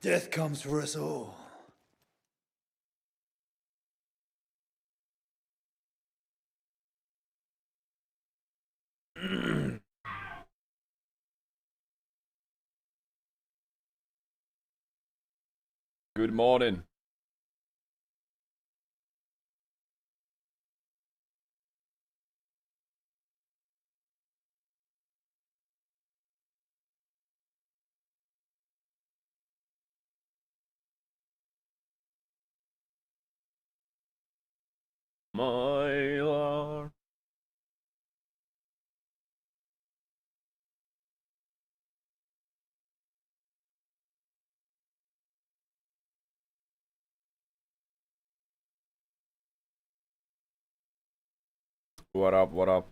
Death comes for us all. Good morning. My lord. What up, what up?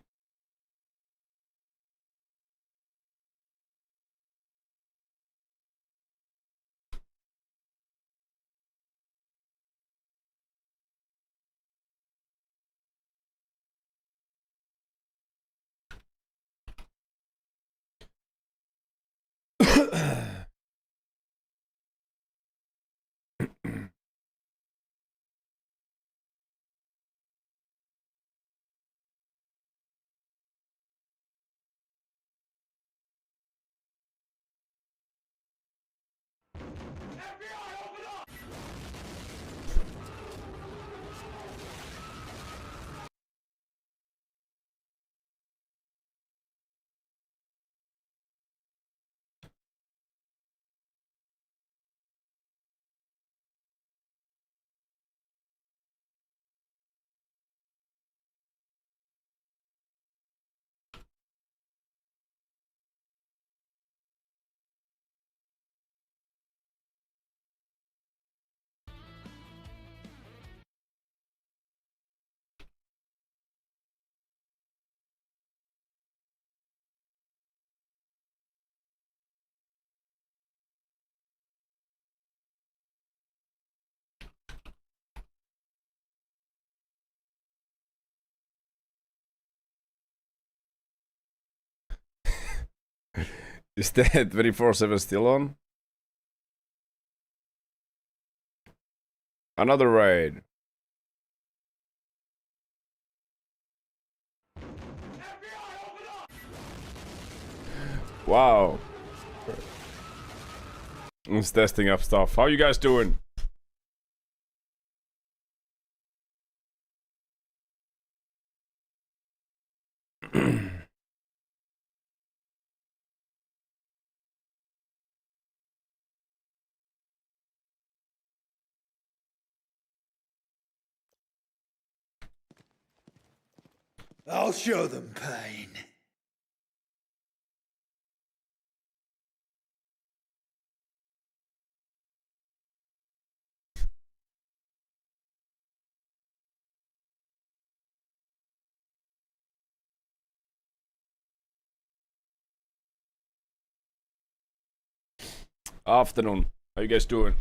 Is the 24/7 still on? Another raid. Wow. It's testing up stuff. How you guys doing? I'll show them pain. Afternoon. How you guys doing?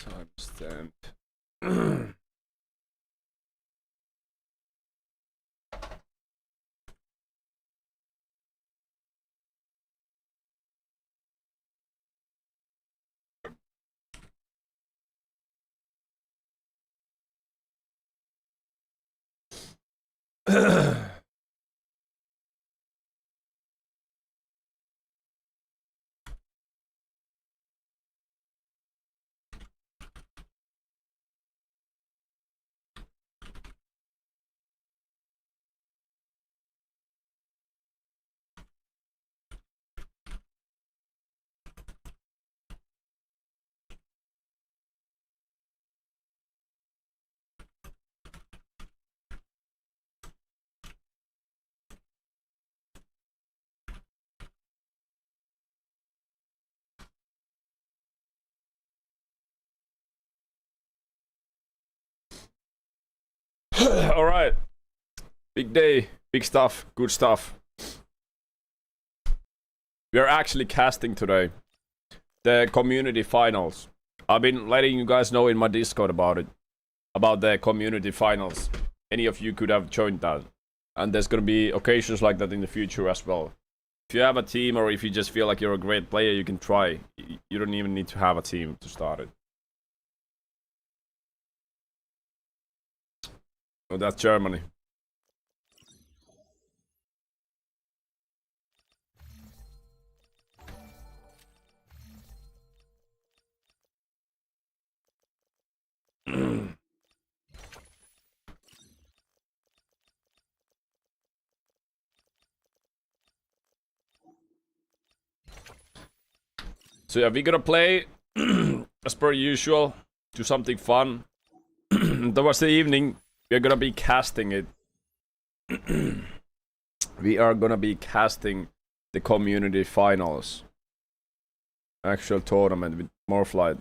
Timestamp. Big day, big stuff, good stuff. We are actually casting today the community finals. I've been letting you guys know in my Discord about it. About the community finals. Any of you could have joined that. And there's gonna be occasions like that in the future as well. If you have a team or if you just feel like you're a great player, you can try. You don't even need to have a team to start it. Oh, that's Germany. So yeah, we're gonna play as per usual, do something fun. Towards the evening, we're gonna be casting it. We are gonna be casting the community finals. Actual tournament with Morphlight.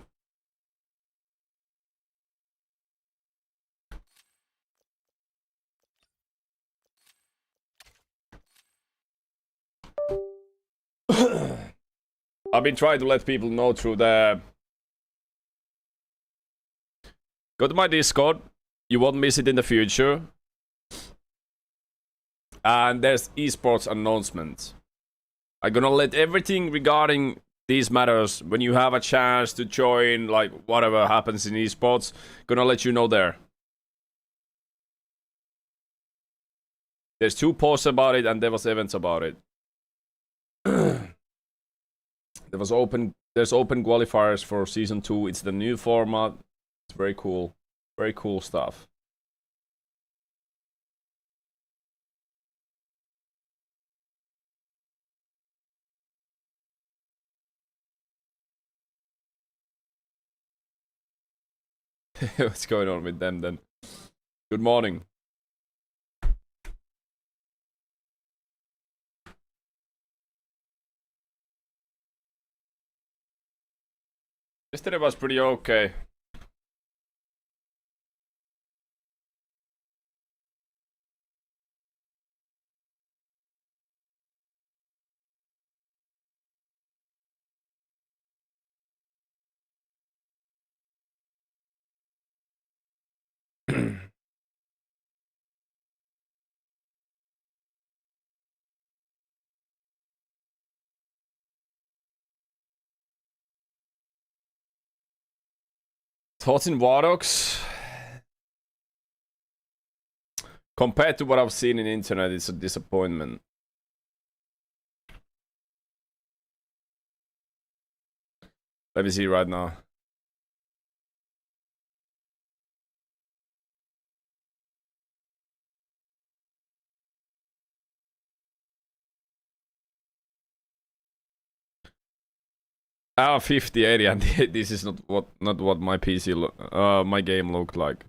I've been trying to let people know through the... Go to my Discord. You won't miss it in the future. And there's esports announcements. I'm gonna let everything regarding these matters, when you have a chance to join, like whatever happens in esports, gonna let you know there. There's 2 posts about it and there was events about it. There's open qualifiers for season 2. It's the new format. It's very cool. Very cool stuff. What's going on with them then? Good morning. Yesterday was pretty okay. Thoughts in Wardogs? Compared to what I've seen in internet, it's a disappointment. Let me see right now. Ah, 5080, and this is not what my PC my game looked like.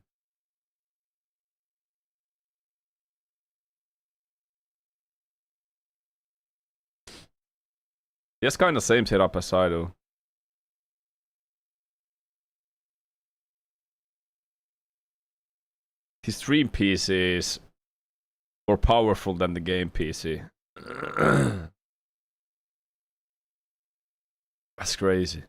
Yes, kind of same setup as I do. His stream PC is more powerful than the game PC. That's crazy.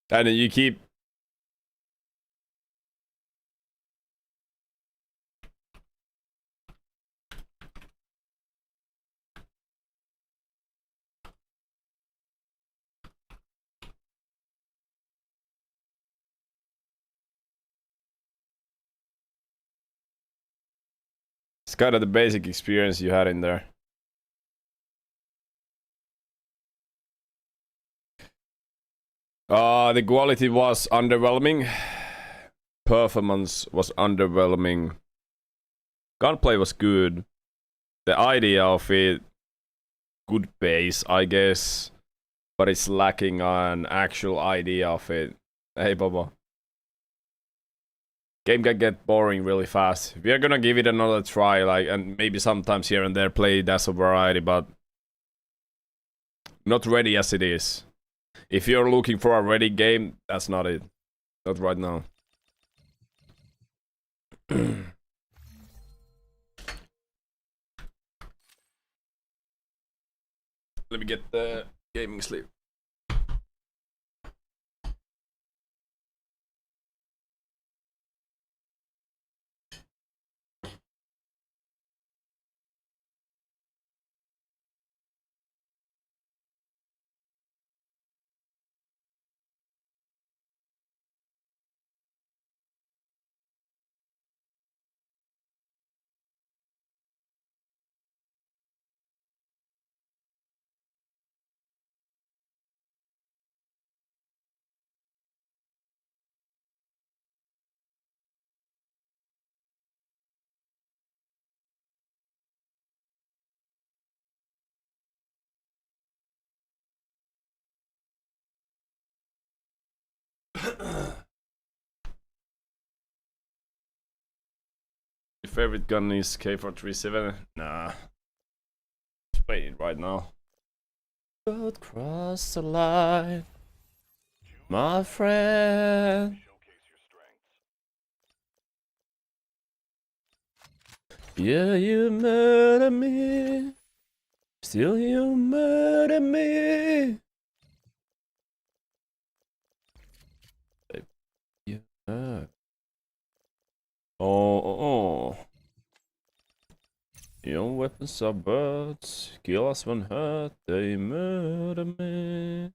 And you keep... It's kind of the basic experience you had in there. The quality was underwhelming. Performance was underwhelming. Gunplay was good. The idea of it, good base, I guess, but it's lacking an actual idea of it. Hey, Baba. Game can get boring really fast. We are gonna give it another try, like, and maybe sometimes here and there play it as a variety, but not ready as it is. If you're looking for a ready game, that's not it. Not right now. Let me get the gaming sleeve. Your favorite gun is K437? Nah. Let's play it right now. Don't cross the line, my friend. Yeah, you murder me. Still you murder me. Yeah. Oh. Your weapons are birds, kill us when hurt, they murder me.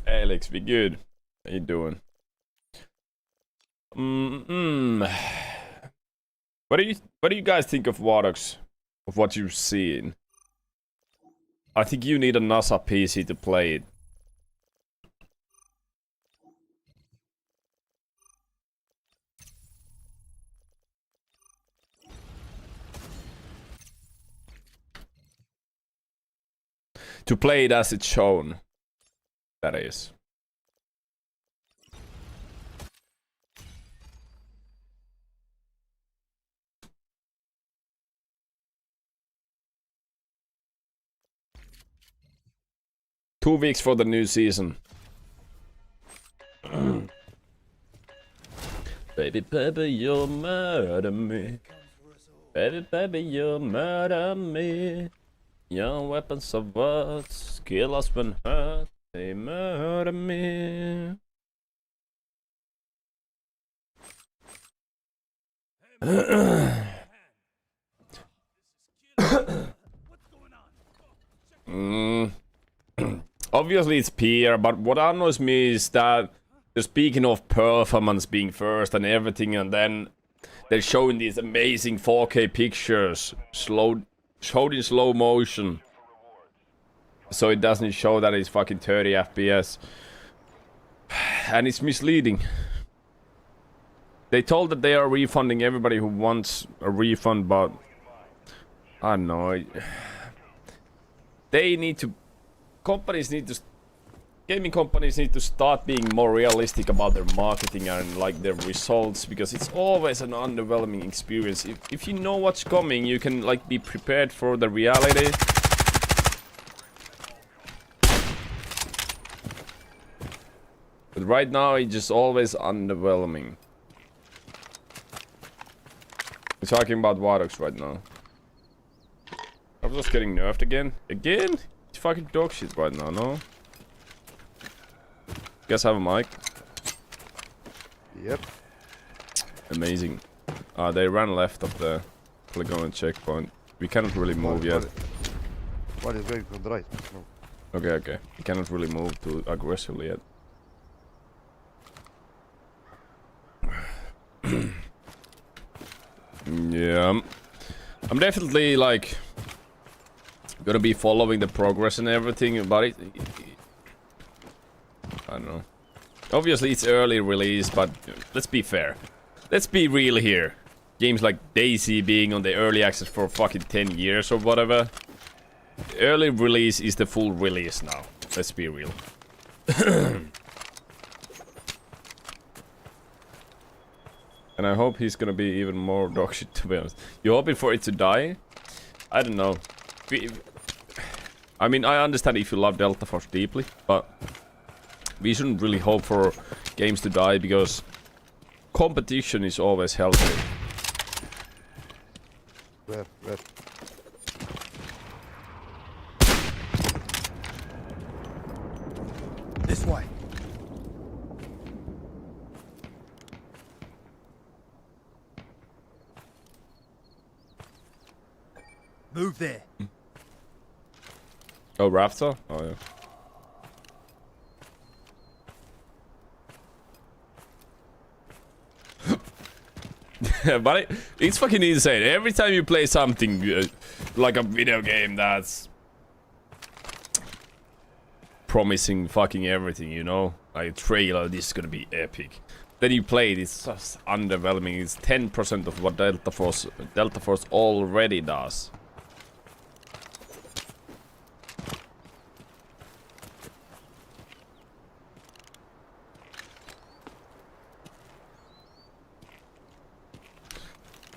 Alex, be good. How you doing? What do you guys think of Wardox? Of what you've seen? I think you need a NASA PC to play it. To play it as it's shown. That is. Two weeks for the new season. Baby, baby, you'll murder me. Baby, baby, you'll murder me. Your weapons of words kill us when hurt. They murder me. Obviously it's peer, but what annoys me is that they're speaking of performance being first and everything, and then they're showing these amazing 4K pictures showed in slow motion, so it doesn't show that it's fucking 30 FPS, and it's misleading. They told that they are refunding everybody who wants a refund, but I don't know. They need to. Gaming companies need to start being more realistic about their marketing and like their results, because it's always an underwhelming experience. If you know what's coming, you can like be prepared for the reality. But right now it's just always underwhelming. We're talking about Wardox right now. I'm just getting nerfed again. Again? It's fucking dog shit right now, no? You guys have a mic? Yep. Amazing. They ran left of the polygon checkpoint. We cannot really move yet. One is going from the right. No. Okay. We cannot really move too aggressively yet. Yeah. I'm definitely like gonna be following the progress and everything, but I don't know. Obviously, it's early release, but let's be fair. Let's be real here. Games like DayZ being on the early access for fucking 10 years or whatever. Early release is the full release now. Let's be real. And I hope he's gonna be even more dogshit, to be honest. You hoping for it to die? I don't know. I mean, I understand if you love Delta Force deeply, but we shouldn't really hope for games to die because competition is always healthy. Where? This way. Move there. Oh, Raptor? Oh, yeah. But it's fucking insane. Every time you play something like a video game that's promising fucking everything, you know, like a trailer, this is gonna be epic. Then you play it, it's just underwhelming. It's 10% of what Delta Force already does.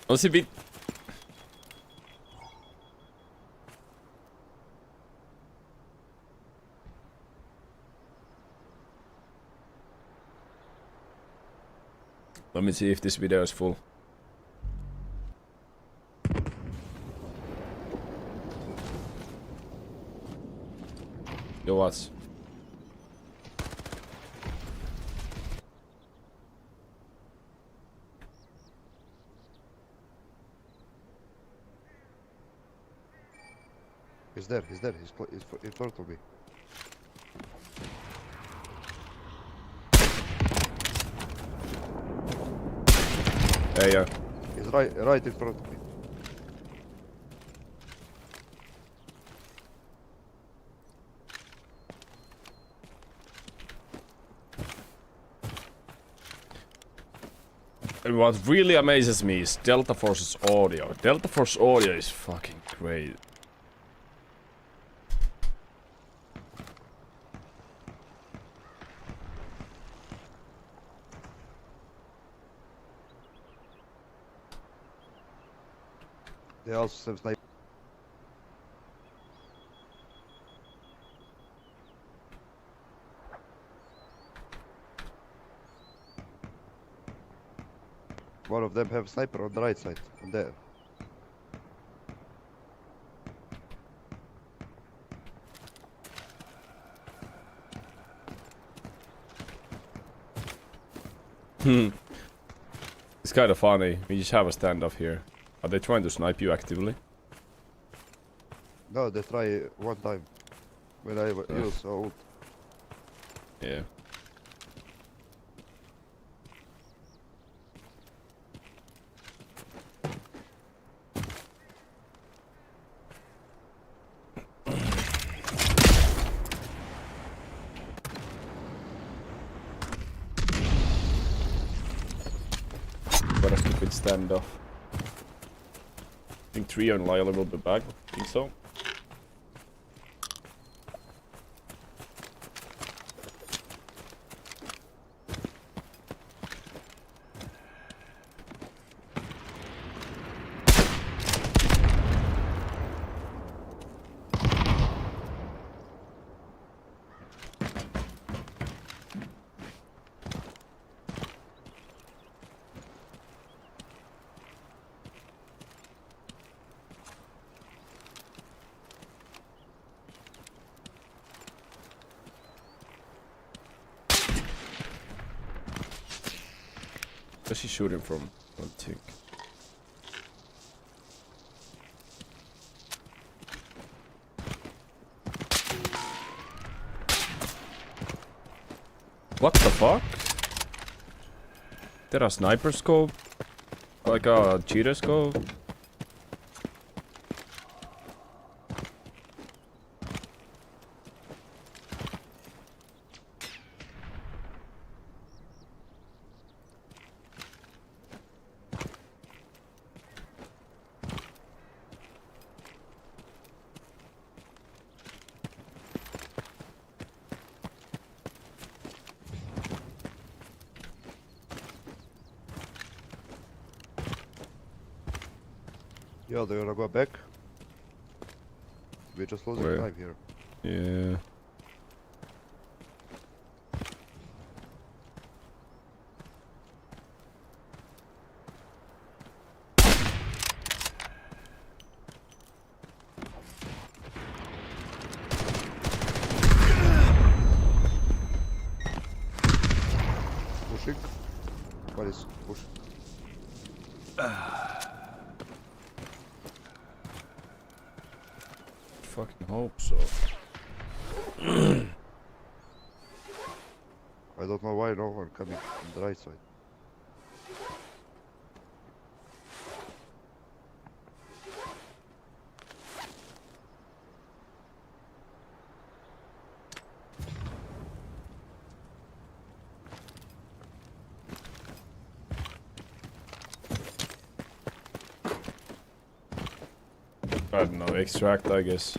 Also, bit. Let me see if this video is full. Yo, what? He's there. He's in front of me. There you go. He's right in front of me. And what really amazes me is Delta Force's audio. Delta Force audio is fucking great. They also have sniper. One of them have sniper on the right side. On there. It's kind of funny. We just have a standoff here. Are they trying to snipe you actively? No, they try one time. When I use ult. Yeah. What a stupid standoff. I think Trio and Lyle will be back. I think so. Where's he shooting from? I don't think. What the fuck? There a sniper scope? Like a cheater scope? Yeah, they're gonna go back. We're just losing Where? time here. Yeah. Pushing. What is pushing? Fucking hope so. I don't know why no one coming on the right side. I don't know, extract, I guess.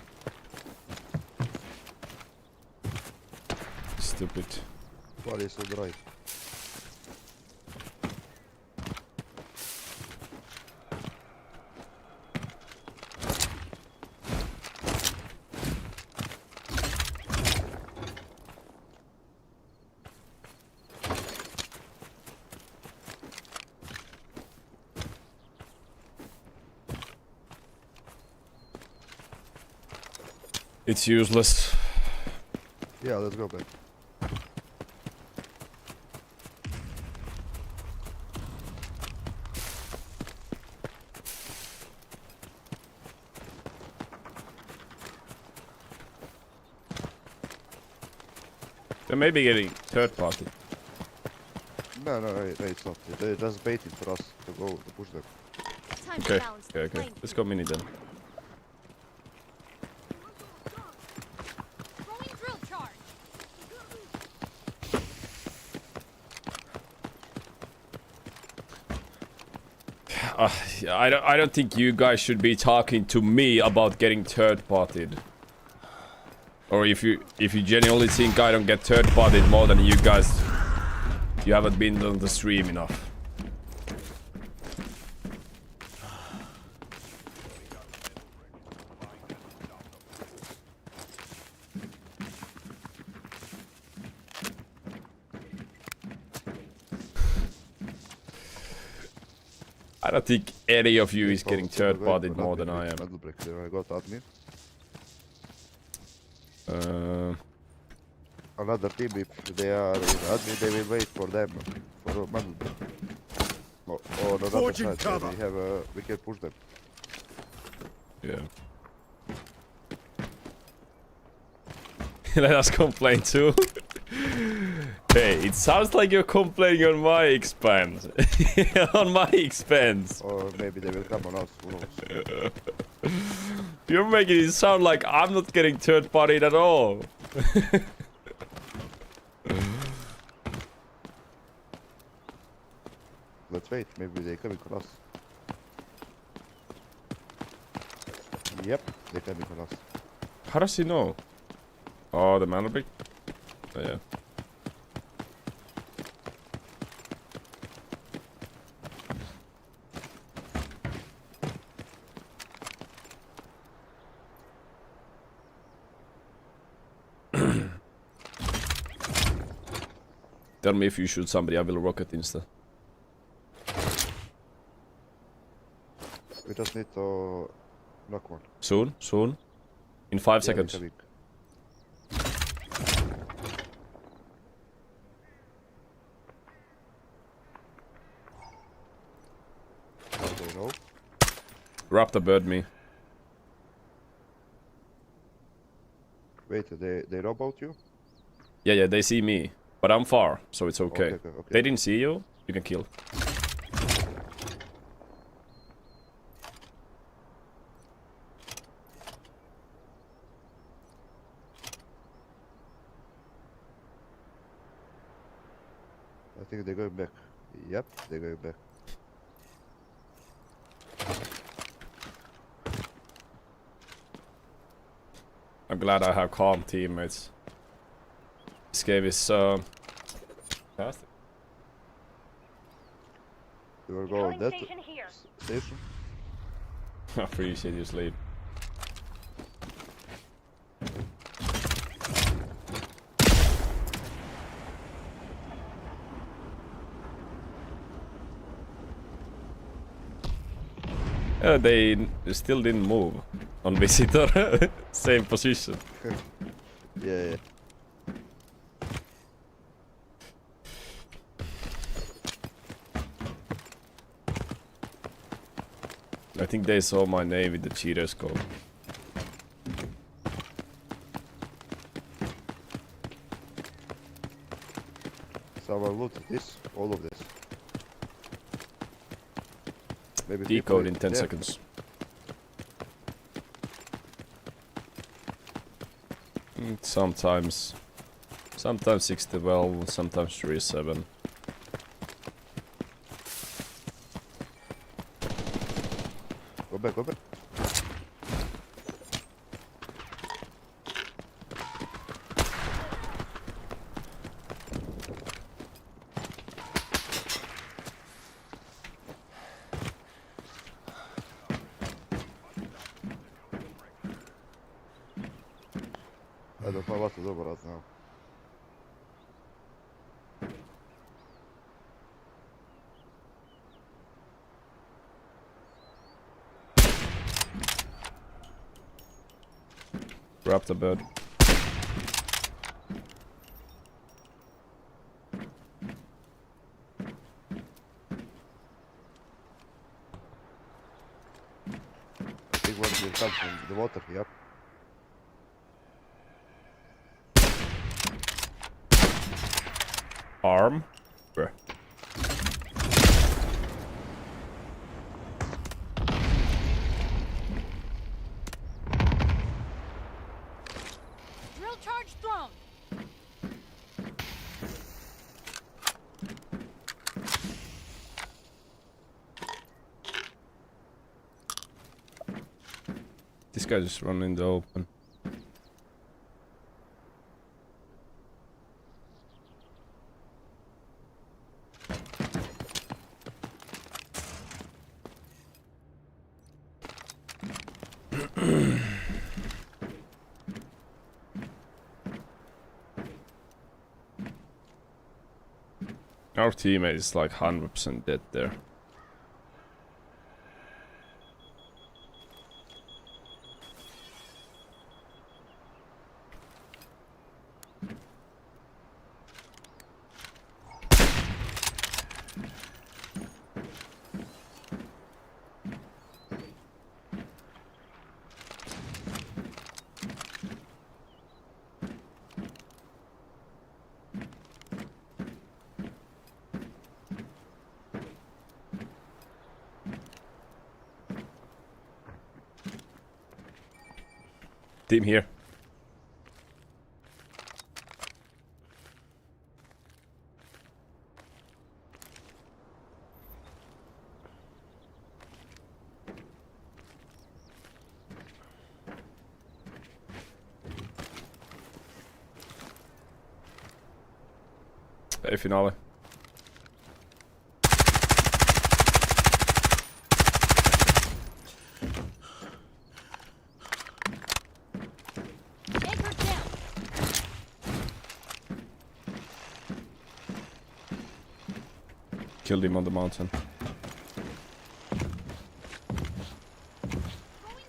Stupid. What is on the right? It's useless. Yeah, let's go back. They may be getting third party. No, it's not. They're just waiting for us to go to push them. Time Okay, to balance the okay. plane. Let's go mini then. Throwing drill charge. I don't think you guys should be talking to me about getting third partied. Or if you genuinely think I don't get third partied more than you guys, you haven't been on the stream enough. I don't think any of you is getting third partied more than I am. Metal brick. There I got admin. Another team, if they are in admin, they will wait for them for a metal brick. Or on another Forging side, cover. we can push them. Yeah. Let us complain too. Hey, it sounds like you're complaining on my expense. On my expense. Or maybe they will come on us, who knows. You're making it sound like I'm not getting third partied at all. Let's wait, maybe they coming on us. Yep, they coming on us. How does he know? Oh, the mana brick? Oh, yeah. Tell me if you shoot somebody, I will rocket insta. We just need to knock one. Soon, soon. In 5 Yeah, seconds. they're coming. How do they know? Raptor bird me. Wait, they know about you? Yeah, they see me. But I'm far, so it's okay. Okay. They didn't see you, you can kill. I think they're going back. Yep, they're going back. I'm glad I have calm teammates. This game is fantastic. They will go on that Station here. station. Appreciate your sleep. They still didn't move on visitor. Same position. Yeah. I think they saw my name with the cheater scope. Someone looted this, all of this. Maybe Decode in people 10 there. seconds. Sometimes 6-12, sometimes 3-7. Go back, go back. I don't know what to do about us now. Grab the bird. Big one will come from the water, yep. Arm? Bruh. Drill charge thrown. This guy just run in the open. Our teammate is like 100% dead there. Team here. Hey, finale. Anchor down. Killed him on the mountain. Throwing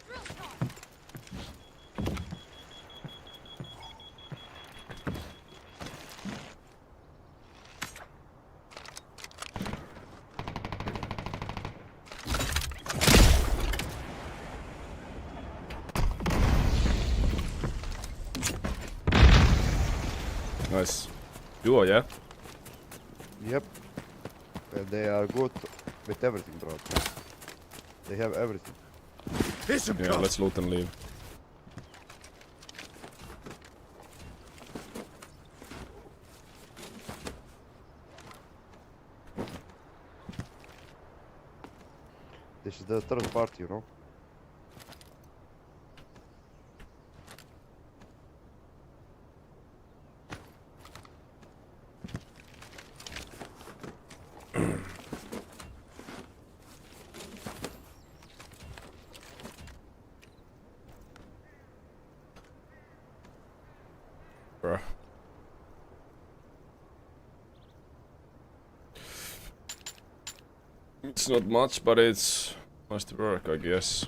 drill charge. Nice. Duo, yeah? Yep. And they are good with everything, bro. They have everything. Here's some Yeah, cover. let's loot and leave. This is the third party, you know. Bruh. It's not much, but it's must work, I guess.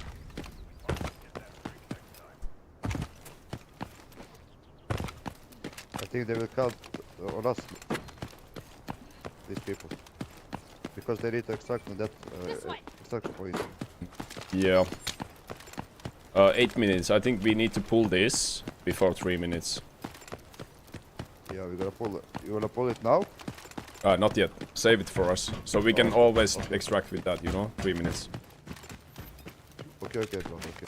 I think they will count on us. These people. Because they need to extract from that This way. extraction point. Yeah. 8 minutes. I think we need to pull this before 3 minutes. Yeah, we're gonna pull it. You wanna pull it now? Not yet. Save it for us. So we can always extract with that, you know? 3 minutes. Okay, okay, bro, okay.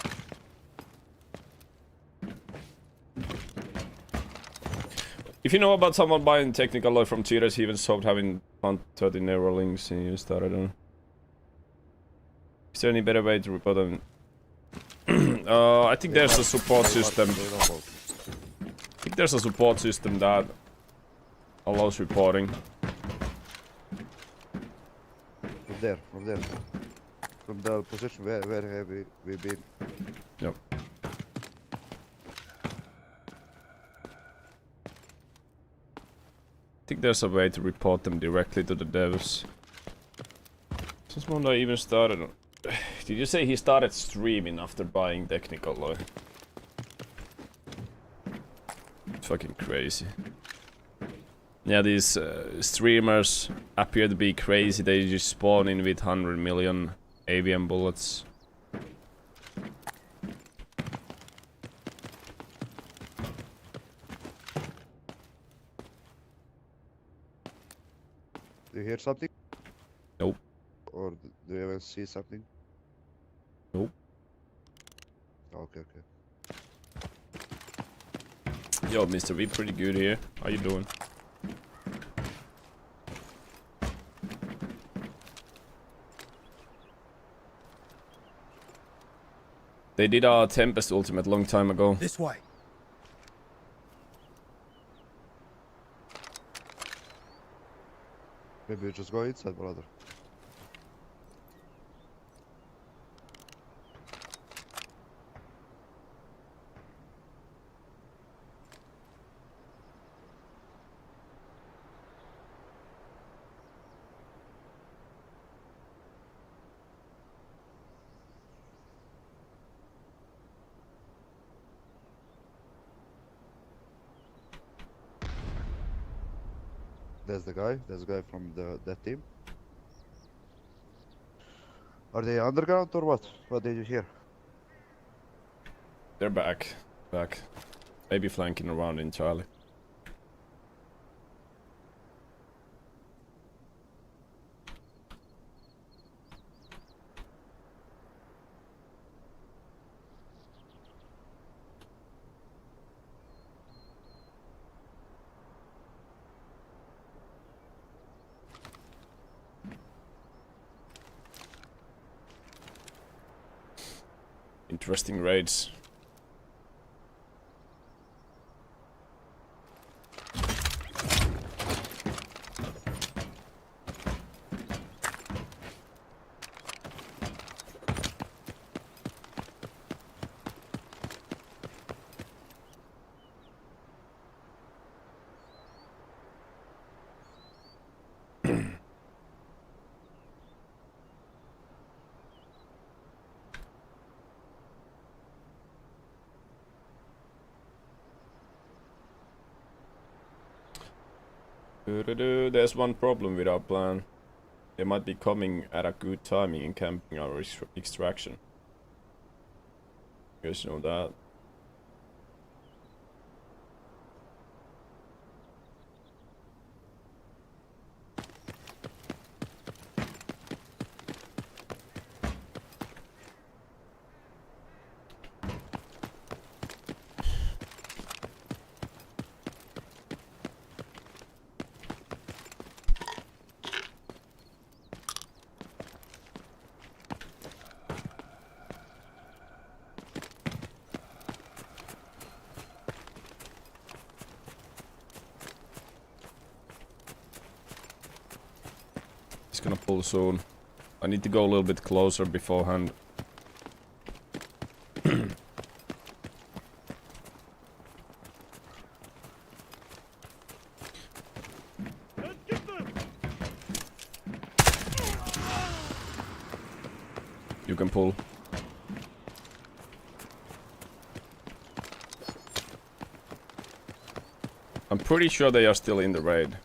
If you know about someone buying technical load from cheaters, he even stopped having fun 30 Neuralinks and you started on. Is there any better way to report them? I think there's a support system. They don't know. I think there's a support system that allows reporting. From there, from there. From the position where have we been. Yep. I think there's a way to report them directly to the devs. Since when I even started... Did you say he started streaming after buying technical load? It's fucking crazy. Yeah, these streamers appear to be crazy. They just spawn in with 100 million AVM bullets. Do you hear something? Nope. Or do you even see something? Nope. Okay, okay. Yo, Mr. V, pretty good here. How you doing? They did a Tempest Ultimate long time ago. This way. Maybe you just go inside, brother. That's the guy from that team. Are they underground or what? What did you hear? They're back. Back. Maybe flanking around in Charlie. Interesting raids. There's one problem with our plan. They might be coming at a good timing in camping our extraction. You guys know that? He's gonna pull soon. I need to go a little bit closer beforehand. can pull. I'm pretty sure they are still in the raid.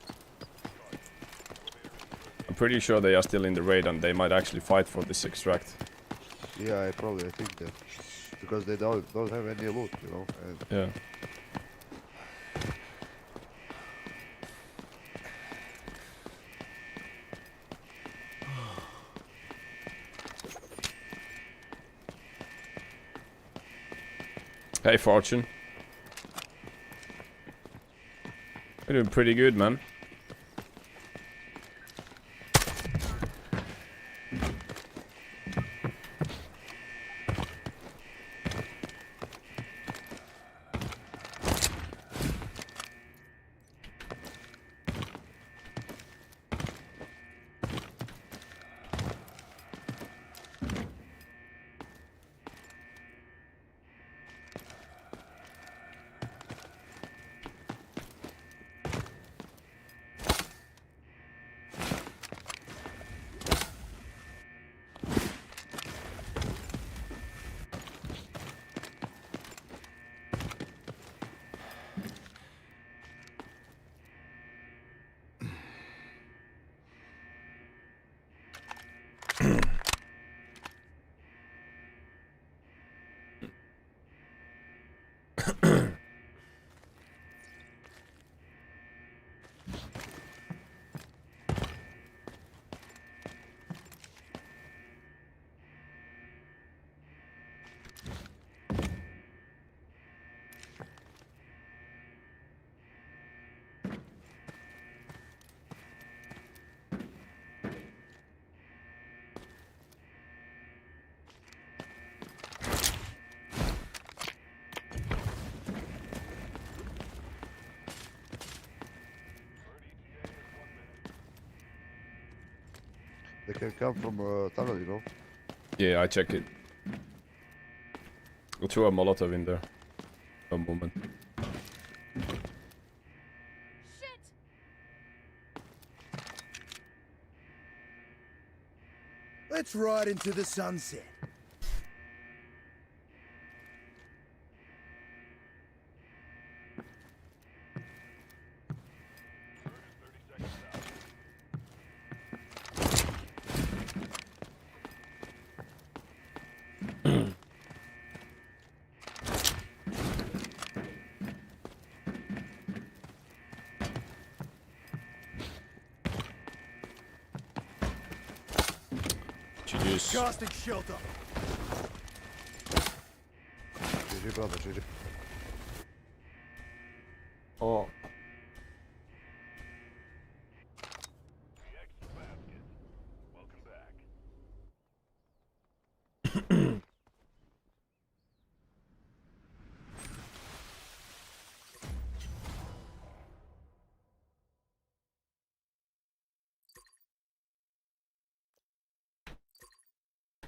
I'm pretty sure they are still in the raid and they might actually fight for this extract. Yeah, I think that. Because they don't have any loot, you know. And Yeah. Hey, Fortune. You're doing pretty good, man. they can come from tunnel, you know. Yeah, I check it. We'll throw a Molotov in there. A moment. Shit! Let's ride into the sunset. GG's. Casting shelter. GG, brother, GG. Oh.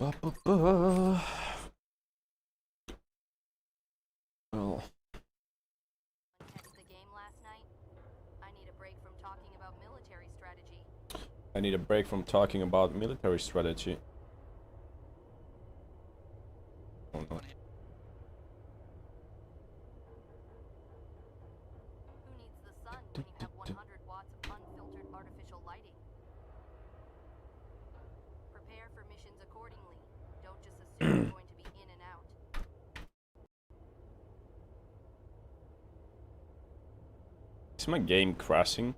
Well. Catch the game last night? I need a break from talking about military strategy. I need a break from talking about military strategy. Oh no. Who needs the sun when you have 100 watts of unfiltered artificial lighting? Prepare for missions accordingly. Don't just assume you're going to be in and out. Is my game crashing?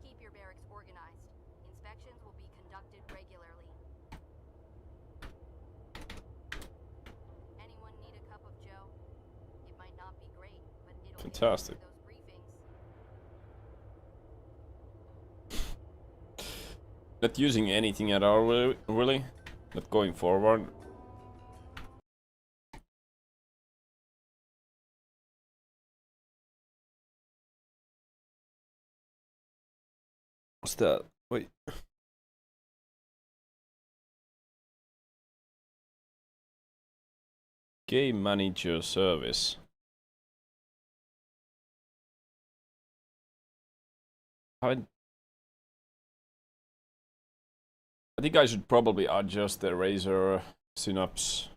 Keep your barracks organized. Inspections will be conducted regularly. Anyone need a cup of joe? It might not be great, but it'll Fantastic. get you through those briefings. Not using anything at all, really. Not going forward. What's that? Wait. Game manager service. Haven't I think I should probably adjust the Razer Synapse.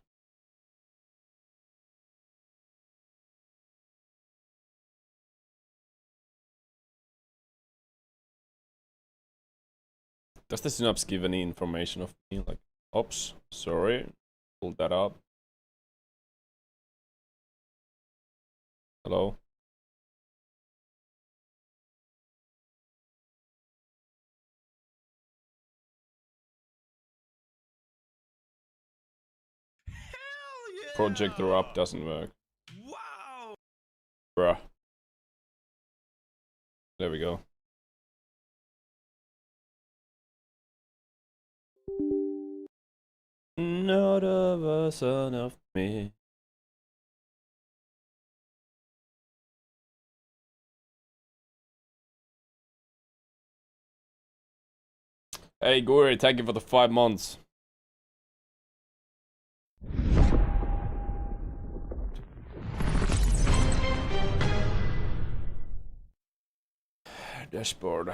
Does the Synapse give any information of me? Like, oops, sorry, pull that up. Hello? Projector up doesn't work. Wow! Bruh. There we go. Not a version of me. Hey Guri, thank you for the 5 months. Dashboard.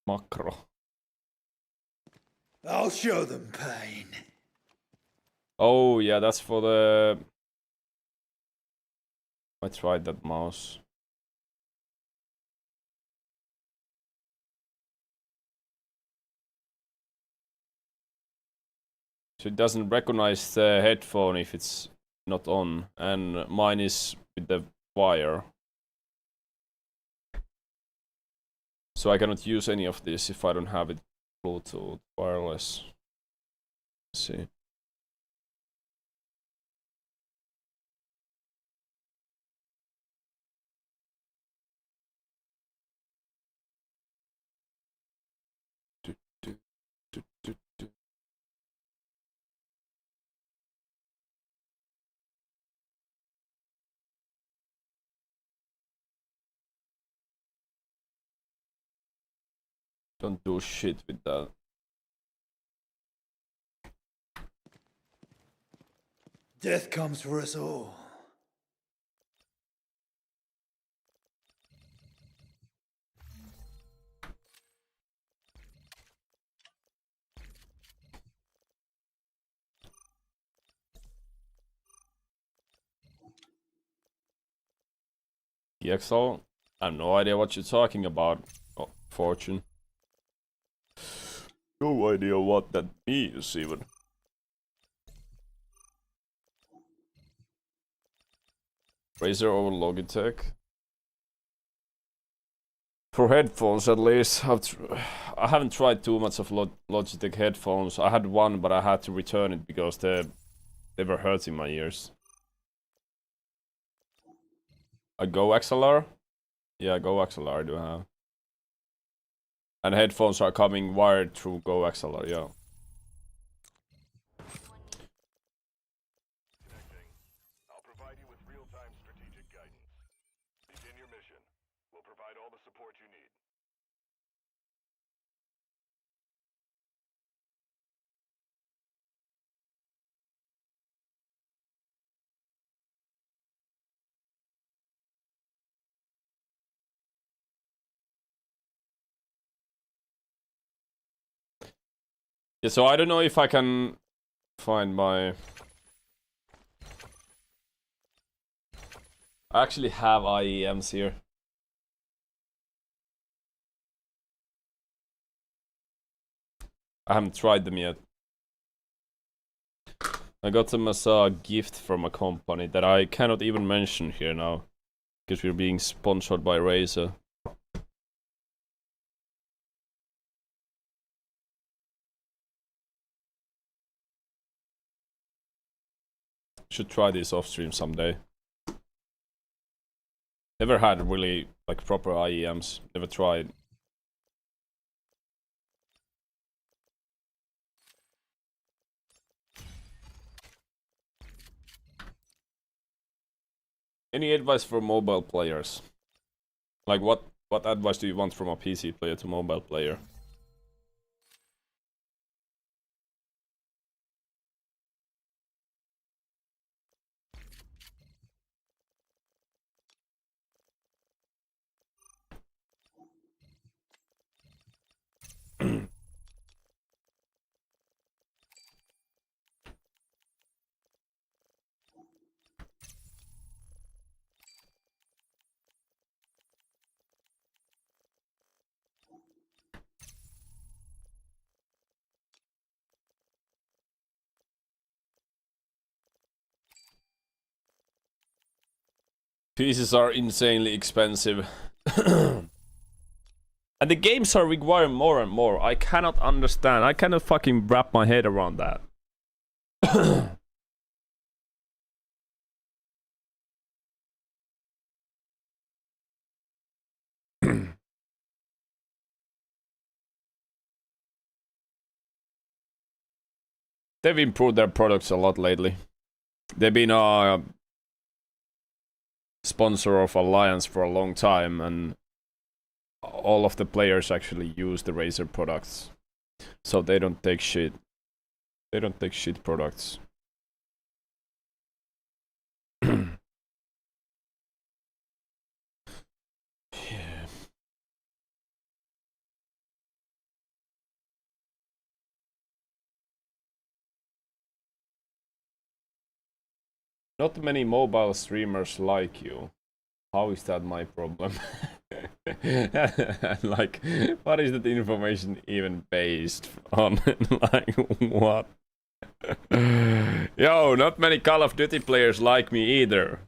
Macro. I'll show them pain. Oh yeah, that's for the... I tried that mouse. So it doesn't recognize the headphone if it's not on, and mine is with the wire. So I cannot use any of this if I don't have it Bluetooth wireless. Let's see. Don't do shit with that. Death comes for us all. EXL? I have no idea what you're talking about. Oh, Fortune. No idea what that means even. Razer over Logitech. For headphones at least, I haven't tried too much of Logitech headphones. I had one, but I had to return it because they were hurting my ears. A Go XLR? Yeah, Go XLR I do have. And headphones are coming wired through Go XLR, yeah. Connecting. I'll provide you with real-time strategic guidance. Begin your mission. We'll provide all the support you need. Yeah, so I don't know if I can find my... I actually have IEMs here. I haven't tried them yet. I got them as a gift from a company that I cannot even mention here now. Because we're being sponsored by Razer. Should try this off stream someday. Never had really like proper IEMs. Never tried. Any advice for mobile players? Like what advice do you want from a PC player to mobile player? Pieces are insanely expensive. And the games are requiring more and more. I cannot understand. I cannot fucking wrap my head around that. They've improved their products a lot lately. They've been a sponsor of Alliance for a long time, and all of the players actually use the Razer products. So they don't take shit. They don't take shit products. Yeah. Not many mobile streamers like you. How is that my problem? Like, what is that information even based on? Like, what? Yo, not many Call of Duty players like me either.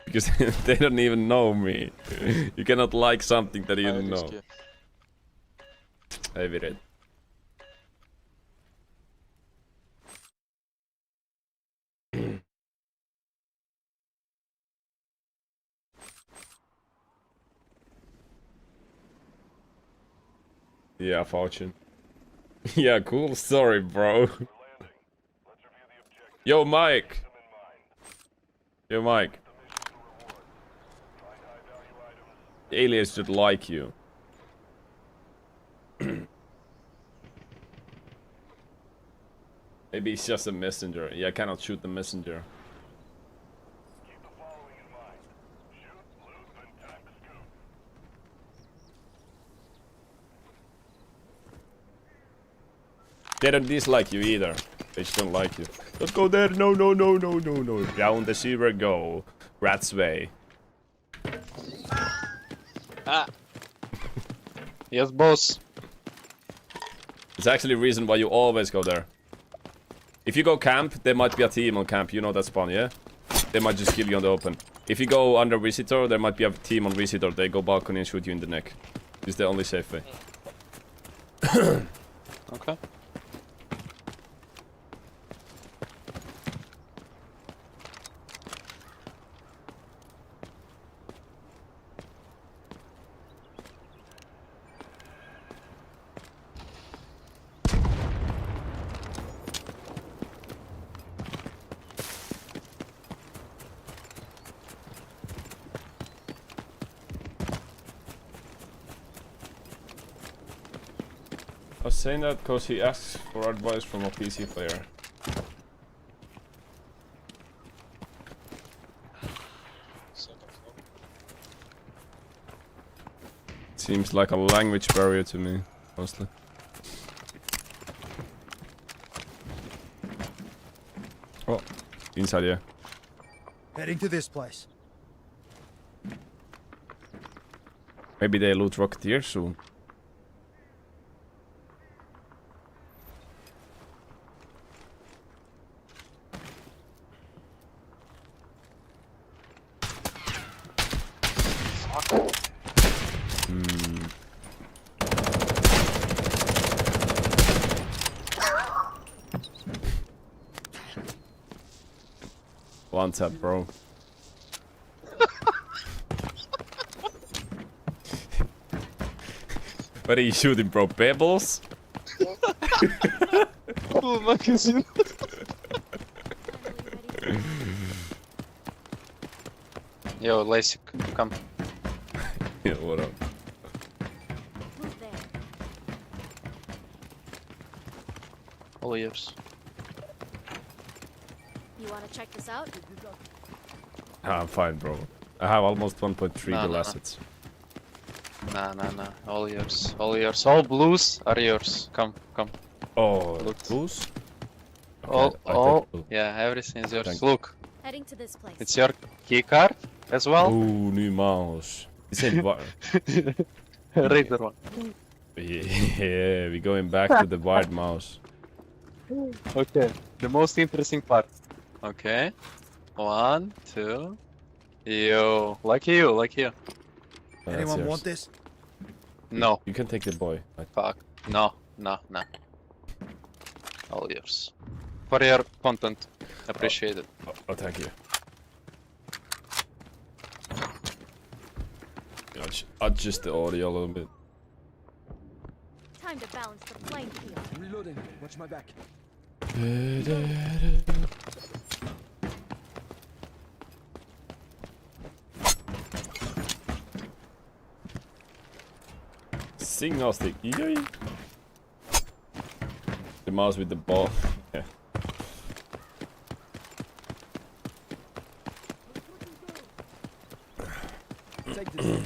Because they don't even know me. You cannot like something that you don't know. Evident. Yeah, Fortune. Yeah, cool story, bro. Yo, Mike. Yo, Mike. The aliens should like you. Maybe it's just a messenger. Yeah, I cannot shoot the messenger. Keep the following in mind. Shoot, loot, and time to scoop. They don't dislike you either. They just don't like you. Let's go there. No, no, no, no, no, no. Down the sewer go. Rat's way. Ah. Yes, boss. It's actually a reason why you always go there. If you go camp, there might be a team on camp. You know that spawn, yeah? They might just kill you on the open. If you go under visitor, there might be a team on visitor. They go balcony and shoot you in the neck. It's the only safe way. Okay. I was saying that because he asks for advice from a PC player. Seems like a language barrier to me, mostly. Oh, inside here. Heading to this place. Maybe they loot Rocketeer soon. One tap, bro. What are you shooting, bro? Pebbles? Full magazine. Yo, Lasik, come. Yeah, what up? Who's there? All yours. You want to check this out? Ah, I'm fine, bro. I have almost 1.3 No, kill no, no. assets. Nah, nah, nah. All yours. All yours. All blues are yours. Come, come. Oh, Look. boost? All, I take all. blue. Yeah, everything is yours. Thank- Look, Heading to this place. it's your key card as well. Ooh, new mouse. This ain't what. Raider one. Yeah, we're going back to the wired mouse. Okay. The most interesting part. Okay. 1, 2, Yo, like you. Oh, that's Anyone yours. want this? No, You can take the boy. Right. fuck. No. All yours. For your content. Appreciate it. Oh, thank you. Adjust the audio a little bit. Time to balance the playing field. Reloading. Watch my back. Signal stick. Yay. The mouse with the ball. Yeah. Take this.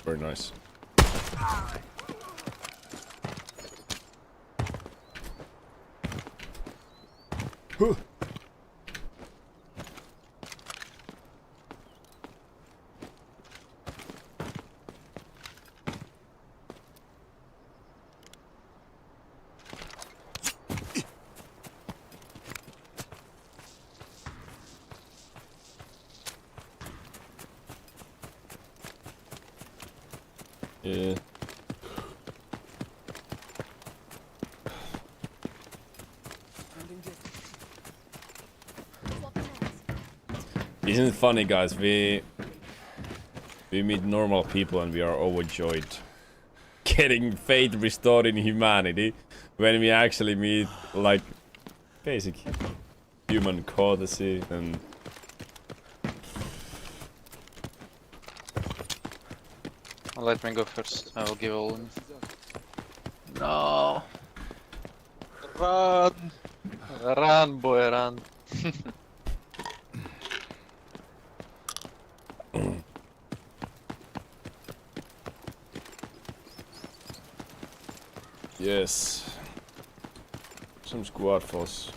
Very nice. Huh. Yeah. Isn't it funny, guys? We meet normal people and we are overjoyed getting faith restored in humanity when we actually meet like basic human courtesy and Let me go first. I will give all in. No. Run! Run, boy, run. yes, some squad force.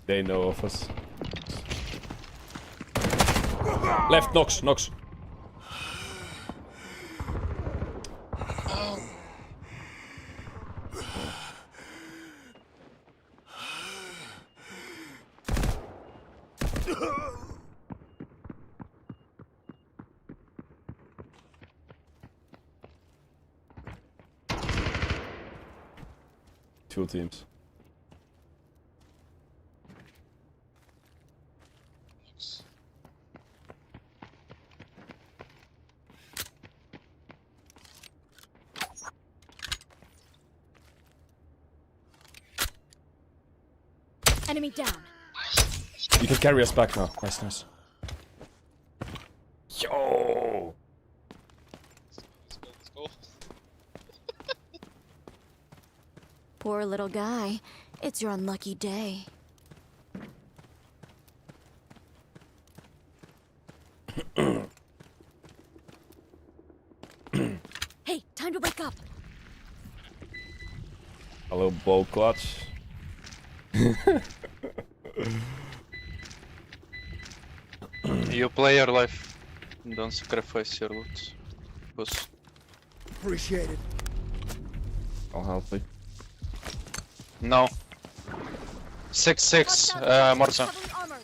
They know of us. Left, Nox. Two teams. Enemy down. You can carry us back now. Nice. Yo! Let's go. Poor little guy. It's your unlucky day. Hey, time to wake up. Hello, ball clutch. You play your life. Don't sacrifice your loot. Boss. Appreciate it. I'll help you. No. 6-6, Morza. Heavily armored.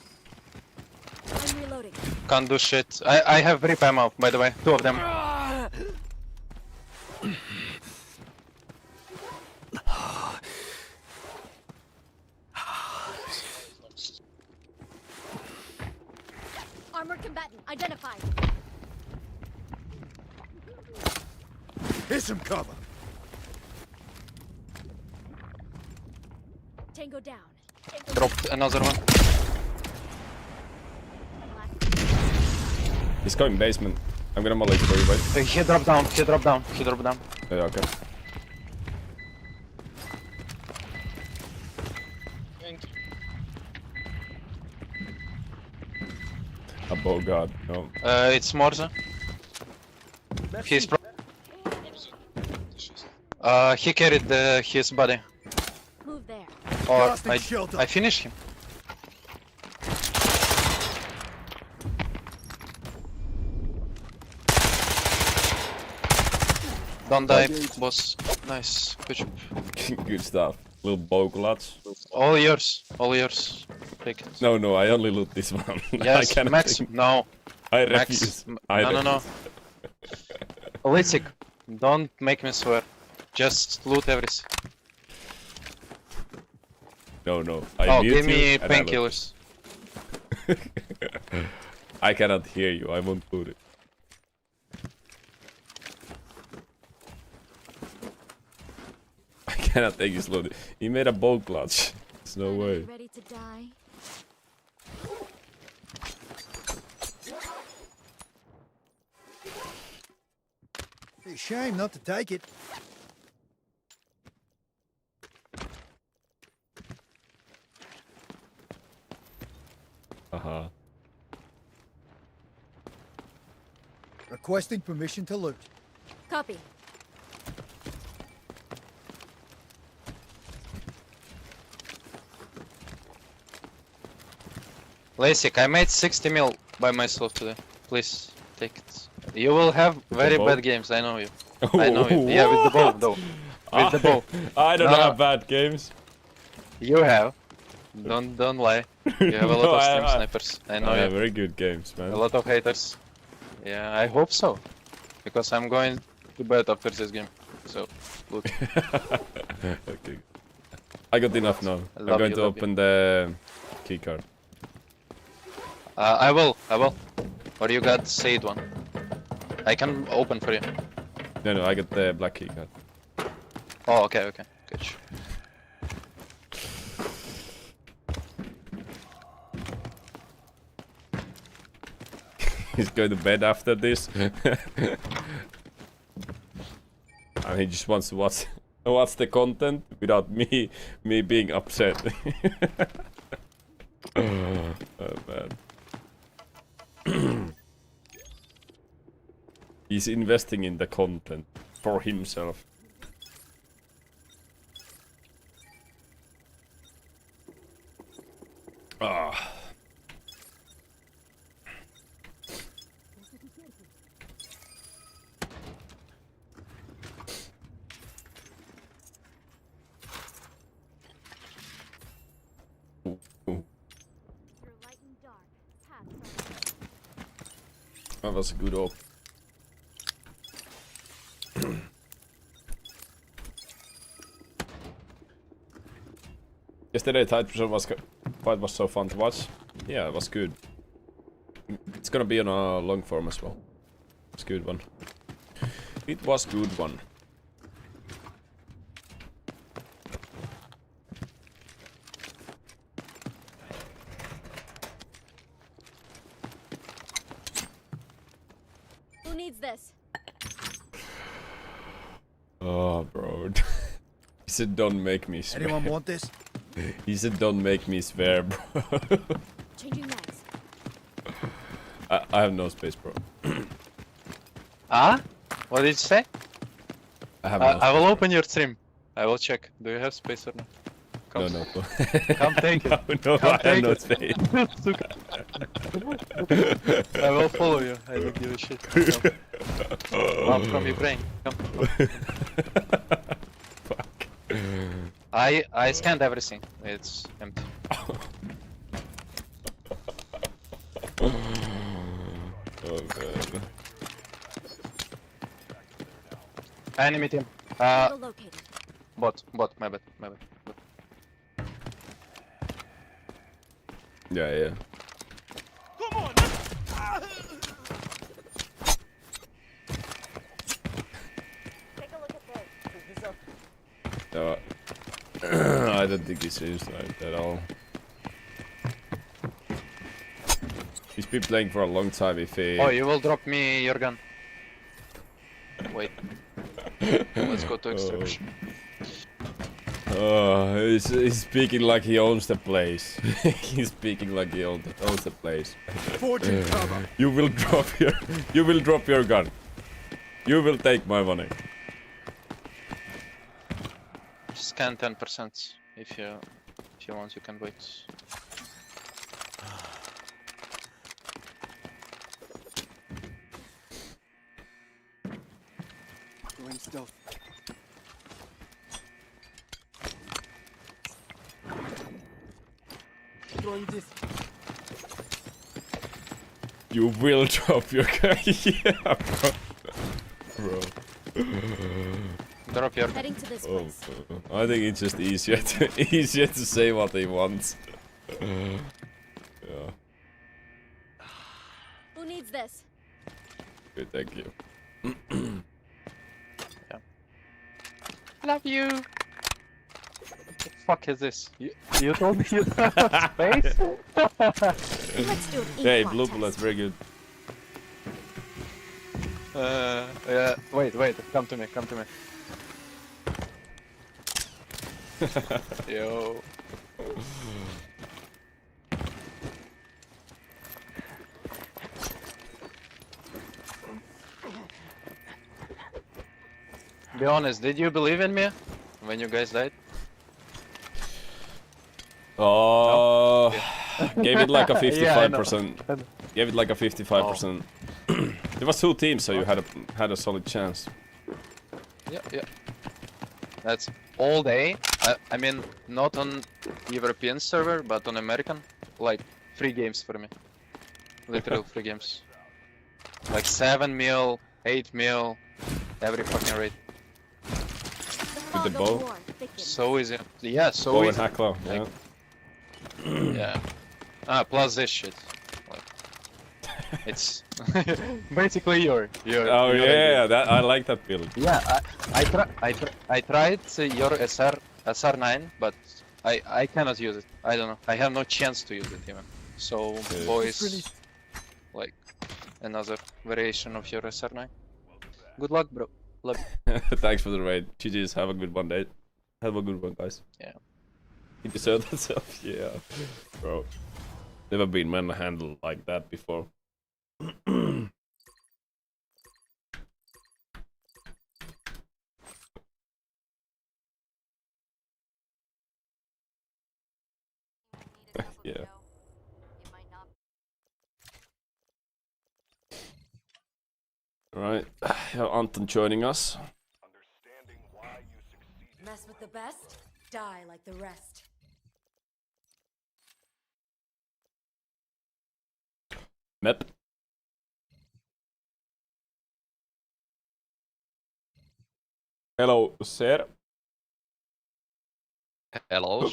I'm reloading. Can't do shit. I have rip ammo, by the way. Two of them. Armored combatant identified. Here's some cover. Tango down. Dropped another one. He's going basement. I'm gonna molly for you, wait. He dropped down. He dropped down. He dropped down. Yeah, okay. Oh god, no. It's Morza. He's Merci. he carried his body. Move there. Or Casting shield up. I finished him. Don't die, boss. Nice. Good job. Good stuff. Little bow clutch. All yours. All yours. Take it. No, I only loot this one. Yes, I cannot Max. take- No. I Max. refuse. No, I no. refuse. Lisik, don't make me swear. Just loot everything. No. I Oh, mute give you me and I loot. painkillers. I cannot hear you. I won't loot it. I cannot take his loot. He made a bow clutch. There's no way. Ready to die? Be a shame not to take it. Uh-huh. Requesting permission to loot. Copy. Lasik, I made 60 mil by myself today. Please, take it. You will have very bow? bad games, I know you. I know you. Yeah, with the bow, though. With the bow. I don't No, have no. bad games. You have. Don't lie. You have a lot No, of I- stream I- snipers. I know I you. have very good games, man. A lot of haters. Yeah, I hope so. Because I'm going to bed after this game. So, look. Okay. I got enough now. I'm Love going you, to love you. open the keycard. I will. Or you got Said one. I can open for you. No, I got the black keycard. Oh, okay. Good. He's going to bed after this. And he just wants to watch the content without me being upset. Oh man. He's investing in the content for himself. Ah. Ooh. You're light and dark. Paths are That was a good op. Yesterday, fight was so fun to watch. Yeah, it was good. It's gonna be on a long form as well. It's a good one. It was good one. Who needs this? Oh, bro. He said, "Don't make me swear." Anyone want this? He said, "Don't make me swear, bro." Changing mags. I have no space, bro. Ah? What did you say? I have I will open your stream. I will check. Do you have space or not? Come, no. come take it. No, Come I have take no it. space. I will follow you. I don't give a shit. Come. Love from Ukraine. Come. Fuck. I scanned everything. It's empty. Oh man. Enemy team. Tango located. Bot. My bad. Yeah. Take a look at this. No. I don't think he seems like that at all. He's been playing for a long time. If he... Oh, you will drop me your gun. Wait. Let's go to extraction. He's speaking like he owns the place. He's speaking like he owns the place. Fortune cover. You will drop your gun. You will take my money. Scan 10%. If you want, you can wait. Going stealth. Throwing this. You will drop your gun. Yeah, bro. Drop your gun. Heading to this Oh, place. I think it's just easier to say what he wants. Yeah, Who needs this? good, thank you. Love you. What the fuck is this? You told me you don't have space? Let's do an Hey, equal blue test. bullets, very good. Yeah. Wait. Come to me. Yo. Be honest, did you believe in me when you guys died? Oh, gave it like a Yeah, I know. 55%. Gave it like a 55%. There was 2 teams, so you had a solid chance. Yeah. That's all day. I mean, not on European server, but on American. Like, 3 games for me. Literal 3 games. Like 7 mil, 8 mil, every fucking raid. With the fog of bow? war thickens. So easy. Yeah, so Bow and easy. hackler, yeah. Yeah. Plus this shit. Like, it's basically your. Oh yeah, that I like that build. Yeah, I tried your SR9, but I cannot use it. I don't know. I have no chance to use it even. So Okay. boys, like another variation of your SR9. Good luck, bro. Love you. Thanks for the raid. GG's, have a good one, Dave. Have a good one, guys. Yeah. He deserved himself, yeah. Bro. Never been manhandled like that before. Yeah. It might not. Alright, Anton joining us. Understanding why you succeeded. Mess with the best, die like the rest. Mep. Hello, sir. Hello.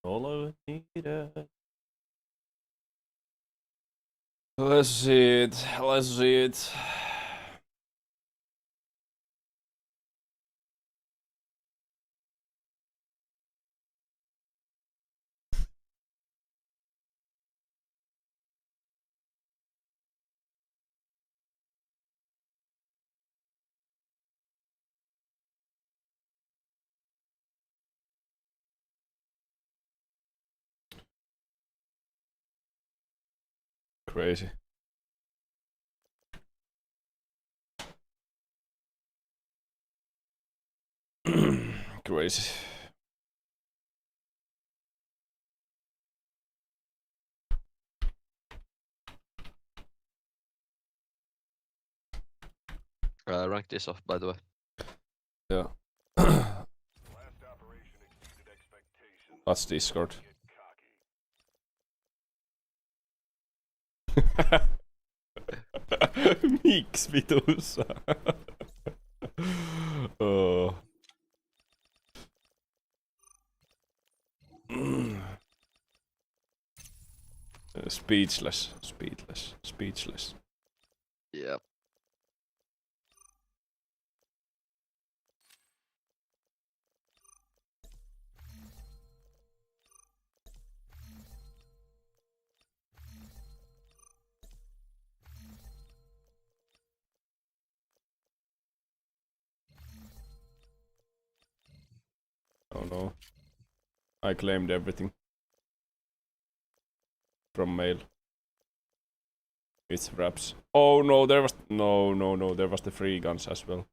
All I needed. Let's see it. Let's see it. Crazy. Crazy. Ranked is off, by the way. Yeah. Last operation exceeded expectations. That's Discord. Get cocky. Miksi vitussa? Oh. Speechless. Speechless. Speechless. Yep. Oh no. I claimed everything. From mail. It's wraps. Oh no, there was no, there was the free guns as well.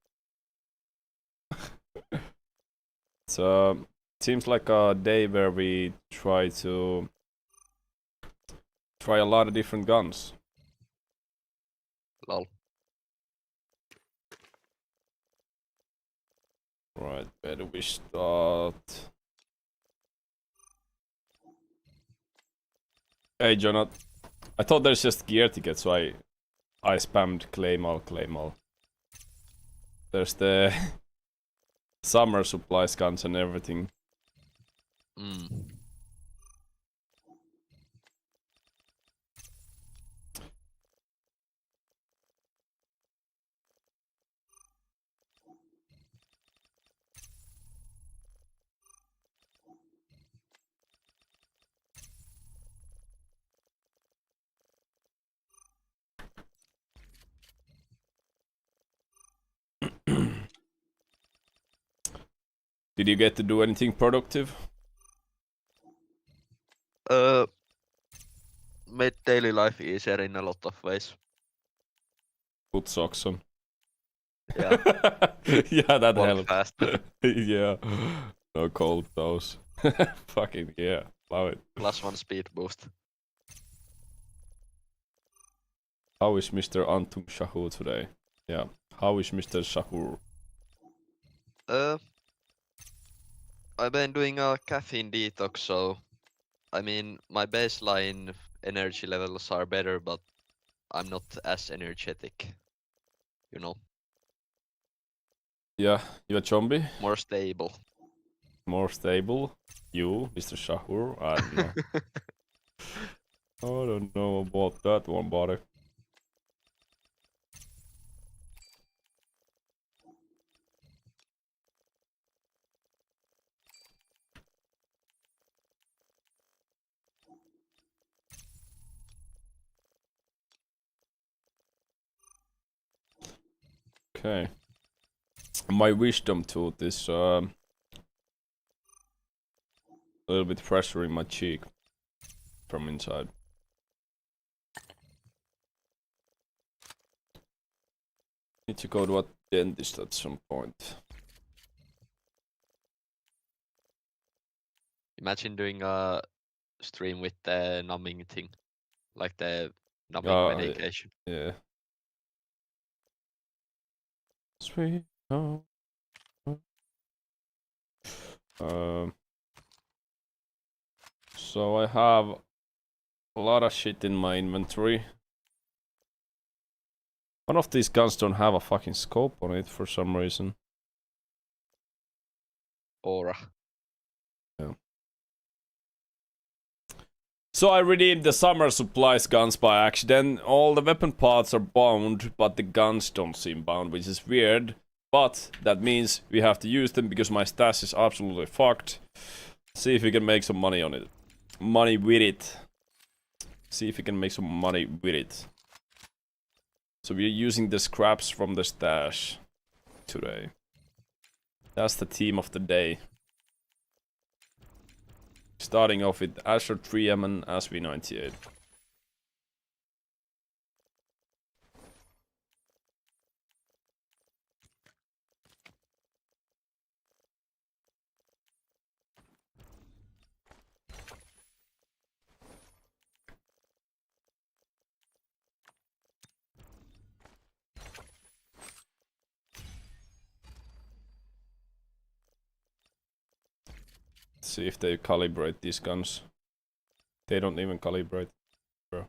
So seems like a day where we try a lot of different guns. Lol. Right, where do we start? Hey Jonathan, I thought there's just gear tickets, so I spammed claim all. There's the summer supplies guns and everything. Mm. Did you get to do anything productive? Made daily life easier in a lot of ways. Put socks on. Yeah. Yeah, that Walk helped. faster. Yeah. No cold toes. Fucking yeah. Love it. +1 speed boost. How is Mr. Antum Shahur today? Yeah. How is Mr. Shahur? I've been doing a caffeine detox, so I mean my baseline energy levels are better, but I'm not as energetic. You know, Yeah, you a zombie? more stable. More stable? You, Mr. Shahur? I don't know. I don't know about that one, buddy. Okay. My wisdom tooth is a little bit pressure in my cheek from inside. Need to go to a dentist at some point. Imagine doing a stream with the numbing thing, like the numbing medication. Yeah. Sweet home. So I have a lot of shit in my inventory. One of these guns don't have a fucking scope on it for some reason. Aura. Yeah. So I redeemed the summer supplies guns by accident. All the weapon parts are bound, but the guns don't seem bound, which is weird. But that means we have to use them because my stash is absolutely fucked. See if we can make some money on it. Money with it. See if we can make some money with it. So we're using the scraps from the stash today. That's the theme of the day. Starting off with Asher 3M and SV98. See if they calibrate these guns. They don't even calibrate, bro.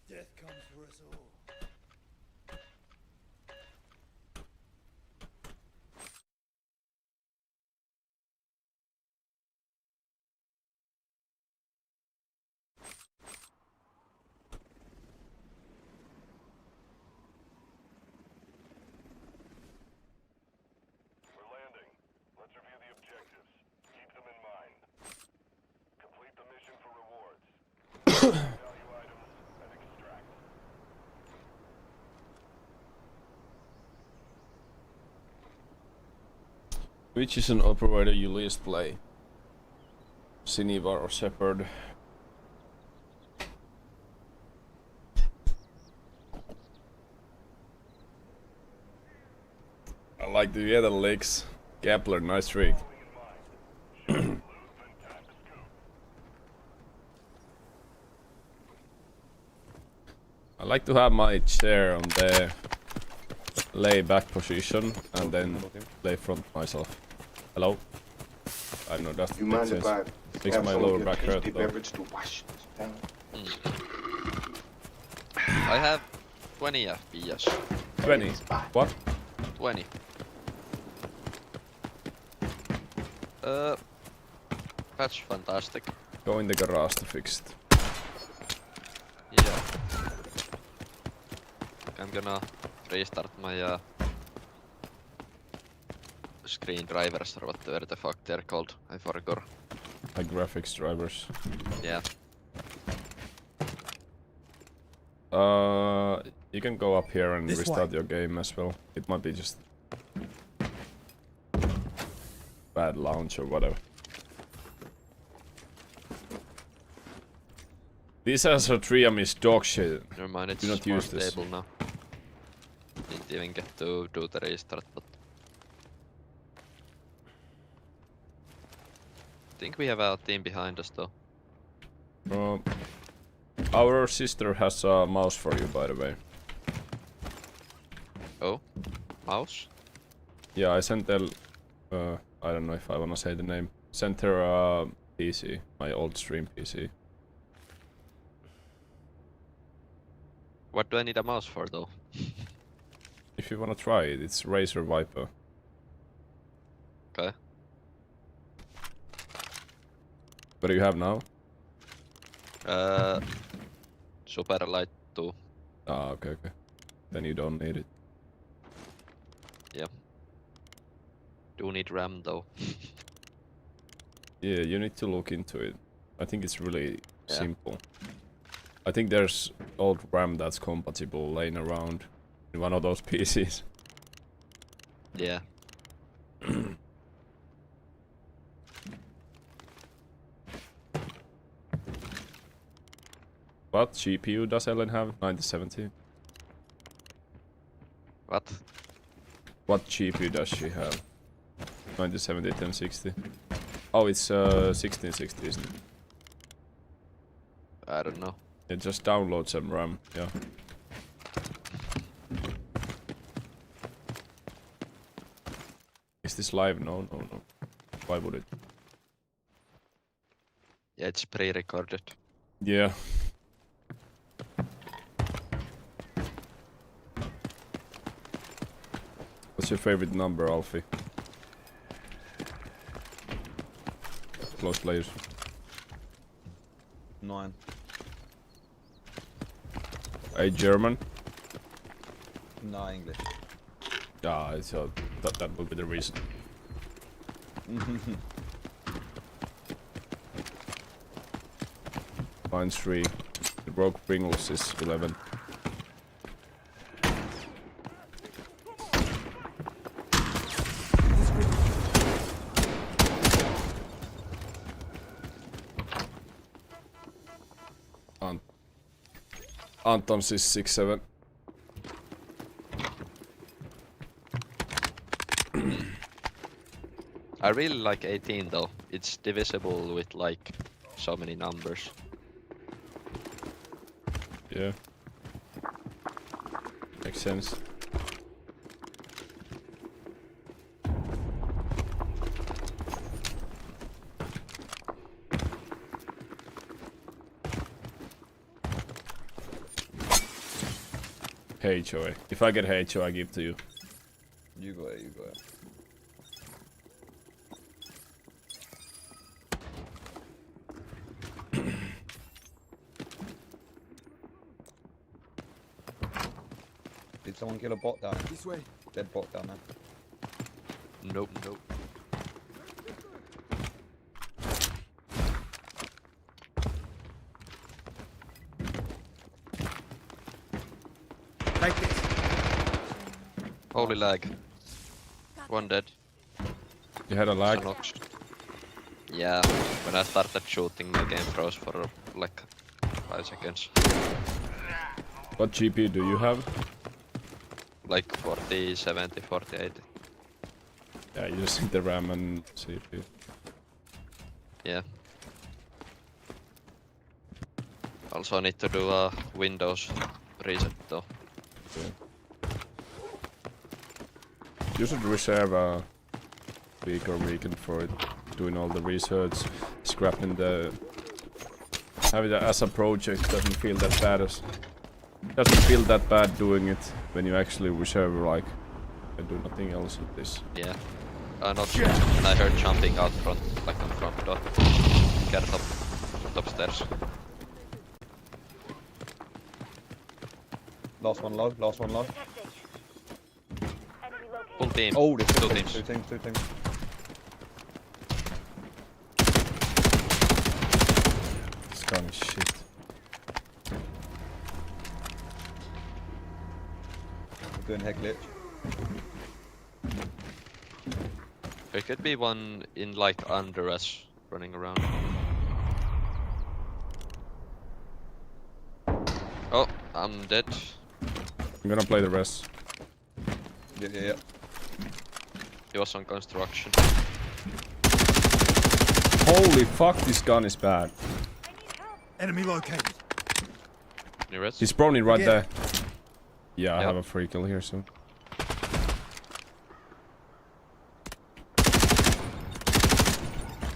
Death comes for us all. We're landing. Let's review the objectives. Keep them in mind. Complete the mission for rewards. Value items and extract. Which is an operator you least play? Sinivar or Shepard? I like the other legs. Gapler, nice trick. I like to have my chair on the lay back position and then lay front myself. Hello? I know that You makes mind if sense. I Makes have my some lower of your back hurt tasty though. beverage to wash this down? I have 20 FPS. 20. What? 20. That's fantastic. Go in the garage to fix it. Yeah. I'm gonna restart my screen drivers or whatever the fuck they're called. I forgot. Like graphics drivers. Yeah. You can go up here and This restart way. your game as well. It might be just bad launch or whatever. This Azotrium is dog shit. Never mind, it's Do not more use this. stable now. Didn't even get to do the restart, but... I think we have our team behind us though. Our sister has a mouse for you, by the way. Oh? Mouse? Yeah, I sent her... I don't know if I wanna say the name. Sent her a PC, my old stream PC. What do I need a mouse for though? If you wanna try it, it's Razer Viper. Okay. What do you have now? Super Light 2. Ah, okay. Then you don't need it. Do need RAM though. Yeah, you need to look into it. I think it's really Yeah. simple. I think there's old RAM that's compatible laying around in one of those PCs. Yeah. What GPU does Ellen have? 9070? What? What GPU does she have? 9070, 1060? Oh, it's 1660, isn't it? I don't know. Yeah, just download some RAM, yeah. Is this live? No. Why would it? Yeah, it's pre-recorded. Yeah. What's your favorite number, Alfie? Close players. 9. A German? No English. Yeah, I thought that would be the reason. Mine's 3. The Rogue Pringles is 11. Anton's is 6-7. I really like 18 though. It's divisible with like so many numbers. Yeah. Makes sense. HOA. If I get HOA, I give to you. You got it, you got it. Did someone kill a bot down? This way. Dead bot down there. Nope. Like this. Holy lag. One dead. You had a lag? One knocked. Yeah, when I started shooting the game froze for like 5 seconds. What GPU do you have? Like 40, 70, 40, 80. Yeah, using the RAM and CPU. Yeah. Also need to do a Windows reset though. You should reserve a week or weekend for it. Doing all the research, scrapping the... Have it as a project, doesn't feel that bad doing it when you actually reserve, like, and do nothing else with this. Yeah. Not when I heard jumping out front, like on front door. Get top stairs. Last one low, last one low. Full team. Oh, there's Two two teams. teams. This kind of shit. I'm doing head glitch. There could be one in like under us running around. Oh, I'm dead. I'm gonna play the rest. Yeah. He was on construction. Holy fuck, this gun is bad. Enemy located. You rest? He's spawning right Yeah. there. Yeah, I Yep. have a free kill here soon.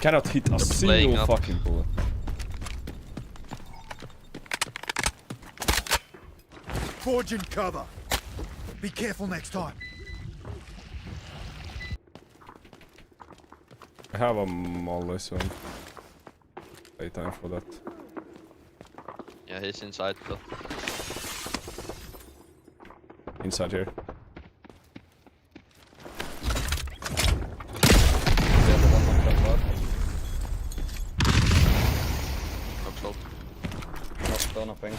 Cannot hit a playing single up. fucking bullet. Forging cover. Be careful next time. I have a molly, so play time for that. Yeah, he's inside though. Inside here. The other one on that side. Knocks out. Knocked on, I think.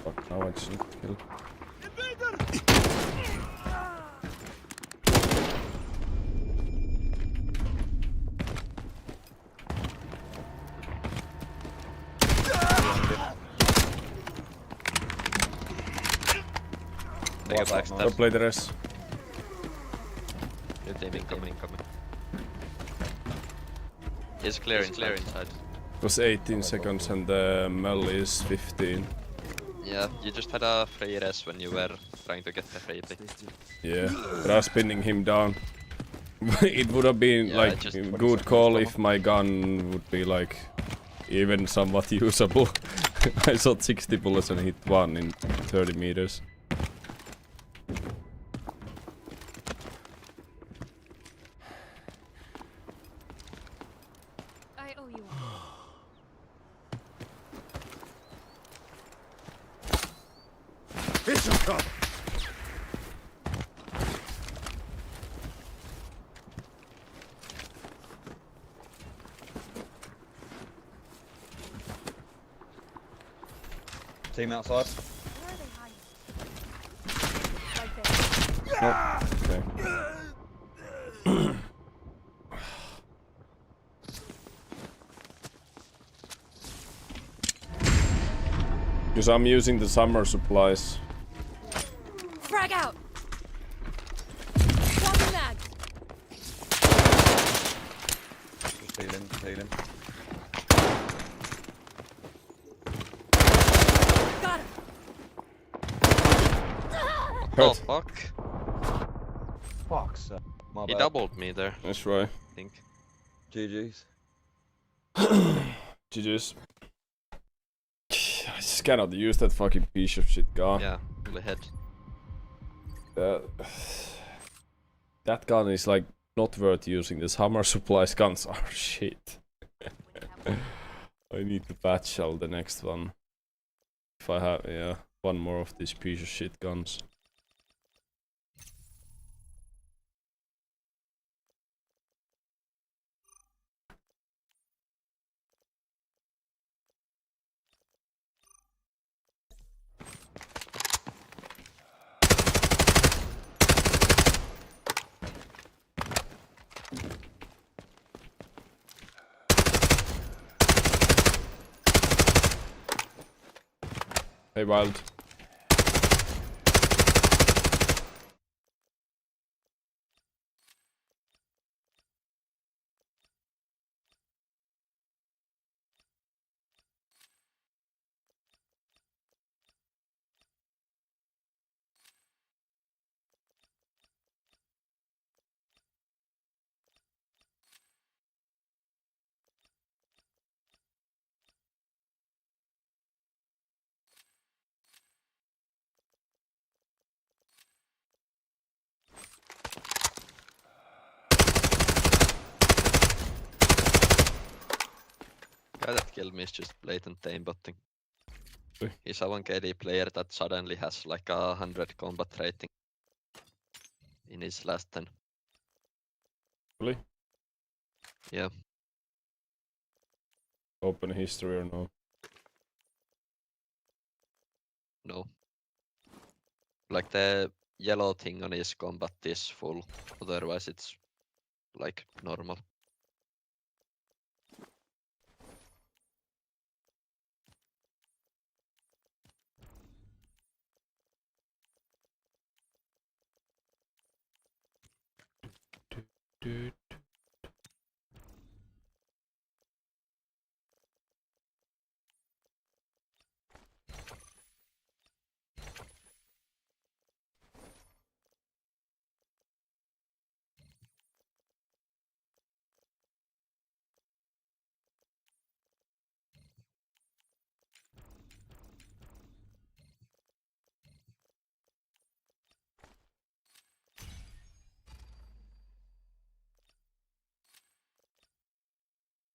Fuck, now I just need to kill. They got Wow, backstab. Go play the rest. Your team incoming. He's clear inside. It was 18 seconds and the mel is 15. Yeah, you just had a free res when you were trying to get the freebie. Yeah, but I was spinning him down. It would have been Yeah, like just a 20 good seconds call left. if my gun would be like even somewhat usable. I shot 60 bullets and hit one in 30 meters. I owe you Hit some cover. Team outside. Okay. Because I'm using the summer supplies. Frag out! Swapping mags! Just healing. Got him! Oh Hurt. fuck! Fuck, sir. My He bad. doubled me there, That's right. I think. GG's. GG's. I just cannot use that fucking piece of shit gun. Yeah, fully head. That gun is like not worth using. The summer supplies guns are shit. I need to patch shell the next one. If I have, yeah, one more of these piece of shit guns. Hey, Wild. Guy that killed me is just blatant aimbotting. Oi. He's a 1 KD player that suddenly has like 100 combat rating in his last 10. Really? Yeah. Open history or no? No. Like the yellow thing on his combat is full, otherwise it's like normal. do.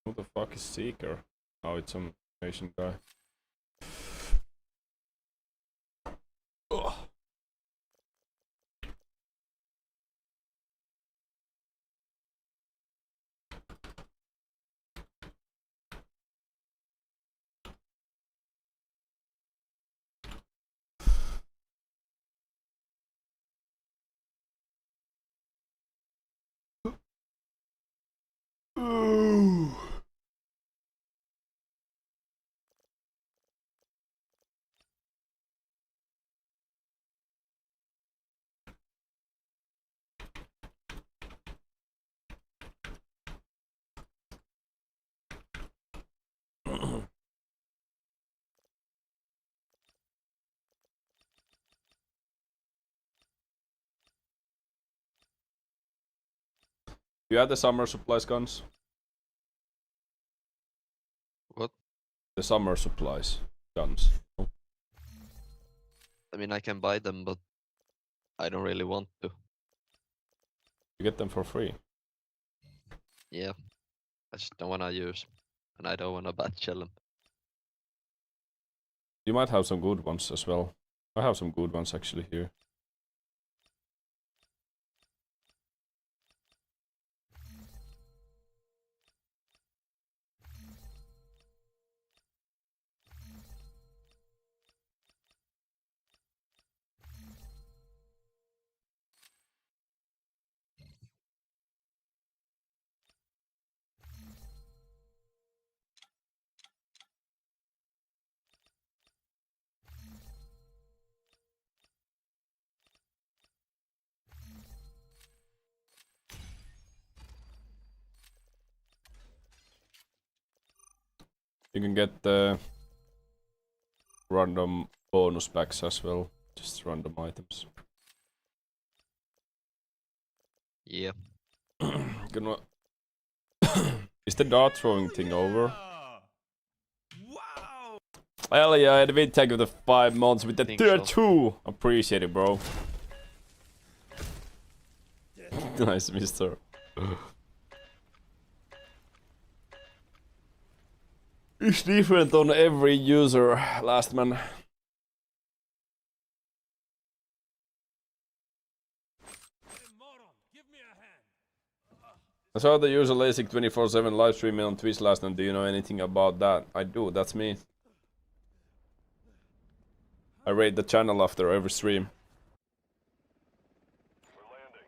Who the fuck is Seeker? Oh, it's some Asian guy. Ugh. Ooh. You had the summer supplies guns? What? The summer supplies guns. No? I mean, I can buy them, but I don't really want to. You get them for free. Yeah. I just don't wanna use. And I don't wanna batchel them. You might have some good ones as well. I have some good ones actually here. You can get the random bonus packs as well, just random items. Yeah. Gonna... Is the dart throwing thing over? Wow! Hell yeah, I had a vid tag of the 5 months with the Think tier so. 2! Appreciate it, bro. Nice, mister. It's different on every user, last man. I saw the user LASIK 24/7 live streaming on Twitch last night. Do you know anything about that? I do, that's me. I raid the channel after every stream. We're landing.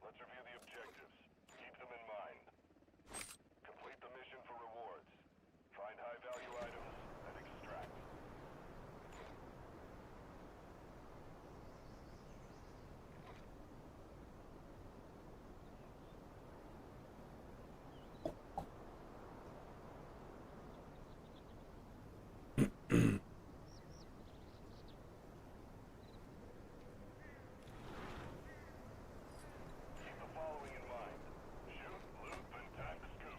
Let's review the objectives. Keep them in mind. Complete the mission for rewards. Find high-value items and extract. Keep the following in mind. Shoot, loot, and tag the scoop.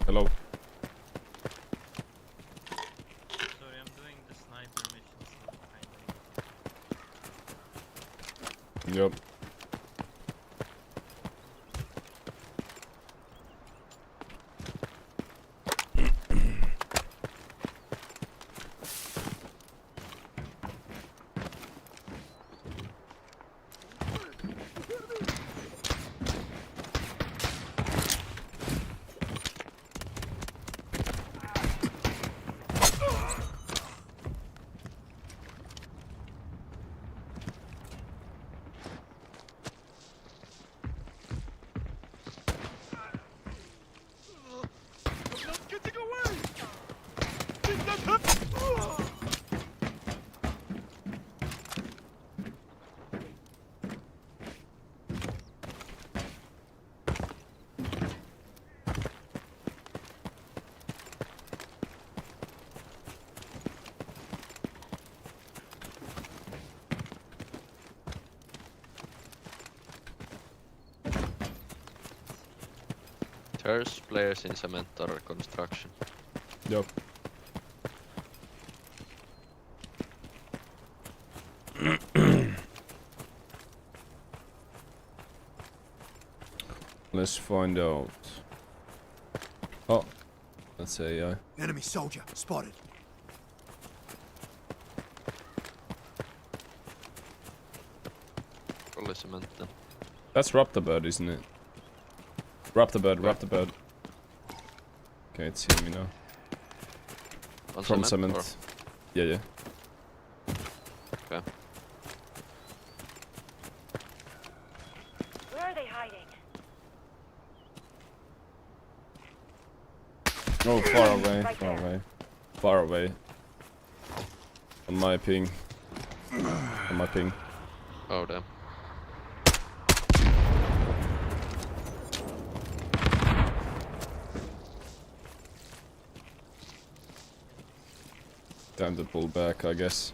Hello. Sorry, I'm doing the sniper missions now, Yep. There's players in cement or construction. Yep. Let's find out. Oh, that's AI. Enemy soldier spotted. Probably cement then. That's Raptorbird, isn't it? Raptorbird, Raptorbird. Okay, it's seeing me now. On From cement? cement. Yeah, yeah. Okay. Where are they hiding? Oh, far away, far away. Far away. On my ping. On my ping. Oh damn. Time to pull back, I guess.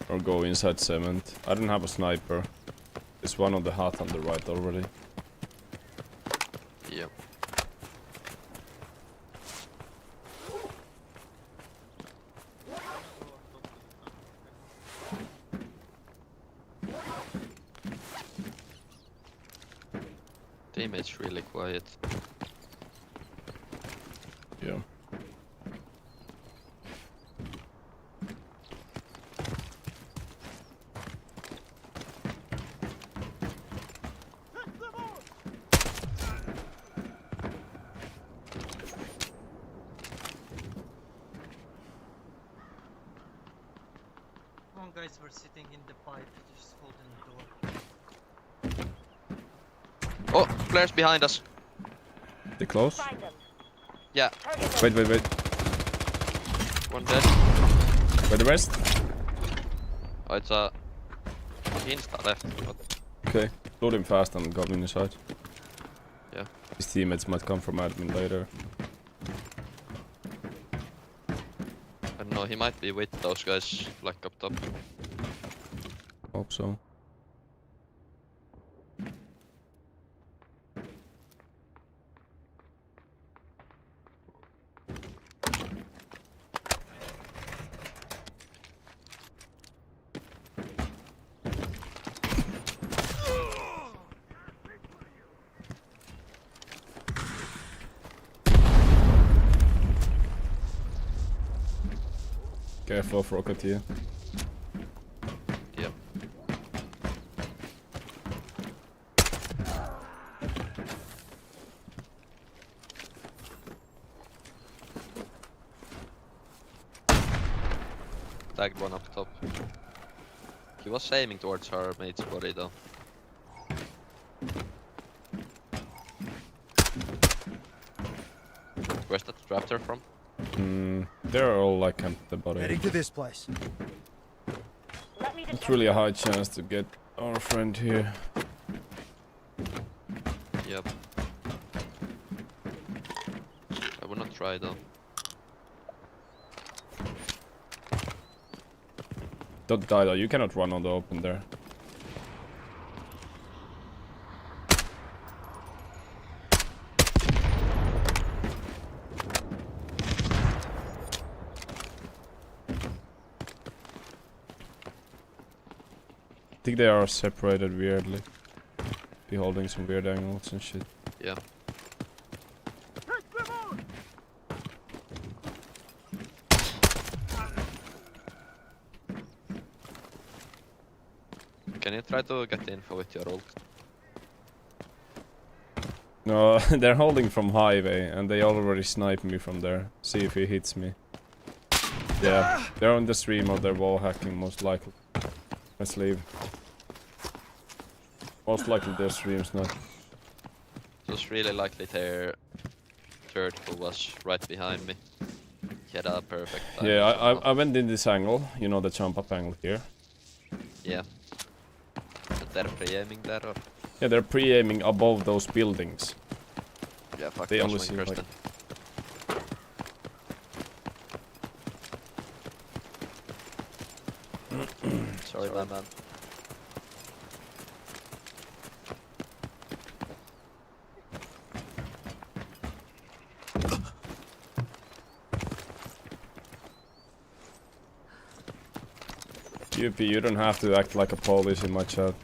Or go inside cement. I don't have a sniper. There's one on the hut on the right already. Yep. Teammates really quiet. Yeah. Come on, guys, we're sitting in the pipe, just holding the door. Oh, players behind us. They close? Find them. Yeah, Wait, wait, wait. one dead. Where the rest? Oh, it's a insta left. But Okay. Load him fast and go inside. Yeah. His teammates might come from admin later. I don't know, he might be with those guys like up top. Hope so. Careful of Rocketeer. Yep. Tagged one up top. He was aiming towards our mate's body though. Where's that raptor from? They're all like at the bottom. Heading to this place. Let me just It's really a high chance to get our friend here. Yep. I will not try though. Don't die though, you cannot run on the open there. I think they are separated weirdly. Be holding some weird angles and shit. Yeah. Can you try to get info with your ult? No, they're holding from highway and they already sniped me from there. See if he hits me. Yeah, they're on the stream of their wall hacking most likely. Let's leave. Most likely their stream's not. It was really likely their turtle was right behind me. He had a perfect time. Yeah, I went in this angle, you know, the jump up angle here. Yeah. But they're pre-aiming there or? Yeah, they're pre-aiming above those buildings. Yeah, fuck, They those only see, winkers like- then. Sorry, my man. UP, you don't have to act like a police in my chat.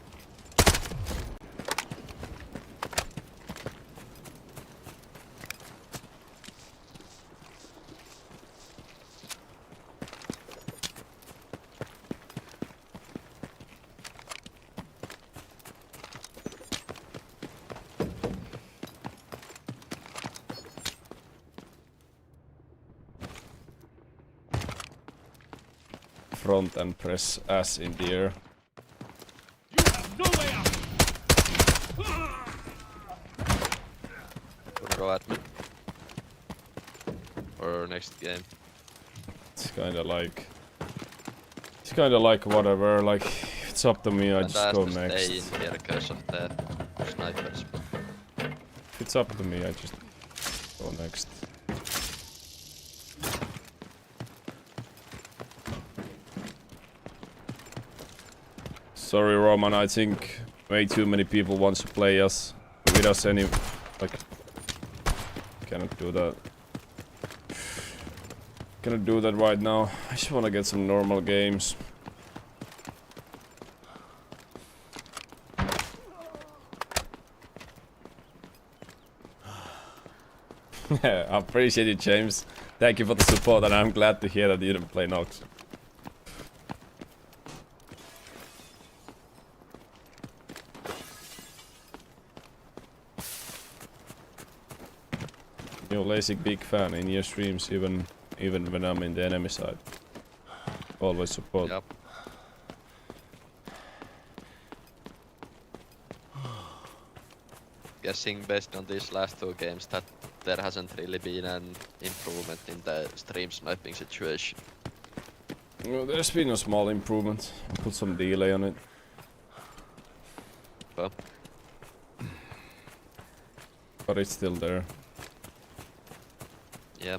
Front and press S in the air. Wanna go at me? Or next game? It's kinda like... It's kinda like whatever, like... If it's up to me, I And just I go have to next. stay in here because of the snipers. If it's up to me, I just go next. Sorry, Roman, I think way too many people want to play us with us any... Like... Cannot do that. Cannot do that right now. I just wanna get some normal games. I appreciate it, James. Thank you for the support, and I'm glad to hear that you didn't play Nox. You're lazy big fan in your streams, even when I'm in the enemy side. Always support. Yep. Guessing based on these last two games that there hasn't really been an improvement in the stream sniping situation. Well, there's been a small improvement. Put some delay on it. Well, But it's still there. yeah.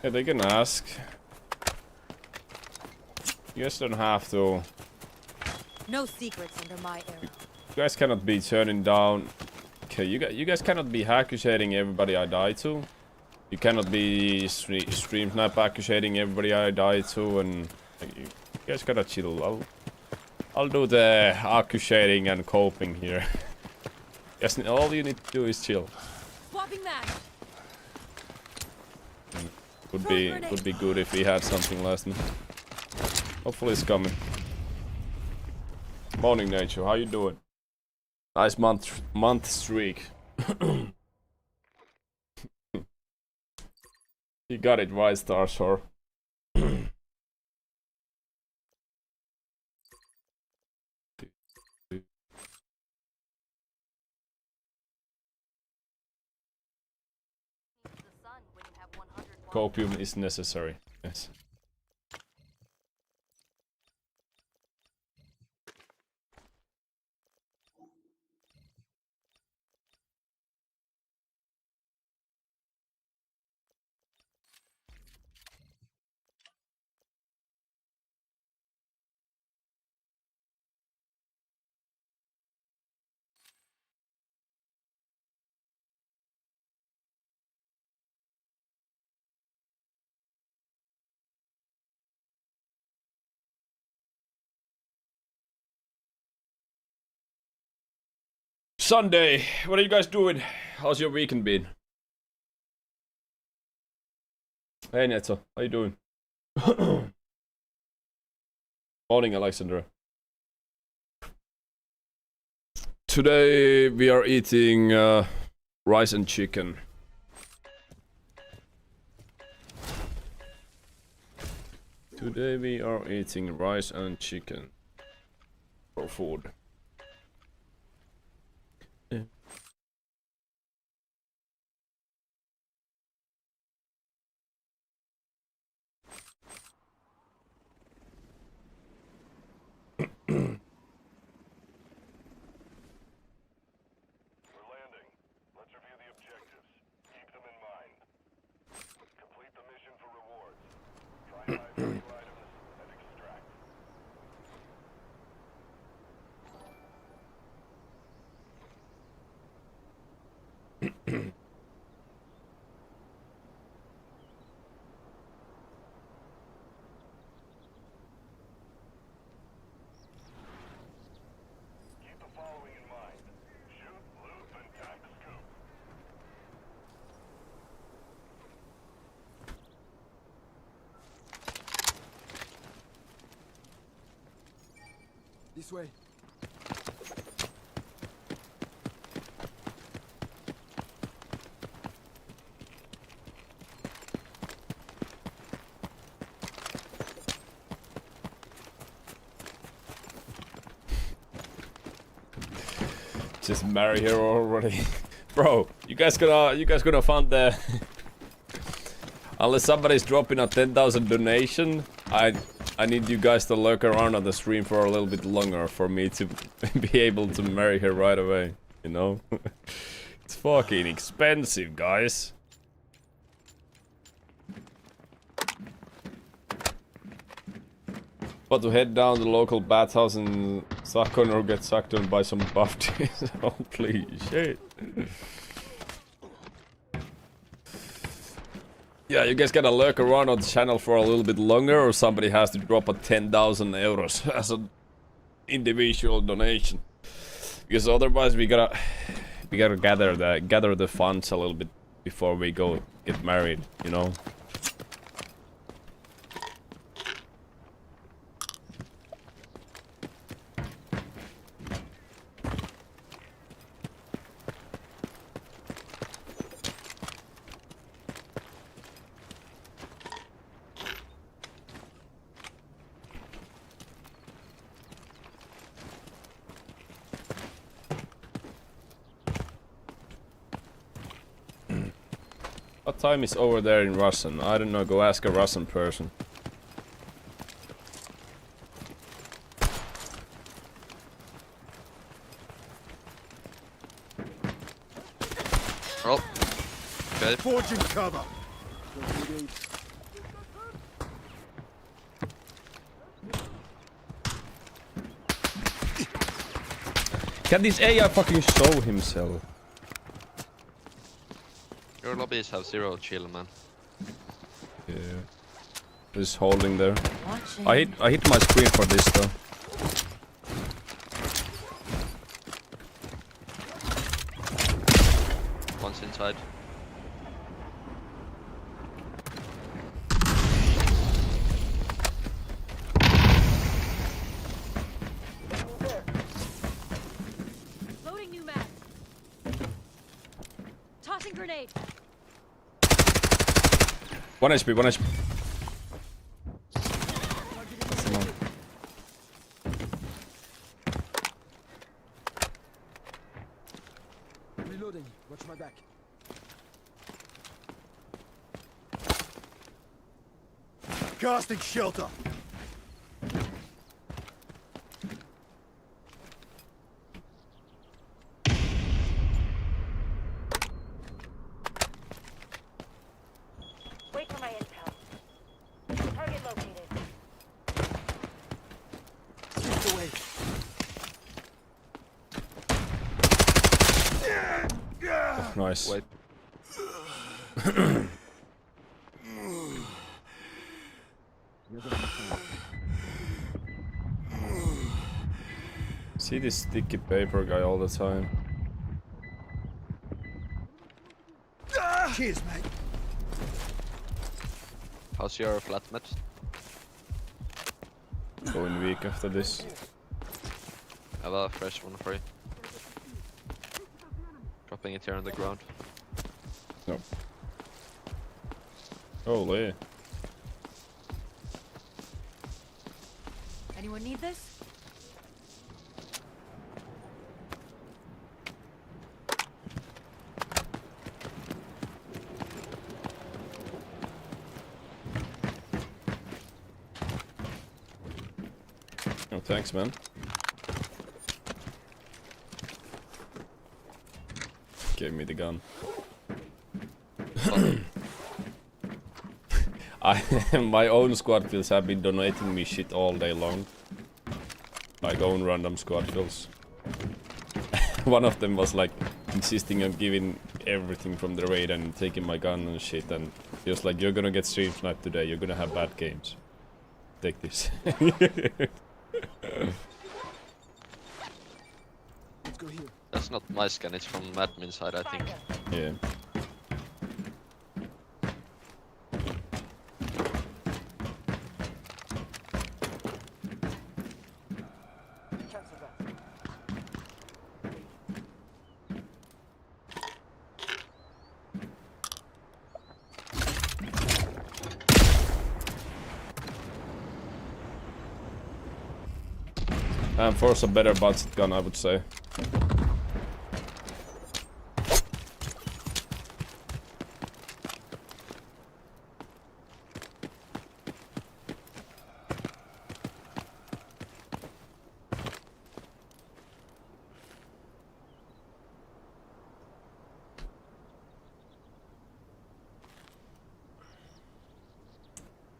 Yeah, they can ask. You guys don't have to. No secrets under my era. You guys cannot be turning down. Okay, you guys cannot be accusating everybody I die to. You cannot be stream snipe accusating everybody I die to, and like, you guys gotta chill. I'll do the accusating and coping here. Yes, all you need to do is chill. Swapping that. Would be good if we had something last night. Hopefully it's coming. Morning, Nature. How you doing? Nice month streak. You got it right, Starshore. The sun when you have 100 Copium is necessary. Yes. Sunday, what are you guys doing? How's your weekend been? Hey Neto, how you doing? Morning, Alexandra. Today we are eating rice and chicken. Today we are eating rice and chicken for food. We're landing. Let's review the objectives. Keep them in mind. Complete the mission for rewards. Find high value items and extract. This way. Just marry her already. Bro, you guys gonna fund the unless somebody's dropping a 10,000 donation, I need you guys to lurk around on the stream for a little bit longer for me to be able to marry her right away, you know? It's fucking expensive, guys. But to head down the local bathhouse and suck on or get sucked on by some buff teams. Oh, please, shit. Yeah, you guys gotta lurk around on the channel for a little bit longer, or somebody has to drop a 10,000 euros as an individual donation. Because otherwise we gotta gather the funds a little bit before we go get married, you know? What time is over there in Russian? I don't know, go ask a Russian person. Oh. Okay. Forging cover. Can this AI fucking show himself? Your lobbies have zero chill, man. Yeah. Just holding there. Watching. I hit my screen for this though. One's inside. Loading new mag. Tossing grenade. 1 HP, 1 HP. Reloading. Watch my back. Casting shelter. Wait for my intel. Target located. Shift away. Nice. Wait. See this sticky paper guy all the time. Cheers, mate. How's your flatmat? Going weak after this. I have a fresh one for you. Dropping it here on the ground. No. Holy. Anyone need this? Oh, thanks, man. Gave me the gun. My own squad kills have been donating me shit all day long. Like own random squad kills. One of them was like insisting on giving everything from the raid and taking my gun and shit, and he was like, "You're gonna get stream sniped today, you're gonna have bad games. Take this." Let's go here. That's not my scan, it's from admin side, I think. Yeah. And for a better budget gun, I would say.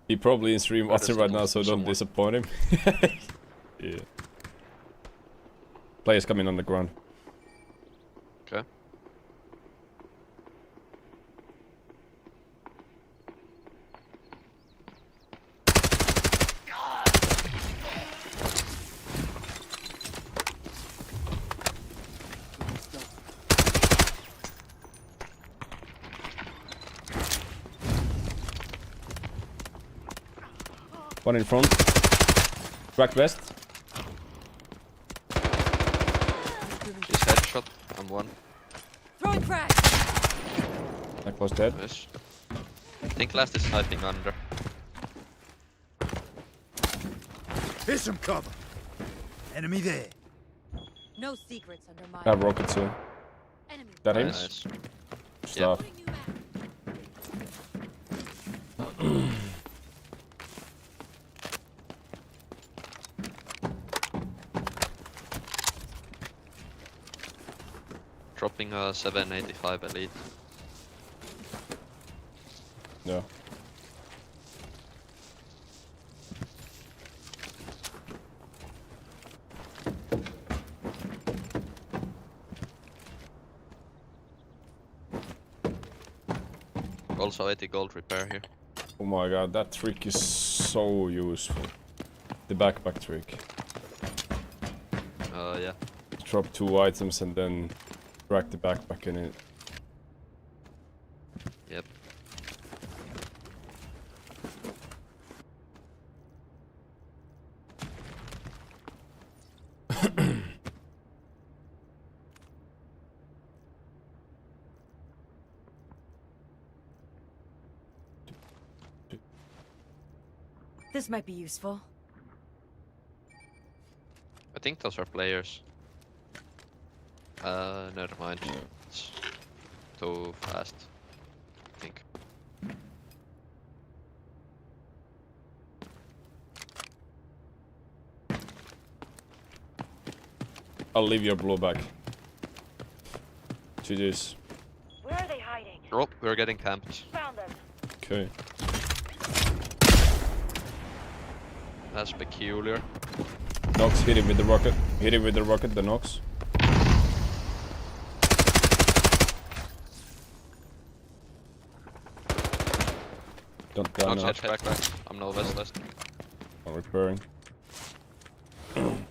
He probably in stream watching right now, so don't disappoint him. Yeah. Players coming on the ground. Okay. One in front. Cracked west. He's headshot. I'm one. Throwing frag. That was dead. Nice. I think last is sniping under. Here's some cover. Enemy there. No secrets under my. I have rocket soon. Enemy. That him? Nice. Stuff. Loading new map. Dropping a 785 elite. Yeah. Also 80 gold repair here. Oh my god, that trick is so useful. The backpack trick. Yeah. Drop 2 items and then drag the backpack in it. Yep. This might be useful. I think those are players. Never mind. It's too fast. I think. I'll leave your blue back. GG's. Where are they hiding? Oh, we're getting camped. Found them. Okay. That's peculiar. Nox, hit him with the rocket. Hit him with the rocket, the Nox. Don't die Not now. back. I'm no west. I'm repairing. You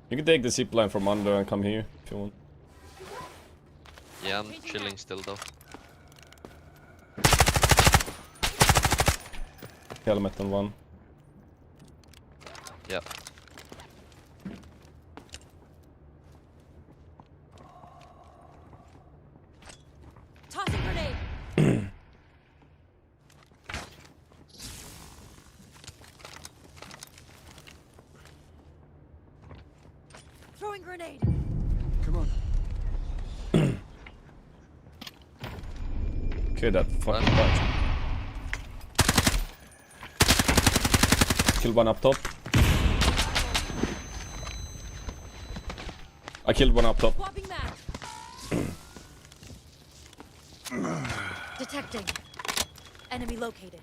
can take the zip line from under and come here if you want. Yeah, I'm chilling still though. Helmet on one. Yeah. Tossing grenade. Throwing grenade. Come on. Okay, that fucking bite. Killed one up top. I killed one up top. Swapping mag. Detecting. Enemy located.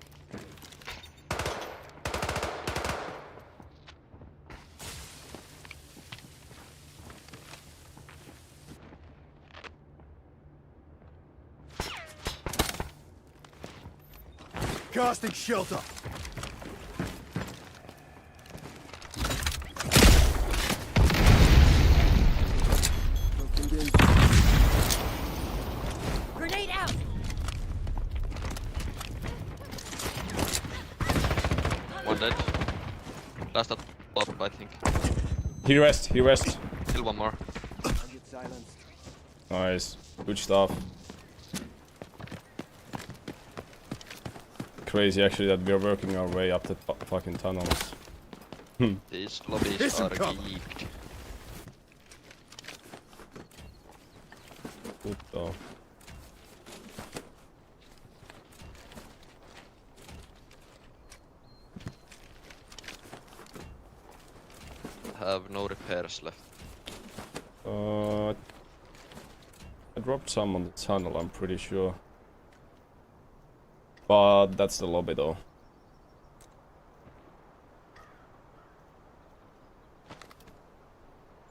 Casting shelter. Grenade out. One dead. Last at top, I think. He rest. Kill one more. Nice. Good stuff. Crazy actually that we are working our way up the fucking tunnels. These lobbies Here's some are cover. geeked. Good though. Have no repairs left. I dropped some on the tunnel, I'm pretty sure. But that's the lobby though.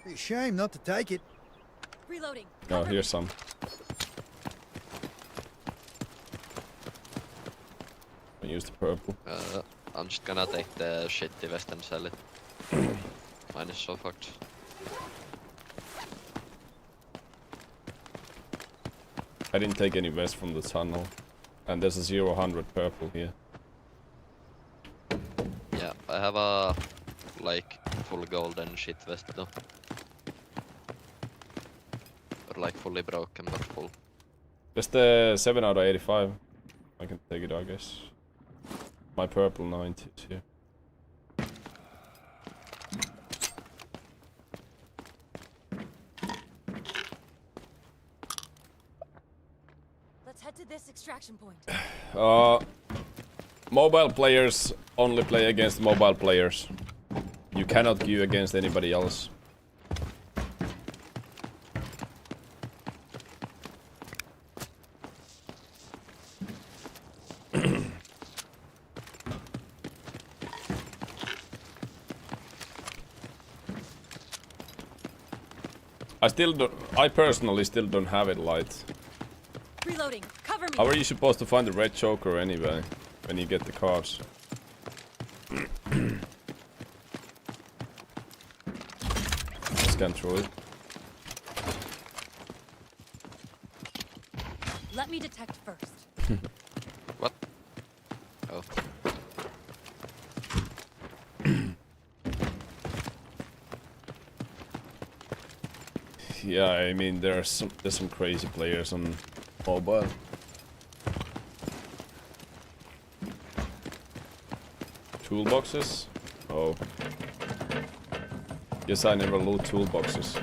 Be a shame not to take it. Reloading. No, Cover here's me. some. I use the purple. I'm just gonna take the shitty vest and sell it. Mine is so fucked. I didn't take any vest from the tunnel. And there's a 0-100 purple here. Yeah, I have a like full golden shit vest though. Or like fully broken but full. Just the 7 out of 85. I can take it, I guess. My purple 90 is here. Let's head to this extraction point. Mobile players only play against mobile players. You cannot queue against anybody else. I personally still don't have it light. Reloading. Cover me. How are you supposed to find the red choker anyway, when you get the cards? Scan through it. Let me detect first. What? Oh. Yeah, I mean there's some crazy players on mobile. Toolboxes? Oh. Yes, I never loot toolboxes.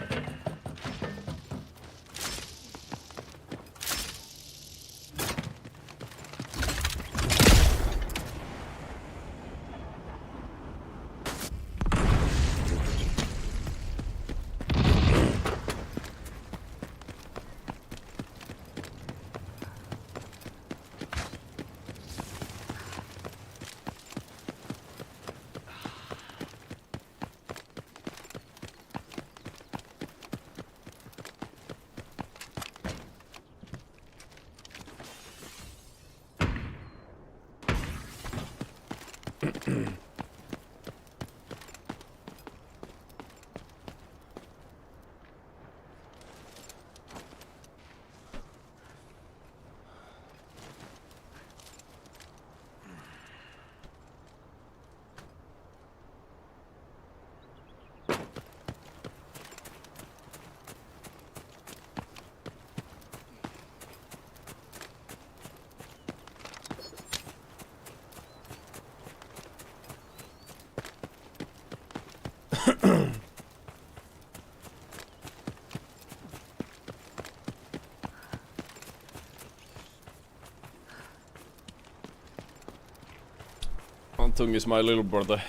Antung is my little brother.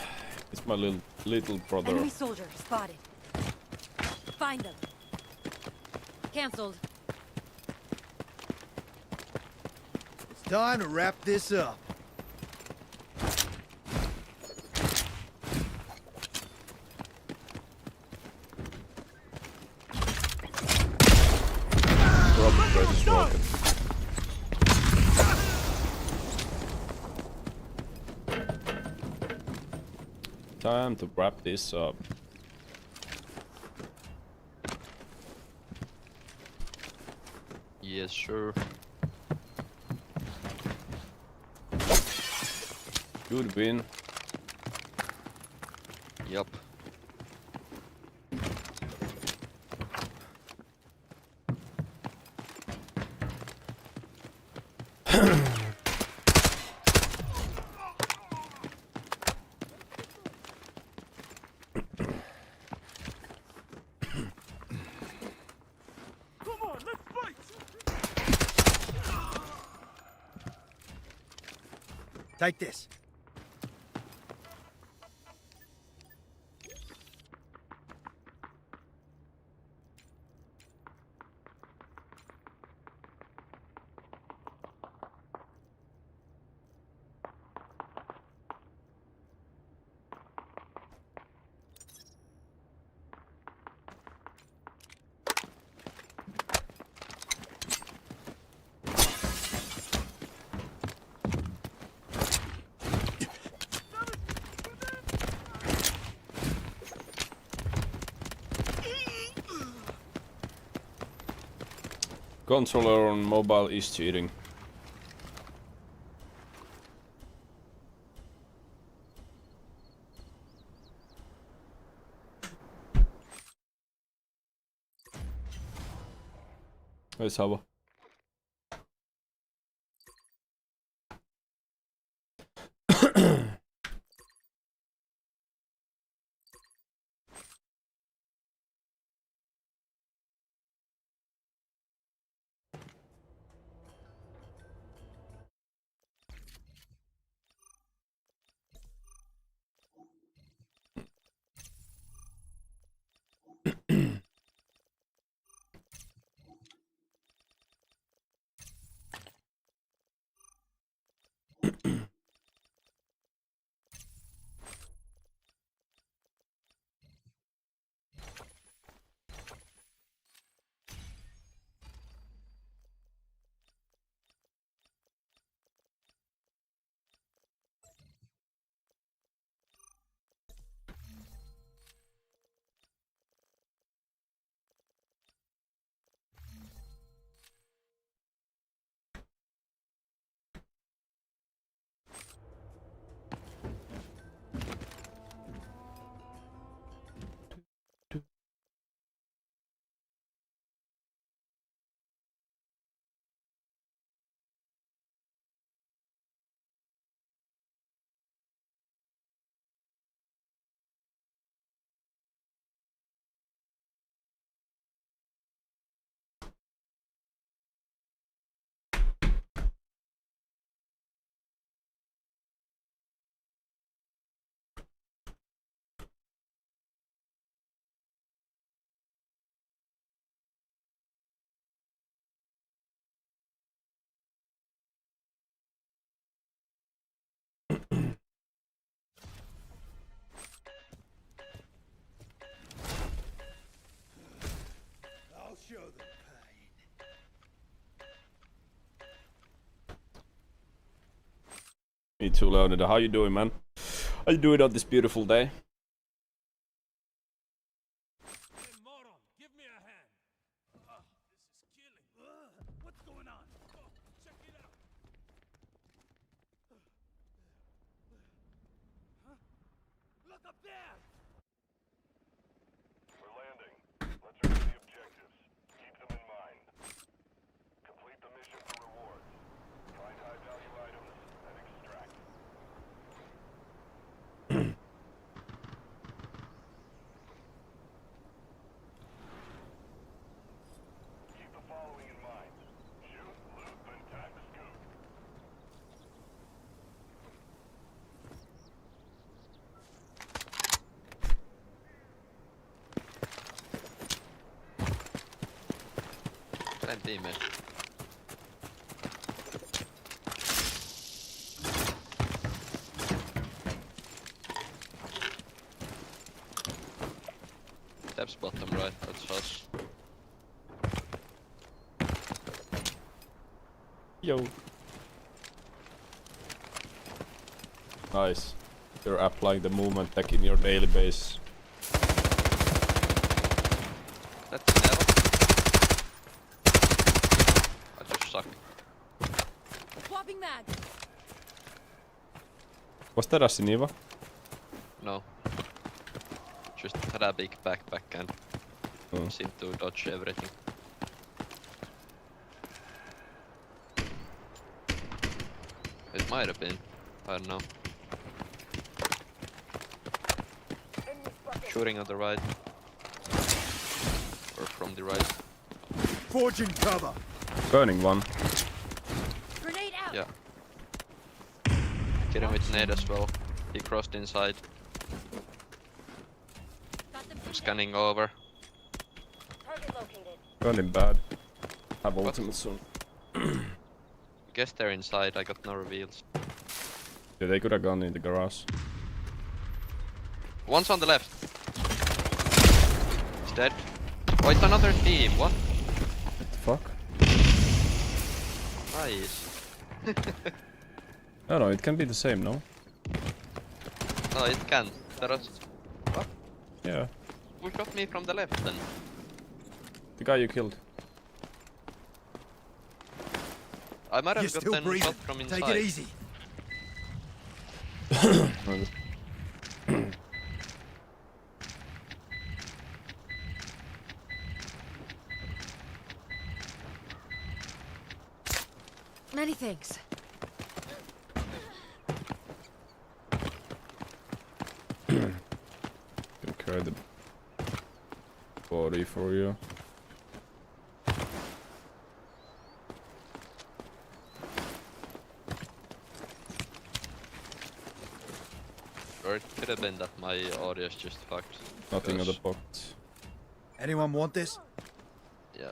It's my little brother. Enemy soldier spotted. Find them. Cancelled. It's time to wrap this up. Robert versus Rocket. Time to wrap this up. Yes, sure. Good win. Yup. Take this. Controller on mobile is cheating. Hei Savo. I'll show them pain. Me too, Leonid. How you doing, man? How you doing on this beautiful day? What's going on? Check it out. Look up there! We're landing. Let's review the objectives. Keep them in mind. Complete the mission for rewards. Find high-value items and extract. Keep the following in mind. Shoot, loot, then tag the scoop. Same teammate. Steps bottom right, that's us. Yo. Nice. You're applying the movement tech in your daily base. That's never. I just suck. Swapping mag. Was that a Siniva? No. Just had a big backpack and seemed to dodge everything. It might have been. I don't know. Shooting on the right. Or from the right. Forging cover. Burning one. Grenade out. Yeah. Hit him with nade as well. He crossed inside. Got them I'm pinned scanning over. down. Target located. Running bad. Have ultimate soon. Guess they're inside. I got no reveals. Yeah, they could have gone in the garage. One's on the left. He's dead. Oh, it's another team. What? What the fuck? Nice. No, no, it can be the same, no? No, it can. There was... What? Yeah. Who shot me from the left then? The guy you killed. I might You're have still gotten breathing. shot from inside. Take it easy. Many thanks. Can carry the body for you. Or it could have been that my audio is just fucked. Nothing on the because- pocket. Anyone want this? Yeah,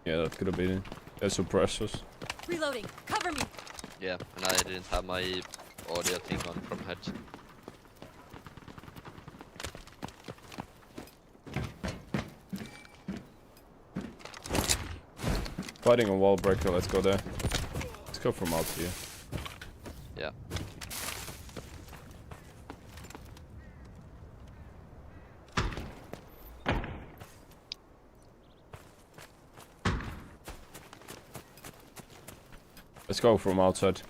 Yeah, that could have been it. There's suppressors. Reloading. Cover me. yeah, and I didn't have my audio thing on from headset. Fighting on wall breaker, let's go there. Let's go from out here. Yeah. Let's go from outside.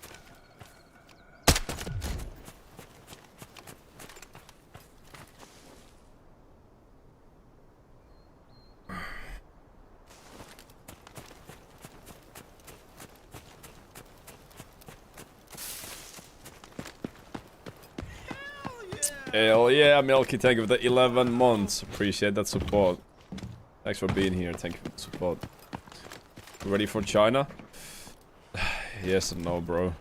Hell yeah, Milky, thank you for the 11 months. Appreciate that support. Thanks for being here, thank you for the support. Ready for China? Yes and no, bro.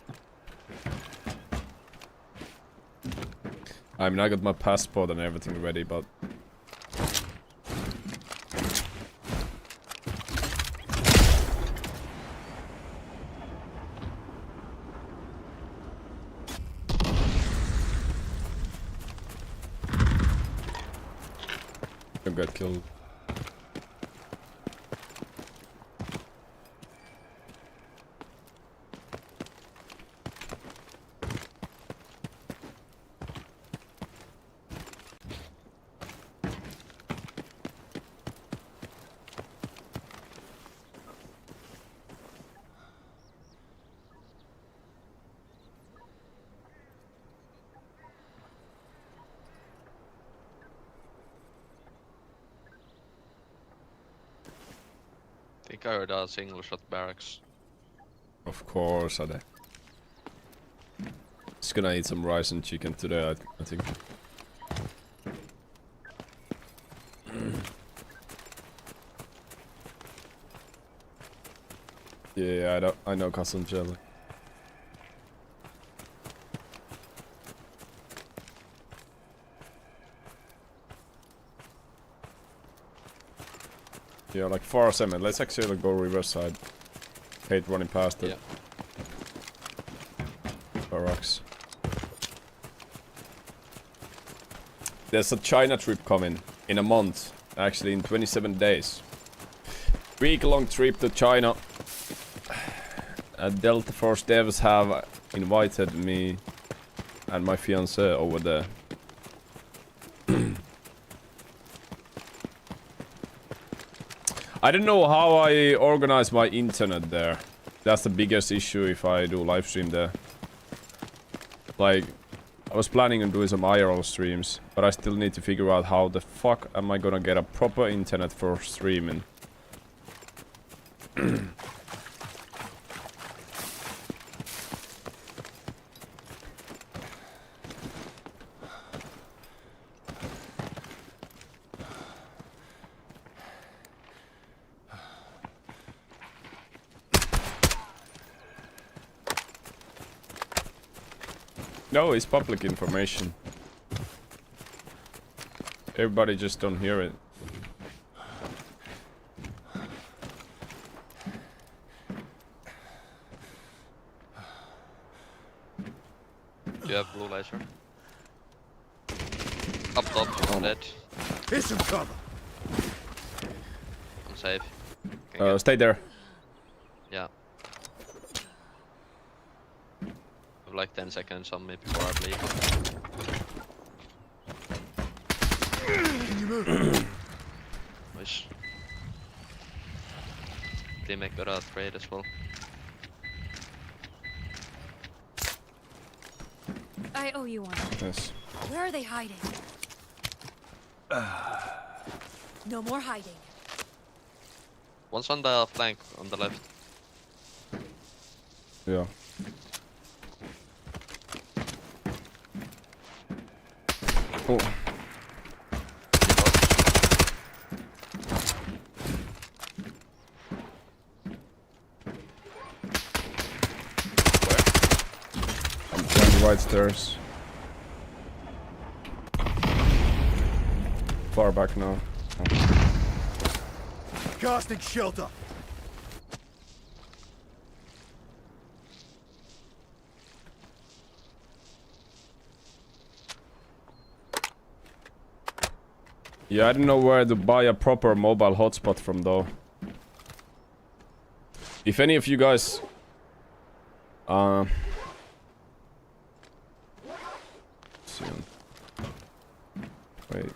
I mean, I got my passport and everything ready, but... I got killed. I think I heard a single shot barracks. Of course, Ade. Just gonna eat some rice and chicken today, I think. Yeah, I know Cousin Jelly. Yeah, like far cement. Let's actually go reverse side. Hate running past it. Barracks. There's a China trip coming in a month. Actually, in 27 days. Week-long trip to China. Delta Force devs have invited me and my fiance over there. I don't know how I organize my internet there. That's the biggest issue if I do live stream there. Like, I was planning on doing some IRL streams, but I still need to figure out how the fuck am I gonna get a proper internet for streaming. No, it's public information. Everybody just don't hear it. Do you have blue laser? Up top, dead. Here's some cover. I'm safe. Can get- Stay there. Yeah. Have like 10 seconds on me before I bleed. Can you move? Nice. Teammate got a trade as well. I owe you one. Yes. Where are they hiding? No more hiding. One's on the flank on the left. Yeah. Oh. I'm trying the right stairs. Far back now. Casting shelter. Yeah, I don't know where to buy a proper mobile hotspot from though. If any of you guys soon. Wait.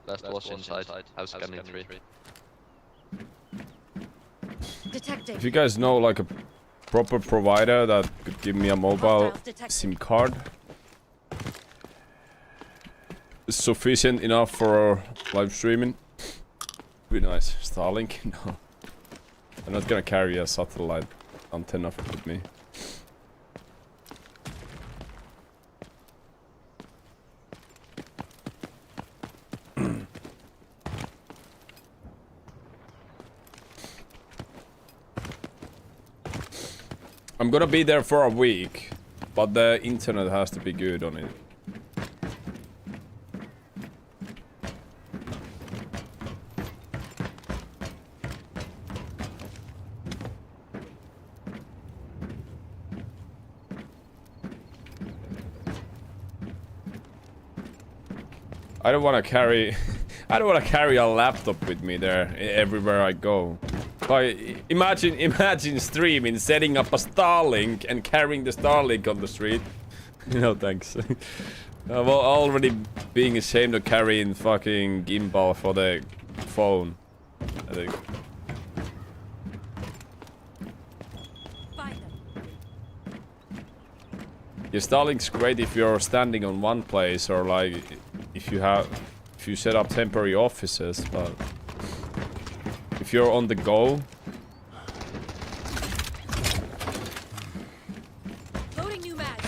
Last was inside. Have scanning 3. Detecting. If you guys know like a proper provider that could give me a mobile Hostiles detected. SIM card sufficient enough for live streaming, be nice. Starlink? No. I'm not gonna carry a satellite antenna with me. I'm gonna be there for a week, but the internet has to be good on it. I don't want to carry I don't want to carry a laptop with me there everywhere I go. Like, imagine streaming, setting up a Starlink and carrying the Starlink on the street. No thanks. I'm already being ashamed of carrying fucking gimbal for the phone. I think. Find them. Yeah, Starlink's great if you're standing on one place or like if you set up temporary offices, but if you're on the go. Loading new mag.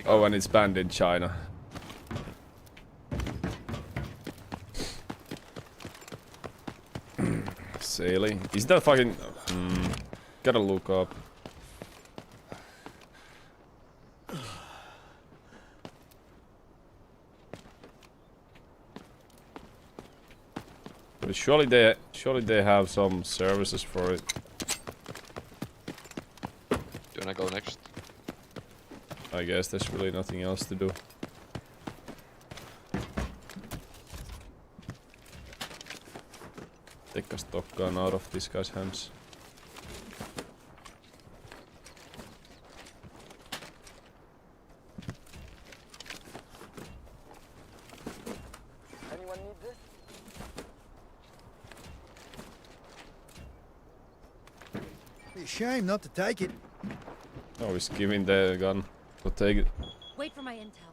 Oh, and it's banned in China. Sailing. Is that fucking... gotta look up. But surely they have some services for it. Do you wanna go next? I guess there's really nothing else to do. Take a stock gun out of this guy's hands. Anyone need this? Be a shame not to take it. Oh, he's giving the gun. So take it. Wait for my intel.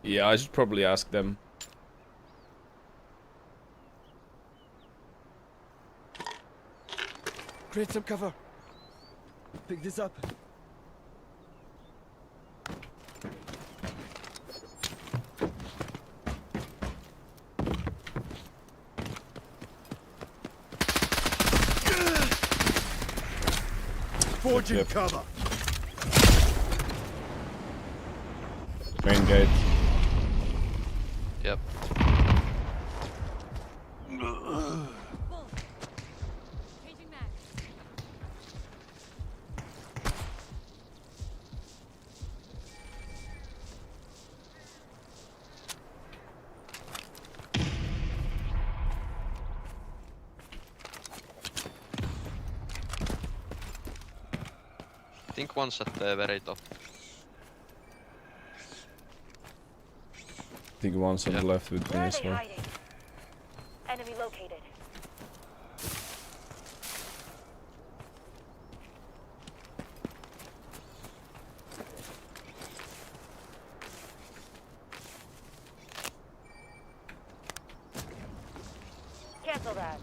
Yeah, I should probably ask them. Create some cover. Pick this up. Forging Yep. cover. Main gate. Yep. Bull. Changing mag. I think one's at the very top. I think one's on the left with me as well. hiding? Enemy located. Cancel that.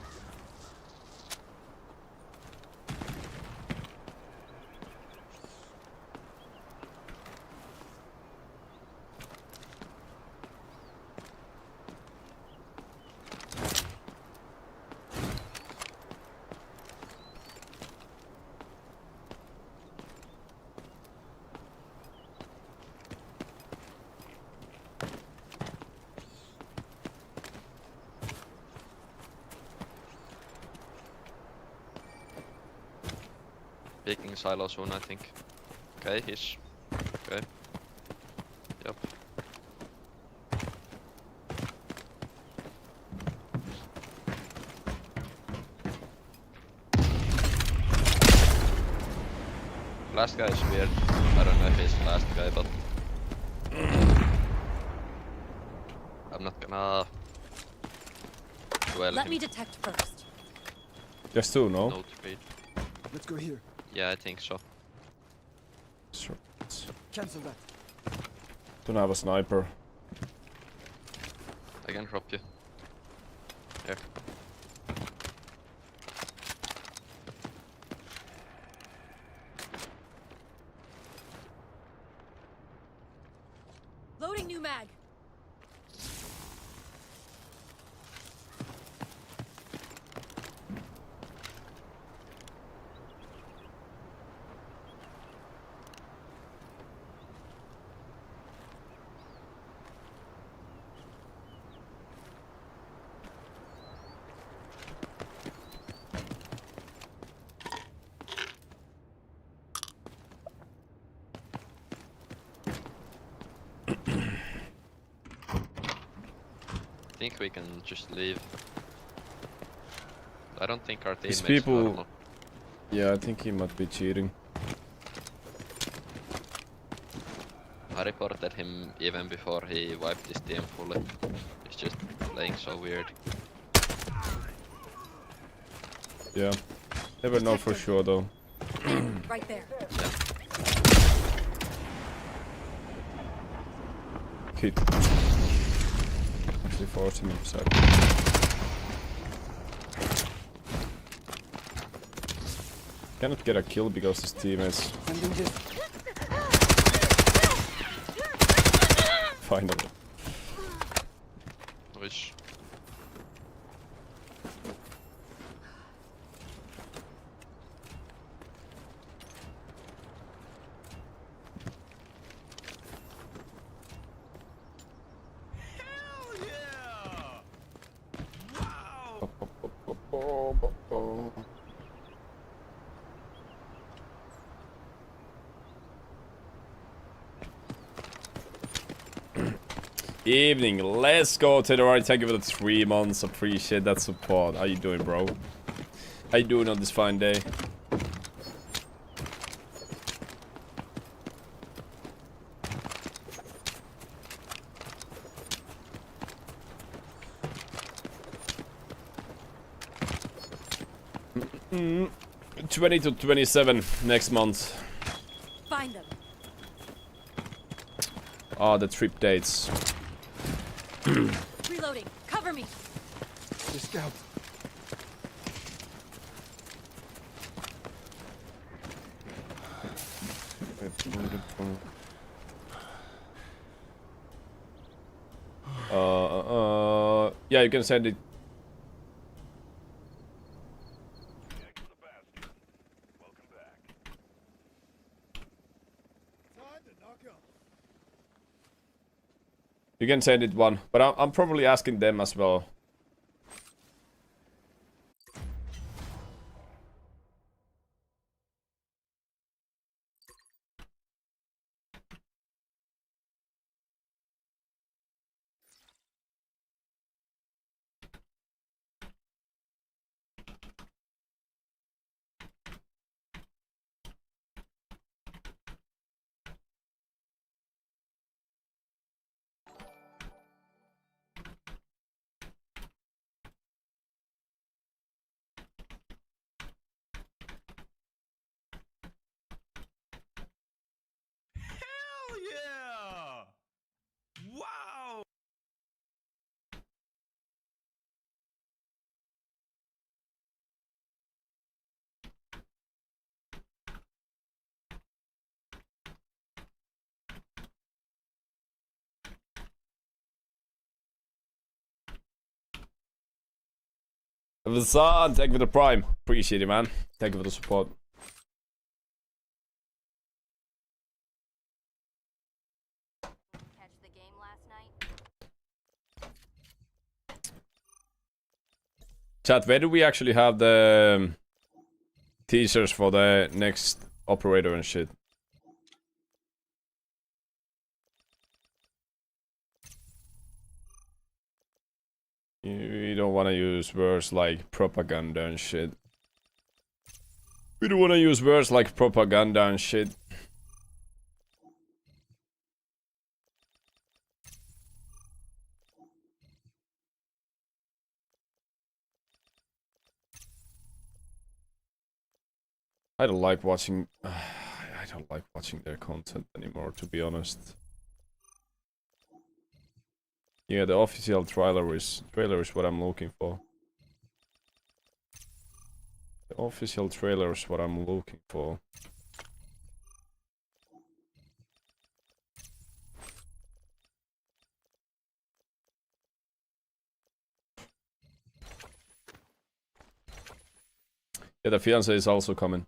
Peeking silo soon, I think. Okay, he's... Okay. Yep. Last guy is weird. I don't know if he's the last guy, but... I'm not gonna... Duel Let him. me detect first. Just two, no? No speed. Let's go here. Yeah, I think so. Sure. Cancel that. Don't have a sniper. I can drop you. Here. Loading new mag. I think we can just leave. I don't think our These teammates people- normal. Yeah, I think he might be cheating. I reported him even before he wiped his team fully. He's just playing so weird. Yeah. Never know for sure though. Right there. Hit. Actually forced him inside. Cannot get a kill because his teammates Sending this. finally. Which... Evening, let's go to the right. Thank you for the 3 months. Appreciate that support. How you doing, bro? How you doing on this fine day? Mm, 20 to 27 next month. Find them. Ah, the trip dates. Reloading. Cover me. The scout. Yeah, you can send it. You can send it one, but I'm probably asking them as well. Hell yeah! Wow! Vasan, thank you for the prime. Appreciate it, man. Thank you for the support. Catch the game last night? Chat, where do we actually have the teasers for the next operator and shit? You don't want to use words like propaganda and shit. We don't want to use words like propaganda and shit. I don't like watching. I don't like watching their content anymore, to be honest. Yeah, the official trailer is what I'm looking for. The official trailer is what I'm looking for. Yeah, the fiance is also coming.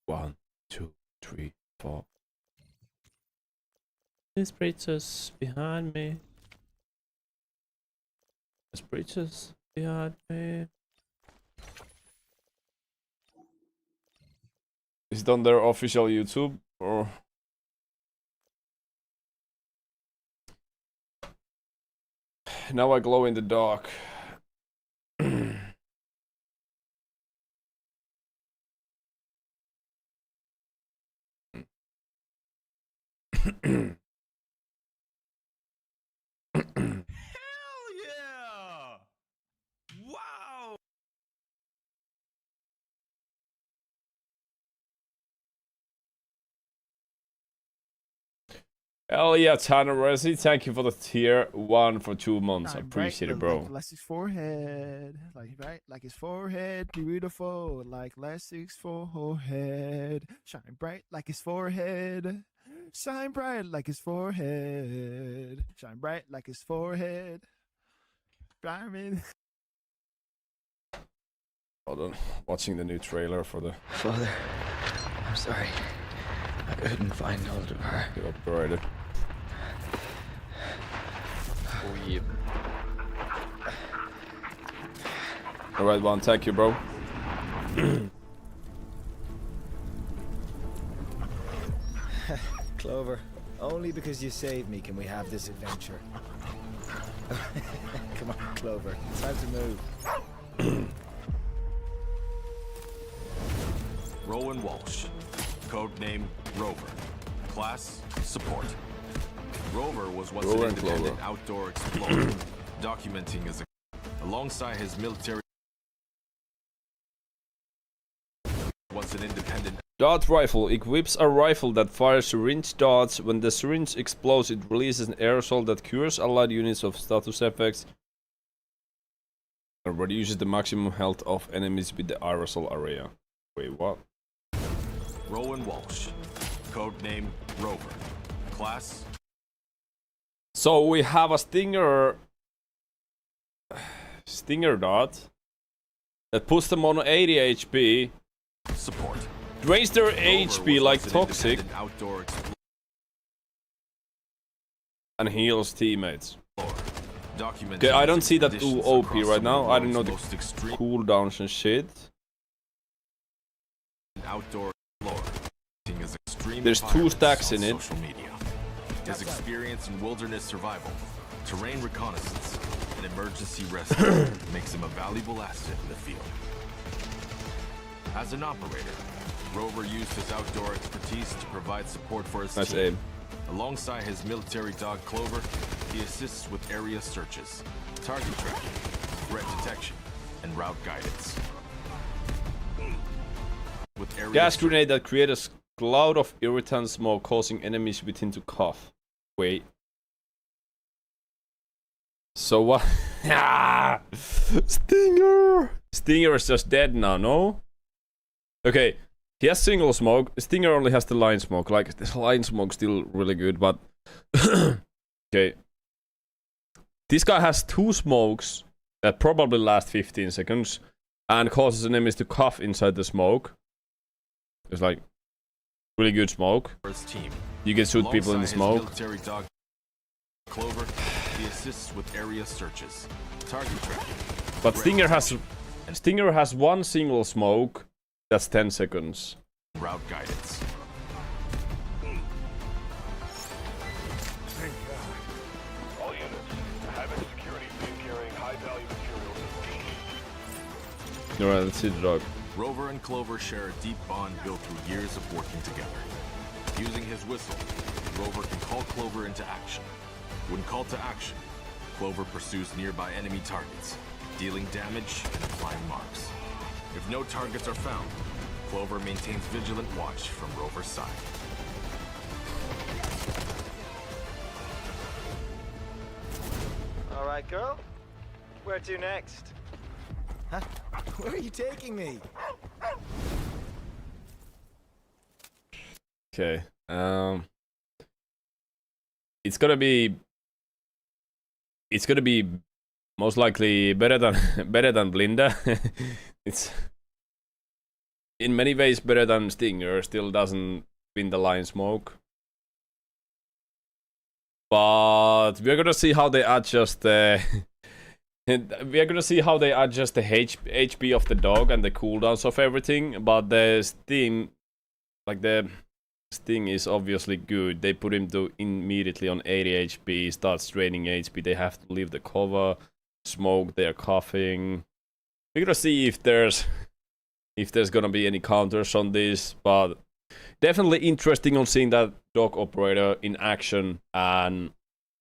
One, 2, 3, 4. There's breaches behind me. There's breaches behind me. Is it on their official YouTube or? Now I glow in the dark. Hell yeah! Wow! Hell yeah, Tanner Resi, thank you for the tier 1 for 2 months. I appreciate it, bro. Like Leslie's forehead, like his forehead, beautiful, like Leslie's forehead. Shine bright like his forehead. Shine bright like his forehead. Shine bright like his forehead. Diamond. Hold on, watching the new trailer for the Father, I'm sorry. I couldn't find Aldebar. the operator. Oh yeah. Alright, one, thank you, bro. Clover, only because you saved me can we have this adventure. Come on, Clover. It's time to move. Rowan Walsh. Codename Rover. Class, support. Rover was once Rover an and independent Clover. outdoor explorer, documenting as a... Alongside his military... Once an independent Dart rifle equips a rifle that fires syringe darts. When the syringe explodes, it releases an aerosol that cures allied units of status effects and reduces the maximum health of enemies with the aerosol area. Wait, what? Rowan Walsh. Codename Rover. Class. So we have a stinger dart that puts them on 80 HP. Support. Drains their HP like toxic Outdoor and heals teammates. Documented Okay, I don't see that conditions OP across right some now. of I don't know world's the most extreme cooldowns and shit. outdoor explorer. His extreme There's 2 environments stacks on in it. social media. His experience in wilderness survival, terrain reconnaissance, and emergency rescue makes him a valuable asset in the field. As an operator, Rover used his outdoor expertise to provide support for his Nice team. aim. Alongside his military dog Clover, he assists with area searches, target tracking, threat detection, and route guidance. With area Gas grenade that creates a cloud of irritant smoke, causing enemies within to cough. Wait. So what? Ah! Stinger! Stinger is just dead now, no? Okay, he has single smoke. Stinger only has the line smoke. Like, the line smoke still really good, but... okay. This guy has 2 smokes that probably last 15 seconds and causes enemies to cough inside the smoke. It's like really good smoke. for his team. You can shoot people in the Alongside his smoke. military dog Clover, he assists with area searches, target tracking. But threat Stinger has 1 single smoke that's 10 seconds. route guidance. All units, Havoc security team carrying high-value materials is key. Alright, let's see the dog. Rover and Clover share a deep bond built through years of working together. Using his whistle, Rover can call Clover into action. When called to action, Clover pursues nearby enemy targets, dealing damage and applying marks. If no targets are found, Clover maintains vigilant watch from Rover's side. All right, girl. Where to next? Huh? Where are you taking me? Okay. It's gonna be most likely better than Blinda. It's in many ways better than Stinger. Still doesn't win the line smoke. But we're gonna see how they adjust the we're gonna see how they adjust the HP of the dog and the cooldowns of everything. But the Sting, like the Sting is obviously good. They put him to immediately on 80 HP, starts draining HP. They have to leave the cover, smoke, they're coughing. We're gonna see if there's gonna be any counters on this, but definitely interesting on seeing that dog operator in action. And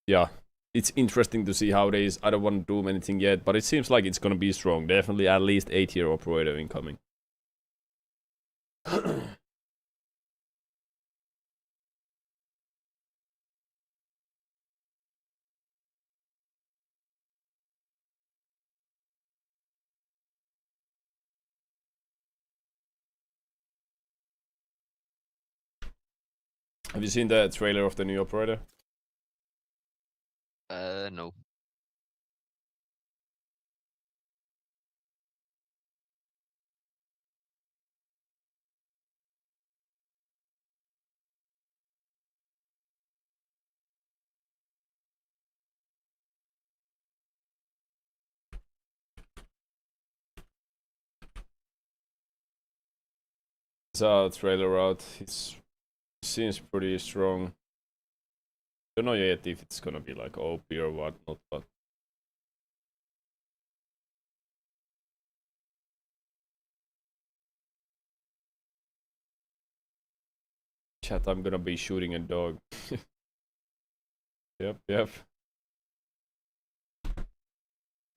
yeah, it's interesting to see how it is. I don't want to do anything yet, but it seems like it's gonna be strong. Definitely at least 8-tier operator incoming. Have you seen the trailer of the new operator? No. It's a trailer out. It seems pretty strong. Don't know yet if it's gonna be like OP or whatnot, but chat, I'm gonna be shooting a dog. Yep.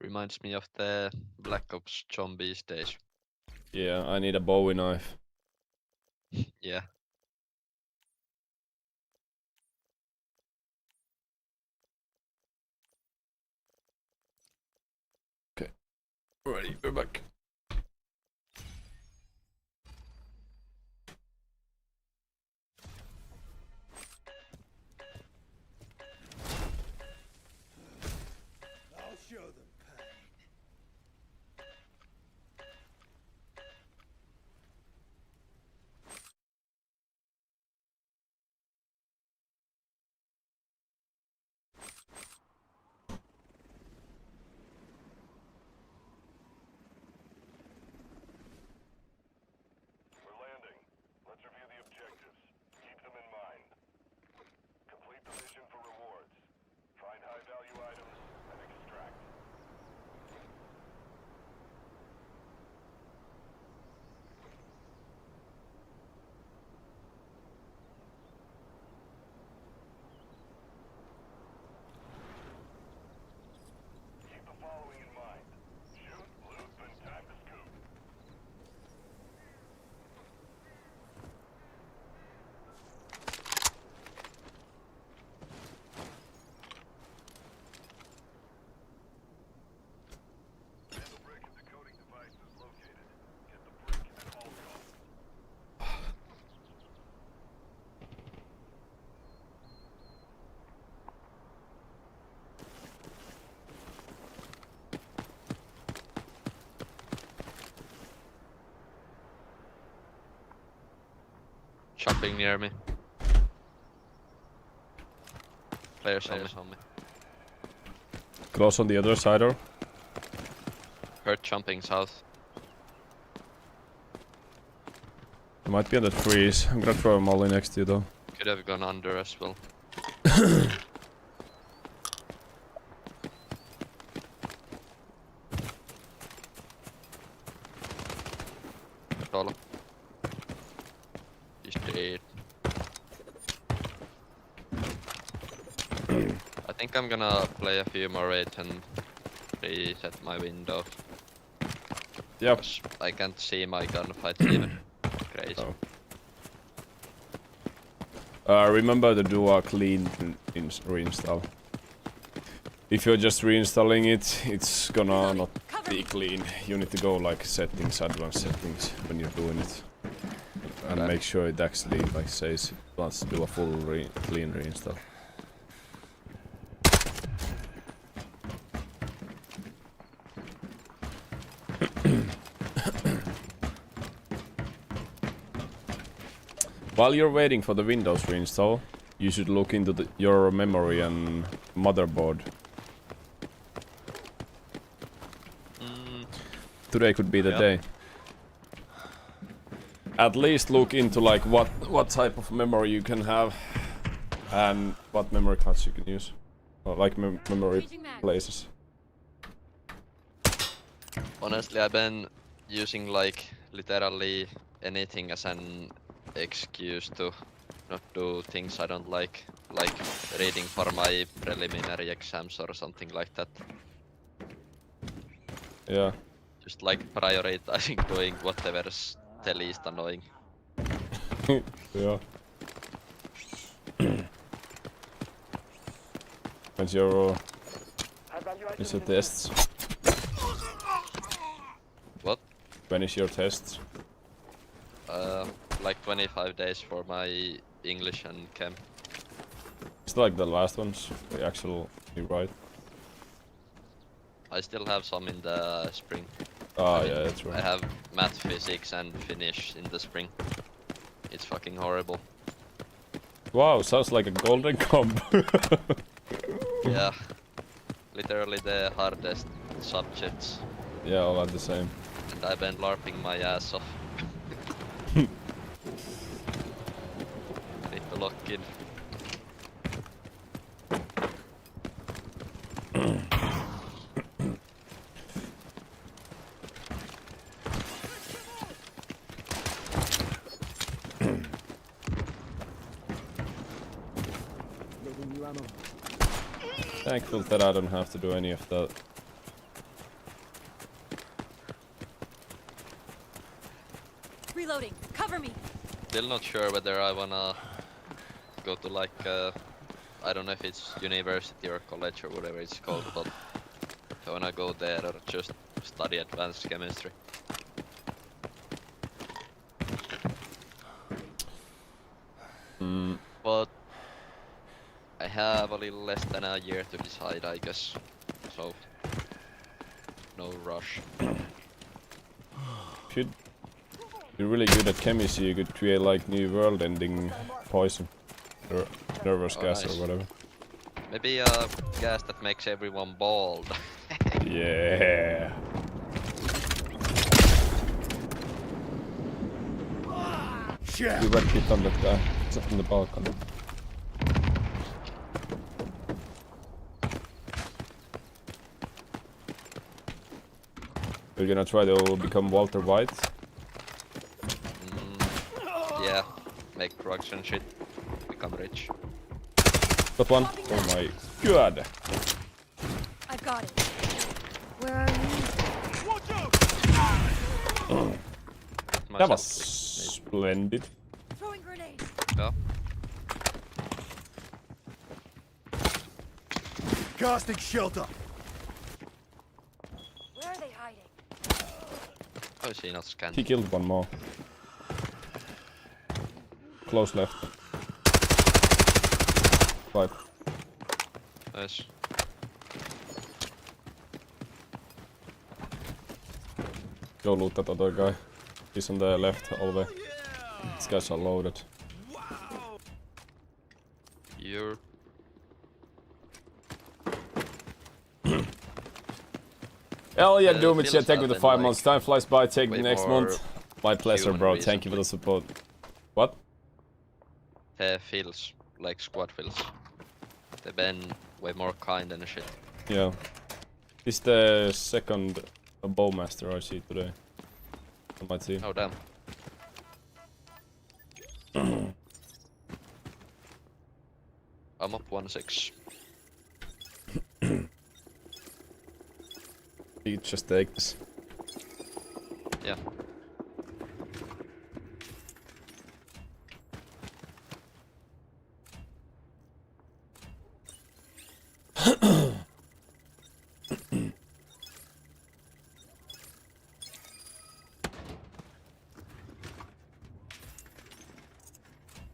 Reminds me of the Black Ops Zombies days. Yeah, I need a Bowie knife. Yeah. Ready, we're back. I'll show them pain. We're landing. Let's review the objectives. Keep them in mind. Complete the mission for rewards. Find high-value items and extract. Keep the following in mind. Shoot, loot, and time to scoop. Handle brick and decoding device is located. Get the brick at all costs. Jumping near me. Players on me. Close on the other side, or? Heard jumping south. It might be on the trees. I'm gonna throw a molly next to you though. Could have gone under as well. Solo. He's dead. I think I'm gonna play a few more raids and reset my window. Yep. 'Cause I can't see my gunfight even. Crazy. Remember to do a clean reinstall. If you're just reinstalling it, it's gonna not be clean. You need to go like settings, advanced settings when you're doing it. And Okay. make sure it actually like says it wants to do a full clean reinstall. While you're waiting for the Windows reinstall, you should look into your memory and motherboard. Today could be the day. At least look into like what type of memory you can have and what memory cards you can use, or like memory places. Honestly, I've been using like literally anything as an excuse to not do things I don't like reading for my preliminary exams or something like that. Yeah. Just like prioritizing doing whatever's the least annoying. Yeah. When's your tests? What? When is your tests? Like 25 days for my English and Chem. It's like the last ones, the actual you write. I still have some in the spring. Ah, yeah, that's right. I have math, physics and Finnish in the spring. It's fucking horrible. Wow, sounds like a golden combo. Yeah. Literally the hardest subjects. Yeah, all are the same. And I've been LARPing my ass off. Need to lock in. Thankful that I don't have to do any of that. Reloading. Cover me. still not sure whether I wanna go to like I don't know if it's university or college or whatever it's called, but I wanna go there or just study advanced chemistry. But I have a little less than a year to decide, I guess. So no rush. If you're really good at chemistry, you could create like new world-ending poison, or nervous gas nice. or whatever. Maybe a gas that makes everyone bald. Yeah. You red hit on that guy. It's up on the balcony. You're gonna try to become Walter White? Yeah, make drugs and shit, become rich. Got one. Oh my god. I've got it. Where are you? Watch out! That was splendid. Throwing grenade. Yeah. Casting shelter. Where are they hiding? How is he not scanned? He killed one more. Close left. Right. Nice. Go loot that other guy. He's on the left all the way. These guys are loaded. You're... Hell yeah, Doom, it's your feels tech with the bad 5 then, months. Time flies by, take the way next more month. My pleasure, human bro. Thank you for the support. What? feels like squad feels. They've been way more kind and shit. Yeah. He's the second bowmaster I see today. On my team. Oh damn. I'm up 1-6. You just take this. Yeah.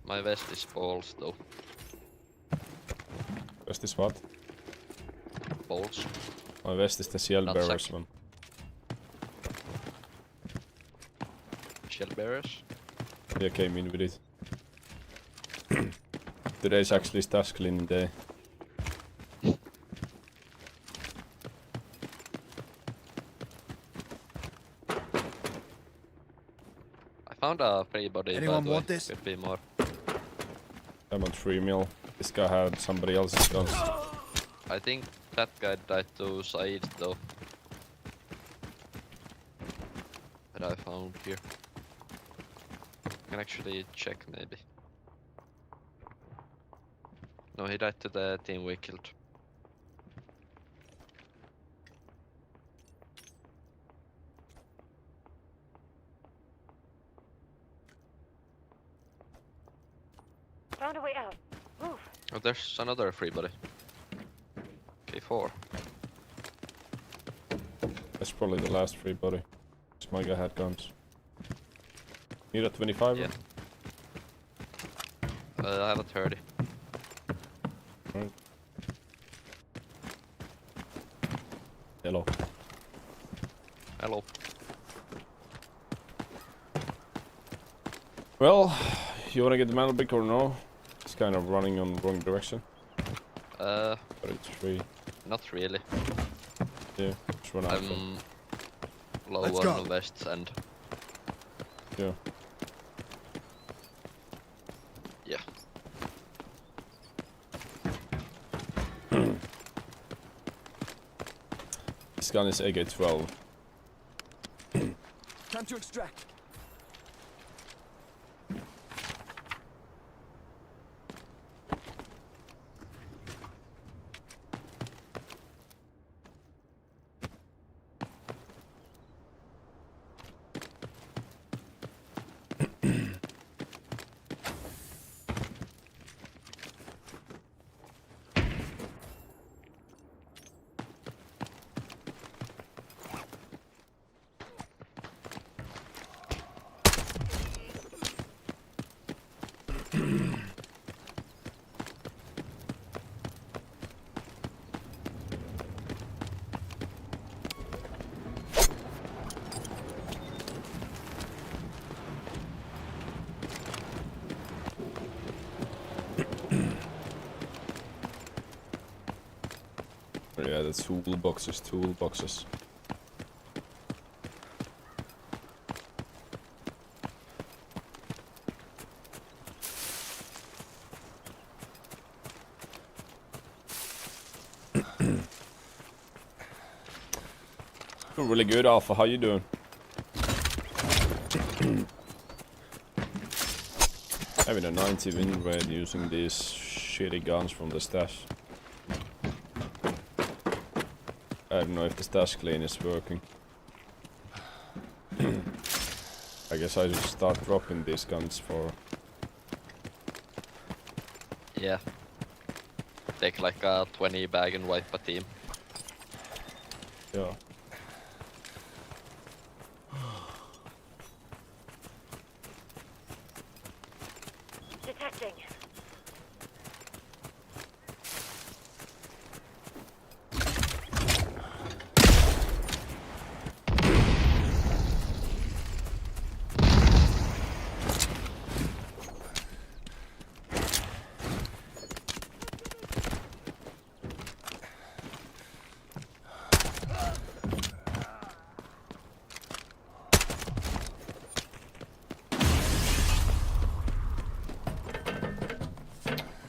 My vest is balls though. Vest is what? Balls. My vest is the shield Not bearers sack. one. Shell bearers? They came in with it. Today's actually stash cleaning day. I found a free body. Anyone by the way. want this? Could be more. I'm on 3 mil. This guy had somebody else's guns. I think that guy died to Said though. That I found here. Can actually check maybe. No, he died to the team we killed. Found a way out. Move. Oh, there's another free body. K4. That's probably the last free body. This my guy had guns. Need a 25? Yeah. I have a 30. Right. Hello. Hello. Well, you wanna get the metal brick or no? It's kind of running on the wrong direction. But it's free. Not really. Yeah, just run out. I'm low Let's on go. the west end. Yeah. Yeah. This gun is AK-12. Time to extract. Yeah, the toolboxes. Doing really good, Alpha. How you doing? Having a 90 win rate using these shitty guns from the stash. I don't know if the stash clean is working. I guess I should start dropping these guns for... Yeah. Take like a 20 bag and wipe a team. Yeah. Detecting.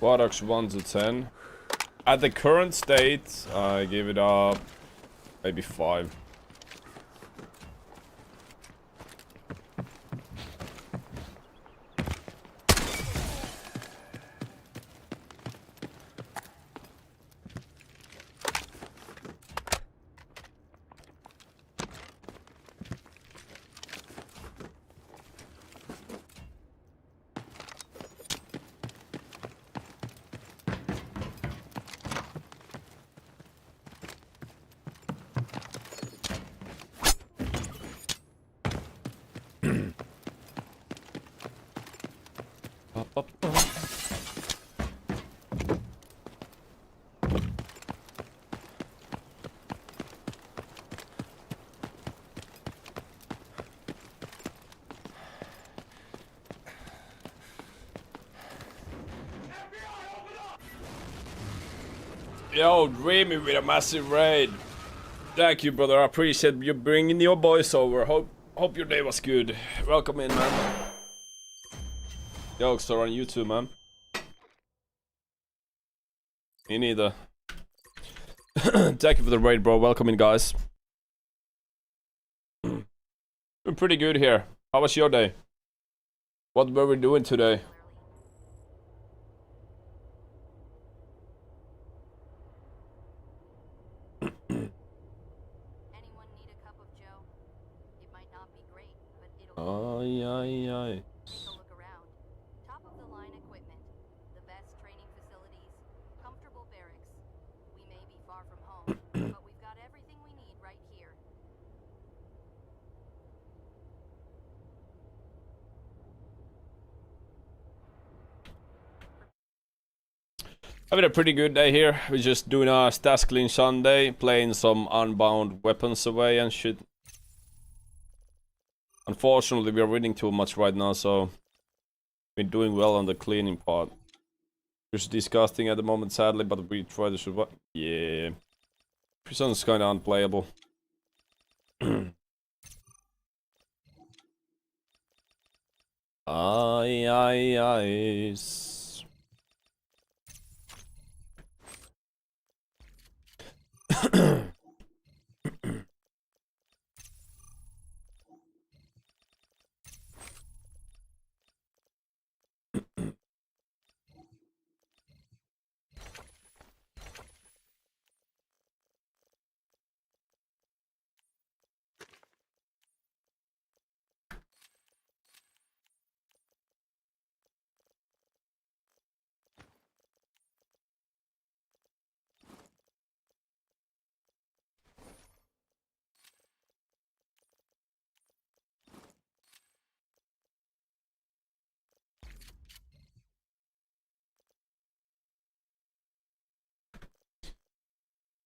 Quadox 1 to 10. At the current state, I give it up maybe 5. Yo, Dreamy with a massive raid. Thank you, brother. I appreciate you bringing your boys over. Hope your day was good. Welcome in, man. Yo, Star on YouTube, man. Me neither. Thank you for the raid, bro. Welcome in, guys. Been pretty good here. How was your day? What were we doing today? Anyone need a cup of joe? It might not be great, but it'll Aye. take a look around. Top of the line equipment, the best training facilities, comfortable barracks. We may be far from home, but we've got everything we need right here. Having a pretty good day here. We're just doing a stash clean Sunday, playing some unbound weapons away and shit. Unfortunately, we are winning too much right now, so we're doing well on the cleaning part. It's disgusting at the moment, sadly, but we try to survive. Yeah, prison's kind of unplayable. Aye.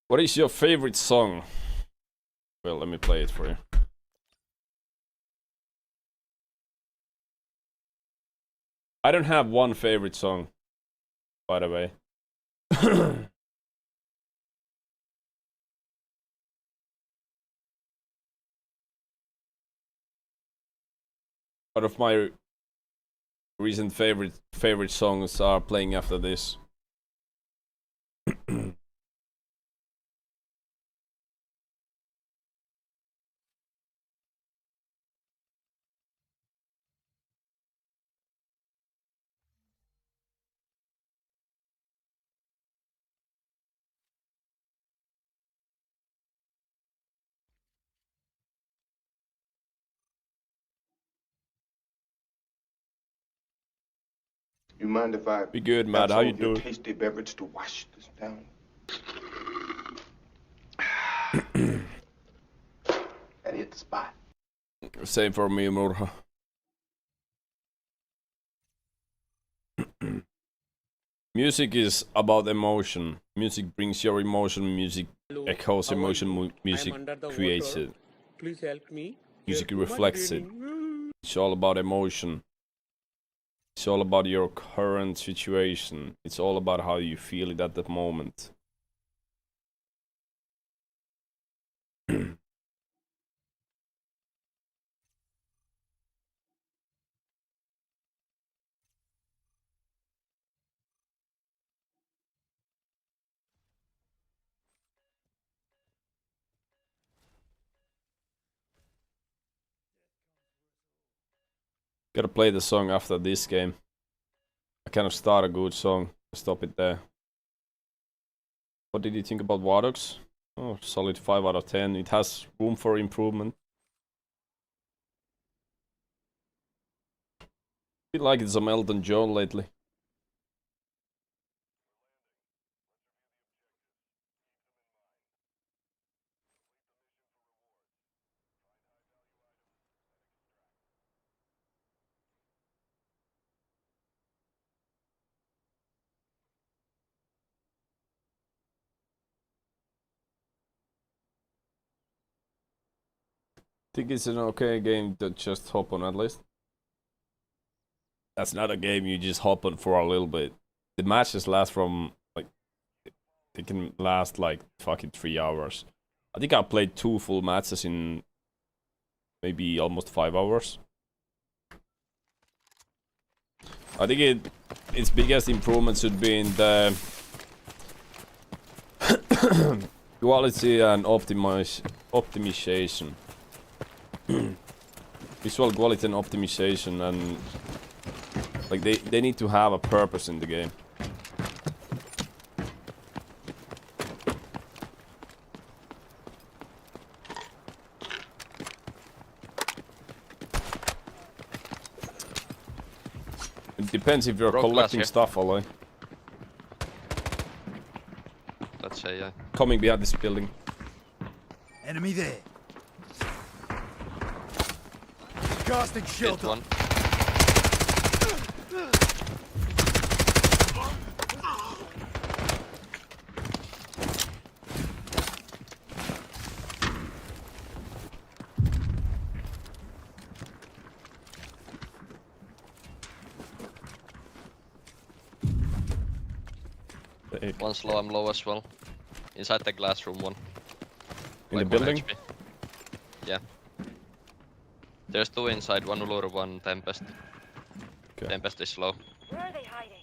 What is your favorite song? Well, let me play it for you. I don't have one favorite song, by the way. One of my recent favorite songs are playing after this. You mind if I Be good, have Matt. How some you of your doing? tasty beverage to wash this down? That hit the spot. Same for me, Murha. Music is about emotion. Music brings your emotion. Music echoes emotion. Music creates it. Please help me. Music reflects it. It's all about emotion. It's all about your current situation. It's all about how you feel it at the moment. Gotta play the song after this game. I cannot start a good song. Stop it there. What did you think about War Dogs? Oh, solid 5 out of 10. It has room for improvement. Been liking some Elton John lately. Think it's an okay game to just hop on at least. That's not a game you just hop on for a little bit. The matches last from like they can last like fucking 3 hours. I think I played 2 full matches in maybe almost 5 hours. I think its biggest improvement should be in the quality and optimization. Visual quality and optimization, and like they need to have a purpose in the game. It depends if you're collecting stuff, Aloy. Let's say, yeah. Coming behind this building. Enemy there. Casting shelter. One. One's low, I'm low as well. Inside the glass room, one. In like the building? 1 HP. Yeah. There's 2 inside, 1 Uluru, 1 Tempest. Okay. Tempest is low. Where are they hiding?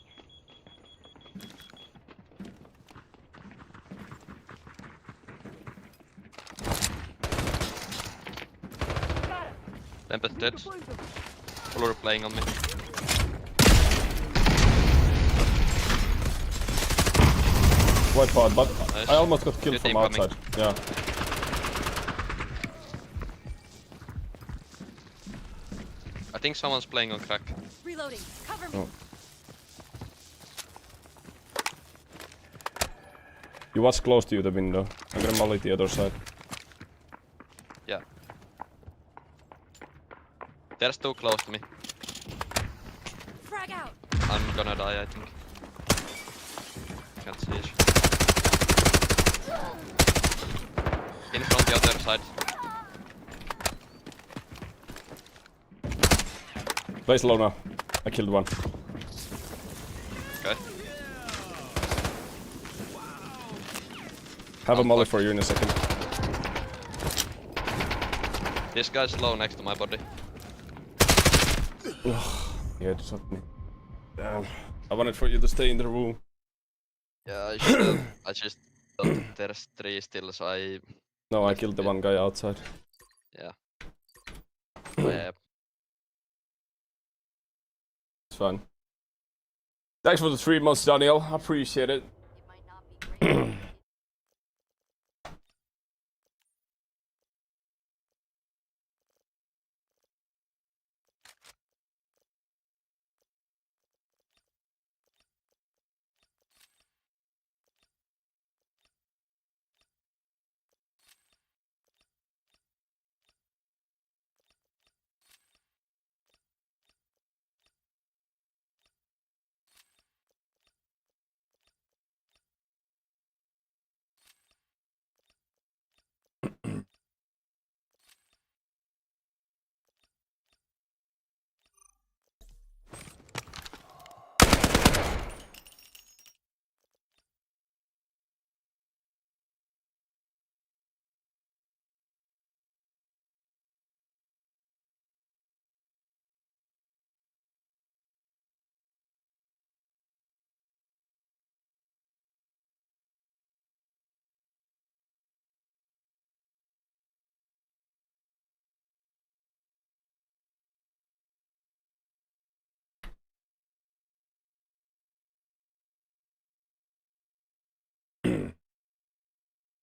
Tempest dead. Uluru playing on me. White part, but Nice. I almost got killed Good from team coming. outside. Yeah. I think someone's playing on crack. Reloading. Cover me. Oh. You watch close to you, the window. I'm gonna molly the other side. Yeah. There's 2 close to me. Frag out. I'm gonna die, I think. Can't see it. In from the other side. Place low now. I killed one. Okay. Have a molly for you in a second. This guy's low next to my body. Yeah, just help me. Damn. I wanted for you to stay in the room. Yeah, I should have. I just thought that there's 3 still, so I. No, I killed the one guy outside. Yeah. Yeah. It's fine. Thanks for the 3 months, Daniel. I appreciate it.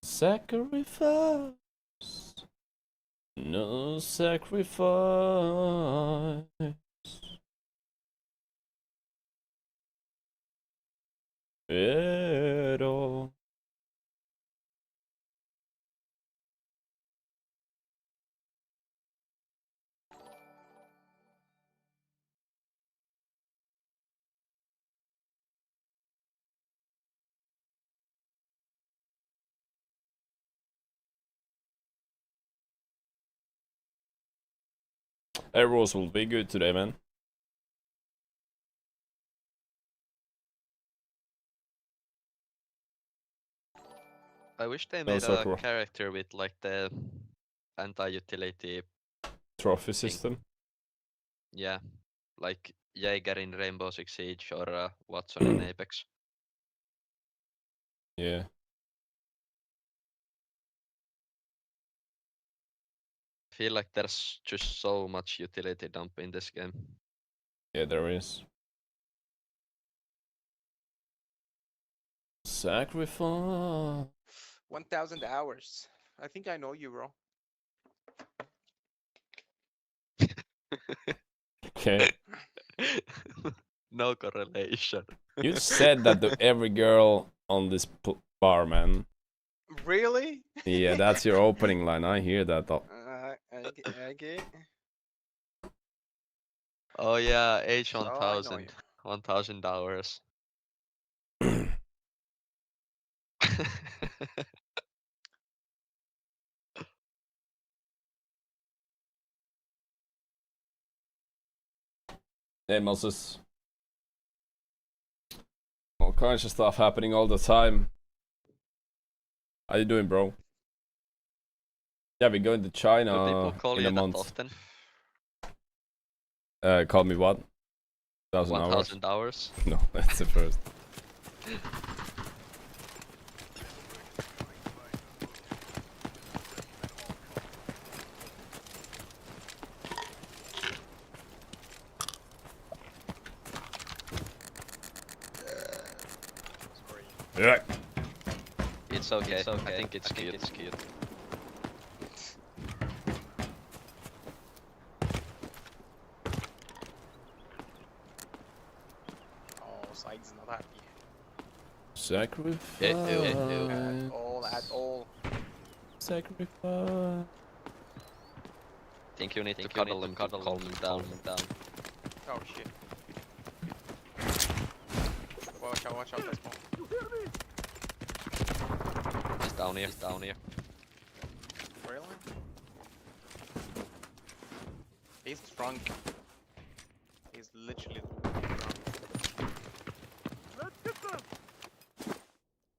Sacrifice. No sacrifice. At all. Arrows will be good today, man. I wish they No made circle. a character with like the anti-utility Trophy system. Yeah, like Jaeger in Rainbow Six Siege or Watson in Apex. Yeah. I feel like there's just so much utility dump in this game. Yeah, there is. Sacrifice. 1,000 hours. I think I know you, bro. Okay. No correlation. You said that to every girl on this bar, man. Really? Yeah, that's your opening line. I hear that. Okay. Oh yeah, I know H1000. you. 1,000 hours. Hey, Moses. All kinds of stuff happening all the time. How you doing, bro? Yeah, we're going to Do China people call in you a that month. often? Call me what? 1,000 hours? 1,000 hours? No, that's the first. Yeah. It's okay. It's okay. I think it's cute. It's cute. Oh, Side's not happy. Sacrifice. At all. Sacrifice. Think you need to cuddle him, calm him down. Oh shit. Watch out, that's small. He's down here, down here. Really? He's drunk. He's literally drunk. Let's get them.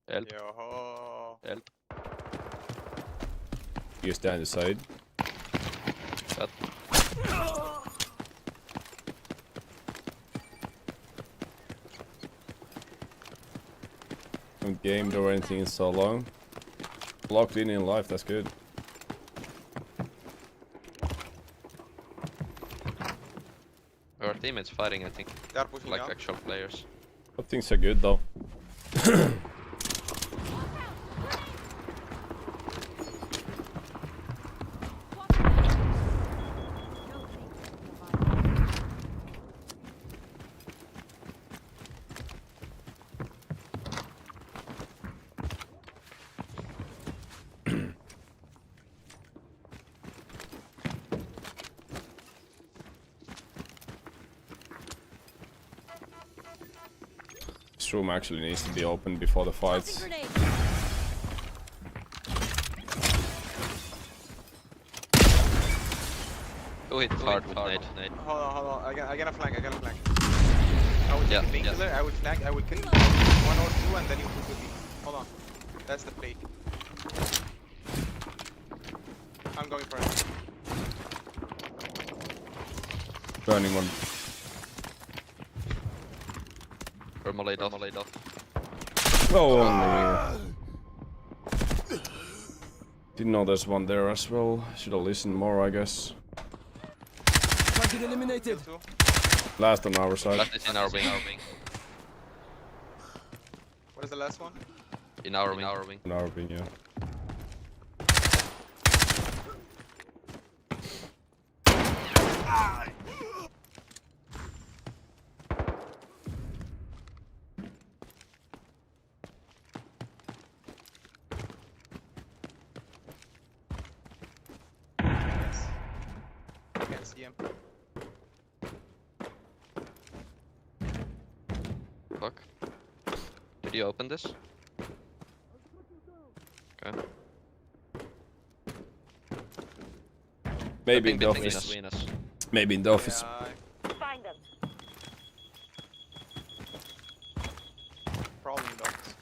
Help. Yo. Help. You stand aside. Shut. gamed or anything in so long. Locked in life, that's good. Our teammates fighting, I think. They're pushing Like up. actual players. But things are good though. This room actually needs to be opened before the fights. Oh, hit hard, hard. Hold on. I gotta flank. I will take Yeah, a painkiller, yeah. I will flank, I will kill 1 or 2 and then you push with me. Hold on. That's the play. I'm going for it. Burning one. Remoulade off. Oh, didn't know there's one there as well. Should have listened more, I guess. Target eliminated. Last on our side. Last is in our wing. What is the last one? In our wing. In our wing, yeah. I can't see him. Fuck. Did you open this? Okay. Maybe in the Between office. us. Maybe in the office. Find them. Probably in the office.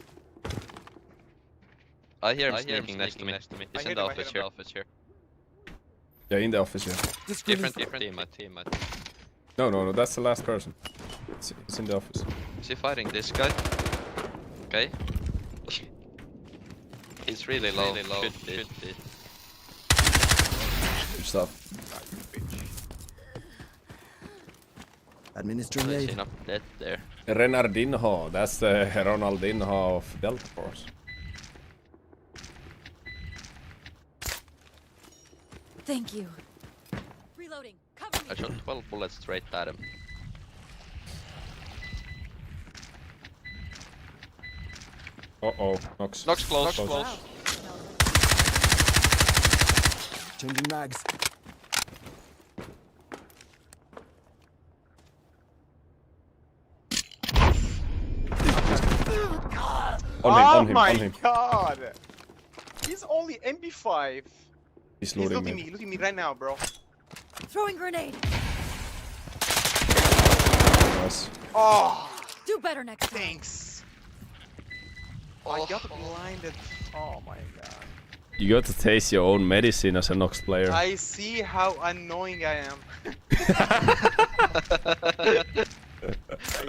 I hear him sneaking next to me. He's I in hear the him, office here. Yeah, in the office, yeah. Different teammate. No, that's the last person. It's in the office. Is he fighting this guy? Okay. He's really low. Should be. Good stuff. Administering There's aid. enough dead there. Renardinho, that's the Ronaldinho of Delta Force. Thank you. Reloading. Cover me. I shot 12 bullets straight at him. Uh-oh, Nox. Nox close. Changing mags. On him, my on him. god! He's only MP5. He's He's looting looting me right now, bro. Throwing grenade. Nice. Oh, Do better next time. thanks. I got blinded. Oh my god. You got to taste your own medicine as a Nox player. I see how annoying I am. I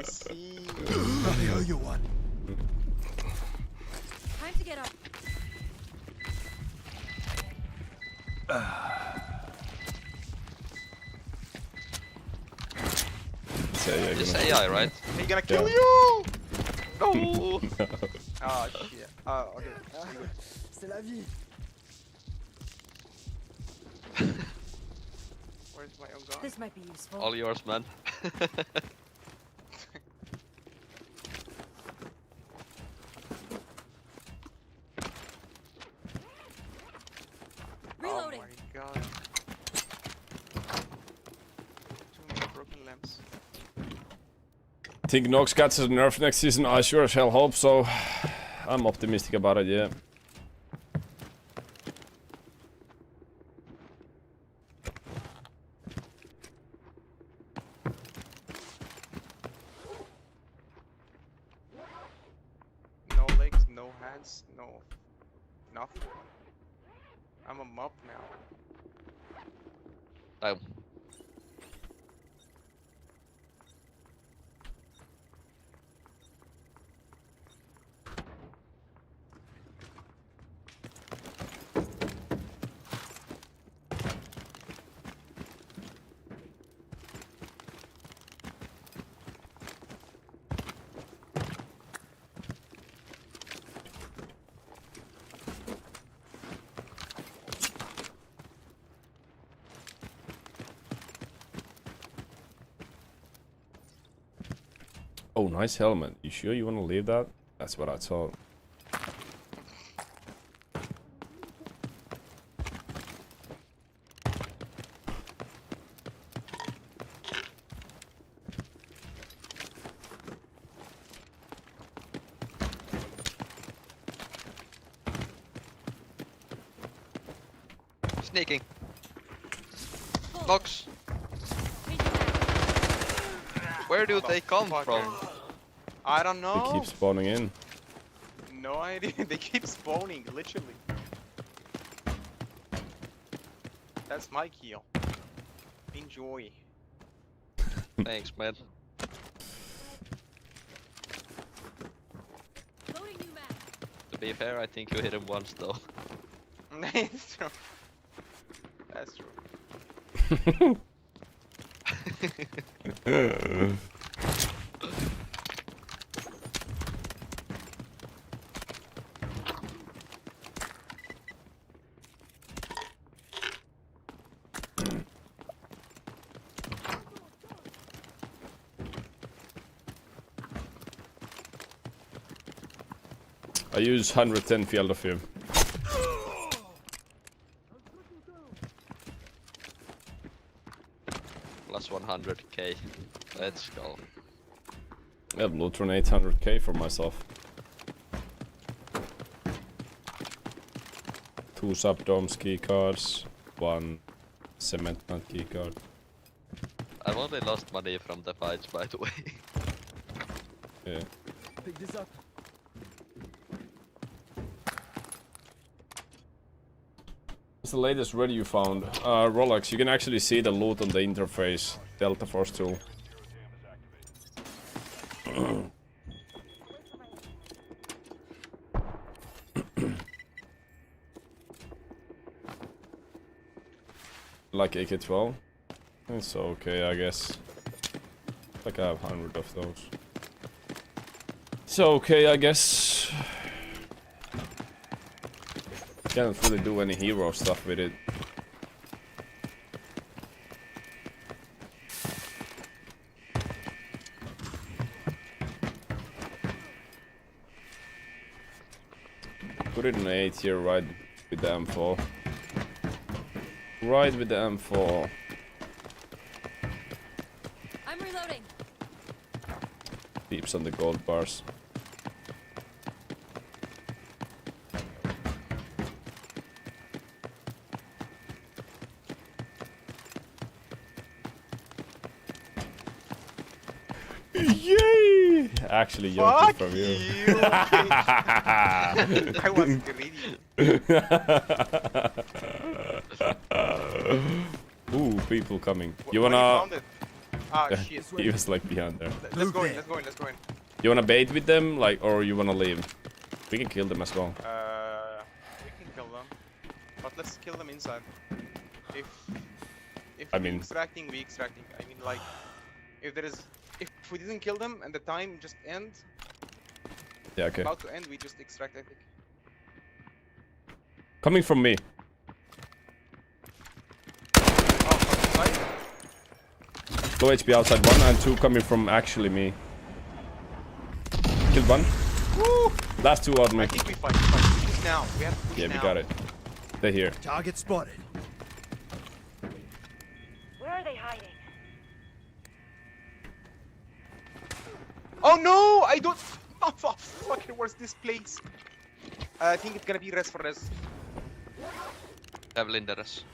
see. I owe you one. Time to get up. It's AI, right? He's gonna kill Yeah. you! No! Oh shit. Oh, okay. C'est la vie. Where's my own gun? This might be useful. All yours, man. Reloading. Oh my god. Too many broken lamps. Think Nox gets a nerf next season? I sure as hell hope so. I'm optimistic about it, yeah. No legs, no hands, no nothing. I'm a mob now. Damn. Oh, nice helmet. You sure you want to leave that? That's what I thought. Sneaking. Box. Where do they come from? I don't know. They keep spawning in. No idea. They keep spawning, literally. That's my kill. Enjoy. Thanks, man. To be fair, I think you hit him once though. That's true. That's true. I use 110 field of view. Plus 100k. Let's go. I have loot on 800k for myself. 2 subdomes key cards, 1 cement nut key card. I've only lost money from the fights, by the way. Yeah. Pick this up. What's the latest ready you found? Rolex, you can actually see the loot on the interface. Delta Force tool. Like AK-12? It's okay, I guess. Like I have 100 of those. It's okay, I guess. Can't really do any hero stuff with it. Put it in 8 here, right with the M4. Right with the M4. I'm reloading. Peeps on the gold bars. Yay! Actually, Fuck from you. I was greedy. Ooh, people coming. You Where wanna? found it? Ah, shit. He was like behind there. Let's go in, let's go in, let's go in. You wanna bait with them, like, or you wanna leave? We can kill them as well. We can kill them. But let's kill them inside. If I we mean- extracting, we extracting. I mean, like, if we didn't kill them and the time just end, Yeah, okay. about to end, we just extract, I think. Coming from me. Low HP outside 1 and 2 coming from actually me. Killed 1. Woo! Last 2 out me. I think we fight. We push now. We have to push Yeah, now. we got it. They're here. Target spotted. Where are they hiding? Oh no! I don't. Oh, fucking where's this place? I think it's gonna be res for res. Have Linderes.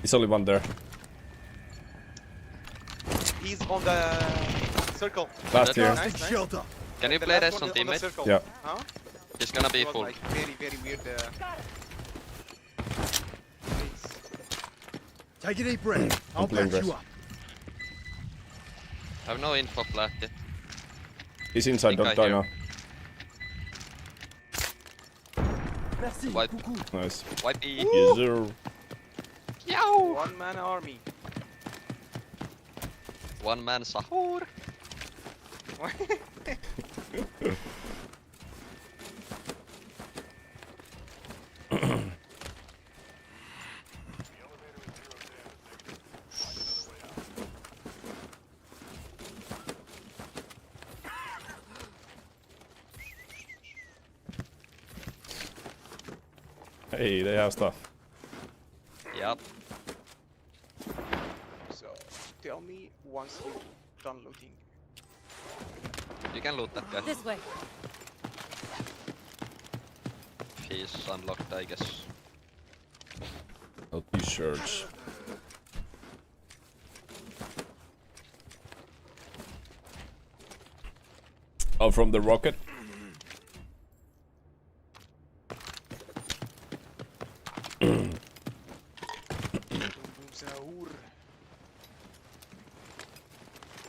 There's only 1 there. He's on the circle. Last here. Nice, nice. Shelter. Can you The play last res one on on the teammate? circle. Yeah. Huh? It's gonna be It was full. like very, very weird. Place. Take a deep breath. I'll playing patch you Gres. up. I have no info flat yet. He's inside, Think don't I die hear. now. Merci. Wipe. Coucou. Nice. Wipey. Yes, sir. One man army. One man sahur. Hey, they have stuff. Yep. So tell me once you're done looting. You can loot that guy. This way. He's unlocked, I guess. Help you search. Oh, from the rocket?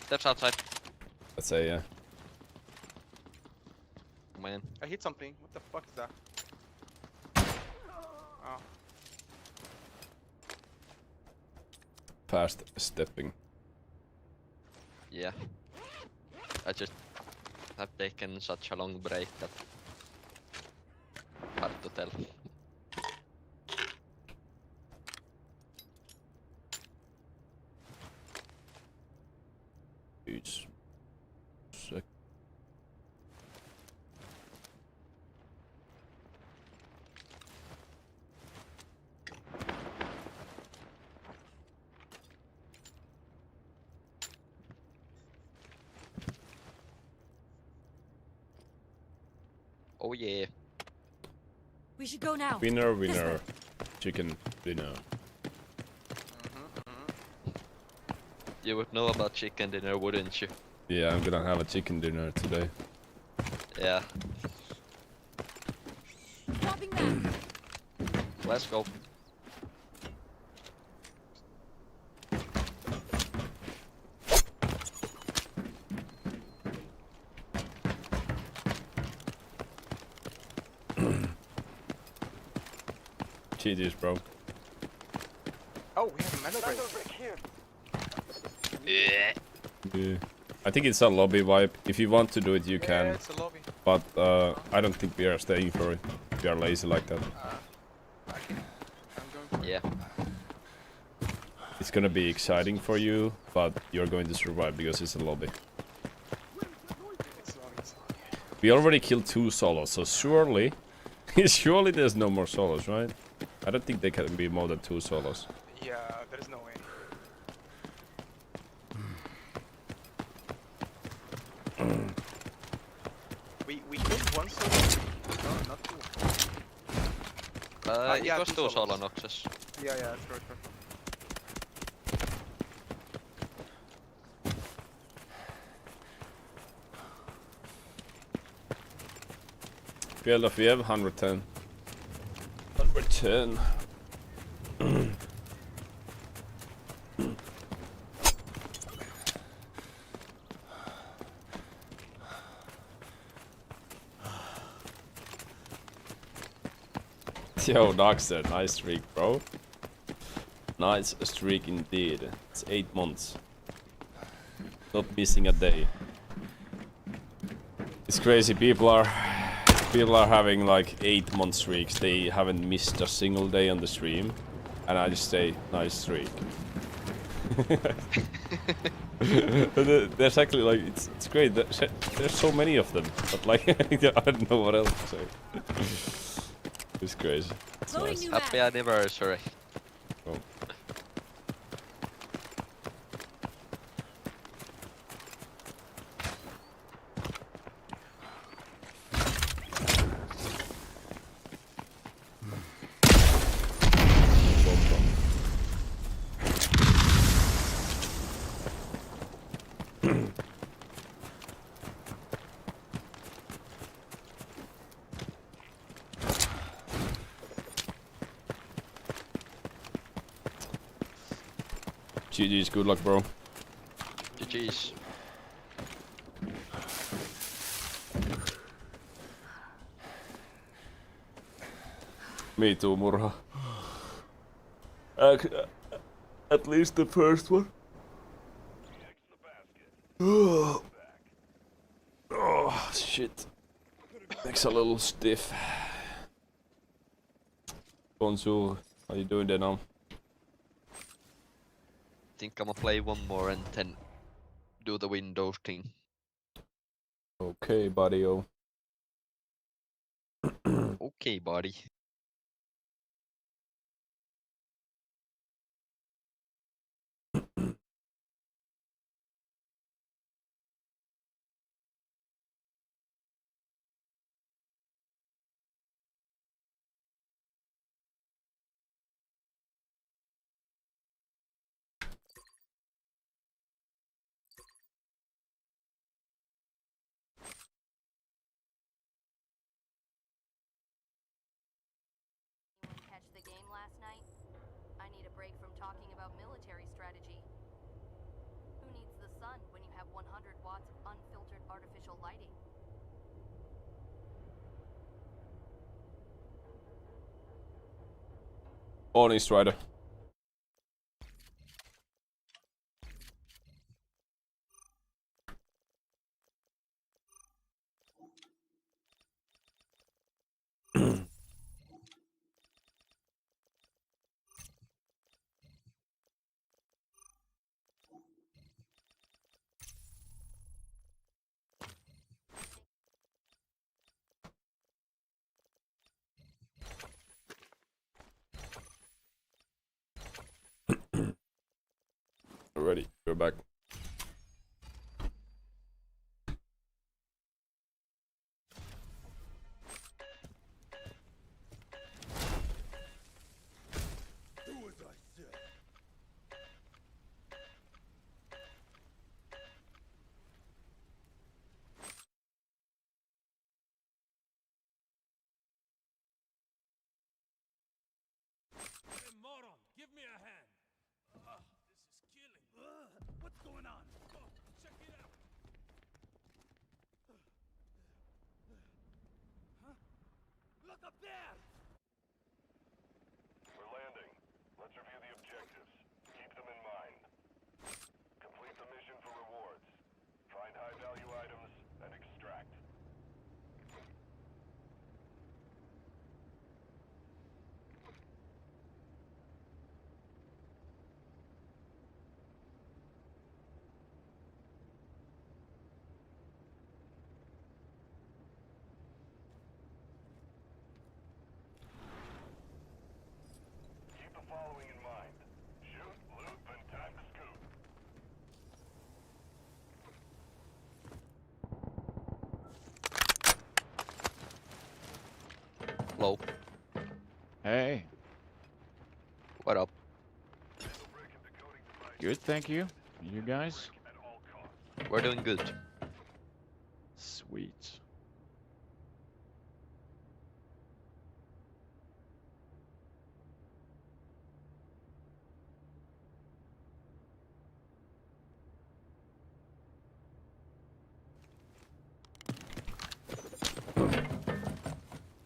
Steps outside. Let's say, yeah. Man. I hit something. What the fuck is that? Oh. Fast stepping. Yeah. I just have taken such a long break that hard to tell. Each sec. Oh yeah. We should go now. Winner, This winner. way. Chicken dinner. You would know about chicken dinner, wouldn't you? Yeah, I'm gonna have a chicken dinner today. Yeah. Dropping that. Let's go. GG's, bro. Oh, we have a metal break. Yeah. I think it's a lobby vibe. If you want to do it, you Yeah, can. it's a lobby. But I don't think we are staying for it. We are lazy like that. I'm going for Yeah. It's gonna be exciting for you, but you're going to survive because it's a lobby. It's lobby. We already killed 2 solos, so surely, surely there's no more solos, right? I don't think there can be more than 2 solos. Yeah, there is no way. we killed one solo. No, not two. Yeah, It was 2 solos. solo noxes. Yeah, sure. Field of we have 110. 110. Yo, Doxer, nice streak, bro. Nice streak indeed. It's 8 months. Not missing a day. It's crazy. People are having like 8-month streaks. They haven't missed a single day on the stream, and I just say nice streak. There's actually like it's great. There's so many of them, but like I don't know what else to say. It's crazy. It's Loading nice. new Happy anniversary. Oh. GG's, good luck, bro. GG's. Me too, Murha. At least the first one. Oh, shit. Makes a little stiff. Bonjour, how you doing there now? Think I'm gonna play one more and then do the Windows thing. Okay, buddy. Okay, buddy. talking about military strategy. Who needs the sun when you have 100 watts of unfiltered artificial lighting? On East Rider. Ready, go back. Do as I say. Hey, moron, give me a hand. This is killing. What's going on? Oh, check it out. Huh? Look up there! We're landing. Let's review the objectives. Keep them in mind. Complete the mission for rewards. Find high-value items and extract. Keep the following in mind. Shoot, loot, and time to scoop. Hello. Hey. What up? Good, thank you. You guys? We're doing good. Sweet.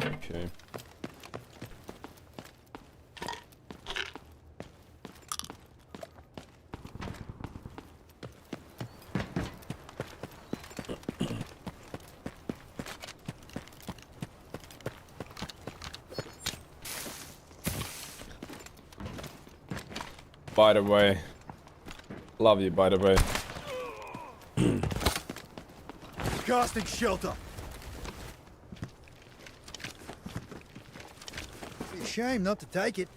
Okay. By the way, love you. By the way, Casting shelter. Be a shame not to take it.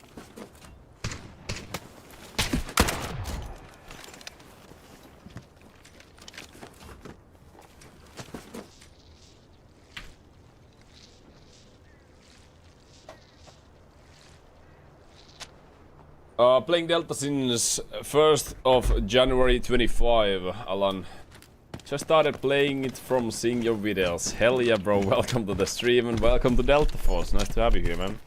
playing Delta since 1st of January 25, Alan. Just started playing it from seeing your videos. Hell yeah, bro. Welcome to the stream and welcome to Delta Force. Nice to have you here, man.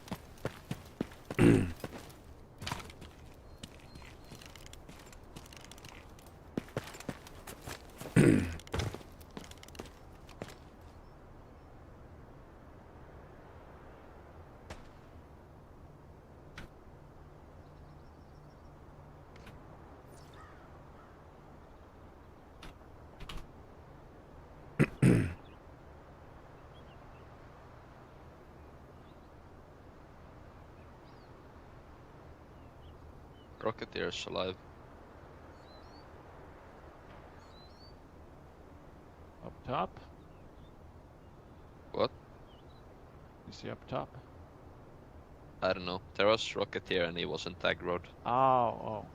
Rocketeers alive. Up top? What? You see up top? I don't know. There was Rocketeer and he wasn't aggroed. Oh.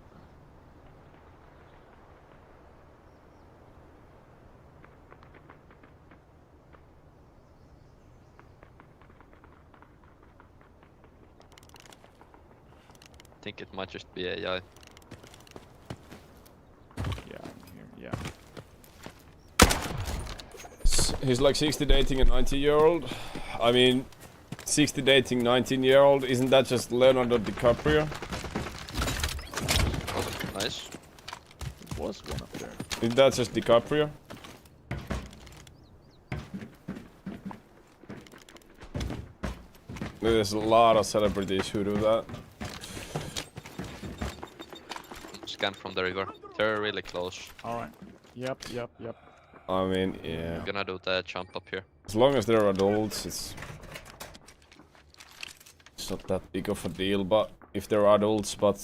I think it might just be AI. Yeah, I'm here, yeah. He's like 60 dating a 90-year-old. I mean, 60 dating 19-year-old, isn't that just Leonardo DiCaprio? Is that just DiCaprio? There's a lot of celebrities who do that. Scan from the river. They're really close. Alright. Yep. I mean, yeah. I'm gonna do the jump up here. As long as they're adults, it's not that big of a deal. But if they're adults, but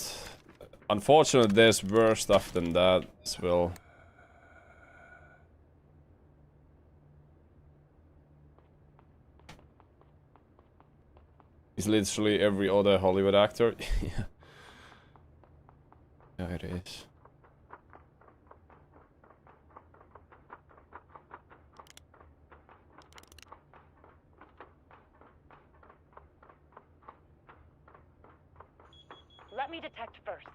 unfortunately, there's worse stuff than that as well. It's literally every other Hollywood actor. Yeah. Yeah, it is. Let me detect first.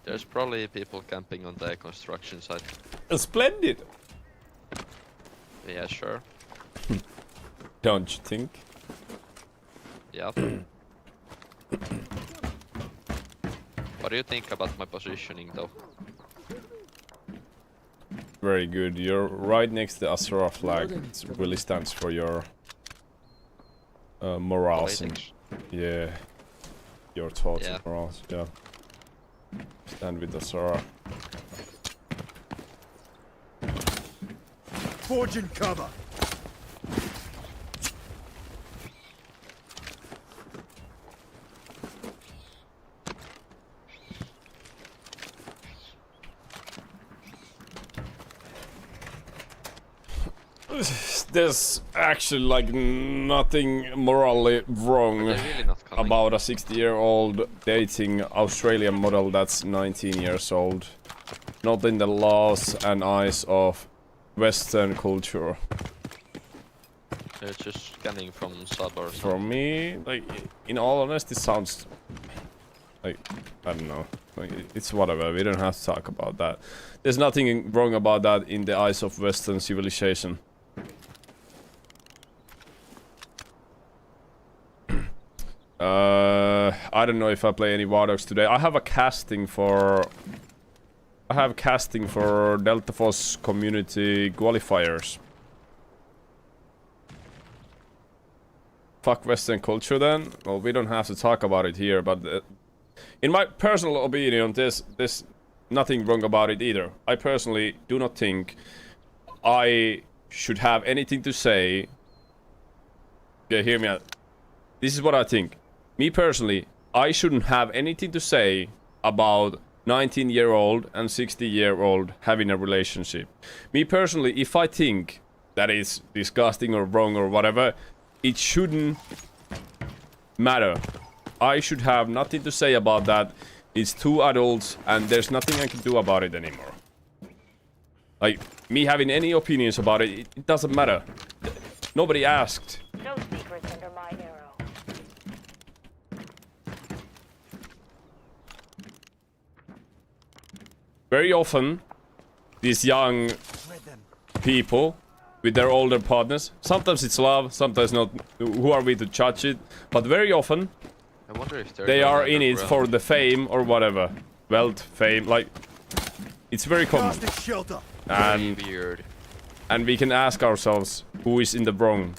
There's probably people camping on the construction site. Splendid! Yeah, sure. Don't you think? Yeah. What do you think about my positioning though? Very good. You're right next to the Asura flag. It really stands for your morals and yeah, your thoughts and morals. Yeah. Stand with Asura. Forging cover. There's actually like nothing morally wrong about a 60-year-old dating Australian model that's 19 years old. Not in the laws and eyes of Western culture. They're just scanning from sub or something. For me, like, in all honesty, it sounds like, I don't know. Like, it's whatever, we don't have to talk about that. There's nothing wrong about that in the eyes of Western civilization. I don't know if I play any War Dogs today. I have casting for Delta Force community qualifiers. Fuck Western culture then? Well, we don't have to talk about it here, but in my personal opinion, there's nothing wrong about it either. I personally do not think I should have anything to say. Yeah, hear me out. This is what I think. Me personally, I shouldn't have anything to say about 19-year-old and 60-year-old having a relationship. Me personally, if I think that is disgusting or wrong or whatever, it shouldn't matter. I should have nothing to say about that. It's two adults and there's nothing I can do about it anymore. Like, me having any opinions about it, it doesn't matter. Nobody asked. No secrets under my arrow. Very often, these young people with their older partners, sometimes it's love, sometimes not. Who are we to judge it? But very often, I wonder if they are in it for the fame or whatever. Wealth, fame, like, it's very common. And weird. And we can ask ourselves, who is in the wrong?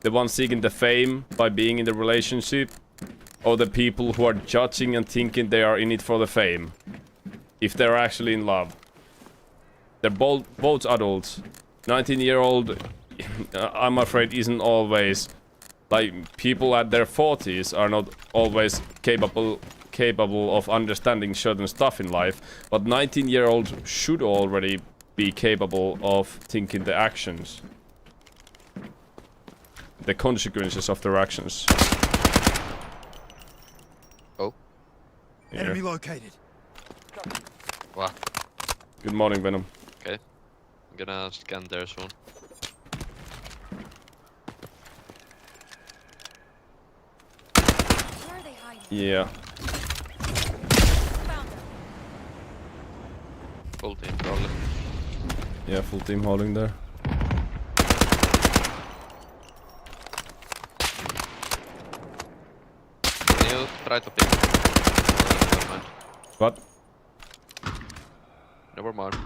The ones seeking the fame by being in the relationship, or the people who are judging and thinking they are in it for the fame? If they're actually in love. They're both adults. 19-year-old, I'm afraid, isn't always... Like, people at their 40s are not always capable of understanding certain stuff in life. But 19-year-old should already be capable of thinking the actions. The consequences of their actions. Oh. Yeah. Enemy located. What? Good morning, Venom. Okay. I'm gonna scan there soon. Where are they hiding? Yeah. Found Full team probably. Yeah, full team holding there. Can you try to pick? Never mind. What? Never mind.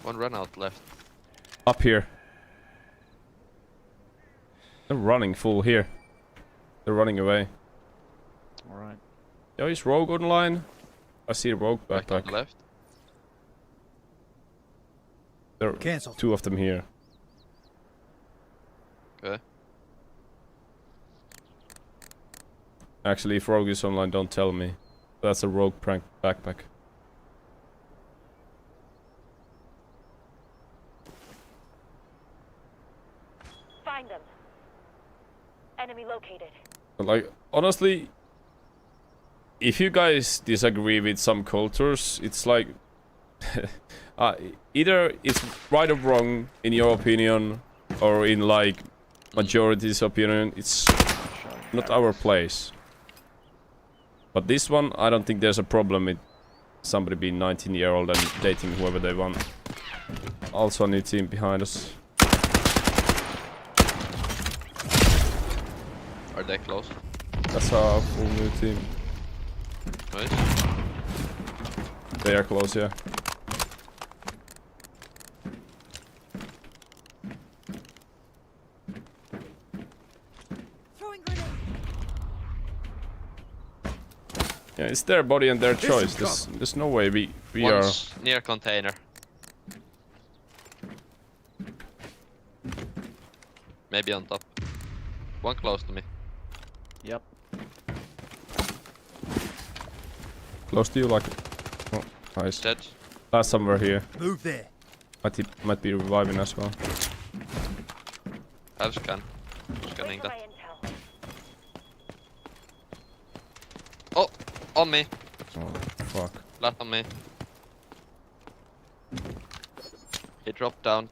One run out left. Up here. They're running full here. They're running away. Alright. Yo, is Rogue online? I see a Rogue Back on backpack. left. There are Cancel. two of them here. Okay. Actually, if Rogue is online, don't tell me. That's a Rogue prank backpack. Find them. Enemy located. But like, honestly, if you guys disagree with some cultures, it's like either it's right or wrong in your opinion, or in like majority's opinion. It's not our place. But this one, I don't think there's a problem with somebody being 19-year-old and dating whoever they want. Also a new team behind us. Are they close? That's our full new team. Nice. They are close, yeah. Throwing grenade. Yeah, it's their body and their This choice. is There's no way we One's near container. Maybe on top. One close to me. Yep. close to you, like. Oh, nice. Dead. Last time we're here. Move there. Might be reviving as well. I've scan. Scanning that. Oh! On me! Oh, fuck. Flat on me. He dropped down.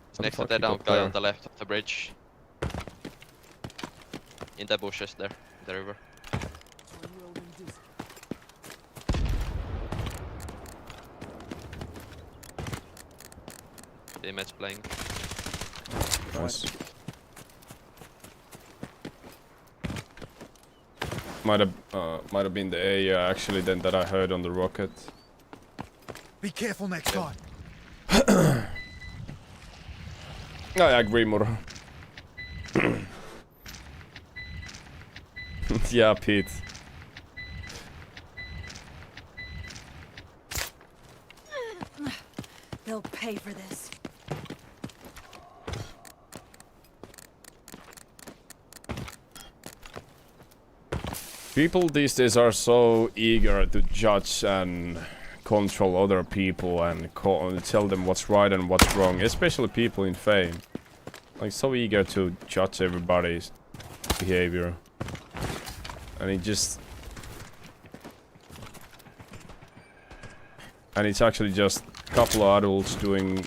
He's next to fuck the he down got guy there? on the left of the bridge. In the bushes there, in the river. Teammates playing. Nice. Might have been the A actually then that I heard on the rocket. Be careful next time. I agree, Muro. Yeah, Pete. They'll pay for this. People these days are so eager to judge and control other people and tell them what's right and what's wrong, especially people in fame. Like, so eager to judge everybody's behavior. And it just... And it's actually just a couple of adults doing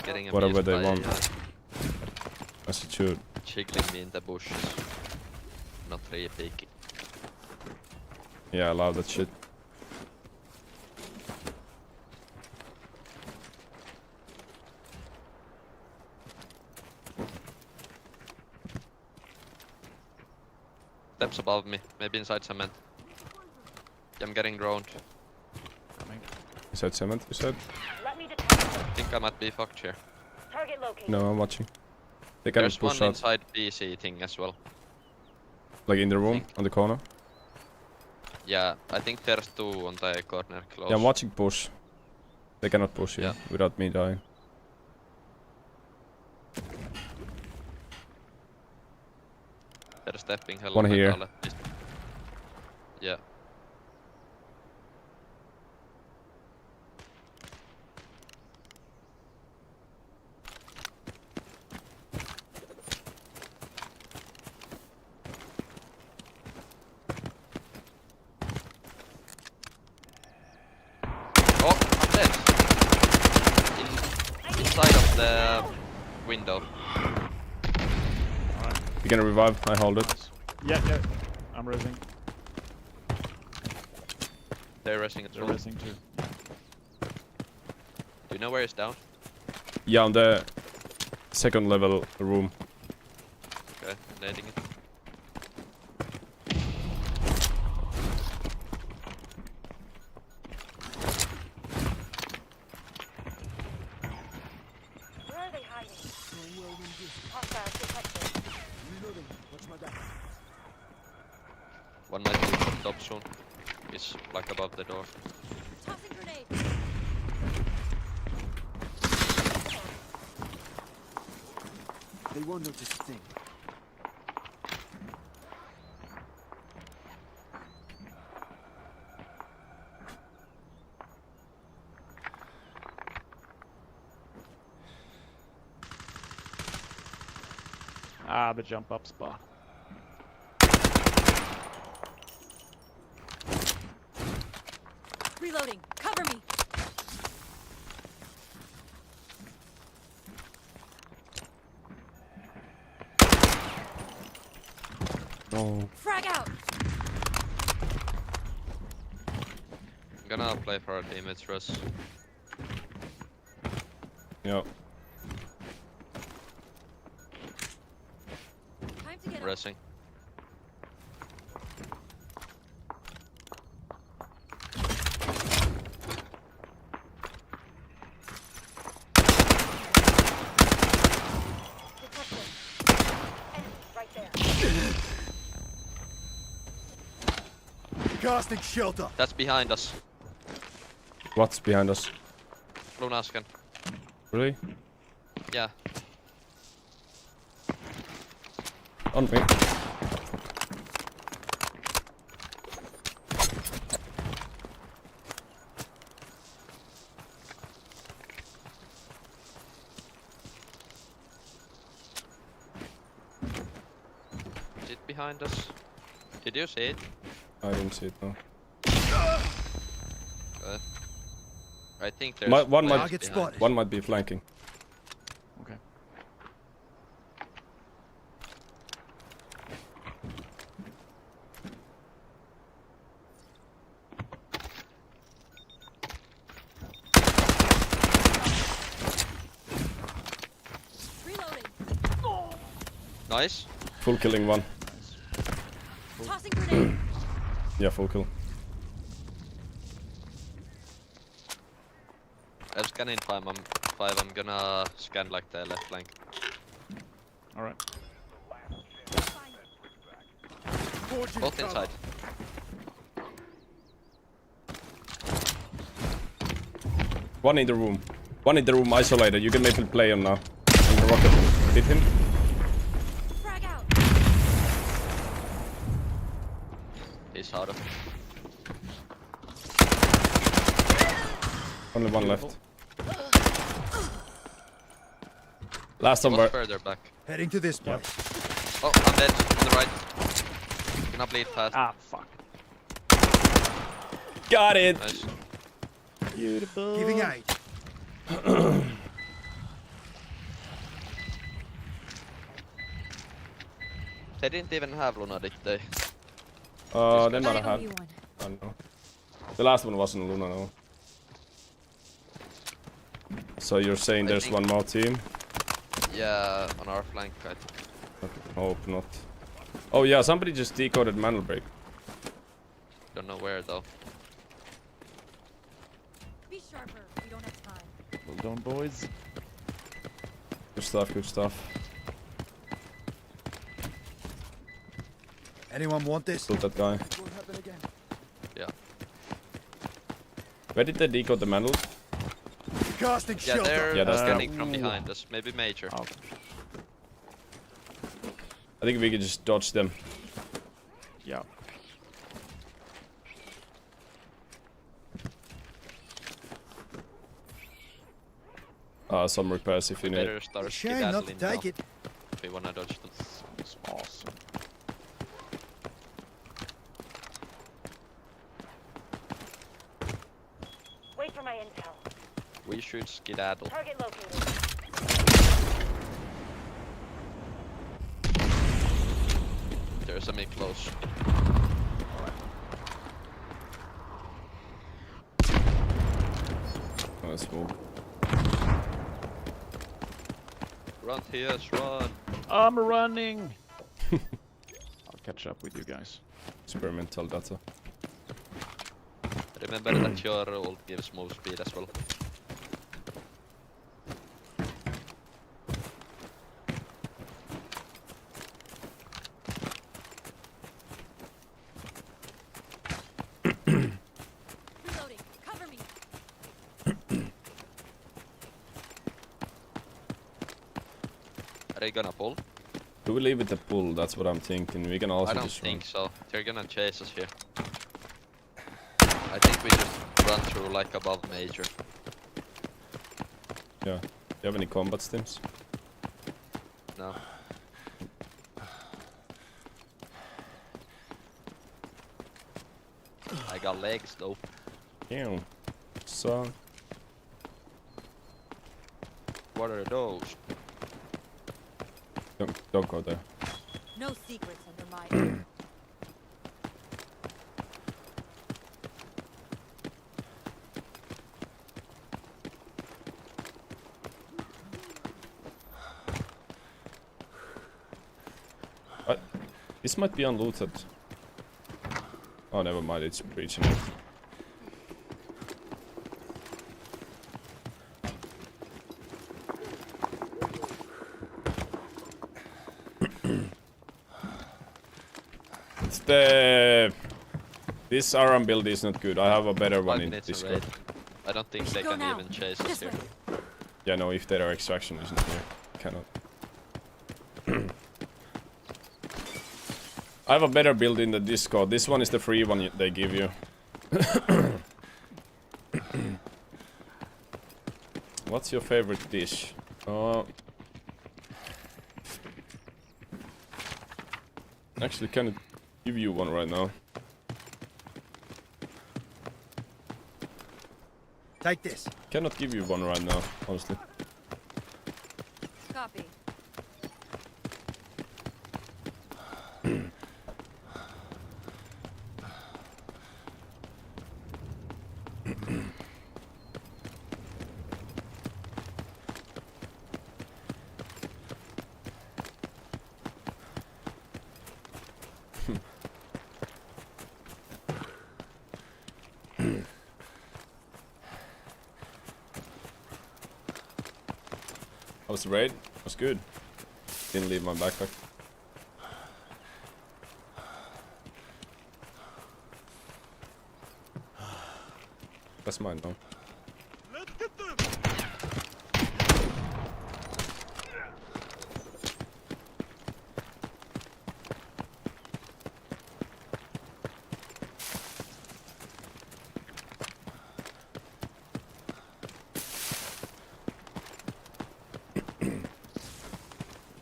Getting whatever amused they by, want. As it should. Jiggling me in the bushes. Not really peeking. Yeah, I love that shit. Steps above me, maybe inside cement. I'm getting droned. Is that cement, you said? Let me detect. I think I might be fucked here. Target located. No, I'm watching. They can There's push one out. inside PC thing as well. Like in the room, on the corner. Yeah, I think there's two on the corner close. Yeah, I'm watching push. They cannot push here without me dying. They're stepping hell One here. Yeah. the window. You gonna revive? I hold it. Yeah, yeah. I'm raising. They're resting as They're well. raising too. Do you know where he's down? Yeah, on the second level room. Okay, nading it. Where are they hiding? Hostiles detected. Reloading. Watch my back. One might be on top soon. He's like above the door. Tossing grenade. They won't notice a thing. Ah, the jump up spot. Reloading. Cover me. No. Frag out. I'm gonna play for our teammates, Russ. Yeah. Time to get Racing. right there. Casting shelter. That's behind us. What's behind us? Lunasken. Really? Yeah. On me. Is it behind us? Did you see it? I didn't see it, no. I think there's One players might behind. one might be flanking. Okay. Reloading. Nice. Full killing one. Tossing grenade. Yeah, full kill. I'm scanning 5. I'm gonna scan like the left flank. Alright. Forging Both cover. inside. One in the room. One in the room isolated. You can maybe play him now. And rocket him. Hit him. Frag out. He's out of. Only one left. Last He one was were further back. Heading to this place. Oh, I'm dead. On the right. Gonna bleed fast. Ah, fuck. Got it. Nice. Beautiful. Giving aid. They didn't even have Luna, did they? They might have I owe had. you one. I don't know. The last one wasn't Luna, no. So you're saying I there's think- one more team? Yeah, on our flank, I think. Okay, hope not. Oh yeah, somebody just decoded Mantle Break. Don't know where though. Be sharper. We don't have time. Well done, boys. Good stuff, good stuff. Anyone want this? Killed that guy. Won't happen again. Yeah. Where did they decode the mantle? Casting Yeah, shelter. they're Yeah, that's scanning them. from behind us. Maybe Major. Oh, I think we can just dodge them. yeah. Some repairs if you need it. Better start Shame not to skedaddling take now it. if we wanna dodge them. Sounds awesome. Wait for my intel. We should skedaddle. Target located. There's a mid close. Let's move. Run, Theus, run! I'm running! I'll catch up with you guys. Experimental data. Remember that your ult gives move speed as well. Reloading. Cover me. Are they gonna pull? Do we leave it a pull? That's what I'm thinking. We can also I don't just run. think so. They're gonna chase us here. I think we just run through like above major. Yeah. Do you have any combat stims? No. I got legs though. Ew. So. What are those? Don't go there. No secrets under my. This might be unlooted. Oh, never mind. It's breaching it. It's the... This Aram build is not good. I have a better one in Discord. I don't think they can even chase us here. Yeah, no, if their extraction isn't here. Cannot. I have a better build in the Discord. This one is the free one they give you. What's your favorite dish? Actually, can give you one right now. Take this. Cannot give you one right now, honestly. Copy. How was the raid? It was good. Didn't leave my backpack. That's mine now. Let's get them.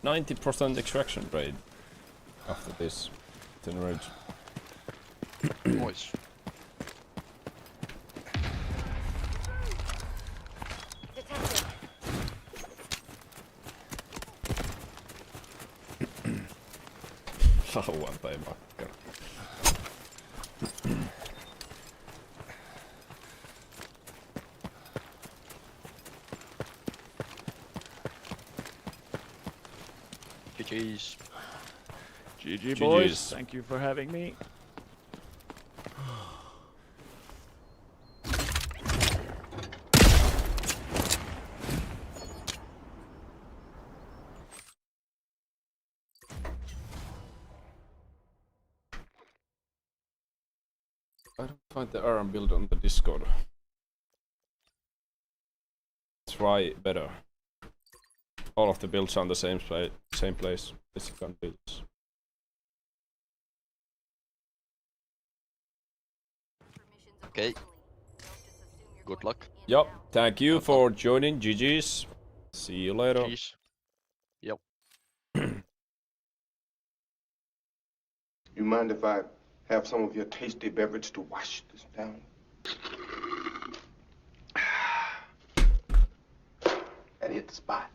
90% extraction rate after this. It's enraged. Nice. Lauantai makkara. GG's. GG boys. GG's. Thank you for having me. I don't find the Aram build on the Discord. Try better. All of the builds are on the same place. Physical builds. Okay. Good luck. Yup. Thank you for joining. GG's. See you later. Jeez. Yep. You mind if I have some of your tasty beverage to wash this down? That hit the spot.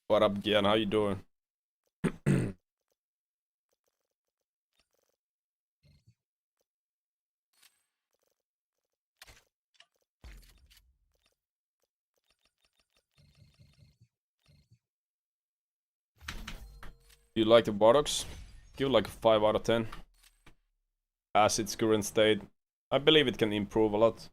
What up, Gian? How you doing? You like the buttocks? Give it like a 5 out of 10. As its current state, I believe it can improve a lot.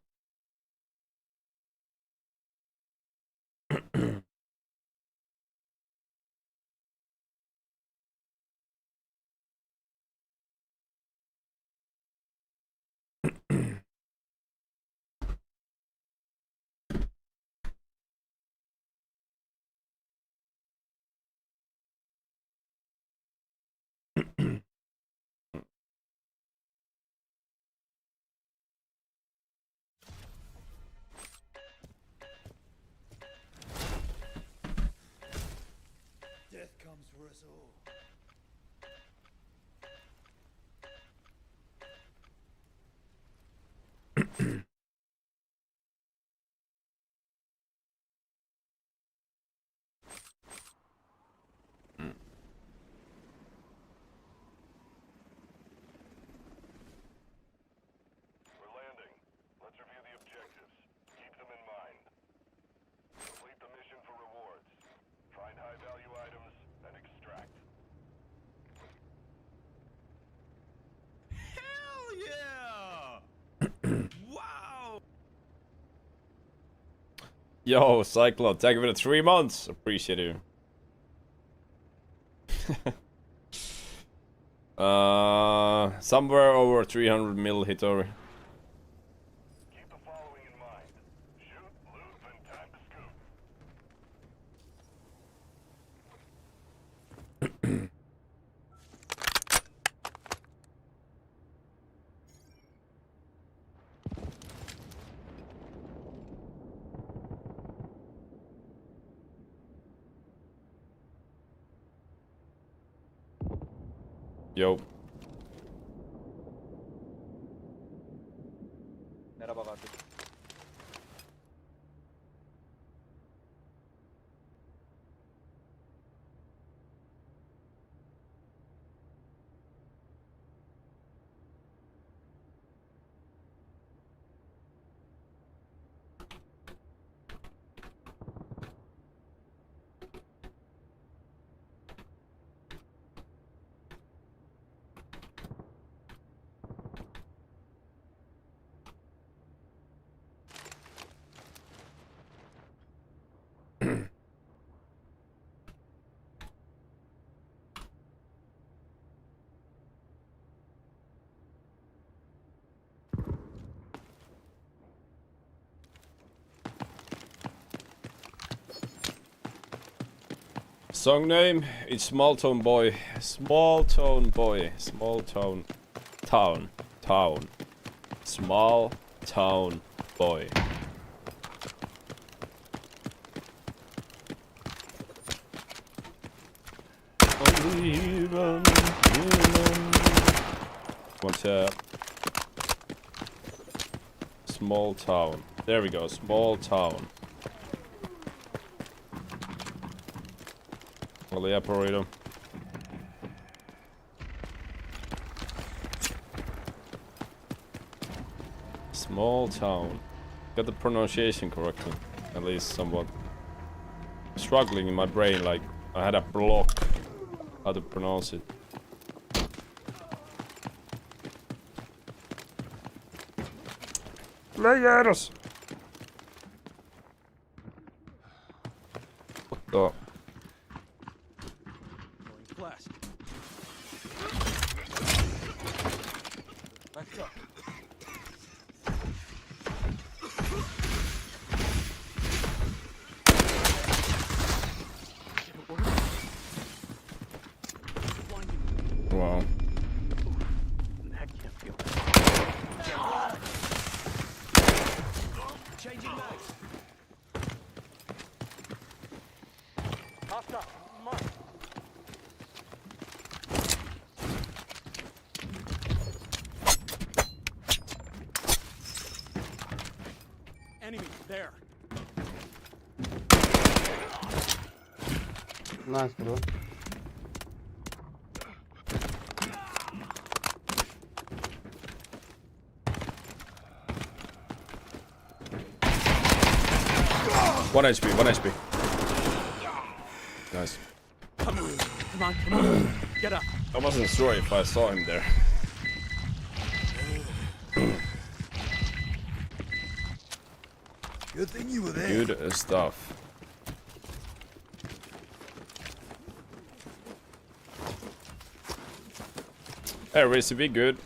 Death comes for us all. We're landing. Let's review the objectives. Keep them in mind. Complete the mission for rewards. Find high-value items and extract. Hell yeah! Wow! Yo, Cyclone, thank you for the 3 months. Appreciate you. Somewhere over 300 mil Hitori. Keep the following in mind. Shoot, loot, and time to scoop. Yo. Merhaba Fatih. Song name? It's Small Town Boy. Small Town Boy. Small Town. Town. Town. Small Town Boy. What's up? Small town. There we go. Small town. Well, yeah, burrito. Small town. Got the pronunciation correctly, at least somewhat. Struggling in my brain, like I had a block how to pronounce it. Players! What the? Blast. Let's go. Wow. Heck, can't feel Changing mags. Hostile. Mark. Enemy there. Nice, bro. One HP, 1 HP. Nice. Come on. Get up. I wasn't sure if I saw him there. Good thing you were there. Good stuff. Hey, Rizzy, be good.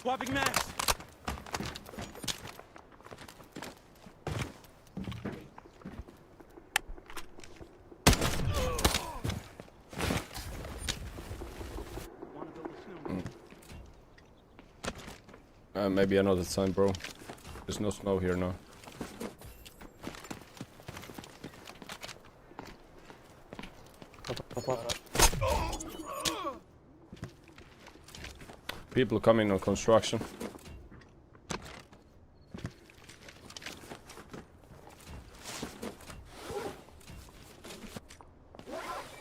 Swapping max. Maybe another time, bro. There's no snow here now. People coming on construction.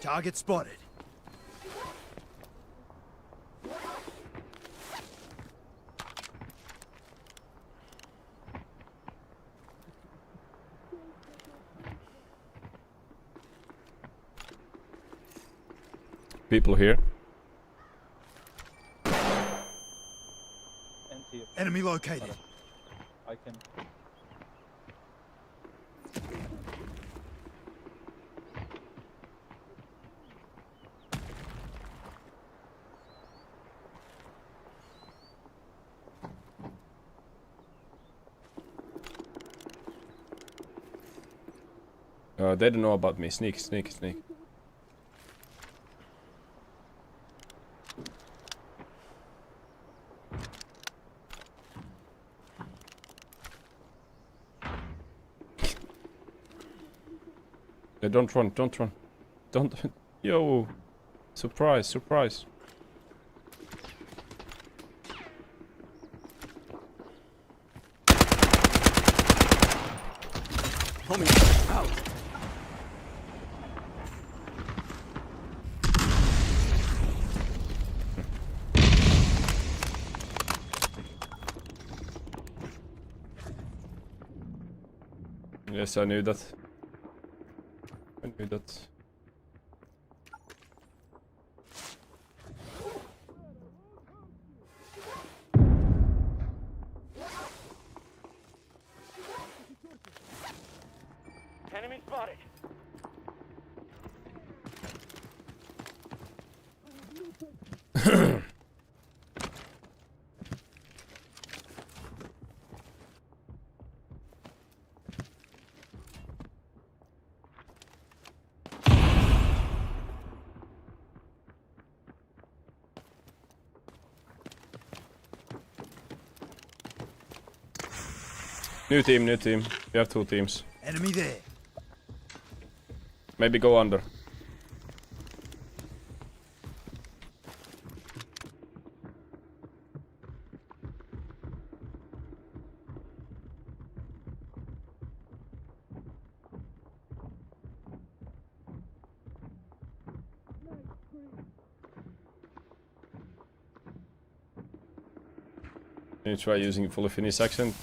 Target spotted. People here. Enemy located. I can. They don't know about me. Sneak, sneak, sneak. Yeah, don't run, don't run. Don't. Yo! Surprise, surprise. Homie, out. Yes, I knew that. I knew that. Enemy spotted. New team, new team. We have 2 teams. Enemy there. Maybe go under. Can you try using fully Finnish accent?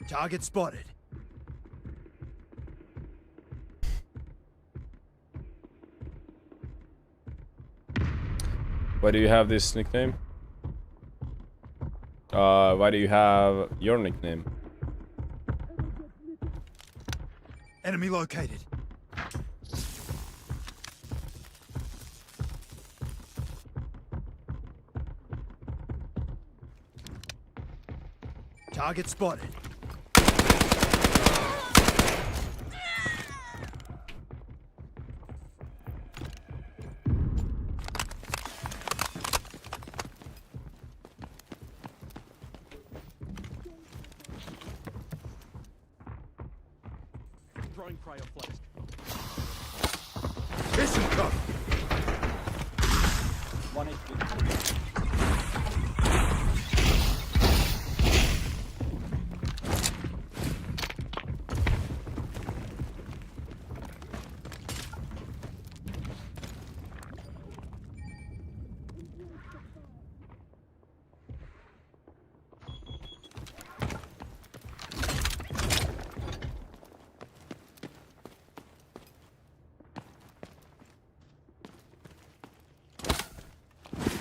Target spotted. Why do you have this nickname? Why do you have your nickname? Enemy located. Target spotted. Throwing cryo flask. Mission cover. 1 HP.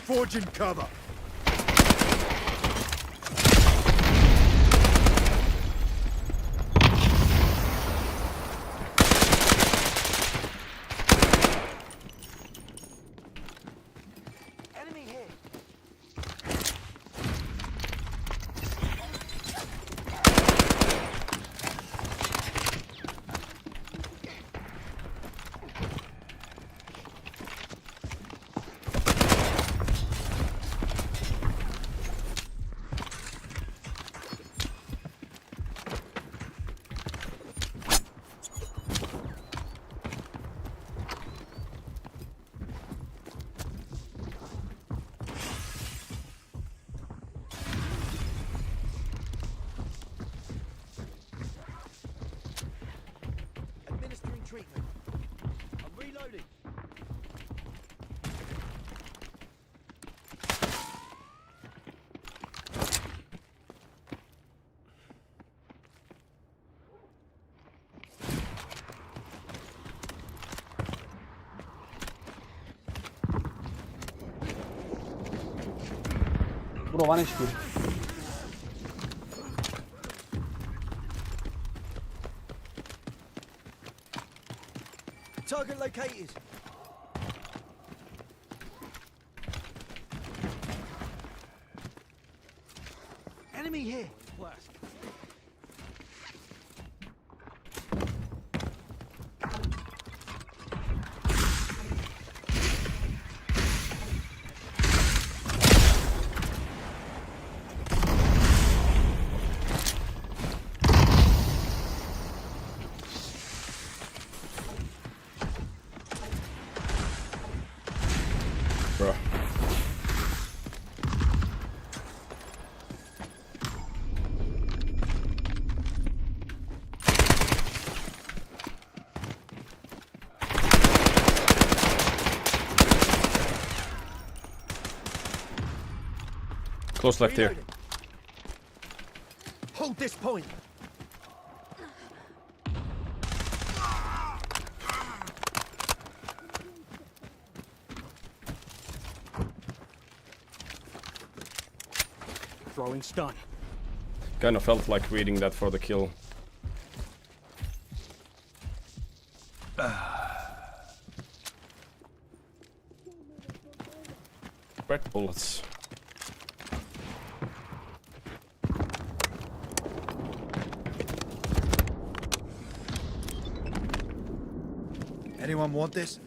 Forging cover. Enemy here. Administering treatment. I'm reloading. Bro, 1 HP. Target located. Enemy here. Flask. Bro. Close left here. Reloading. Hold this point. Throwing stun. Kind of felt like reading that for the kill. Red bullets. Anyone want this?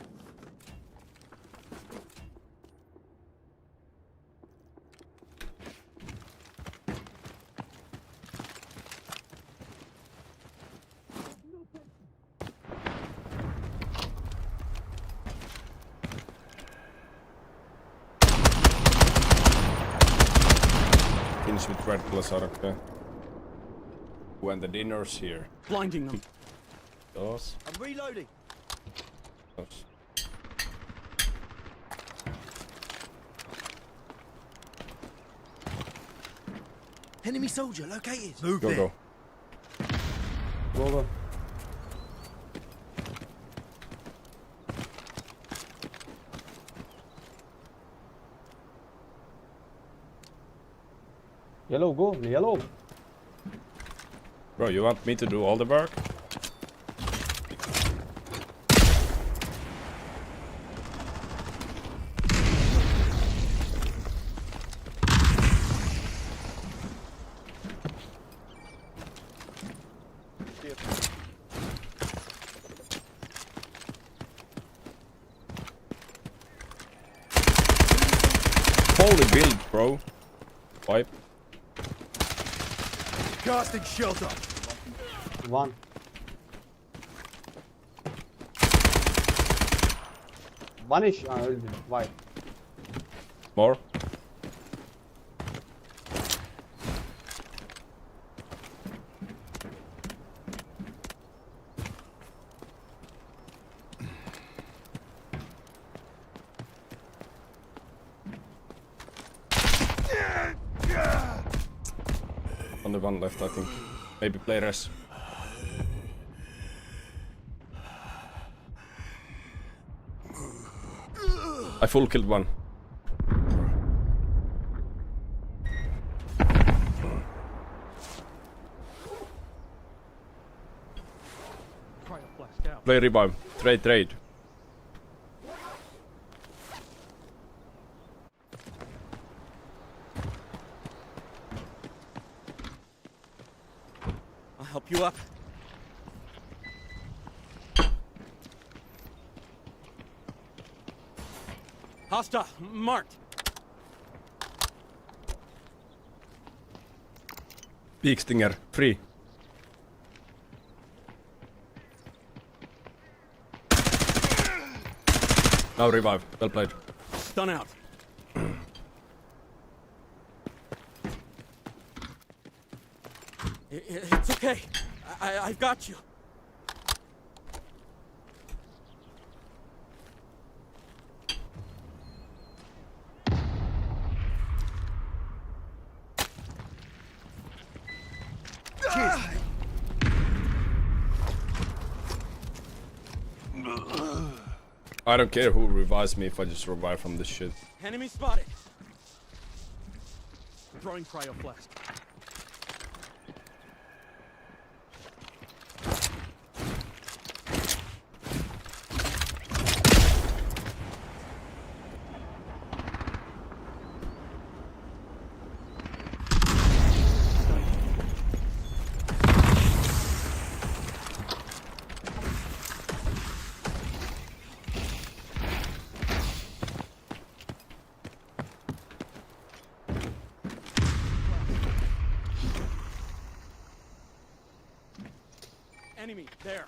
Finish with red bullets, okay. When the dinner's here. Blinding them. Those. I'm reloading. Those. Enemy soldier located. Move Go, there. go. Go, go. Yellow, go, yellow. Bro, you want me to do all the work? Holy build, bro. Wipe. Casting shelter. One. Vanish. Öldü. Vay. More. Only one left, I think. Maybe play res. I full killed one. Play revive. Trade. I'll help you up. Hostile marked. Peak Stinger, free. Now revive. Well played. Stun out. It's okay. I've got you. I don't care who revives me if I just revive from this shit. Enemy spotted. Throwing cryo flask. Enemy there.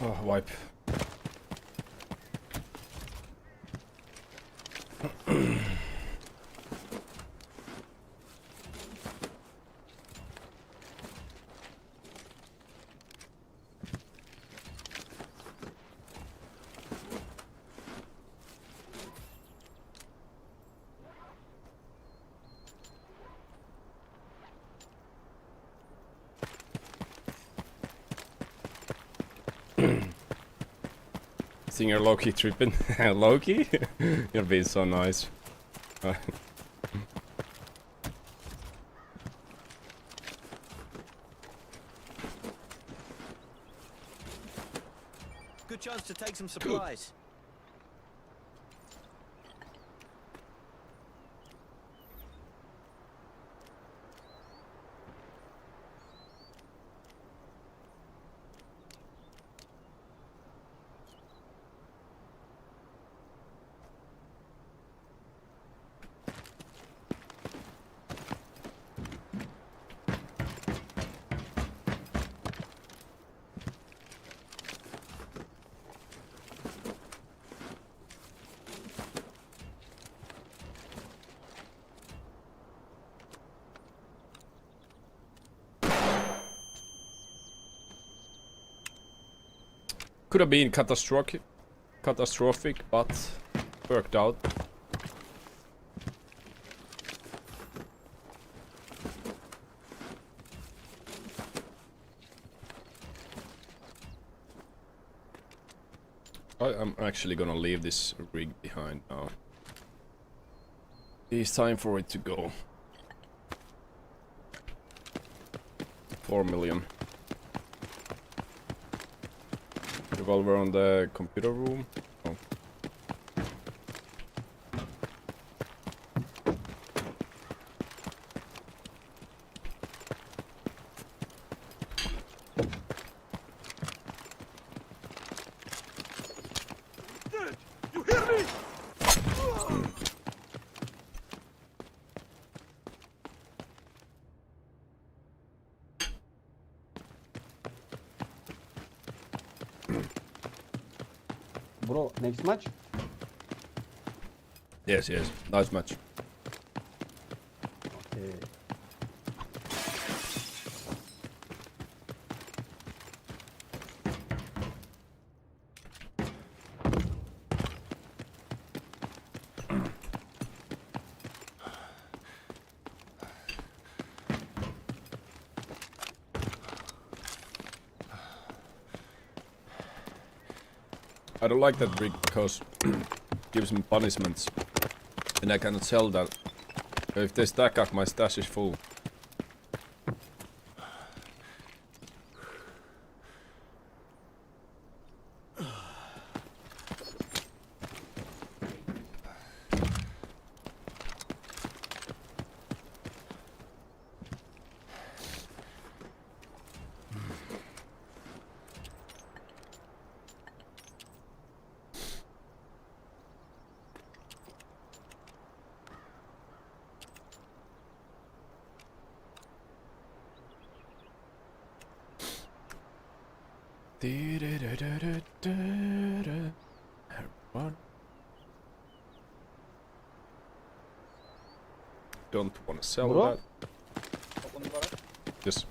Oh, wipe. Singer Loki tripping. Loki? You're being so nice. Good chance to take some supplies. Could have been catastrophic, but worked out. I'm actually gonna leave this rig behind now. It's time for it to go. 4 million. Revolver on the computer room. Oh. Bro, next match? Yes, nice match. Okay. I don't like that rig because it gives me punishments and I cannot sell that. If they stack up, my stash is full. Everyone. Don't want to sell Bro? that. Yes.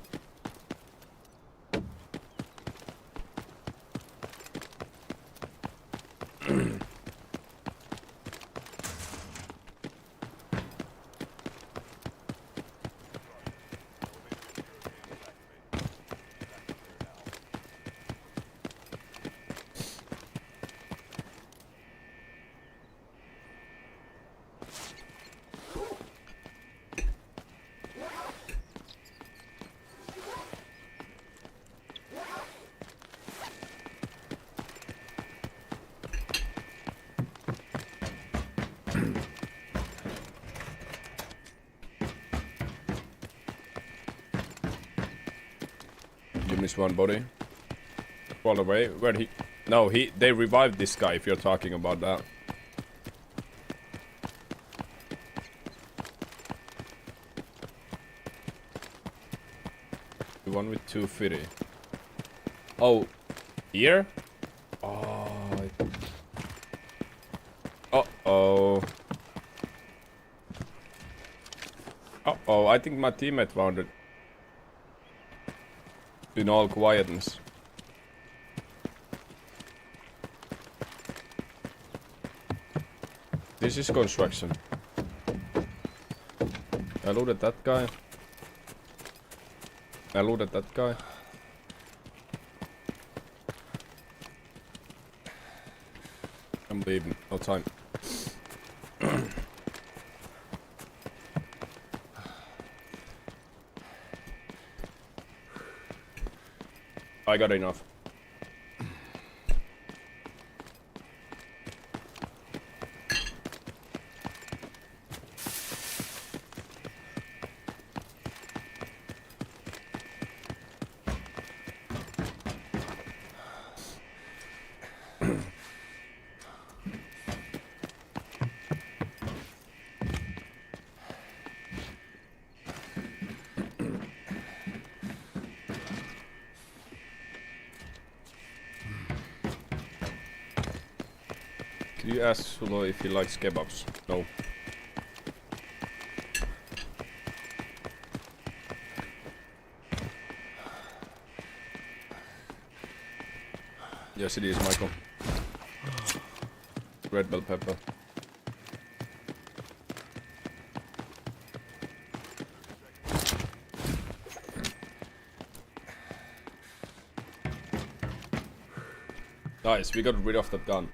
You missed one body. Fall away. Where he? No, they revived this guy. If you're talking about that. The one with 250. Oh, here? Oh. Uh-oh. Uh-oh, I think my teammate found it. In all quietness. This is construction. I looted that guy. I looted that guy. I'm leaving. No time. I got enough. Could you ask Sulo if he likes kebabs? No. Yes, it is, Michael. Red bell pepper. Nice, we got rid of that gun.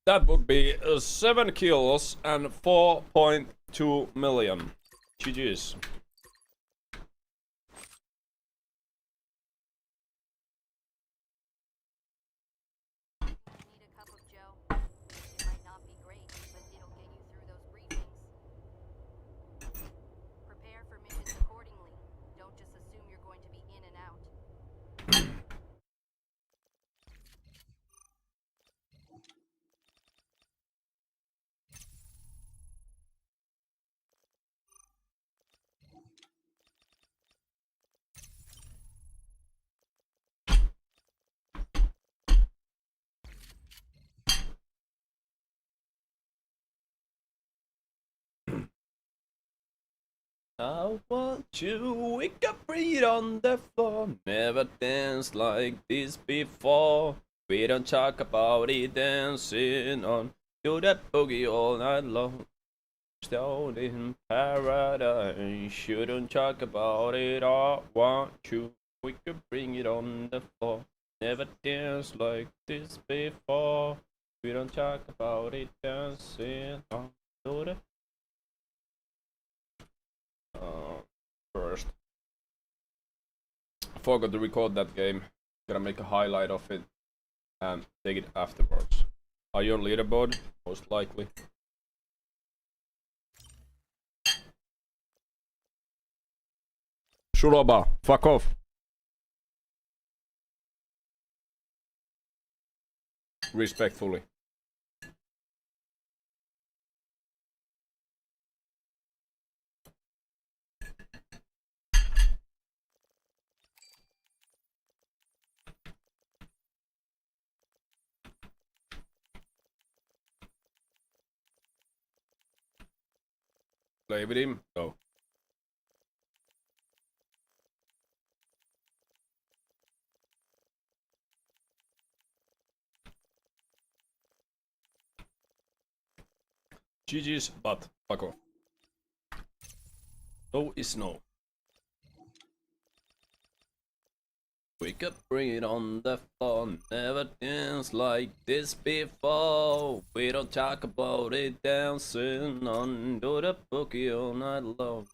That would be 7 kills and 4.2 million. GG's. Need a cup of Joe? It might not be great, but it'll get you through those briefings. Prepare for missions accordingly. Don't just assume you're going to be in and out. I want you, wake up, breathe on the floor. Never danced like this before. We don't talk about it, dancing on to that boogie all night long. Still in paradise, shouldn't talk about it. I want you, we could bring it on the floor. Never danced like this before. We don't talk about it, dancing on to the first. I forgot to record that game. Gonna make a highlight of it and take it afterwards. Are you on leaderboard? Most likely. Shuloba, fuck off. Respectfully. Play with him? No. GG's, but fuck off. No is no. Wake up, bring it on the floor. Never danced like this before. We don't talk about it, dancing under the boogie all night long.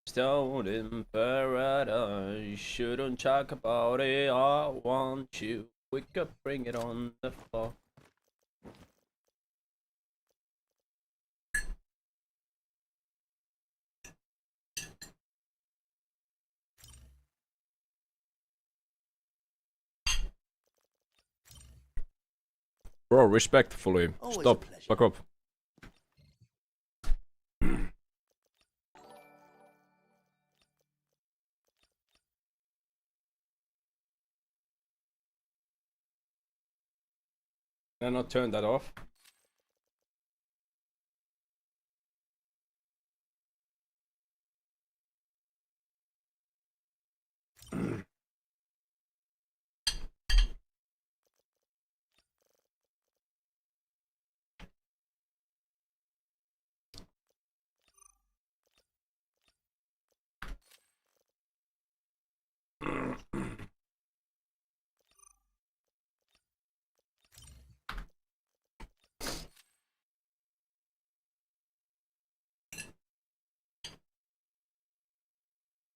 Stoned in paradise, shouldn't talk about it. I want you. Wake up, bring it on the floor. Bro, respectfully. Always a Stop. pleasure. Fuck up. Can I not turn that off?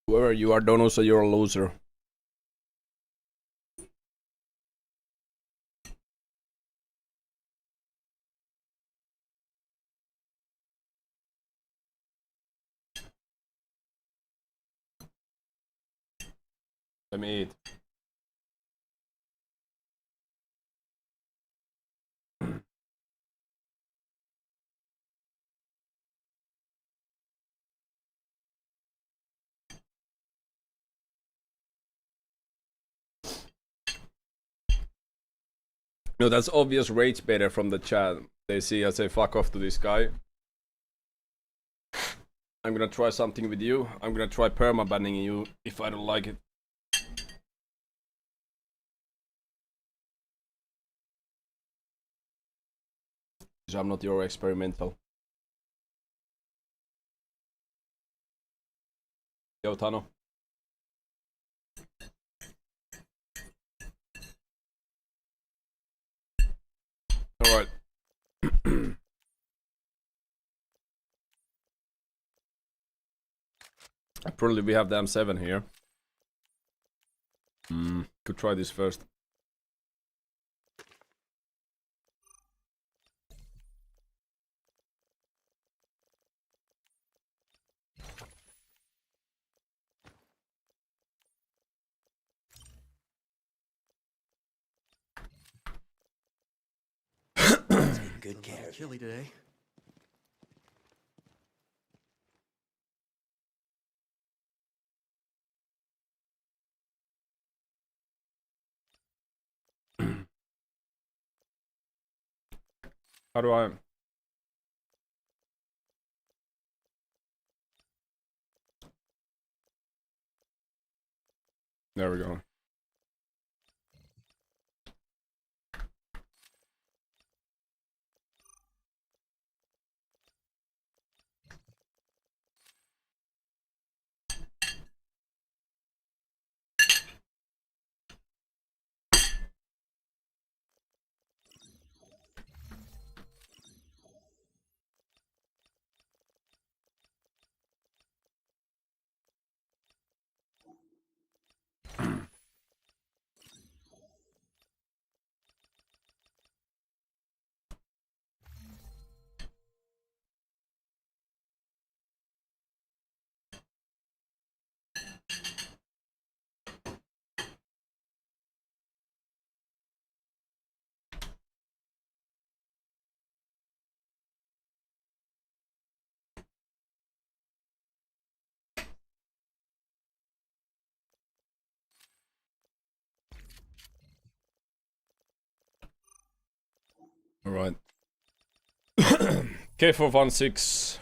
Whoever you are, Donosa, you're a loser. Let me eat. No, that's obvious rage better from the chat. They see I say fuck off to this guy. I'm gonna try something with you. I'm gonna try perma-banning you if I don't like it. I'm not your experimental. Yo, Tano. Alright. Probably we have the M7 here. Could try this first. Good care. Chilly today. How do I? There we go. All right. K416.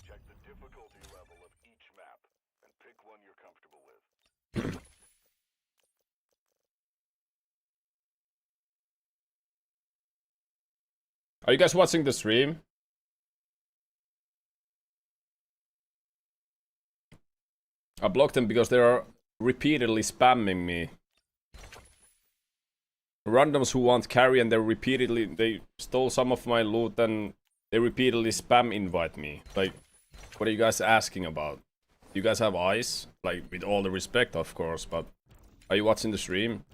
Check the difficulty level of each map and pick one you're comfortable with. Are you guys watching the stream? I blocked them because they are repeatedly spamming me. Randoms who want carry and they stole some of my loot and they repeatedly spam invite me. Like, what are you guys asking about? You guys have eyes? Like, with all the respect, of course, but are you watching the stream?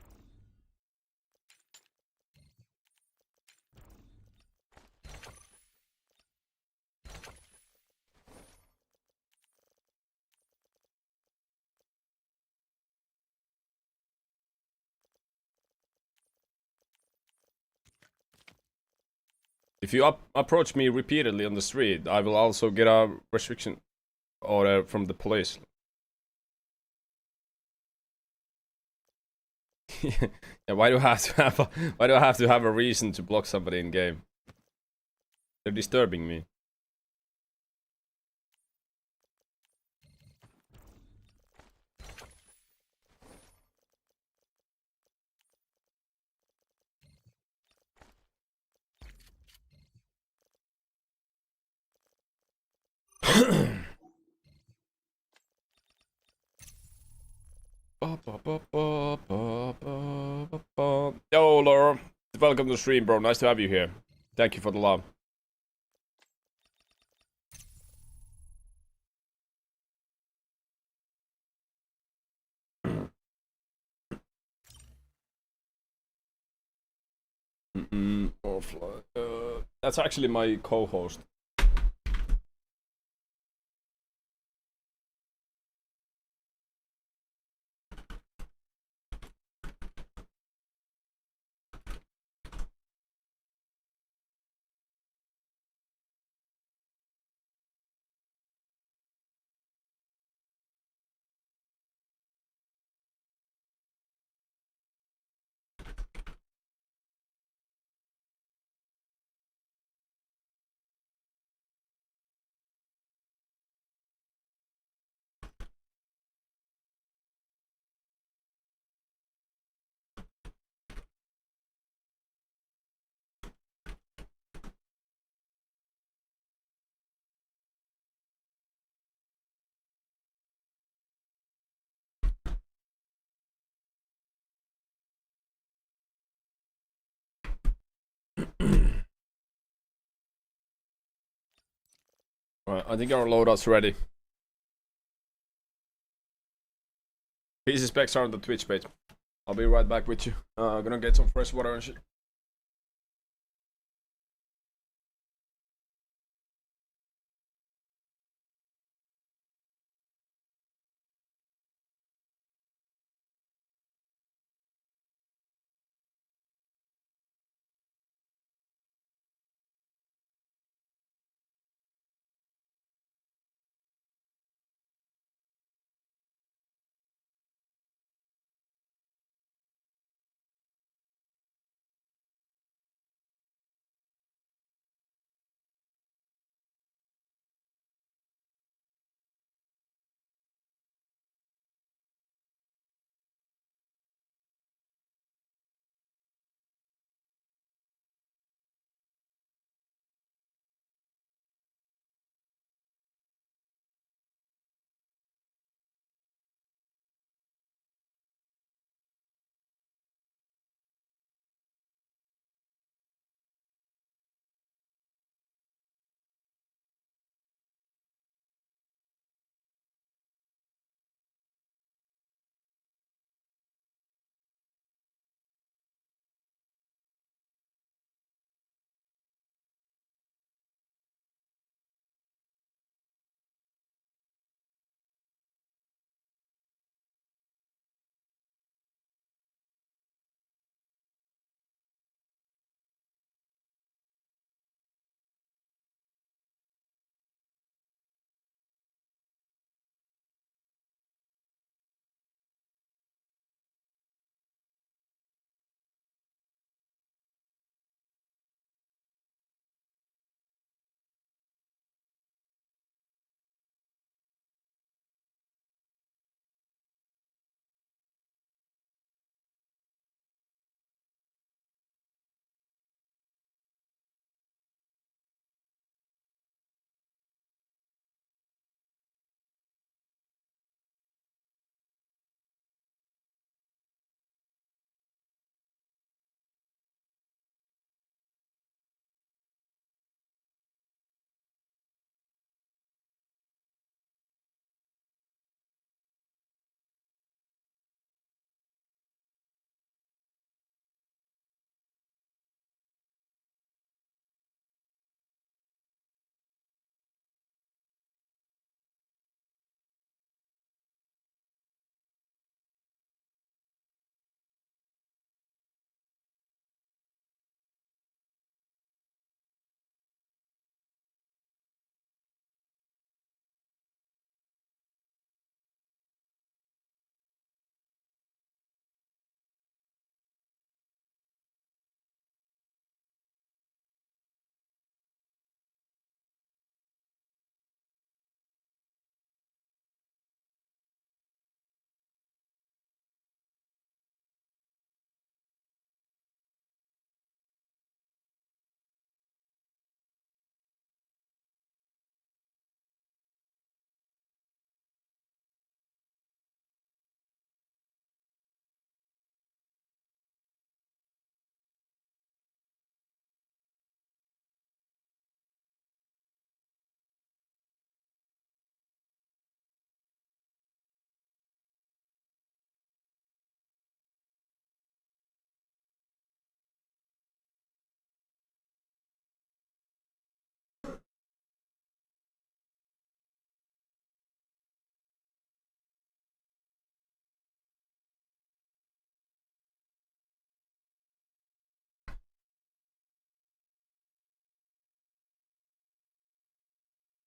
If you approach me repeatedly on the street, I will also get a restriction order from the police. Yeah, why do I have to have a reason to block somebody in game? They're disturbing me. Yo, Laura. Welcome to the stream, bro. Nice to have you here. Thank you for the love. That's actually my co-host. Alright, I think our loadout's ready. PC specs are on the Twitch page. I'll be right back with you. Gonna get some fresh water and shit.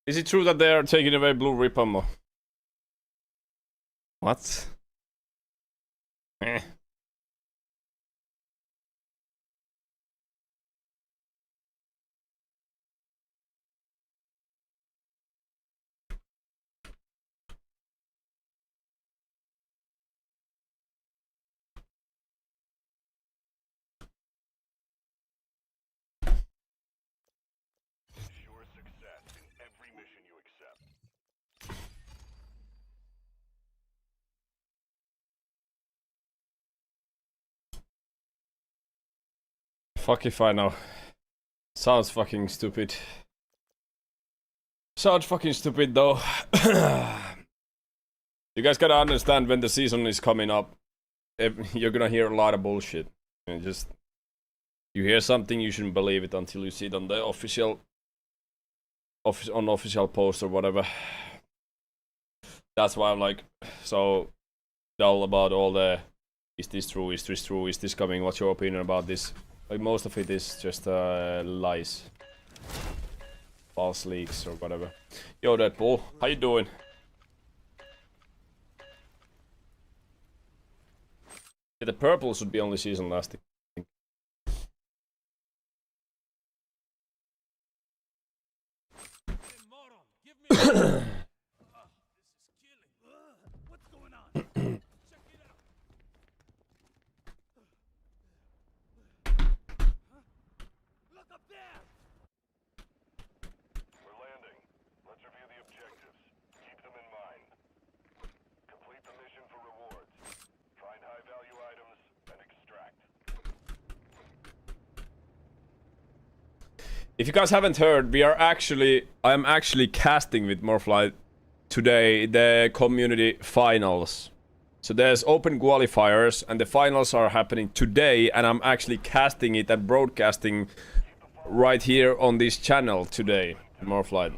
Is it true that they are taking away Blue Rip ammo? What? Eh. Ensure success in every mission you accept. Fuck if I know. Sounds fucking stupid. Sounds fucking stupid though. You guys gotta understand when the season is coming up, you're gonna hear a lot of bullshit. And just you hear something, you shouldn't believe it until you see it on the official post or whatever. That's why I'm like so dull about all the is this true, is this true, is this coming, what's your opinion about this? Like most of it is just lies. False leaks or whatever. Yo Deadpool, how you doing? Yeah, the purple should be only season lasting. We're landing. Let's review the objectives. Keep them in mind. Complete the mission for rewards. Find high-value items and extract. If you guys haven't heard, I'm actually casting with Morphlight today the community finals. So there's open qualifiers and the finals are happening today, and I'm actually casting it and broadcasting right here on this channel today, Morphlight.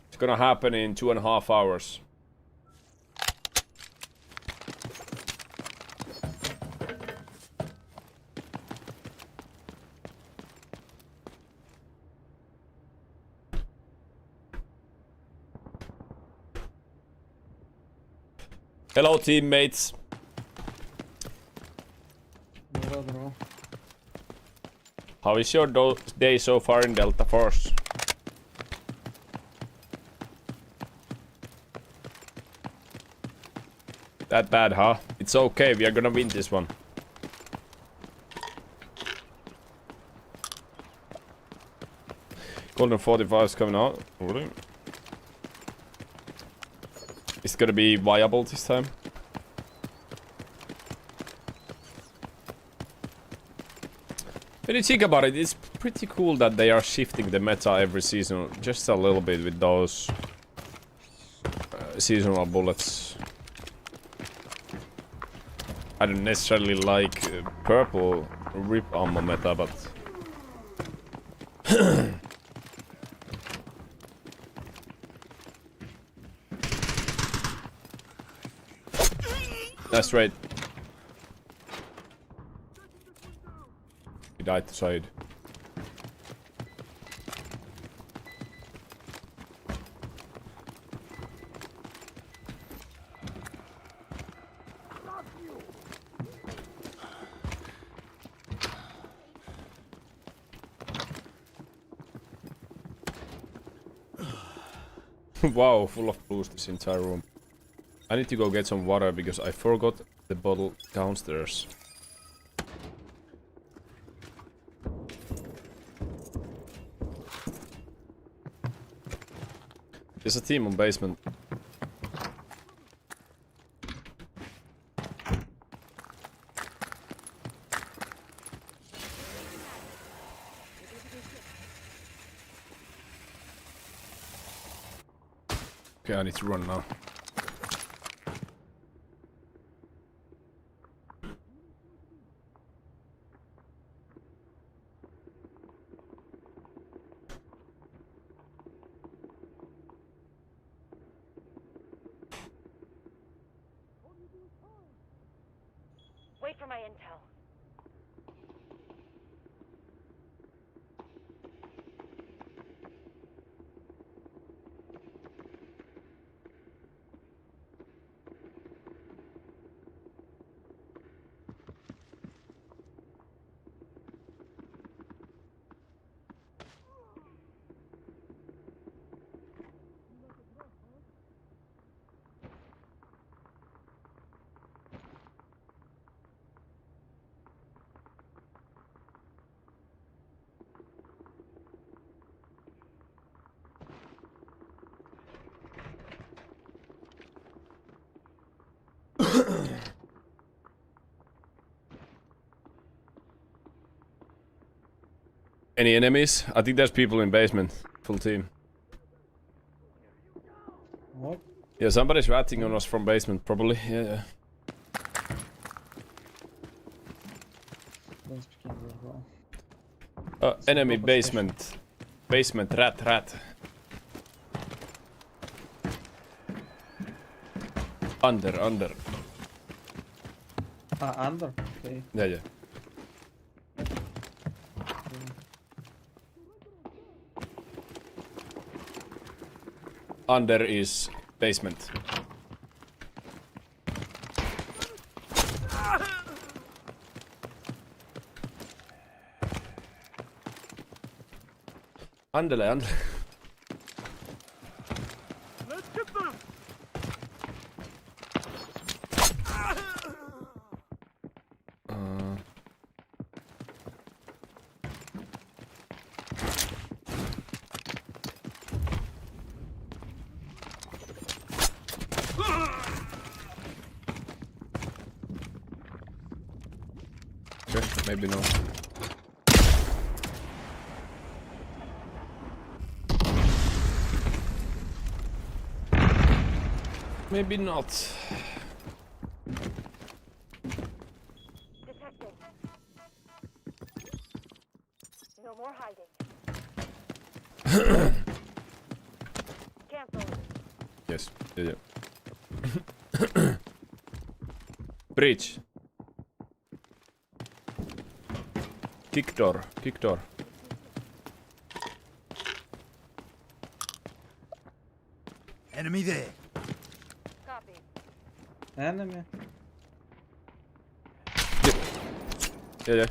It's gonna happen in 2.5 hours. Hello teammates. How is your day so far in Delta Force? That bad, huh? It's okay, we are gonna win this one. Golden 45 is coming out. Really? It's gonna be viable this time. When you think about it, it's pretty cool that they are shifting the meta every season just a little bit with those seasonal bullets. I don't necessarily like purple rip ammo meta, but that's right. He died to side. Wow, full of blues this entire room. I need to go get some water because I forgot the bottle downstairs. There's a team on basement. Okay, I need to run now. Wait for my intel. Any enemies? I think there's people in basement. Full team. What? Yeah, somebody's ratting on us from basement, probably. Yeah. Don't speak English, bro. Enemy basement. Basement, rat. Under. Under? Okay. Yeah. Under is basement. Andele. Let's get them! Okay, maybe no. Maybe not. Detecting. No more hiding. Cancel. Yes. Yeah. Breach. Kick door. Enemy there. Copy. Enemy. Yeah.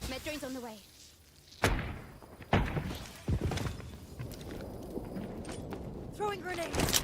Metro's on the way. Throwing grenades.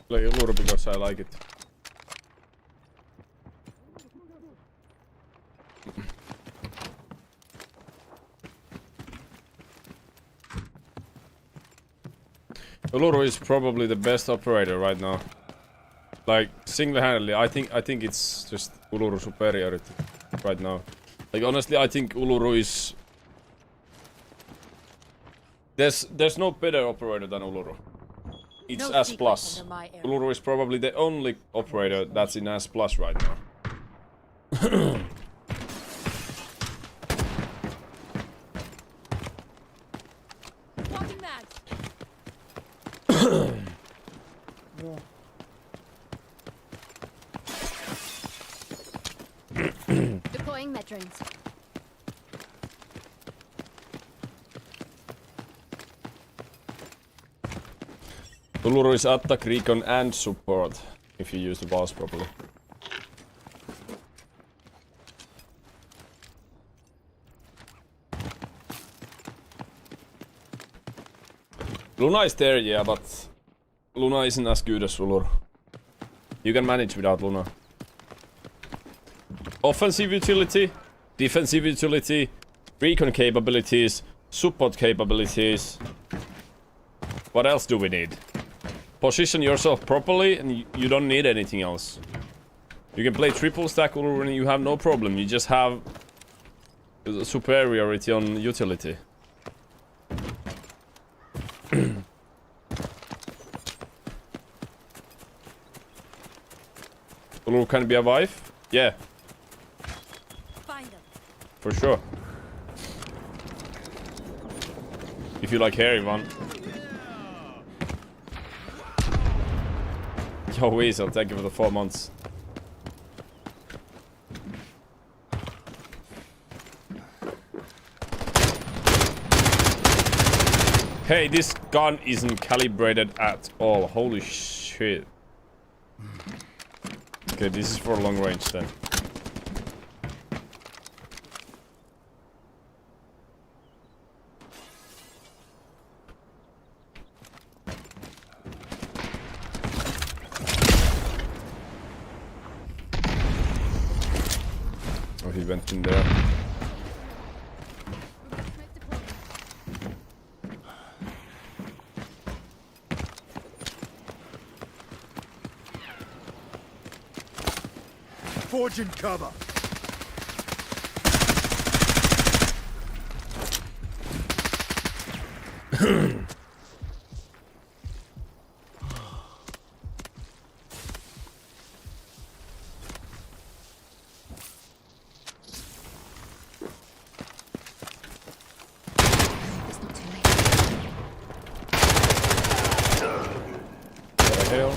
Play Uluru because I like it. Uluru is probably the best operator right now. Like single-handedly, I think it's just Uluru superiority right now. Like honestly, I think Uluru is. There's no better operator than Uluru. It's No S+. secrets under my area. Uluru is probably the only operator that's in S+ right now. Swapping mags. Deploying Metrons. Uluru is attack, recon and support if you use the boss properly. Luna is there, yeah, but Luna isn't as good as Uluru. You can manage without Luna. Offensive utility, defensive utility, recon capabilities, support capabilities. What else do we need? Position yourself properly and you don't need anything else. You can play triple stack Uluru and you have no problem. You just have superiority on utility. Uluru can be a wife? Yeah. Find them. For sure. If you like hairy one. Yo, Weasel, thank you for the 4 months. Hey, this gun isn't calibrated at all. Holy shit. Okay, this is for long range then. Oh, he went in there. Forging cover. What the hell?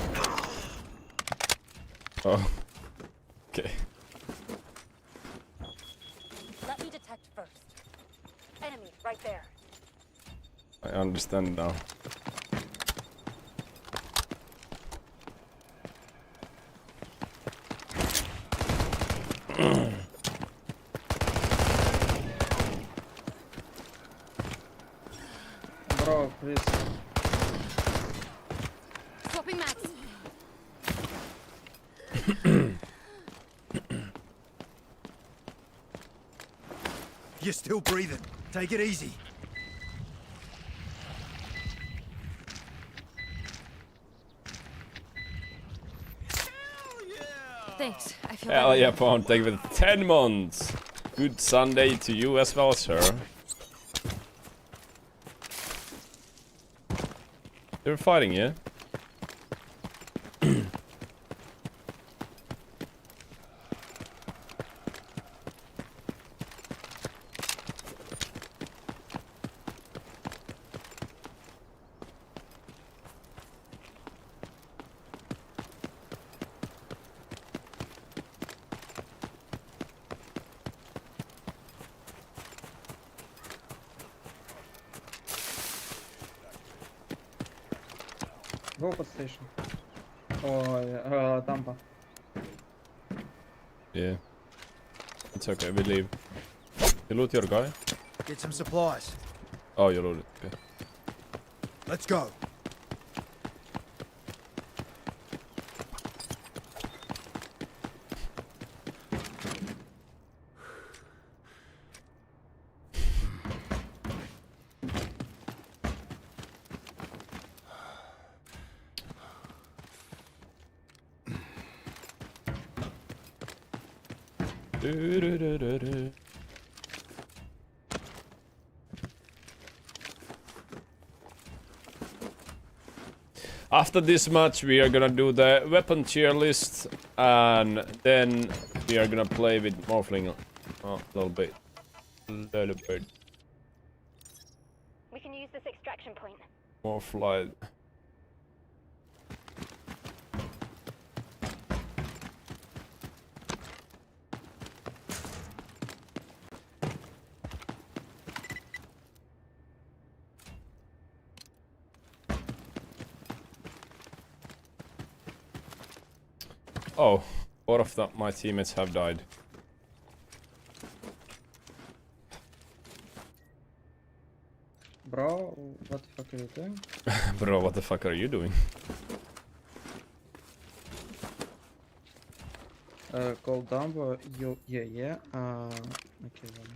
Oh. Okay. Let me detect first. Enemy right there. I understand now. Bro, please. Swapping max. You're still breathing. Take it easy. Thanks. I feel Hell better. yeah, Pawn. Thank you for 10 months. Good Sunday to you as well, sir. They're fighting, yeah? Go по station. Oh, Tampa. Yeah. It's okay, we leave. You loot your guy? Get some supplies. Oh, you looted. Okay. Let's go. After this match, we are gonna do the weapon tier list, and then we are gonna play with Morphling a little bit. We can use this extraction point. Morphlight. Oh, both of my teammates have died. Bro, what the fuck are you doing? Bro, what the fuck are you doing? Call Dumbo, you, yeah. Okay, then.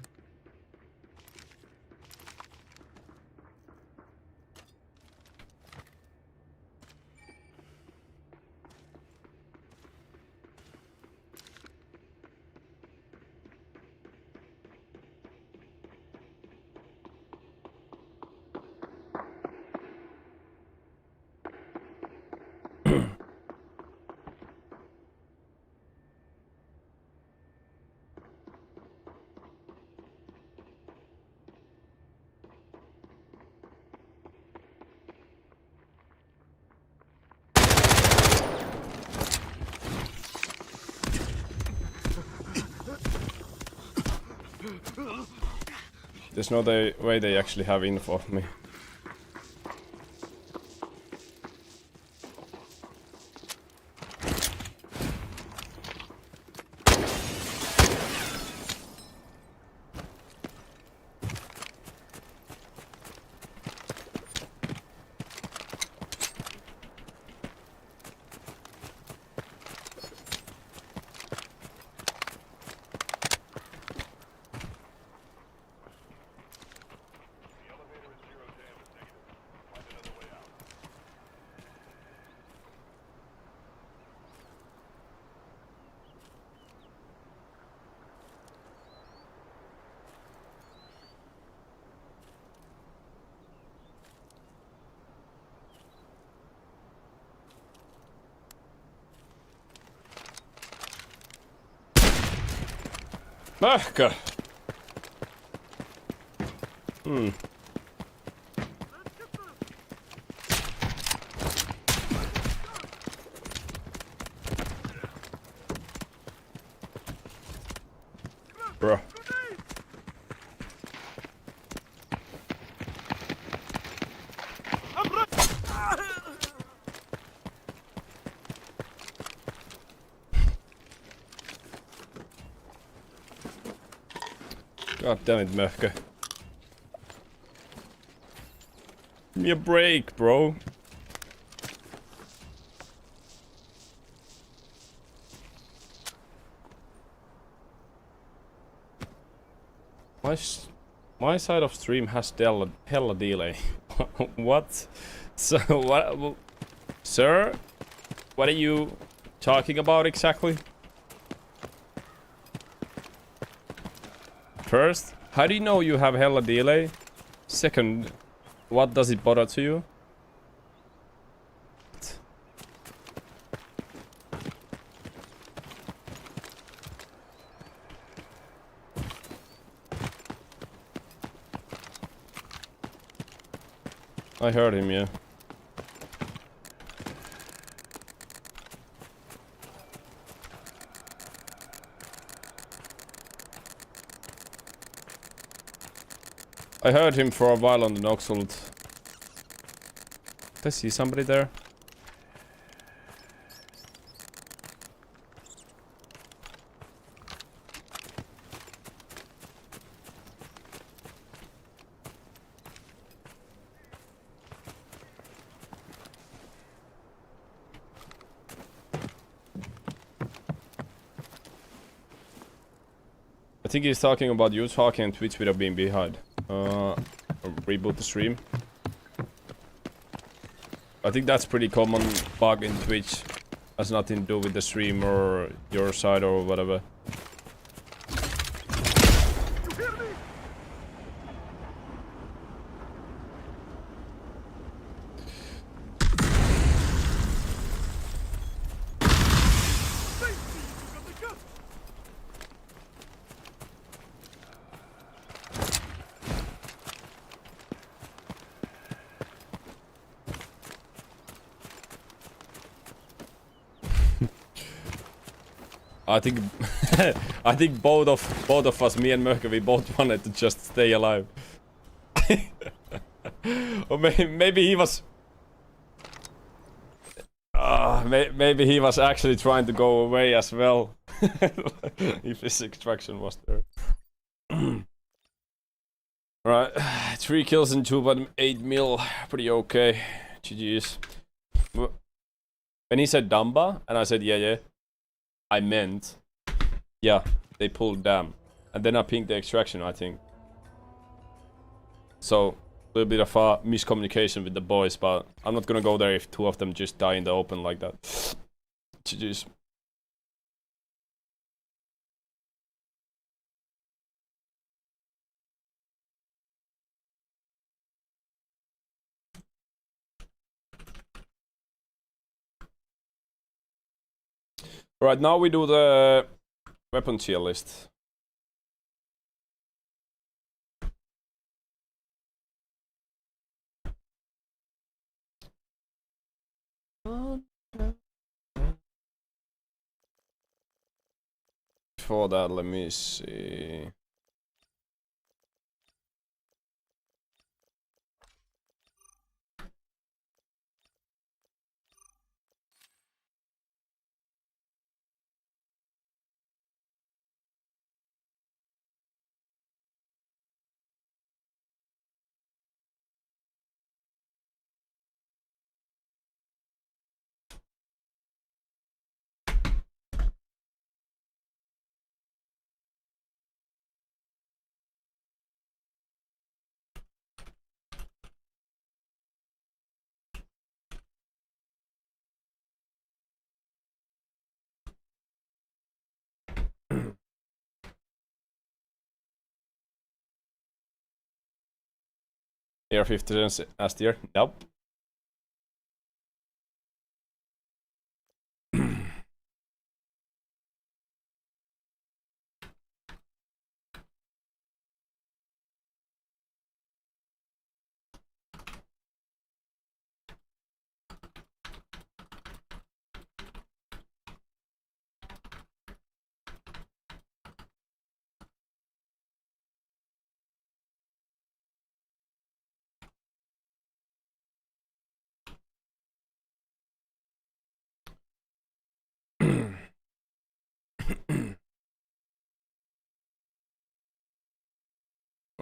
There's no way they actually have info of me. Möhkö! Bro. God damn it, Möhkö. Give me a break, bro. My side of stream has hella delay. What? So what? Sir? What are you talking about exactly? First, how do you know you have hella delay? Second, what does it bother to you? I heard him, yeah. I heard him for a while on the Noxult. Did I see somebody there? I think he's talking about you talking on Twitch without being behind. Reboot the stream. I think that's pretty common bug in Twitch. Has nothing to do with the stream or your side or whatever. I think I think both of us, me and Möhkö, we both wanted to just stay alive. Or maybe he was maybe he was actually trying to go away as well. If his extraction was there. Right, 3 kills and 2.8 mil, pretty okay. GG's. When he said Damba, and I said yeah, I meant, yeah, they pulled dam. And then I pinged the extraction, I think. So, a little bit of a miscommunication with the boys, but I'm not gonna go there if 2 of them just die in the open like that. GG's. Right, now we do the weapon tier list. Before that, let me see. AR-15 last year? Nope.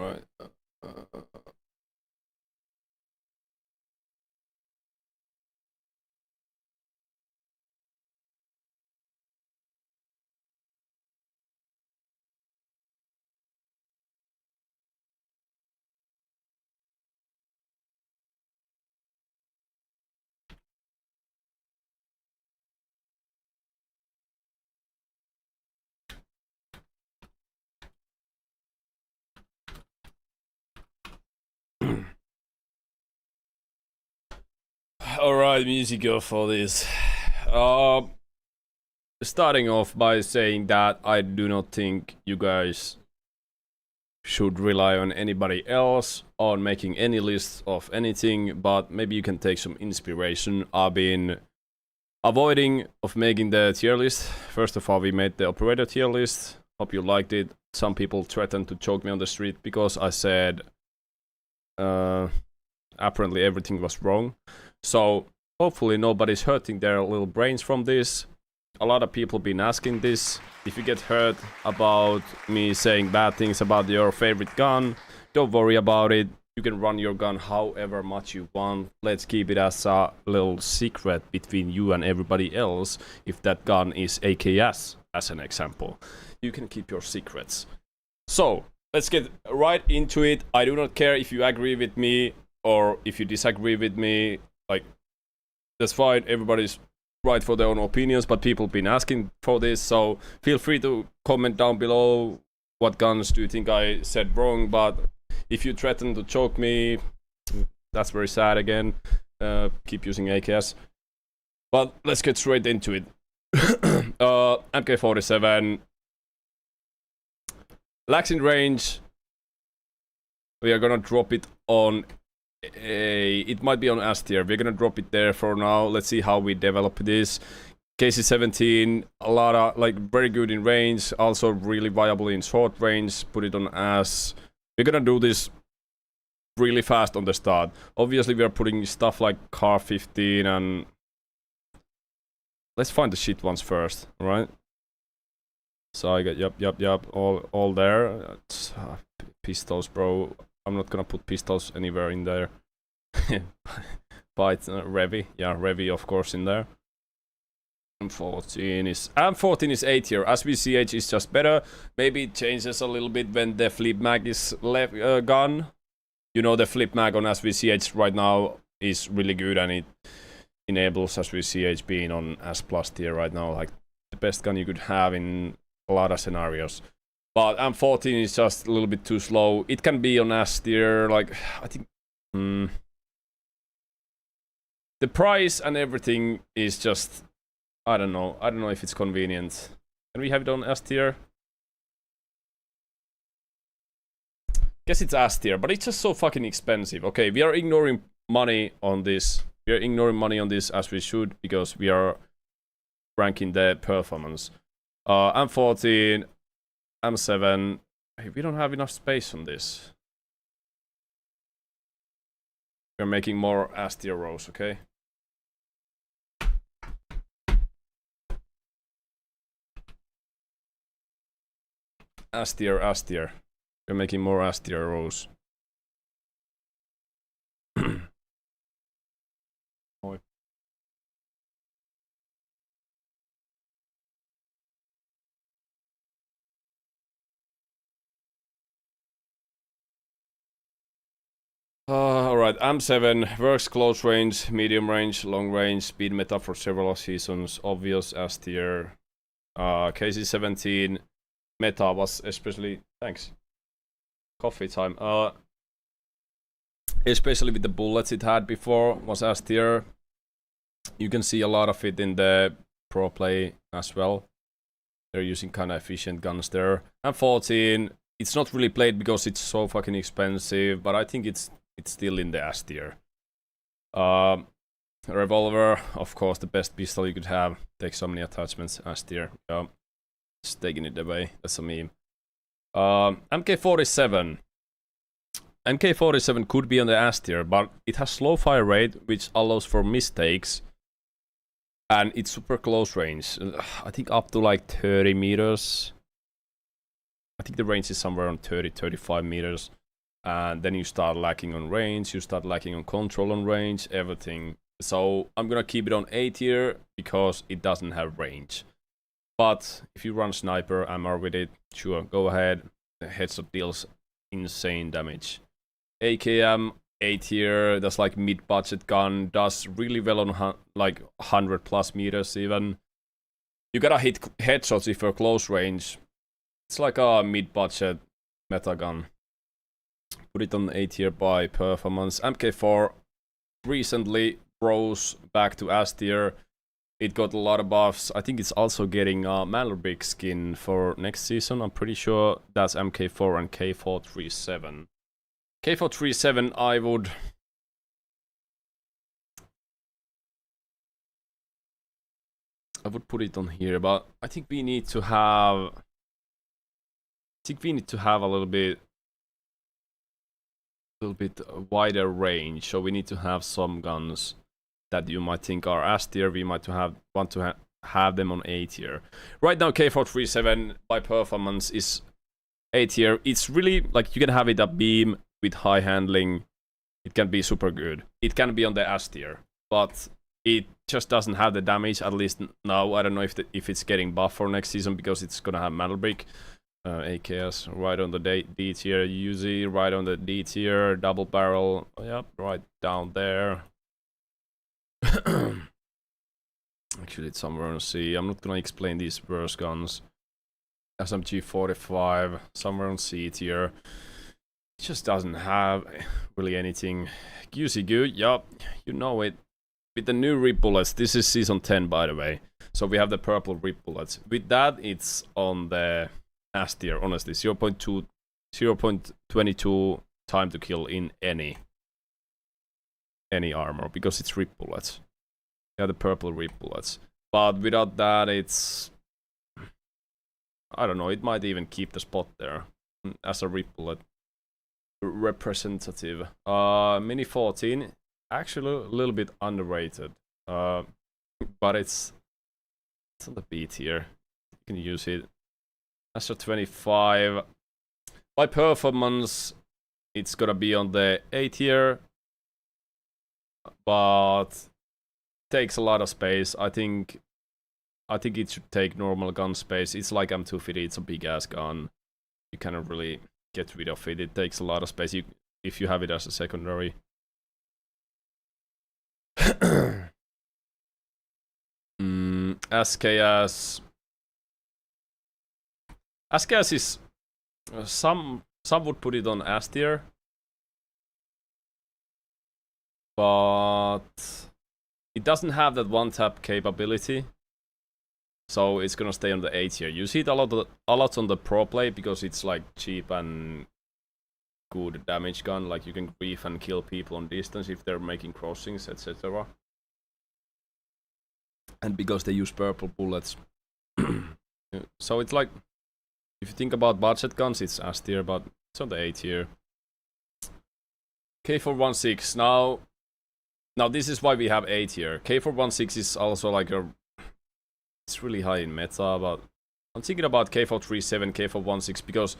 Right. Alright, music go for this. Starting off by saying that I do not think you guys should rely on anybody else on making any lists of anything, but maybe you can take some inspiration. I've been avoiding of making the tier list. First of all, we made the operator tier list. Hope you liked it. Some people threatened to choke me on the street because I said apparently everything was wrong. So hopefully nobody's hurting their little brains from this. A lot of people been asking this. If you get hurt about me saying bad things about your favorite gun, don't worry about it. You can run your gun however much you want. Let's keep it as a little secret between you and everybody else. If that gun is AKS, as an example, you can keep your secrets. So let's get right into it. I do not care if you agree with me or if you disagree with me. Like, that's fine. Everybody's right for their own opinions, but people been asking for this, so feel free to comment down below what guns do you think I said wrong. But if you threaten to choke me, that's very sad again. Keep using AKS. But let's get straight into it. MK47 lacks in range. We are gonna drop it on it might be on S tier. We're gonna drop it there for now. Let's see how we develop this. KC-17, a lot of, like, very good in range, also really viable in short range. Put it on S. We're gonna do this really fast on the start. Obviously we are putting stuff like Car 15 and let's find the shit ones first, alright? So I got yup, all there. Pistols, bro. I'm not gonna put pistols anywhere in there. But Revy, yeah, Revy of course in there. M14 is 8 here. SVCH is just better. Maybe it changes a little bit when the flip mag is gone. You know, the flip mag on SVCH right now is really good and it enables SVCH being on S+ tier right now, like the best gun you could have in a lot of scenarios. But M14 is just a little bit too slow. It can be on S tier, like, I think... The price and everything is just... I don't know if it's convenient. Can we have it on S tier? Guess it's S tier, but it's just so fucking expensive. Okay, we are ignoring money on this. We are ignoring money on this as we should, because we are ranking the performance. M14... M7, hey, we don't have enough space on this. We're making more S tier rows, okay? S tier. We're making more S tier rows. Alright, M7 works close range, medium range, long range, speed meta for several seasons, obvious S tier. KC-17 meta was especially... Thanks. Coffee time. Especially with the bullets it had before, was S tier. You can see a lot of it in the pro play as well. They're using kind of efficient guns there. M14, it's not really played because it's so fucking expensive, but I think it's still in the S tier. Revolver, of course, the best pistol you could have. Take so many attachments, S tier. Yeah. Just taking it away. That's a meme. MK47. MK47 could be on the S tier, but it has slow fire rate, which allows for mistakes. And it's super close range. I think up to like 30 meters. I think the range is somewhere on 30-35 meters. and then you start lacking on range, you start lacking on control on range, everything. So I'm gonna keep it on A tier because it doesn't have range. But if you run sniper MR with it, sure, go ahead. The headshot deals insane damage. AKM A tier, that's like mid-budget gun, does really well on like 100 plus meters even. You gotta hit headshots if you're close range. It's like a mid-budget meta gun. Put it on A tier by performance. MK4 recently rose back to S tier. It got a lot of buffs. I think it's also getting a Malrbic skin for next season. I'm pretty sure that's MK4 and K437. K437 I would put it on here, but I think we need to have a little bit wider range. So we need to have some guns that you might think are S tier. We might want to have them on A tier. Right now, K437 by performance is A tier. It's really like you can have it a beam with high handling. It can be super good. It can be on the S tier, but it just doesn't have the damage, at least now. I don't know if it's getting buffed for next season because it's gonna have Malrbic. AKS right on the D tier, Uzi right on the D tier, double barrel, yep, right down there. Actually, it's somewhere on C. I'm not gonna explain these burst guns. SMG 45, somewhere on C tier. It just doesn't have really anything. QC good, yup, you know it. With the new rip bullets, this is season 10 by the way. So we have the purple rip bullets. With that, it's on the S tier, honestly. 0.22 time to kill in any armor because it's rip bullets. Yeah, the purple rip bullets. But without that, it's, I don't know, it might even keep the spot there as a rip bullet representative. Mini 14, actually a little bit underrated. But it's on the B tier. You can use it. Astro 25. By performance, it's gonna be on the A tier, but takes a lot of space. I think it should take normal gun space. It's like M250. It's a big ass gun. You cannot really get rid of it. It takes a lot of space if you have it as a secondary. SKS. SKS is some would put it on S tier, but it doesn't have that one tap capability, so it's gonna stay on the A tier. You see it a lot on the pro play because it's like cheap and good damage gun. Like you can grief and kill people on distance if they're making crossings, etc. And because they use purple bullets, so it's like. If you think about budget guns, it's S tier, but it's on the A tier. K416. Now this is why we have A tier. K416 is also like it's really high in meta, but I'm thinking about K437, K416 because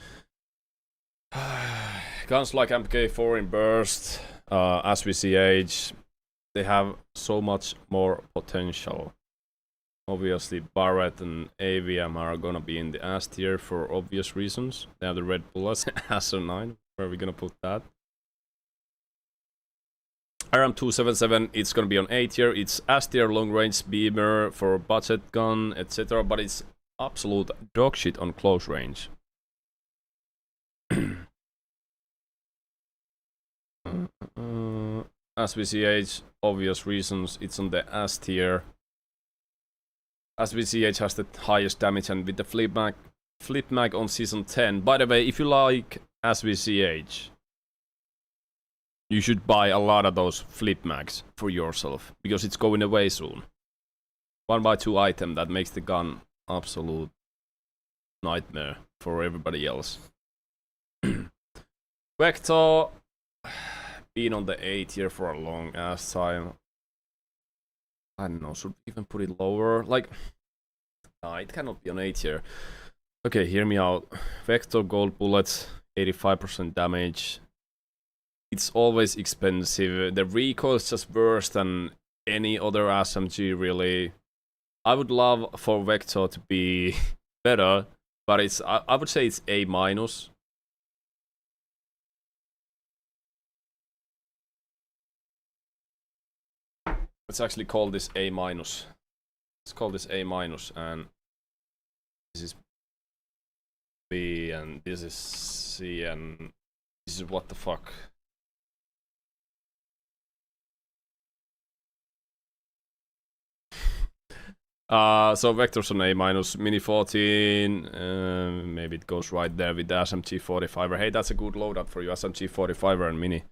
guns like MK4 in burst, SVCH, they have so much more potential. Obviously, Barrett and AVM are gonna be in the S tier for obvious reasons. They have the red bullets, ASO9. Where are we gonna put that? RM277, it's gonna be on A tier. It's S tier long range beamer for budget gun, etc. But it's absolute dog shit on close range. SVCH, obvious reasons, it's on the S tier. SVCH has the highest damage, and with the flip mag on season 10. By the way, if you like SVCH, you should buy a lot of those flip mags for yourself because it's going away soon. 1x2 item that makes the gun absolute nightmare for everybody else. Vector been on the A tier for a long ass time. I don't know, should we even put it lower? Like, nah, it cannot be on A tier. Okay, hear me out. Vector gold bullets, 85% damage. it's always expensive. The recoil is just worse than any other SMG, really. I would love for Vector to be better, but it's I would say it's A-. Let's actually call this A-. Let's call this A-, and this is B, and this is C, and this is what the fuck. So Vector's on A-, Mini 14, maybe it goes right there with the SMG 45er. Hey, that's a good loadout for you, SMG 45er and Mini.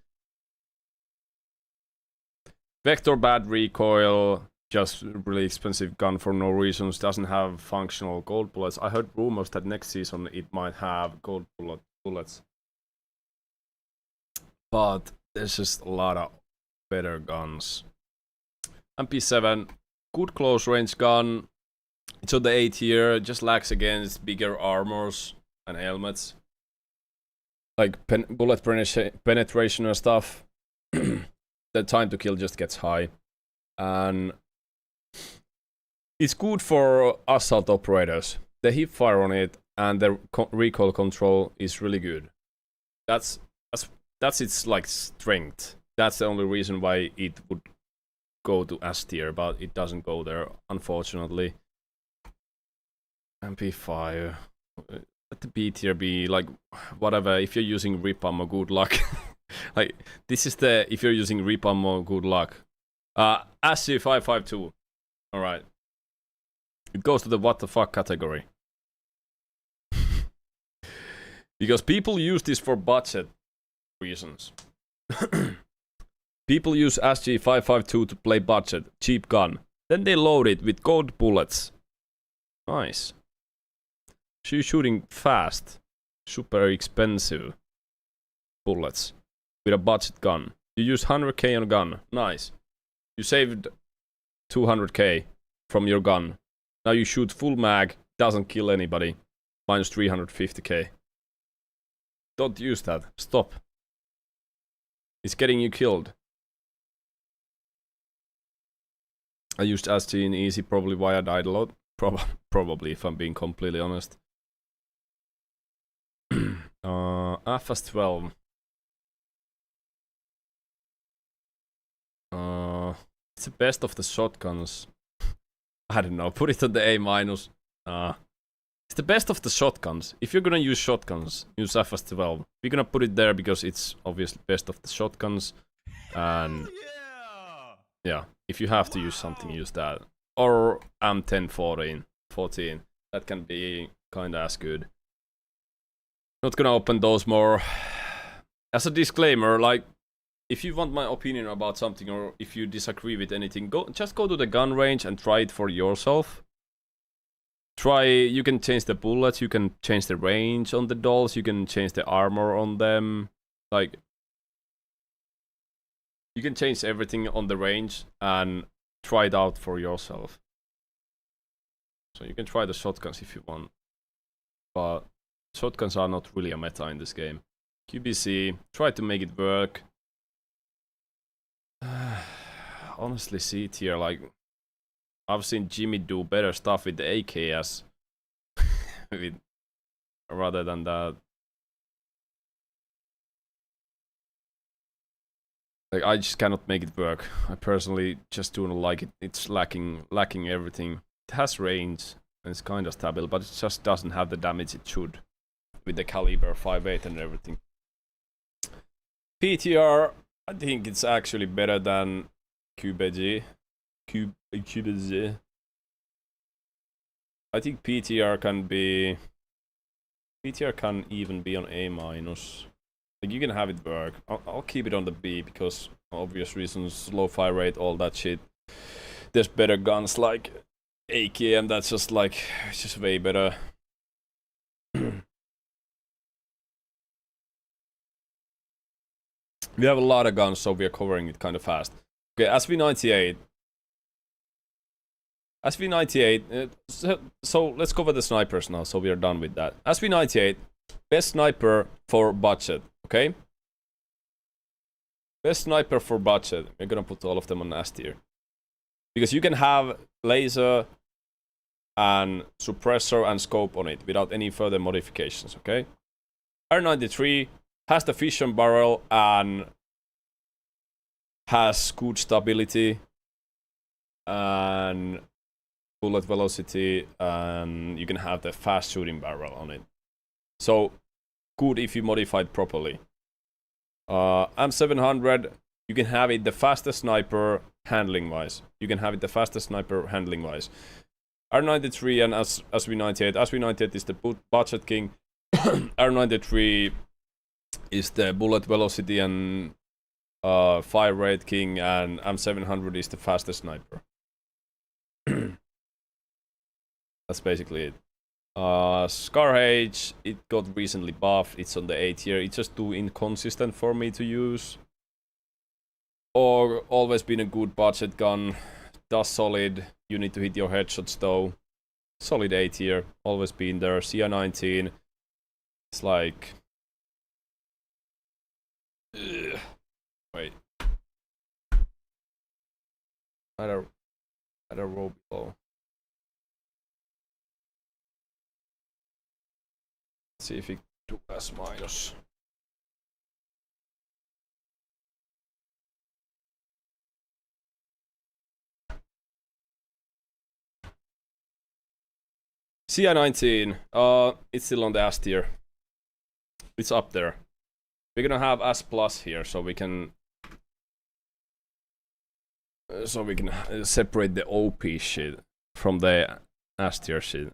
Vector bad recoil, just really expensive gun for no reasons, doesn't have functional gold bullets. I heard rumors that next season it might have gold bullets. But there's just a lot of better guns. MP7, good close range gun. It's on the A tier, just lacks against bigger armors and helmets. Like bullet penetration and stuff. The time to kill just gets high. And it's good for assault operators. The hip fire on it and the recoil control is really good. That's its like strength. That's the only reason why it would go to S tier, but it doesn't go there, unfortunately. MP5. Let the B tier be like whatever. If you're using rip ammo, good luck. Like this is the if you're using rip ammo, good luck. SC552. All right. It goes to the what the fuck category. Because people use this for budget reasons. People use SG552 to play budget, cheap gun. Then they load it with gold bullets. Nice. So you're shooting fast, super expensive bullets with a budget gun. You use 100k on a gun. Nice. You saved 200k from your gun. Now you shoot full mag, doesn't kill anybody. Minus 350k. Don't use that. Stop. It's getting you killed. I used SG in easy, probably why I died a lot. Probably, if I'm being completely honest. FS12. It's the best of the shotguns. I don't know, put it on the A-. It's the best of the shotguns. If you're gonna use shotguns, use FS12. We're gonna put it there because it's obviously best of the shotguns. And yeah, if you have to use something, use that. Or M1014. That can be kinda as good. Not gonna open those more. As a disclaimer, like, if you want my opinion about something or if you disagree with anything, just go to the gun range and try it for yourself. You can change the bullets, you can change the range on the dolls, you can change the armor on them. Like, you can change everything on the range and try it out for yourself. So you can try the shotguns if you want. But shotguns are not really a meta in this game. QBC, try to make it work. Honestly, C tier, like, I've seen Jimmy do better stuff with the AKS rather than that. Like, I just cannot make it work. I personally just don't like it. It's lacking everything. It has range and it's kind of stable, but it just doesn't have the damage it should with the caliber 5.8 and everything. PTR, I think it's actually better than QBG. QBG. I think PTR can even be on A-. Like, you can have it work. I'll keep it on the B because obvious reasons, low fire rate, all that shit. There's better guns like AKM, that's just like, it's just way better. We have a lot of guns, so we are covering it kind of fast. Okay, SV98. SV98, so let's cover the snipers now, so we are done with that. SV98, best sniper for budget, okay? Best sniper for budget. We're gonna put all of them on S tier. Because you can have laser and suppressor and scope on it without any further modifications, okay? R93 has the fission barrel and has good stability and bullet velocity, and you can have the fast shooting barrel on it. So good if you modify it properly. M700, you can have it the fastest sniper handling wise. R93 and SV98. SV98 is the budget king. R93 is the bullet velocity and fire rate king, and M700 is the fastest sniper. That's basically it. Scarhage, it got recently buffed. It's on the A tier. It's just too inconsistent for me to use. Or always been a good budget gun. Does solid. You need to hit your headshots though. Solid A tier. Always been there. CR19. It's like... Wait. At a row below. See if it do S minus. CI19, it's still on the S tier. It's up there. We're gonna have S plus here, so we can separate the OP shit from the S tier shit.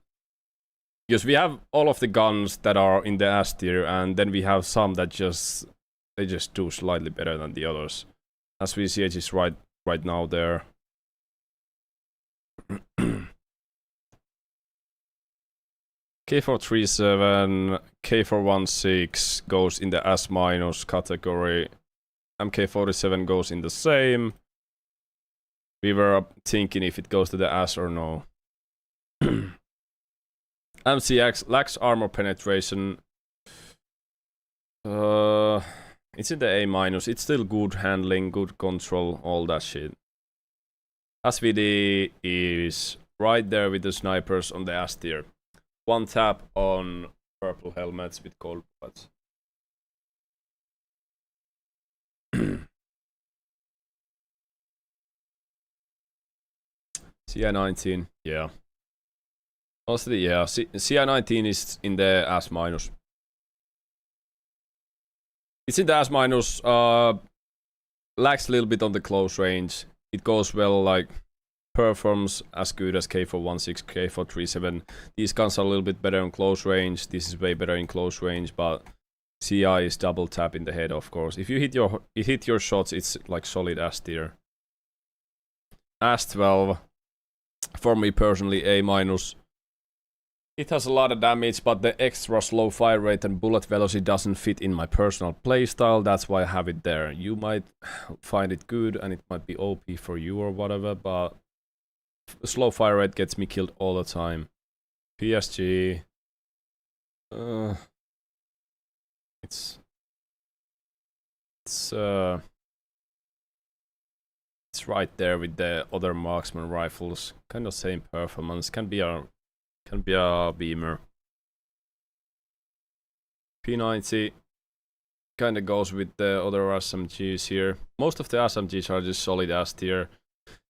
Because we have all of the guns that are in the S tier, and then we have some that they just do slightly better than the others. SVCH is right now there. K437, K416 goes in the S minus category. MK47 goes in the same. We were thinking if it goes to the S or no. MCX lacks armor penetration. It's in the A minus. It's still good handling, good control, all that shit. SVD is right there with the snipers on the S tier. One tap on purple helmets with gold bullets. CI19, yeah. Mostly, yeah. CI19 is in the S minus. It's in the S minus. Lacks a little bit on the close range. It goes well, like, performs as good as K416, K437. These guns are a little bit better in close range. This is way better in close range, but CI is double tap in the head, of course. If you hit your shots, it's like solid S tier. S12, for me personally, A minus. It has a lot of damage, but the extra slow fire rate and bullet velocity doesn't fit in my personal playstyle. That's why I have it there. You might find it good and it might be OP for you or whatever, but slow fire rate gets me killed all the time. PSG. It's right there with the other marksman rifles. Kind of same performance. Can be a beamer. P90 kind of goes with the other SMGs here. Most of the SMGs are just solid S tier.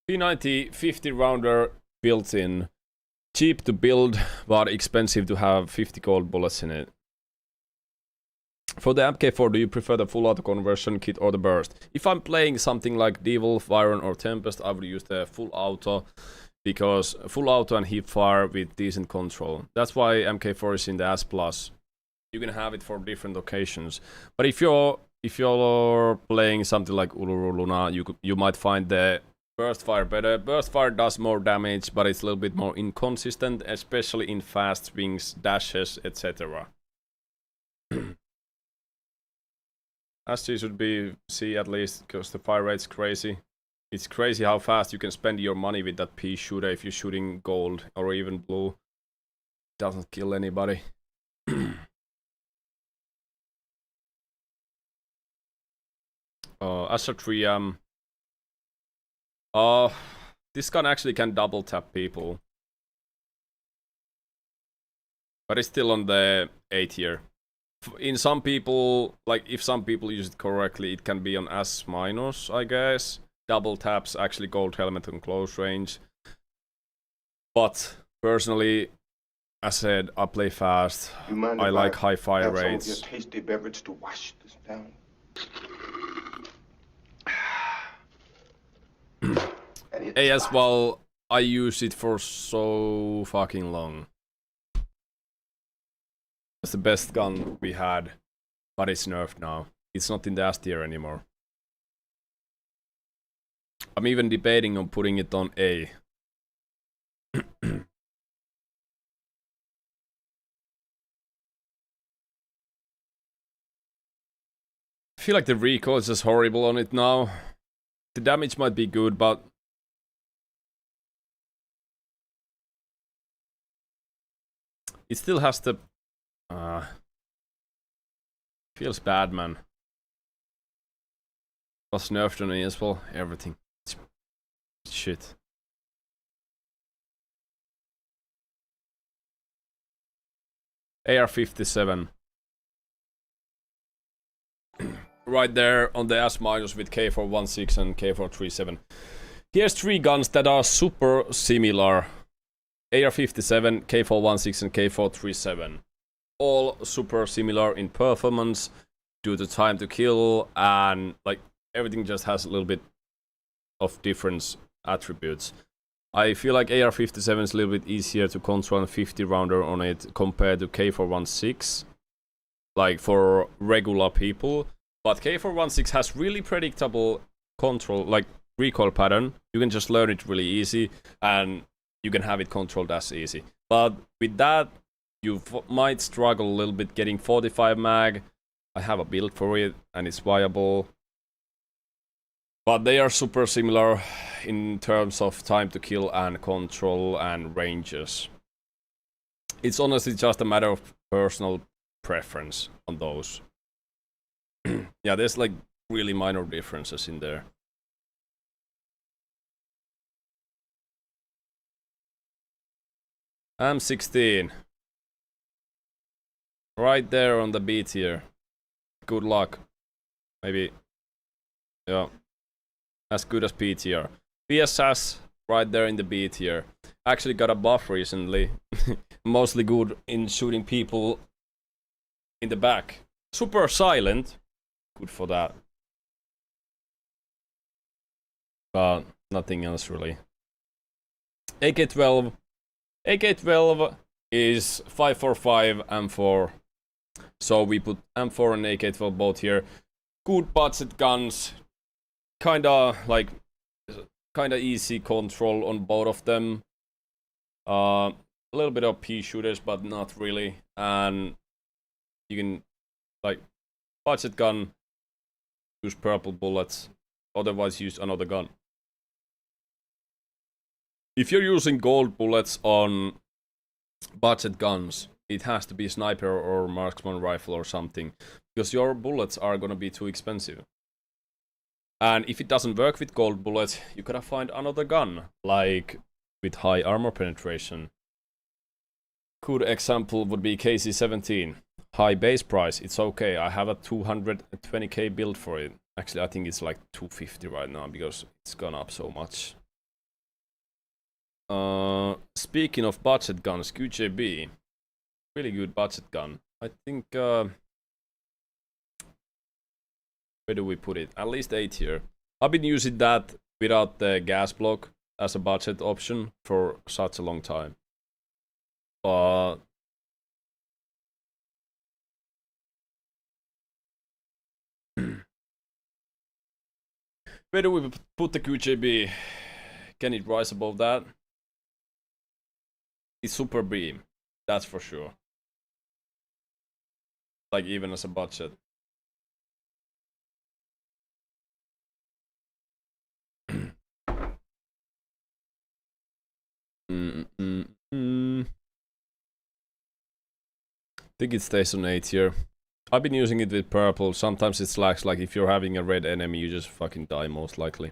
P90 50 rounder built in. Cheap to build, but expensive to have 50 gold bullets in it. For the MK4, do you prefer the full auto conversion kit or the burst? If I'm playing something like Devolf, Iron or Tempest, I would use the full auto. Because full auto and hip fire with decent control. That's why MK4 is in the S plus. You can have it for different occasions. But if you're playing something like Uluru Luna, you might find the burst fire better. Burst fire does more damage, but it's a little bit more inconsistent, especially in fast swings, dashes, etc. SG should be C at least, because the fire rate's crazy. It's crazy how fast you can spend your money with that pea shooter if you're shooting gold or even blue. Doesn't kill anybody. Astra 3 this gun actually can double tap people. But it's still on the A tier. In some people, like if some people use it correctly, it can be on S minus, I guess. Double taps actually gold helmet on close range. But personally, I said I play fast. I like high fire rates. Some of your tasty beverage to wash this down. As well, I use it for so fucking long. It's the best gun we had, but it's nerfed now. It's not in the S tier anymore. I'm even debating on putting it on A. I feel like the recoil is just horrible on it now. The damage might be good, but it still has the feels bad, man. Was nerfed on it as well. Everything. It's shit. AR-57. Right there on the S minus with K416 and K437. Here's three guns that are super similar. AR-57, K416 and K437. All super similar in performance due to time to kill, and like everything just has a little bit of different attributes. I feel like AR-57 is a little bit easier to control a 50 rounder on it compared to K416, like for regular people. But K416 has really predictable control, like recoil pattern. You can just learn it really easy, and you can have it controlled as easy. But with that, you might struggle a little bit getting 45 mag. I have a build for it, and it's viable. But they are super similar in terms of time to kill and control and ranges. It's honestly just a matter of personal preference on those. Yeah, there's like really minor differences in there. M16. Right there on the B tier. Good luck. Maybe. Yeah. As good as B tier. PSS right there in the B tier. Actually got a buff recently. Mostly good in shooting people in the back. Super silent. Good for that. But nothing else really. AK-12. AK-12 is 545 M4. So we put M4 and AK-12 both here. Good budget guns. Kinda easy control on both of them. A little bit of pea shooters, but not really. And you can, like, budget gun, use purple bullets. Otherwise, use another gun. If you're using gold bullets on budget guns, it has to be sniper or marksman rifle or something, because your bullets are gonna be too expensive. And if it doesn't work with gold bullets, you gotta find another gun, like with high armor penetration. Good example would be KC-17. High base price, it's okay. I have a 220k build for it. Actually, I think it's like 250 right now because it's gone up so much. Speaking of budget guns, QJB. Really good budget gun. I think, where do we put it? At least A tier. I've been using that without the gas block as a budget option for such a long time. But where do we put the QJB? Can it rise above that? It's super beam, that's for sure. Like even as a budget. I think it stays on A tier. I've been using it with purple. Sometimes it lags, like if you're having a red enemy, you just fucking die most likely.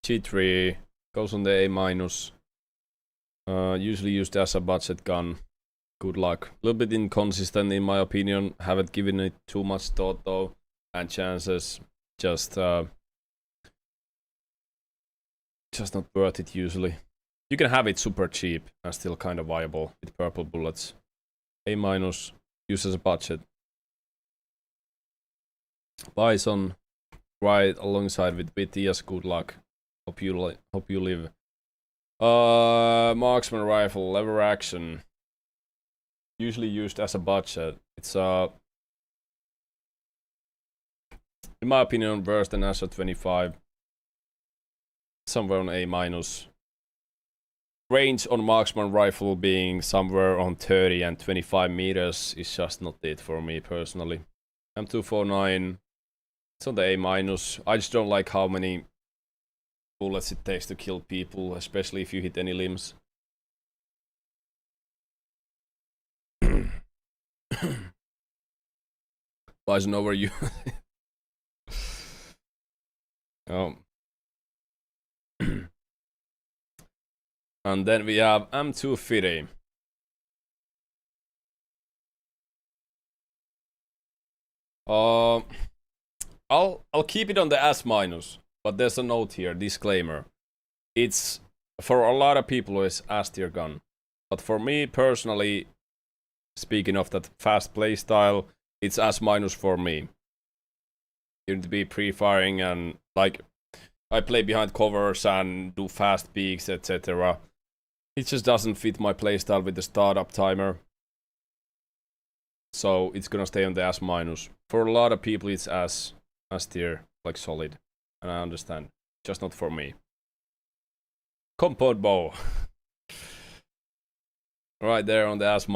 G3 goes on the A-. Usually used as a budget gun. Good luck. A little bit inconsistent in my opinion. Haven't given it too much thought though. And chances. Just not worth it usually. You can have it super cheap and still kind of viable with purple bullets. A-, use as a budget. Bison, right alongside with BTS. Good luck. Hope you live. Marksman rifle, lever action. Usually used as a budget. It's in my opinion worse than SR-25. Somewhere on A-. Range on marksman rifle being somewhere on 30 and 25 meters is just not it for me personally. M249, it's on the A-. I just don't like how many bullets it takes to kill people, especially if you hit any limbs. Bison over you. Oh. And then we have M250. I'll keep it on the S-, but there's a note here, disclaimer. It's for a lot of people it's S tier gun, but for me personally, speaking of that fast play style, it's S- for me. You need to be pre-firing and like I play behind covers and do fast peeks, etc. It just doesn't fit my playstyle with the startup timer. So it's gonna stay on the S-. For a lot of people it's S tier, like solid. And I understand. Just not for me. Compound bow. Right there on the S-,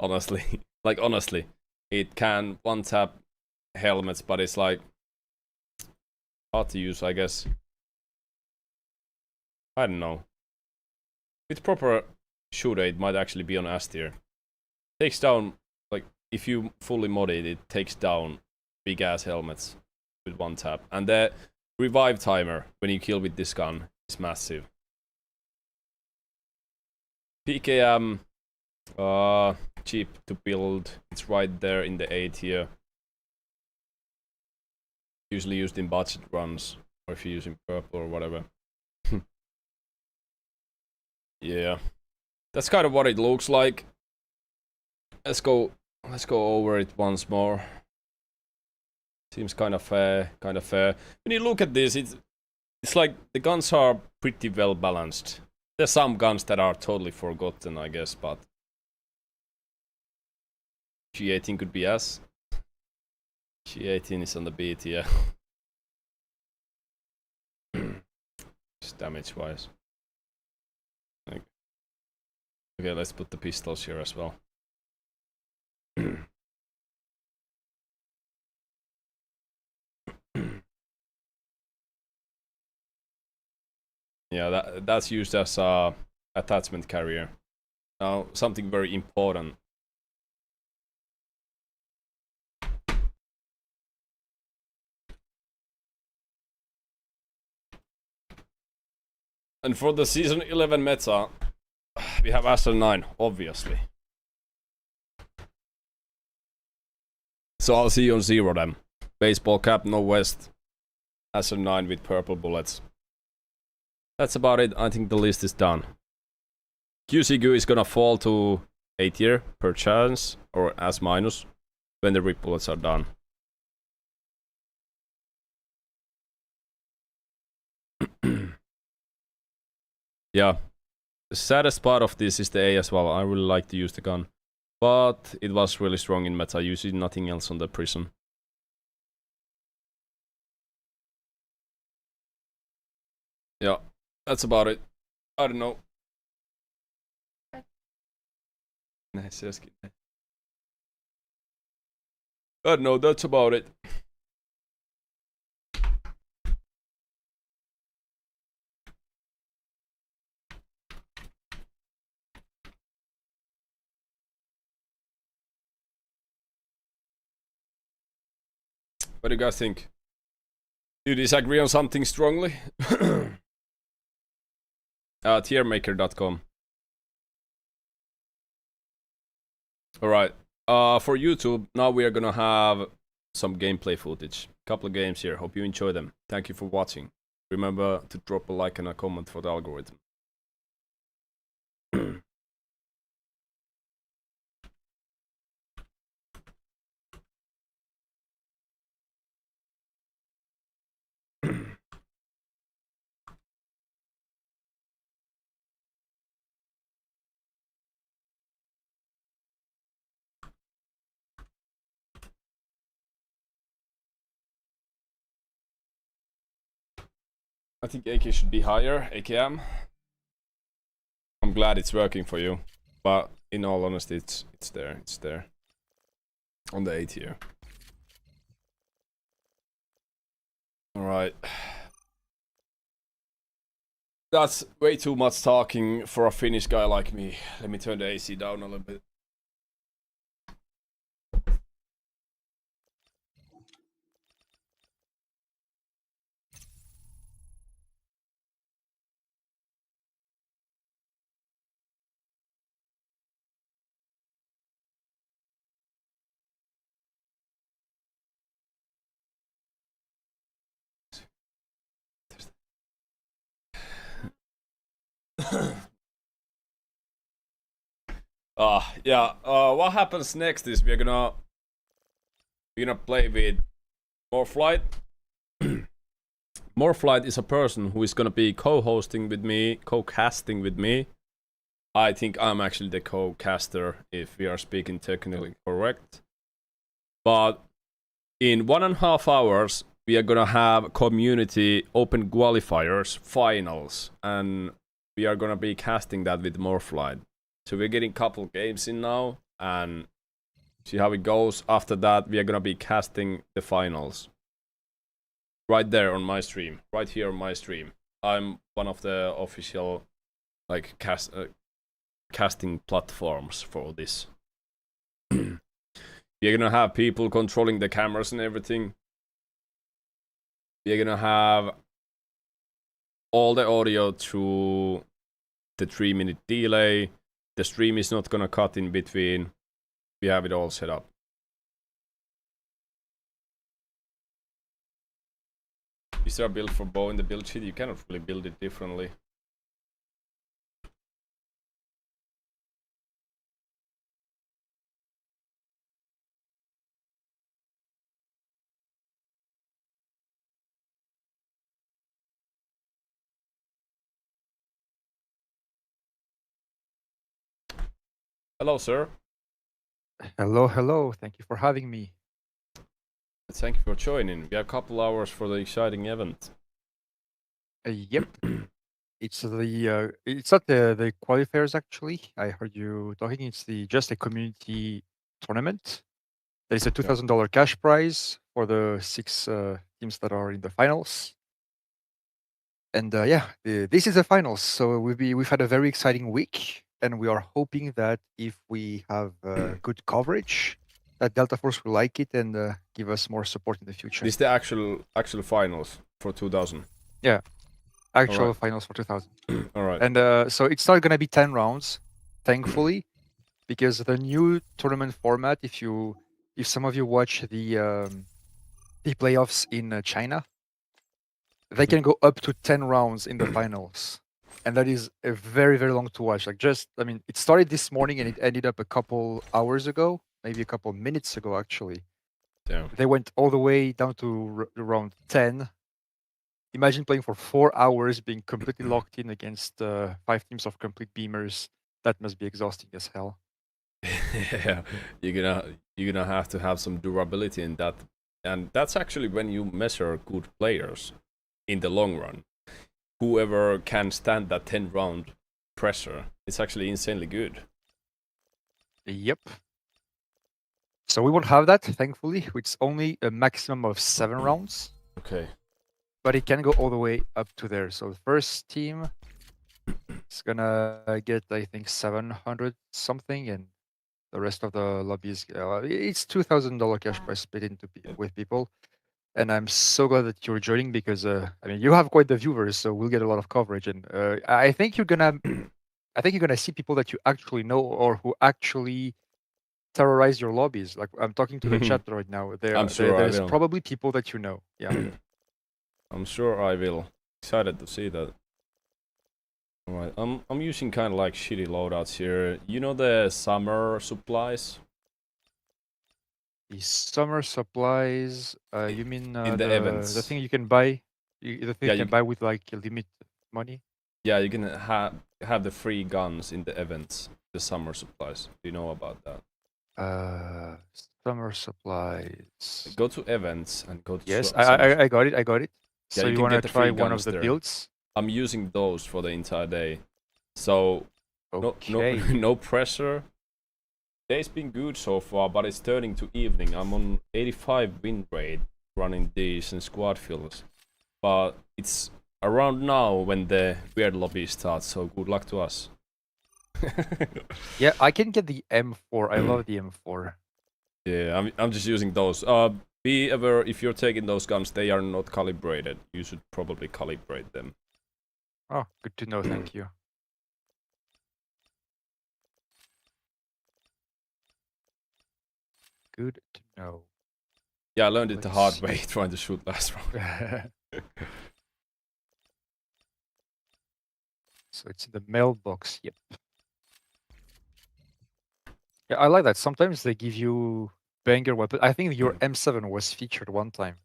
honestly. Like honestly. It can one-tap helmets, but it's like hard to use, I guess. I don't know. With proper shooter, it might actually be on S tier. Takes down, like, if you fully mod it, it takes down big ass helmets with one tap. And the revive timer when you kill with this gun is massive. PKM, cheap to build. It's right there in the A tier. Usually used in budget runs, or if you're using purple or whatever. Yeah, that's kind of what it looks like. Let's go over it once more. Seems kind of fair, When you look at this, it's like the guns are pretty well balanced. There's some guns that are totally forgotten, I guess, but G18 could be S. G18 is on the B tier. Just damage-wise. Okay, let's put the pistols here as well. Yeah, that's used as a attachment carrier. Now, something very important. And for the Season 11 meta, we have SR9, obviously. So I'll see you on Zero then. Baseball cap, no West. SR9 with purple bullets. That's about it. I think the list is done. QCQ is gonna fall to A tier per chance, or S- when the rip bullets are done. Yeah. The saddest part of this is the A as well. I really like to use the gun. But it was really strong in meta. You see nothing else on the prison. Yeah, that's about it. I don't know. Nice. I don't know, that's about it. What do you guys think? Do you disagree on something strongly? Tiermaker.com. Alright. For YouTube, now we are gonna have some gameplay footage. Couple of games here. Hope you enjoy them. Thank you for watching. Remember to drop a like and a comment for the algorithm. I think AK should be higher, AKM. I'm glad it's working for you, but in all honesty, it's there. On the A tier. Alright. That's way too much talking for a Finnish guy like me. Let me turn the AC down a little bit. What happens next is we're gonna play with Moreflight. Moreflight is a person who is gonna be co-hosting with me, co-casting with me. I think I'm actually the co-caster if we are speaking technically correct. But in 1.5 hours we are gonna have community open qualifiers finals, and we are gonna be casting that with Moreflight. So we're getting a couple games in now and see how it goes. After that, we are gonna be casting the finals. Right there on my stream. Right here on my stream. I'm one of the official like casting platforms for this. We're gonna have people controlling the cameras and everything. We're gonna have all the audio through the 3-minute delay. The stream is not gonna cut in between. We have it all set up. Is there a build for bow in the build sheet? You cannot really build it differently. Hello, sir. Hello, hello. Thank you for having me. Thank you for joining. We have a couple hours for the exciting event. Yep. It's not the qualifiers actually. I heard you talking. It's just a community tournament. There is a $2,000 cash prize for the 6 teams that are in the finals. And this is the finals. So we've had a very exciting week. And we are hoping that if we have good coverage, that Delta Force will like it and give us more support in the future. This is the actual finals for 2000. Yeah, actual finals for 2000. All right. And so it's not gonna be 10 rounds, thankfully, because the new tournament format. If some of you watch the playoffs in China, they can go up to 10 rounds in the finals. And that is a very, very long to watch. It started this morning and it ended up a couple hours ago, maybe a couple minutes ago, actually. Damn. They went all the way down to round 10. Imagine playing for 4 hours, being completely locked in against 5 teams of complete beamers. That must be exhausting as hell. Yeah, you're gonna have to have some durability in that, and that's actually when you measure good players in the long run. Whoever can stand that 10-round pressure, it's actually insanely good. Yep. So we won't have that, thankfully. It's only a maximum of 7 rounds. Okay. But it can go all the way up to there. So the first team is gonna get, I think, 700 something, and the rest of the lobbies, it's $2,000 cash prize split into with people. and I'm so glad that you're joining because I mean you have quite the viewers, so we'll get a lot of coverage. And I think you're gonna, I think you're gonna see people that you actually know or who actually terrorize your lobbies. Like I'm talking to the chat right now. There's probably people that you know. Yeah. I'm sure I will. Excited to see that. Alright, I'm using kind of like shitty loadouts here. You know the summer supplies? The summer supplies. You mean in the events? The thing you can buy. The thing you can buy with like limit money. Yeah, you can have the free guns in the events. The summer supplies. Do you know about that? Summer supplies. Go to events and go to. Yes, I got it. I got it. Yeah, so you want to try one of the builds? I'm using those for the entire day. So no pressure. Day's been good so far, but it's turning to evening. I'm on 85 win rate running these in squad fills. But it's around now when the weird lobby starts, so good luck to us. Yeah, I can get the M4. I love the M4. Yeah, I'm just using those. Be aware if you're taking those guns, they are not calibrated. You should probably calibrate them. Oh, good to know. Thank you. Good to know. Yeah, I learned it the hard way trying to shoot last round. So it's in the mailbox. Yep. Yeah, I like that. Sometimes they give you banger weapon. I think your M7 was featured one time.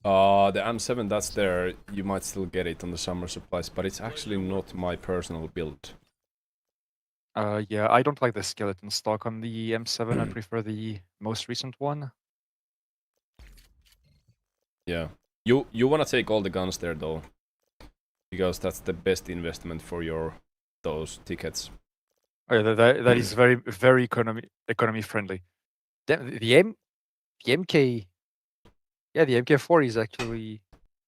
The M7 that's there, you might still get it on the summer supplies, but it's actually not my personal build. Yeah, I don't like the skeleton stock on the M7. I prefer the most recent one. Yeah. You wanna take all the guns there though. Because that's the best investment for those tickets. Oh yeah, that is very economy friendly. The MK, yeah, the MK4 is actually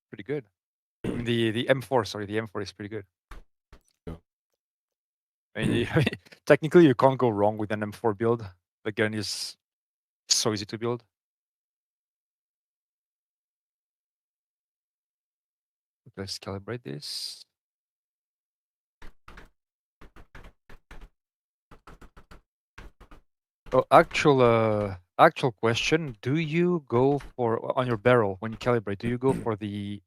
pretty good. The M4, sorry, the M4 is pretty good. Yeah. I mean, technically, you can't go wrong with an M4 build. The gun is so easy to build. Let's calibrate this. Oh, actual question: do you go for on your barrel when you calibrate? Do you go for the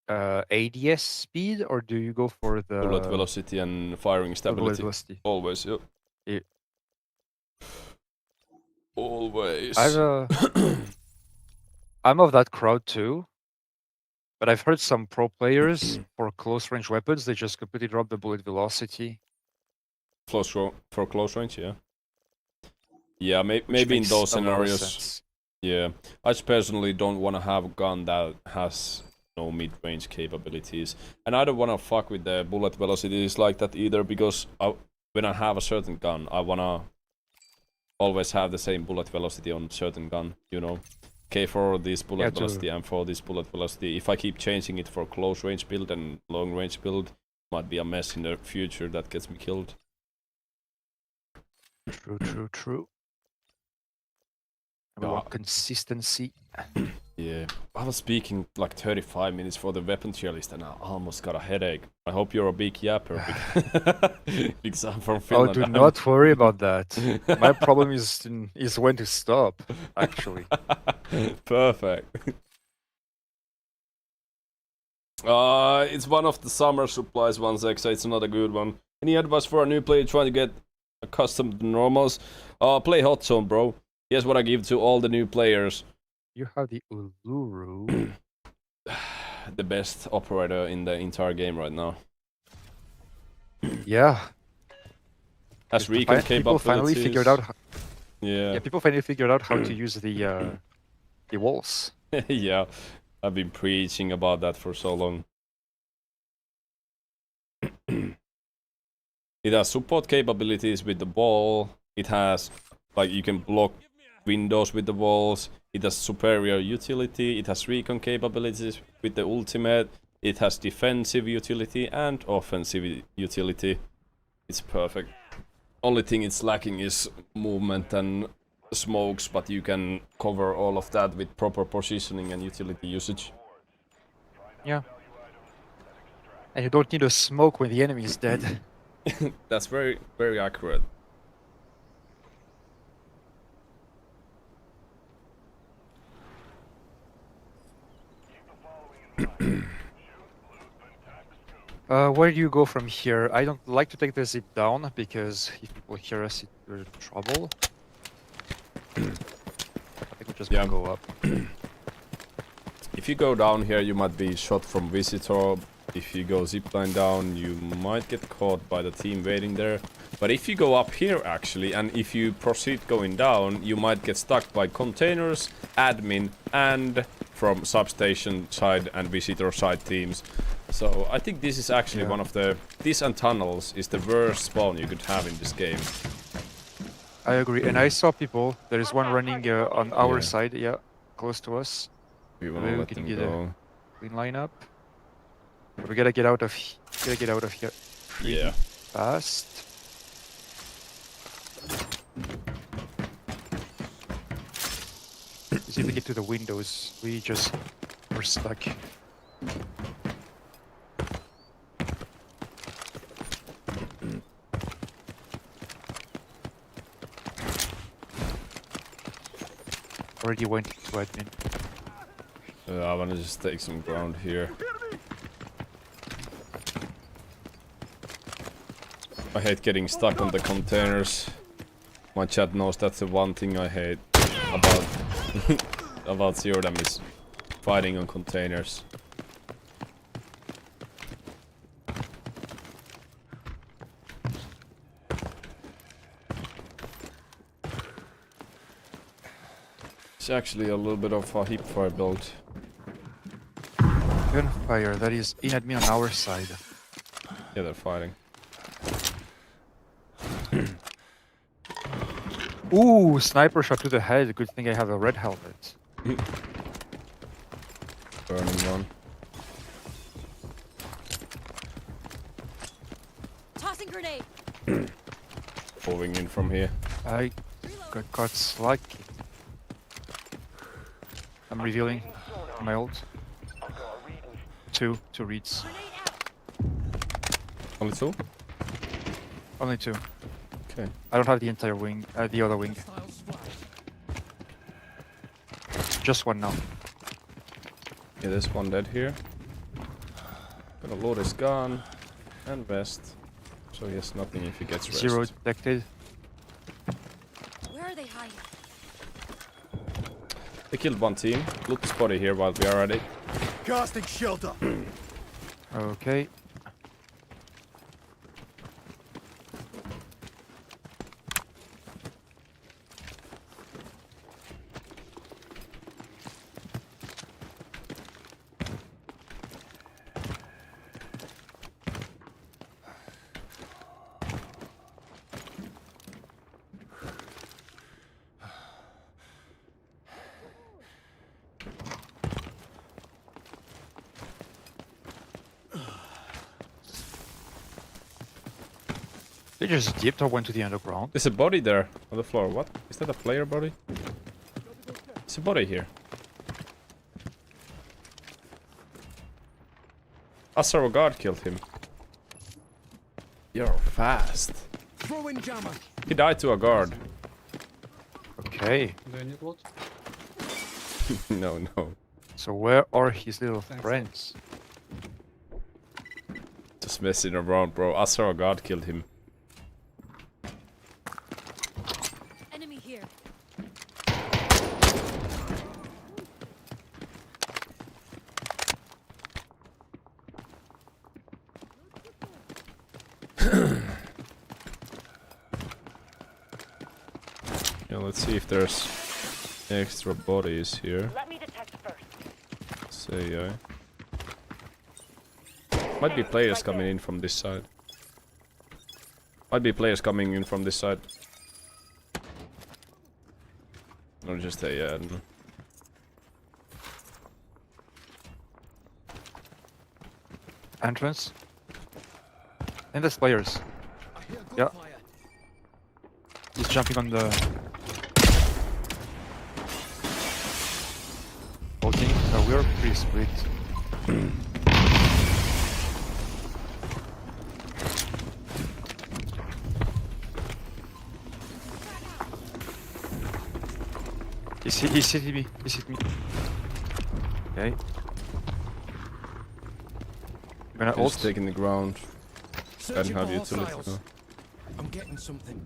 ADS speed or do you go for the bullet velocity and firing stability? Velocity. Always, yep. Yeah. Always. I'm of that crowd too, but I've heard some pro players for close range weapons they just completely drop the bullet velocity. For close range, yeah. Yeah, maybe in those scenarios. Yeah, I just personally don't want to have a gun that has no mid-range capabilities, and I don't want to fuck with the bullet velocities like that either. Because when I have a certain gun, I wanna always have the same bullet velocity on certain gun. You know, K for this bullet velocity and for this bullet velocity. If I keep changing it for close range build and long range build, might be a mess in the future that gets me killed. True. We want consistency. Yeah, I was speaking like 35 minutes for the weapon tier list and I almost got a headache. I hope you're a big yapper because I'm from Finland. Oh, do not worry about that. My problem is when to stop, actually. Perfect. It's one of the summer supplies ones, Exa. It's not a good one. Any advice for a new player trying to get accustomed to normals? Play Hot Zone, bro. Here's what I give to all the new players. You have the Uluru. The best operator in the entire game right now. Yeah. Has recon capabilities. People finally figured out. Yeah. People finally figured out how to use the walls. Yeah, I've been preaching about that for so long. It has support capabilities with the wall. It has, like, you can block windows with the walls. It has superior utility. It has recon capabilities with the ultimate. It has defensive utility and offensive utility. It's perfect. Only thing it's lacking is movement and smokes, but you can cover all of that with proper positioning and utility usage. Yeah. And you don't need a smoke when the enemy is dead. That's very, very accurate. Where do you go from here? I don't like to take the zip down because if people hear us, we're in trouble. I think we're just gonna go up. If you go down here, you might be shot from visitor. If you go zipline down, you might get caught by the team waiting there. But if you go up here actually, and if you proceed going down, you might get stuck by containers, admin, and from substation side and visitor side teams. So I think this is actually one of the... This and tunnels is the worst spawn you could have in this game. I agree, and I saw people. There is one running on our side, close to us. We wanna let them go. Clean lineup. We gotta get out of here. Yeah. Fast. See if we get to the windows. We're stuck. Already went to admin. I wanna just take some ground here. I hate getting stuck on the containers. My chat knows that's the one thing I hate about about Zero Dam is fighting on containers. It's actually a little bit of a hipfire build. Gunfire, that is in admin on our side. Yeah, they're fighting. Ooh, sniper shot to the head. Good thing I have a red helmet. Burning one. Tossing grenade. Moving in from here. I got caught slacking. I'm revealing my ult. Two reads. Only two? Only two. Okay. I don't have the entire wing, the other wing. Just one now. Yeah, there's one dead here. Gonna load his gun and vest. So he has nothing if he gets rest. Zero detected. Where are they hiding? They killed one team. Loot this body here while we are at it. Casting shelter. Okay. They just dipped or went to the underground. There's a body there on the floor. What? Is that a player body? There's a body here. Asaro guard killed him. You're fast. Throw in jammer. He died to a guard. Okay. Do you need loot? No. So where are his little friends? Just messing around, bro. Asaro guard killed him. Enemy here. Yeah, let's see if there's extra bodies here. Let me detect first. Say might be players coming in from this side. Might be players coming in from this side. Or just I don't know. Entrance. And there's players. Yeah. He's jumping on the... we're pretty split. He's hitting me. He's hitting me. Okay. I'm gonna ult. Just taking the ground. I don't have utility. No. I'm getting something.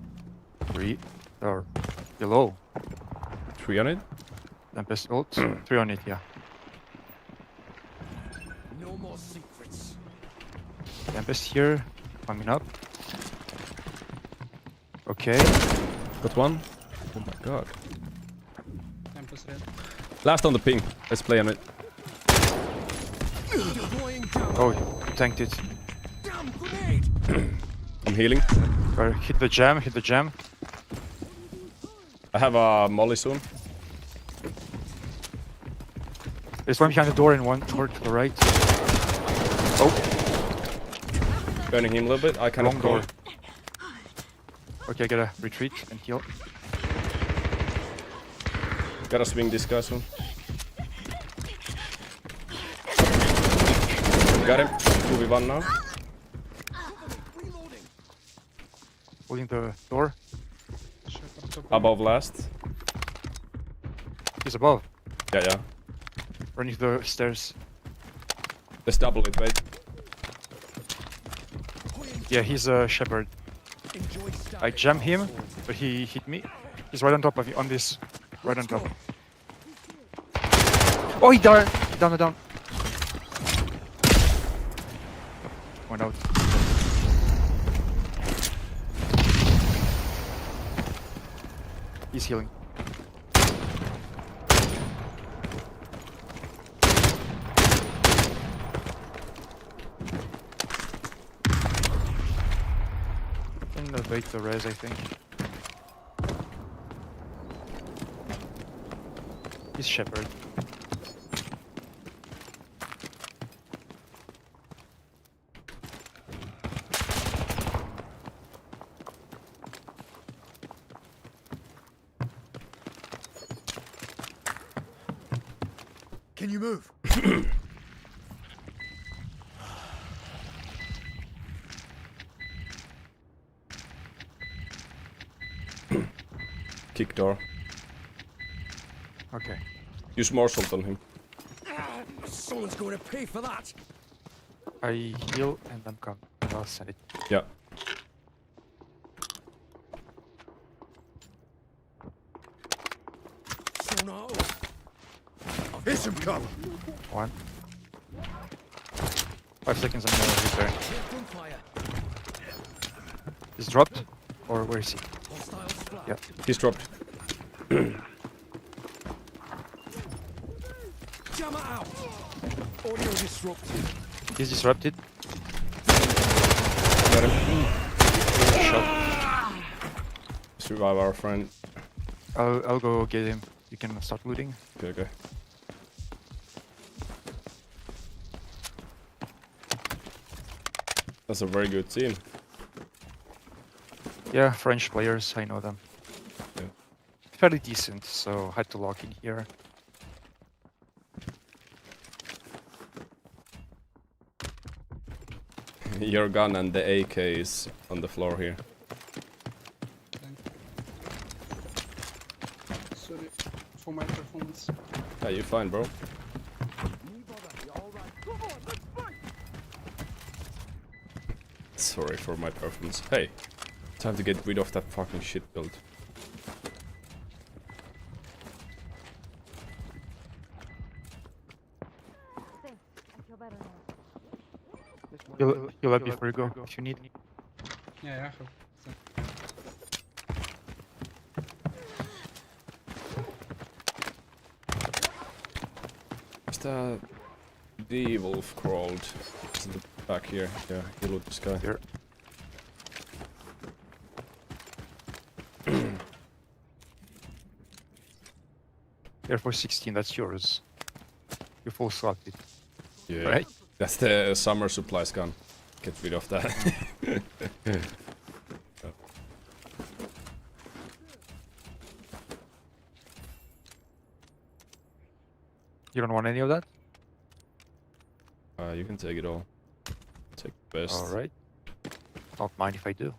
3 or below. 3 on it? Tempest ult. 3 on it, yeah. No more secrets. Tempest here. Coming up. Okay. Got one. Oh my god. Tempest red. Last on the ping. Let's play on it. Oh, tanked it. Damn grenade! I'm healing. Hit the jam, hit the jam. I have a molly soon. There's one behind the door and one toward the right. Oh. Burning him a little bit. I cannot Long go. door. Okay, I gotta retreat and heal. Gotta swing this guy soon. Got him. 2v1 now. Holding the door. Above last. He's above. Yeah. Running to the stairs. Let's double it, wait. Yeah, he's a shepherd. I jammed him, but he hit me. He's right on top of you, on this. Right on top. Oh, he died! Down. Went out. He's healing. Can evade the res, I think. He's shepherd. Can you move? Kick door. Okay. Use morsel on him. Someone's going to pay for that. I heal and then come. I'll send it. Yeah. Sonar. Here's some cover. 1. 5 seconds, I'm gonna return. He's dropped? Or where is he? Yeah. He's dropped. Jammer out. Audio disrupted. He's disrupted. Got him. Shot. Survive our friend. I'll go get him. You can start looting. Okay. That's a very good team. Yeah, French players, I know them. Yeah. Fairly decent, so had to lock in here. Your gun and the AK is on the floor here. Sorry for my performance. Yeah, you're fine, bro. Sorry for my performance. Hey, time to get rid of that fucking shit build. You'll let before you go, if you need. Yeah, I have. The wolf crawled. It's in the back here. Yeah, he looked this guy. Here. Air Force 16, that's yours. You full slotted. Yeah. Right? That's the summer supplies gun. Get rid of that. You don't want any of that? You can take it all. Take the best. All right. Don't mind if I do.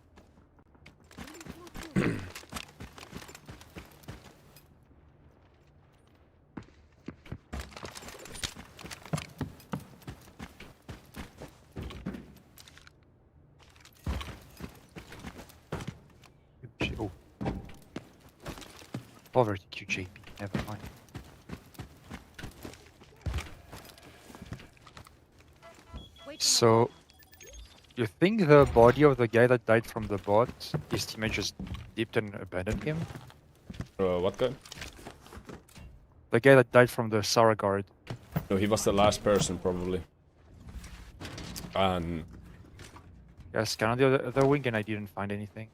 Oh. Poverty QJP. Never mind. So, you think the body of the guy that died from the bot, his teammate just dipped and abandoned him? What guy? The guy that died from the Sarah guard. No, he was the last person probably. And Yeah, I scanned the other wing and I didn't find anything.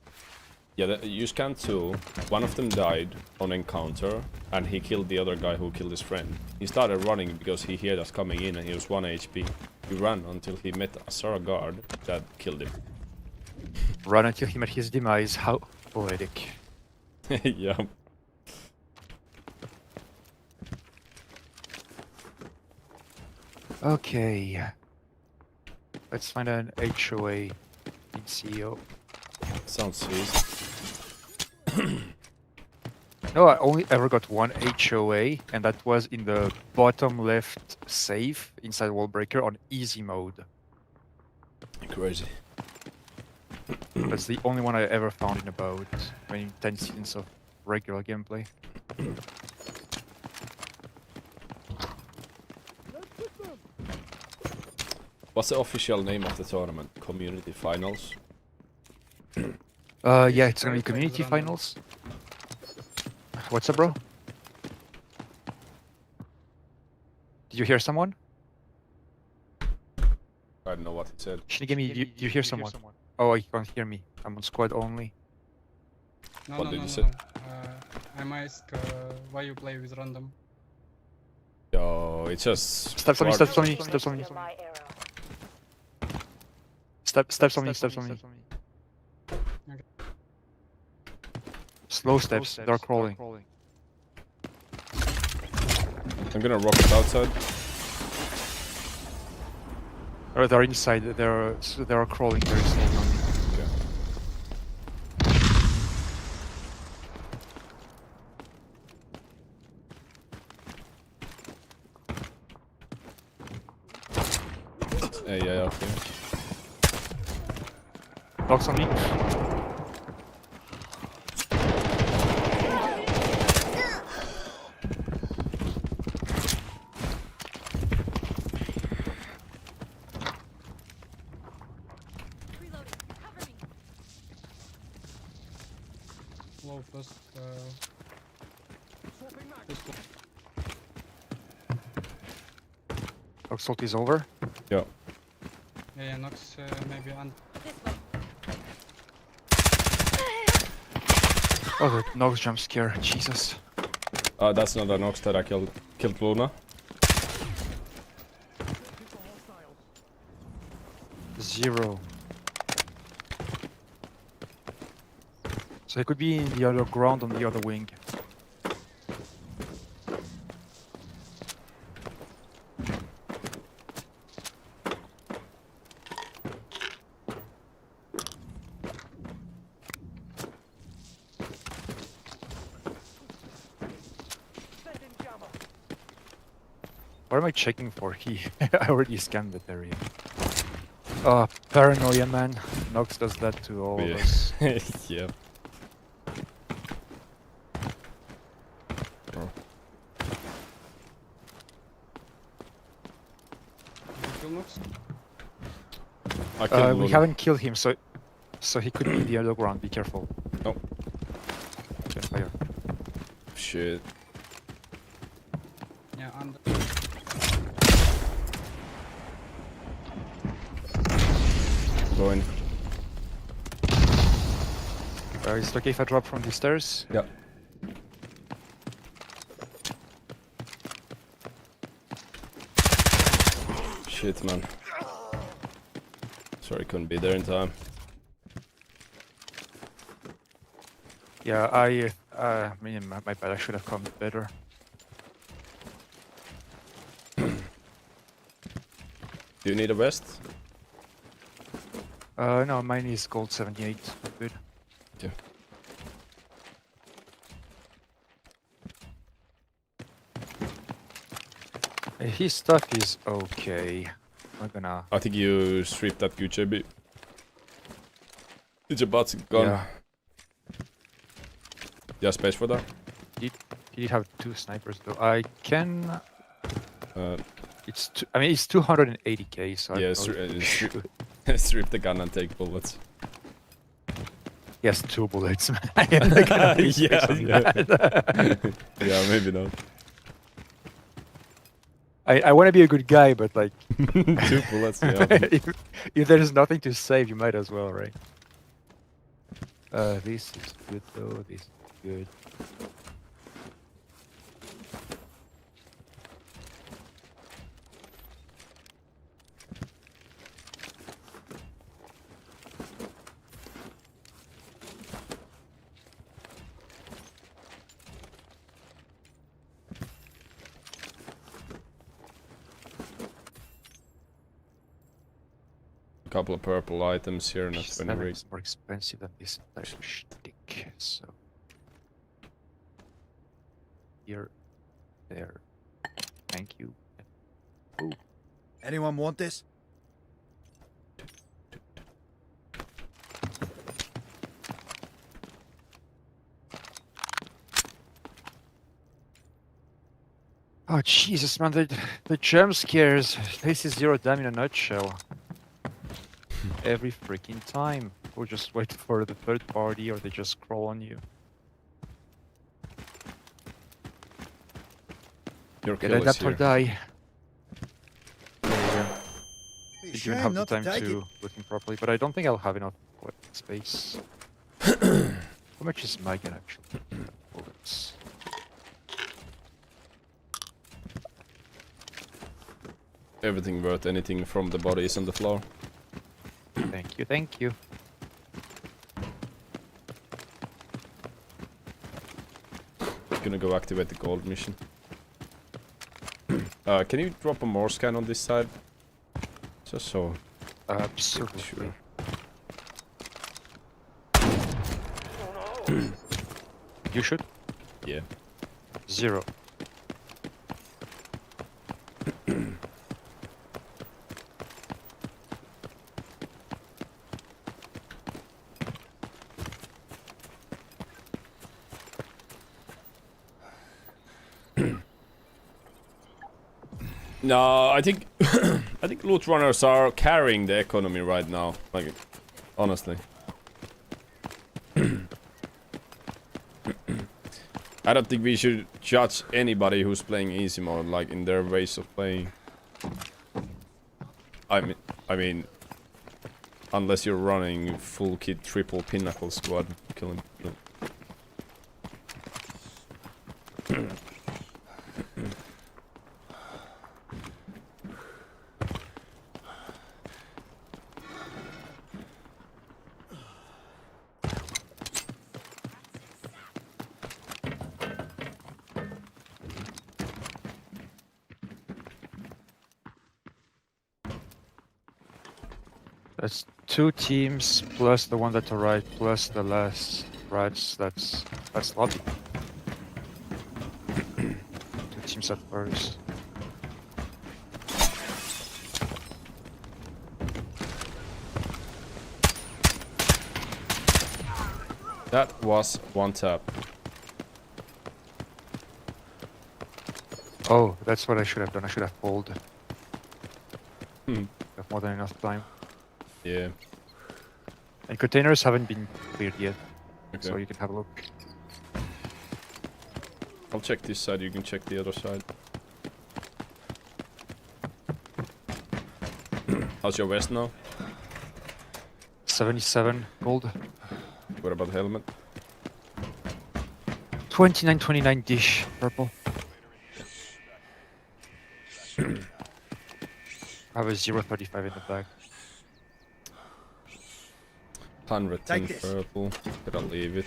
yeah, you scanned two. One of them died on encounter, and he killed the other guy who killed his friend. He started running because he heard us coming in, and he was 1 HP. He ran until he met a Sarah guard that killed him. Run until he met his demise. How poetic. Yeah. Okay. Let's find an HOA in CEO. Sounds sweet. No, I only ever got one HOA, and that was in the bottom left safe inside Wallbreaker on easy mode. Crazy. That's the only one I ever found in about 10 seasons of regular gameplay. What's the official name of the tournament? Community Finals? Yeah, it's gonna be community finals. What's up, bro? Did you hear someone? I don't know what he said. Shinigami, you hear someone? Oh, you can't hear me. I'm on squad only. No, What no, did no, you no, say? no. I'm asked why you play with random. Yo, it's just... Steps on me, squad- steps on me, steps on me. Steps on me, steps on me. Slow steps, they're crawling. I'm gonna rocket outside. Oh, they're inside, they're crawling very slowly. Yeah, okay. Knocks on me. Low first. Assault is over. Yeah. Yeah, Nox maybe on. Oh, the Nox jump scare, Jesus. That's not a Nox that I killed Luna. Zero. So he could be in the other ground on the other wing. What am I checking for? I already scanned that area. Paranoia, man. Nox does that to all of us. Yeah. Kill Nox? I killed We Luna. haven't killed him, so he could be in the other ground. Be careful. No. Okay, fire. Shit. Yeah, under. Going. Is it okay if I drop from the stairs? Yeah. Shit, man. Sorry, couldn't be there in time. Yeah, I mean, my bad. I should have come better. Do you need a vest? No, mine is gold 78. Good. Yeah. His stuff is okay. I'm gonna. I think you stripped that QJB. Did your butts gone? Yeah. Yeah, space for that? He did have 2 snipers though. I can. Uh, I mean, it's 280k. So yeah, strip the gun and take bullets. Yes, 2 bullets, man. I am not gonna be yeah, that. Yeah, maybe not. I want to be a good guy, but like 2 bullets. Yeah. if there's nothing to save, you might as well, right? This is good though. This is good. Couple of purple items here, not Jeez, very that great. is more expensive than this entire shtick, so here, there, thank you. Ooh. Anyone want this? Oh Jesus, man! The jump scares. This is Zero Dam in a nutshell. Every freaking time, or just wait for the third party, or they just crawl on you. Your Get kill is adapt or here. die. There you go. Be You shame don't have the not to time take to it. look in properly, but I don't think I'll have enough weapon space. How much is my gun actually? Bullets. Everything worth anything from the body is on the floor. Thank you, thank you. Gonna go activate the gold mission. Can you drop a more scan on this side? Just so. Absolutely. Sure. You should? Yeah. 0. No, I think I think loot runners are carrying the economy right now. Like, honestly. I don't think we should judge anybody who's playing easy mode, like in their ways of playing. I mean, unless you're running full kit triple pinnacle squad, killing. No. That's 2 teams plus the one that are right plus the last rats. That's lobby. 2 teams at first. That was 1 tap. Oh, that's what I should have done. I should have pulled. Hmm. Have more than enough time. Yeah. And containers haven't been cleared yet, Okay. so you can have a look. I'll check this side, you can check the other side. How's your vest now? 77 gold. What about the helmet? 29.29 dish purple. I have a 0.35 in the back. 110 Take this. purple, but I'll leave it.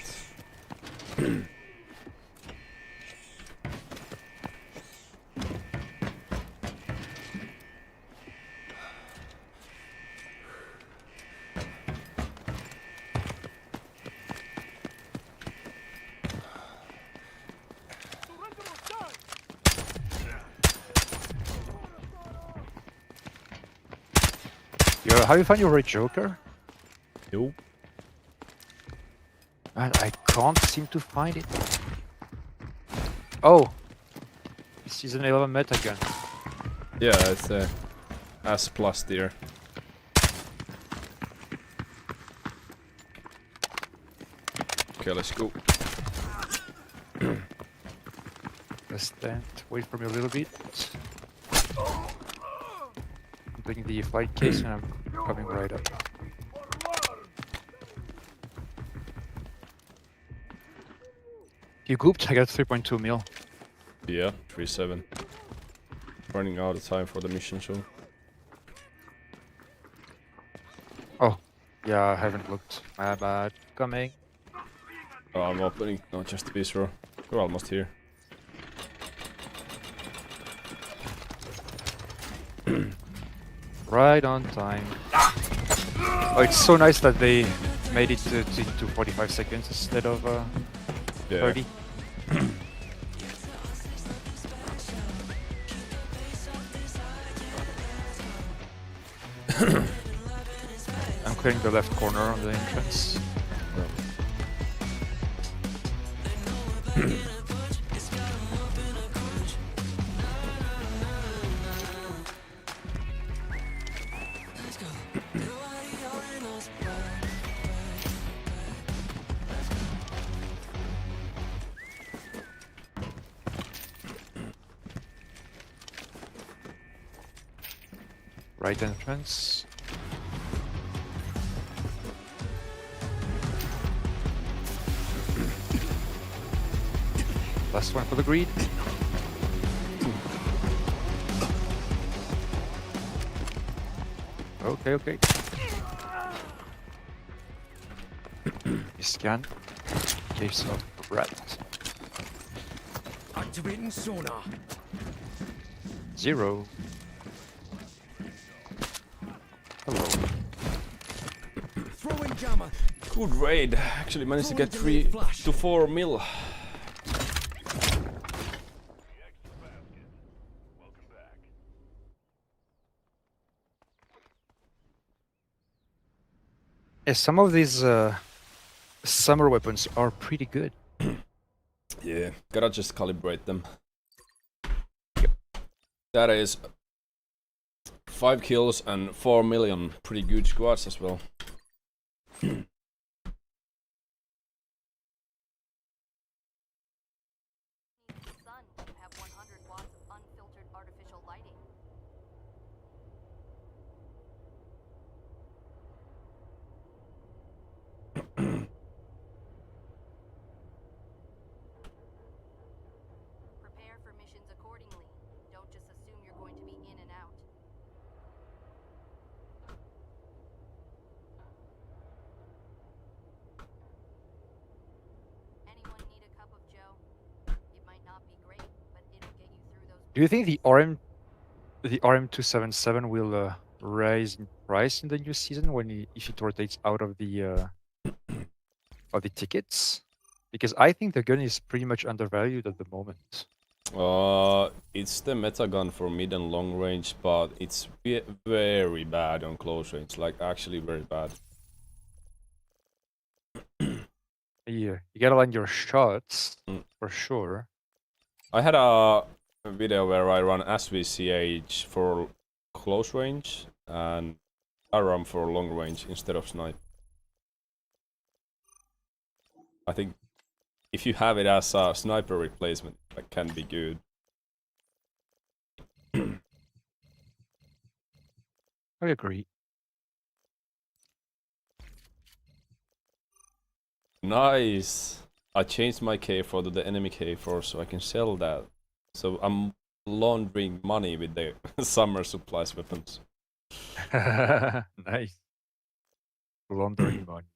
Have you found your right Joker? Nope. And I can't seem to find it. Oh! Season 11 meta gun. Yeah, it's a S plus tier. Okay, let's go. Let's stand. Wait for me a little bit. I'm taking the flight case and I'm coming right up. You gooped? I got 3.2 mil. Yeah, 3-7. Running out of time for the mission, so. Oh, yeah, I haven't looked. My bad. Coming. Oh, I'm opening, not just the bistro. We're almost here. Right on time. Oh, it's so nice that they made it to 45 seconds instead of 30. I'm clearing the left corner of the entrance. Right entrance. Last one for the greed. Okay, okay. You scan. Case of rat. Activating sonar. 0. Hello. Throwing jammer. Good raid. Actually managed to get 3 to 4 mil. Yeah, some of these summer weapons are pretty good. Yeah, gotta just calibrate them. That is 5 kills and 4 million. Pretty good squads as well. Prepare for missions accordingly. Don't just assume you're going to be in and out. Anyone need a cup of joe? It might not be great, but it'll get you through those. Do you think the RM277 will rise in price in the new season if it rotates out of the tickets? Because I think the gun is pretty much undervalued at the moment. It's the meta gun for mid and long range, but it's very bad on close range. Like actually very bad. Yeah, you gotta land your shots for sure. I had a video where I run SVCH for close range and ARAM for long range instead of snipe. I think if you have it as a sniper replacement, that can be good. I agree. Nice! I changed my K4 to the enemy K4 so I can sell that. So I'm laundering money with the summer supplies weapons. Nice. Laundering money.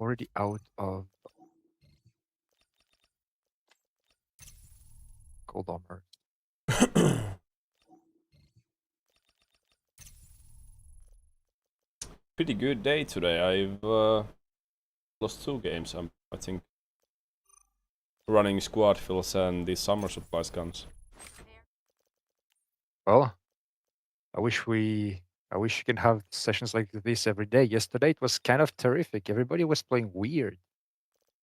already out of gold armor. Pretty good day today. I've lost 2 games. I think running squad fills and the summer supplies guns. Well, I wish you can have sessions like this every day. Yesterday it was kind of terrific. Everybody was playing weird.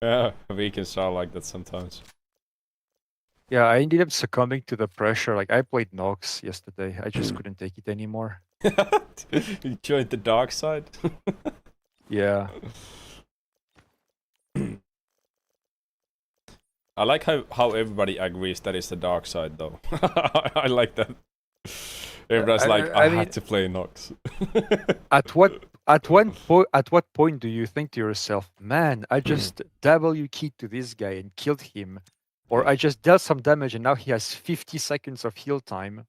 Yeah, weekends are like that sometimes. Yeah, I ended up succumbing to the pressure. Like I played Nox yesterday. I just couldn't take it anymore. You joined the dark side? Yeah. I like how everybody agrees that it's the dark side though. I like that. Everybody's like, I mean, had to play Nox. At what point do you think to yourself, man, I just W keyed to this guy and killed him, or I just dealt some damage and now he has 50 seconds of heal time?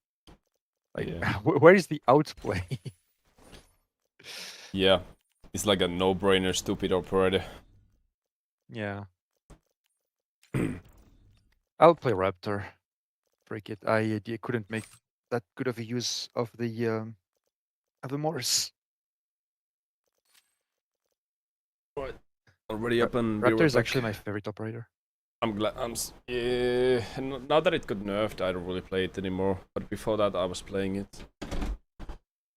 Like, where is the outplay? Yeah, it's like a no-brainer, stupid operator. Yeah. I'll play Raptor. Break it. I couldn't make that good of a use of the Morse. Right. Already up and Raptor is actually my favorite operator. I'm glad. Yeah. Now that it got nerfed, I don't really play it anymore. But before that, I was playing it.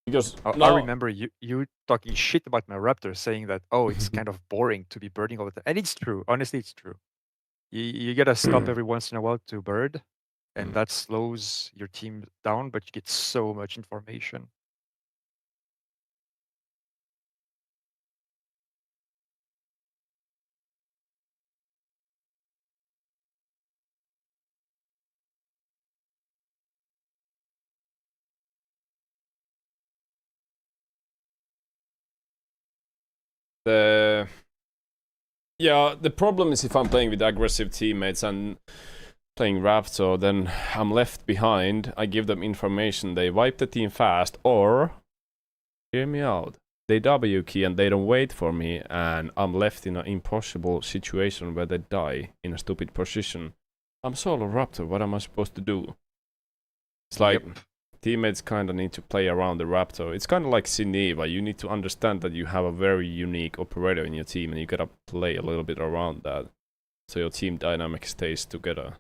Because I remember you talking shit about my Raptor, saying that it's kind of boring to be birding all the time, and it's true. Honestly, it's true. You gotta stop every once in a while to bird, and that slows your team down. But you get so much information. The problem is if I'm playing with aggressive teammates and playing Raptor, then I'm left behind. I give them information, they wipe the team fast, or hear me out, they W key and they don't wait for me, and I'm left in an impossible situation where they die in a stupid position. I'm solo Raptor, what am I supposed to do? It's like teammates kind of need to play around the Raptor. It's kind of like Sineva. You need to understand that you have a very unique operator in your team, and you gotta play a little bit around that, so your team dynamic stays together.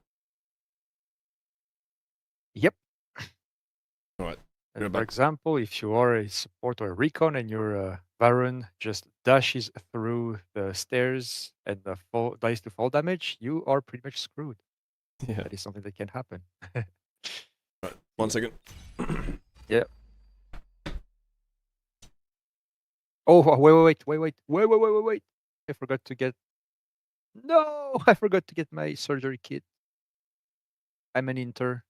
Yep. Right. For example, if you are a support or a recon and your Varun just dashes through the stairs and dies to fall damage, you are pretty much screwed. Yeah. That is something that can happen. Right. 1 second. Yeah. Oh, wait. I forgot to get... No! I forgot to get my surgery kit. I'm an inter.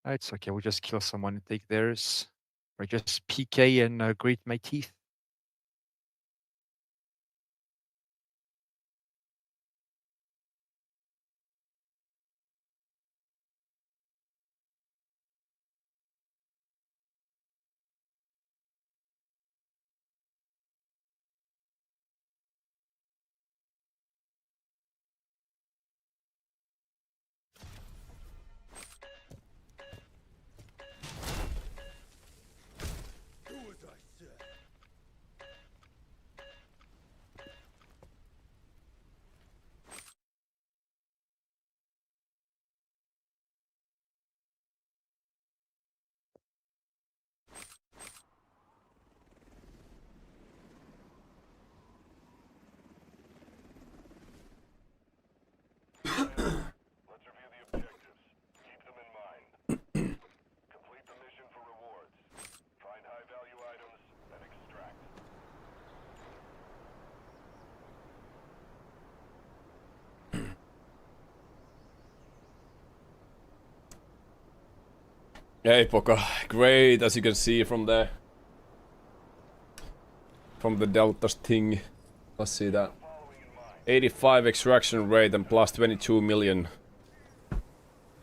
It's okay, we'll just kill someone and take theirs. Or just PK and grate my teeth. Hey Poka, great, as you can see from the Delta's thing. Let's see that. 85 extraction rate and plus 22 million.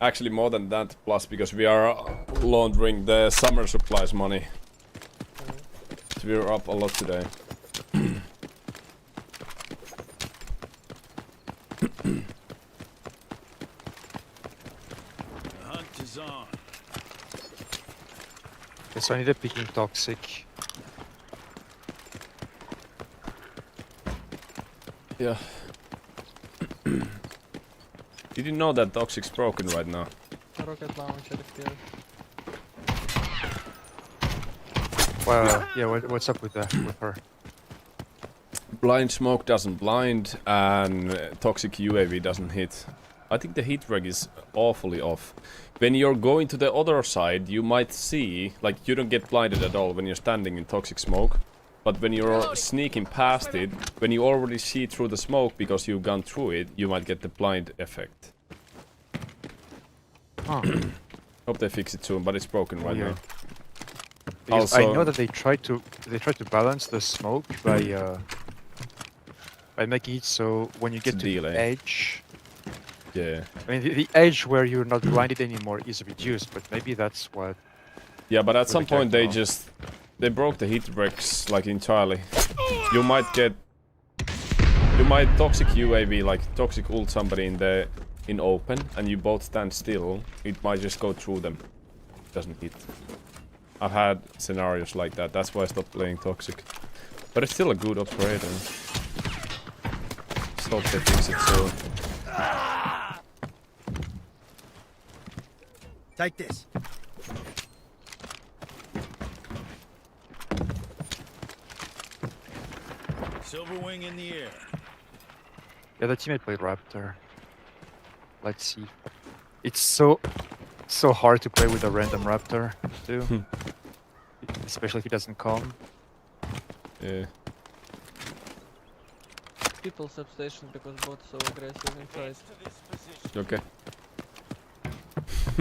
Actually, more than that, plus because we are laundering the summer supplies money. So we're up a lot today. The hunt is on. Okay, so I need a picking toxic. Yeah. Did you know that Toxic's broken right now? Rocket launcher here. Well, yeah, what's up with her? Blind smoke doesn't blind, and toxic UAV doesn't hit. I think the hit reg is awfully off. When you're going to the other side, you might see, like, you don't get blinded at all when you're standing in toxic smoke. But when you're sneaking past it, when you already see through the smoke because you've gone through it, you might get the blind effect. Huh. Hope they fix it soon, but it's broken right now. Because I know that they try to balance the smoke by making it so when you get to the edge. Yeah. I mean the edge where you're not blinded anymore is reduced, but maybe that's what. Yeah, but at some point they broke the hit regs like entirely. You might toxic UAV, like toxic ult somebody in open, and you both stand still. It might just go through them. Doesn't hit. I've had scenarios like that. That's why I stopped playing toxic. But it's still a good operator. Just hope they fix it soon. Take this. Silver wing in the air. Yeah, the teammate played Raptor. Let's see. It's so hard to play with a random Raptor too. Especially if he doesn't come. Yeah. People substation because bots so aggressive inside. Okay.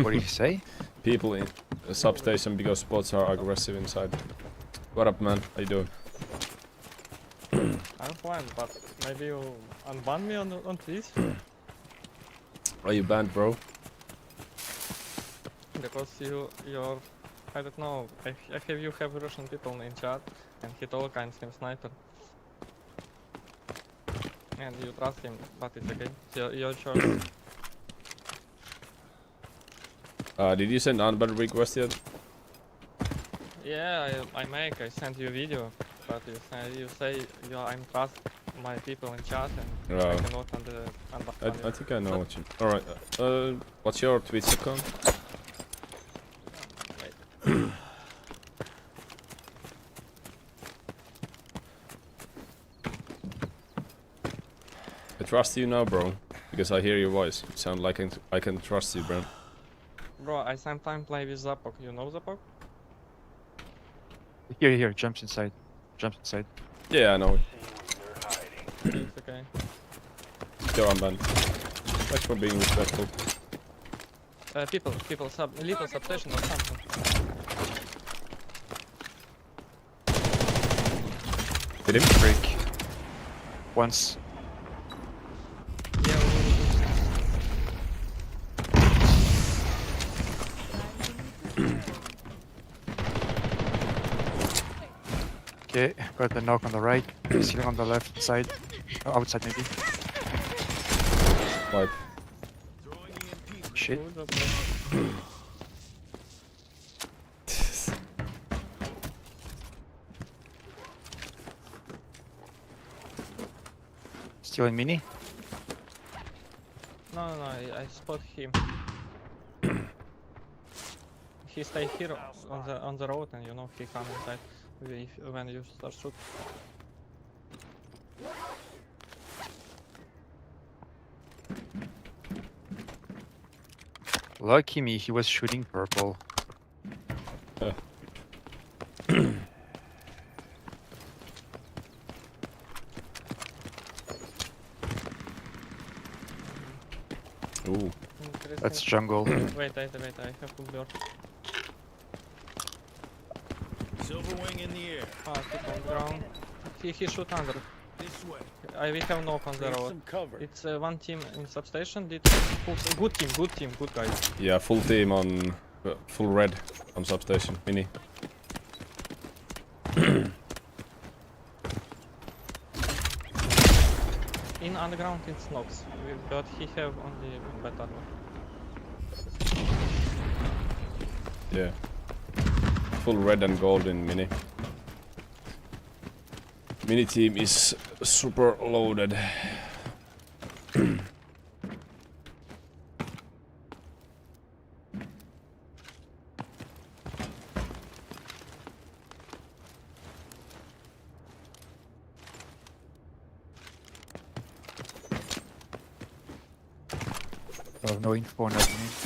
What did you say? People in a substation because bots are aggressive inside. What up, man? How you doing? I'm fine, but maybe you unban me on this? Are you banned, bro? Because you're I don't know, I have you have Russian people in chat and he told I'm sniper. And you trust him, but it's okay. Your choice. Did you send unban request yet? Yeah, I sent you a video, but you say I'm trust my people in chat and I cannot understand. I think I know what you. All right. What's your Twitch account? I trust you now, bro, because I hear your voice. You sound like I can trust you, bro. Bro, I sometimes play with Zapok. You know Zapok? Here, jumps inside. Yeah, I know it. It's okay. Go on, man. Thanks for being respectful. People little substation or something. Did him break once. Okay, got the knock on the right, ceiling on the left side, outside maybe. Right. Shit. Still in mini? No, I spot him. He stay here on the road, and you know he come inside when you start shoot. Lucky me, he was shooting purple. Ooh. That's jungle. Wait, I have full bird. Silver wing in the air. Ah, people on ground. He shoot under. We have knock on the road. It's one team in substation. Did good team, good guys. Yeah, full team on full red on substation. Mini. In underground it's Nox, but he have only bad armor. Yeah. Full red and gold in mini. Mini team is super loaded. Oh, no info on admin.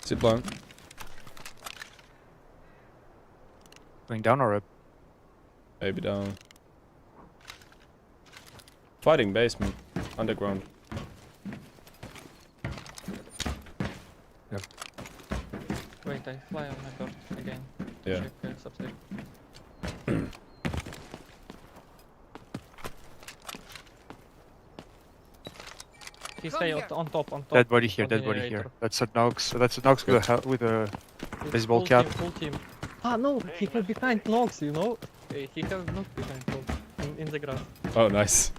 Zip line. Going down or up? Maybe down. Fighting basement. Underground. Yep. Wait, I fly on my bird again. Yeah. Check substation. He stay on top. Dead body here, on the dead body here. generator. That's a Nox. So that's a Nox with a It's baseball full cap. Team, full team. Ah no, he have behind Nox, you know? He have not behind Nox. In the grass. Oh, nice.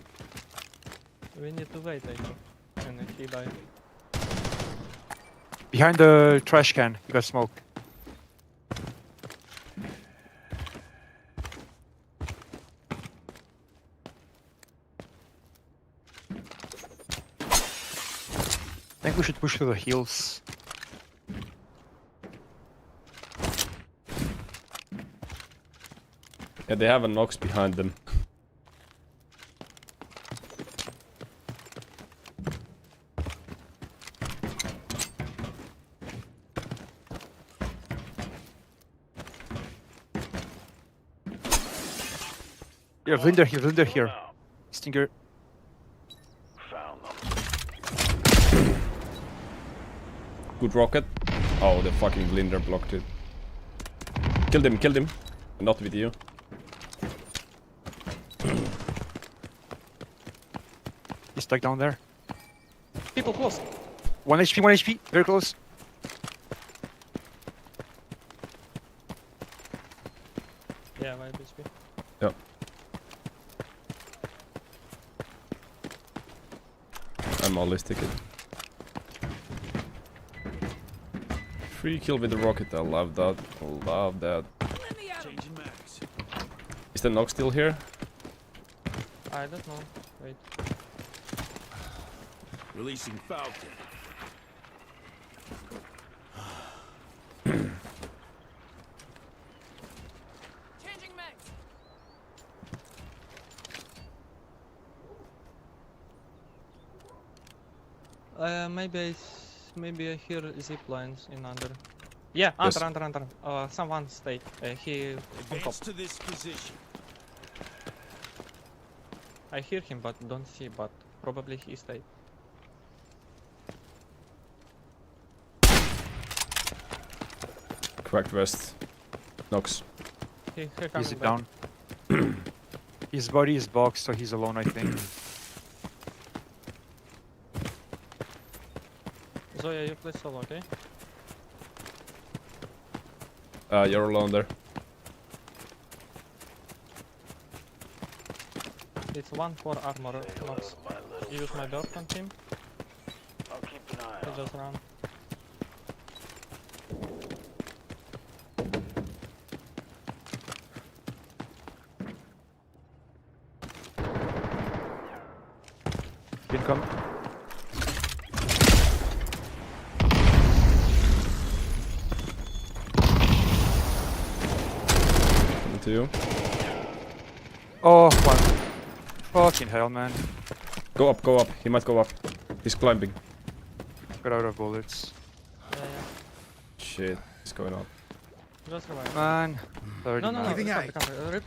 We need to wait, I think. And he died. Behind the trash can, you got smoke. I think we should push to the hills. Yeah, they have a Nox behind them. Yeah, Vlinder here. Stinger. Good rocket. Oh, the fucking Vlinder blocked it. Killed him. Not with you. He's stuck down there. People close. 1 HP, very close. Yeah, 1 HP. Yep. I'm holistic it. Free kill with the rocket, I love that. Love that. Is the Nox still here? I don't know. Wait. Releasing Falcon. Changing mags. Maybe I hear zip lines in under. Yeah, Yes. under. Someone stay. He on top. Advance to this position. I hear him, but don't see. But probably he stayed. Cracked west. Nox. He He's coming back. down. His body is boxed, so he's alone, I think. Zoya, you play solo, okay? You're alone there. It's 1 for armor. Nox. Use my dart on him. He just run. Can come. Coming to you. Oh, one. Fucking hell, man. Go up. He might go up. He's climbing. Got out of bullets. Yeah. Shit, he's going up. Just revive. Man. No. Giving Stop, eye. rip.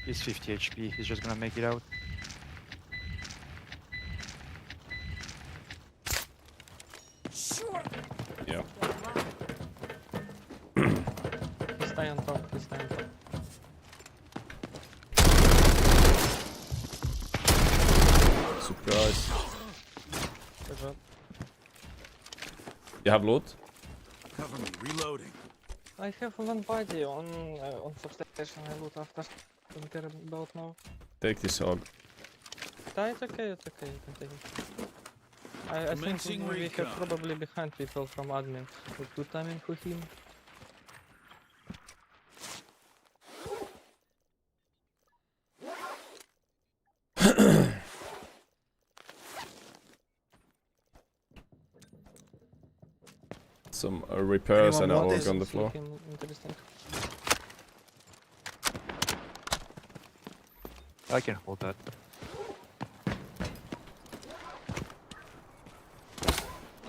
He's 50 HP. He's just gonna make it out. this time. Surprise. Good job. You have loot? Cover me, reloading. I have one body on substation. I loot after. Don't care about now. Take this hog. It's okay. You can take it. I think Commencing we recon. have probably behind people from admin. With good timing for him. Some repairs and a Anyone want hog this? on the floor. Looking interesting. I can hold that.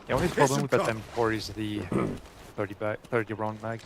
The only problem with that M4 is the 30 round mag.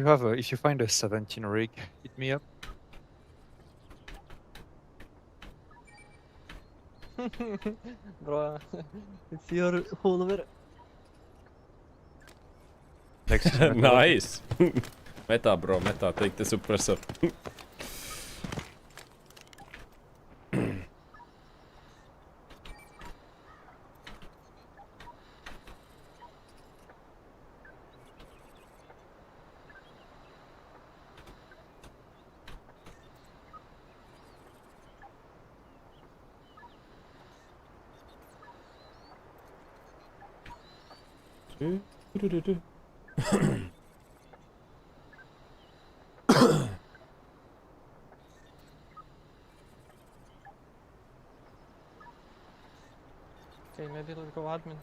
If you find a 17 rig, hit me up. Bro, it's your follower. Next to Nice. Meta, bro. Meta. Take the suppressor. Okay, maybe let's go admin.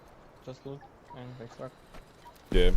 Just loot and extract. Yeah.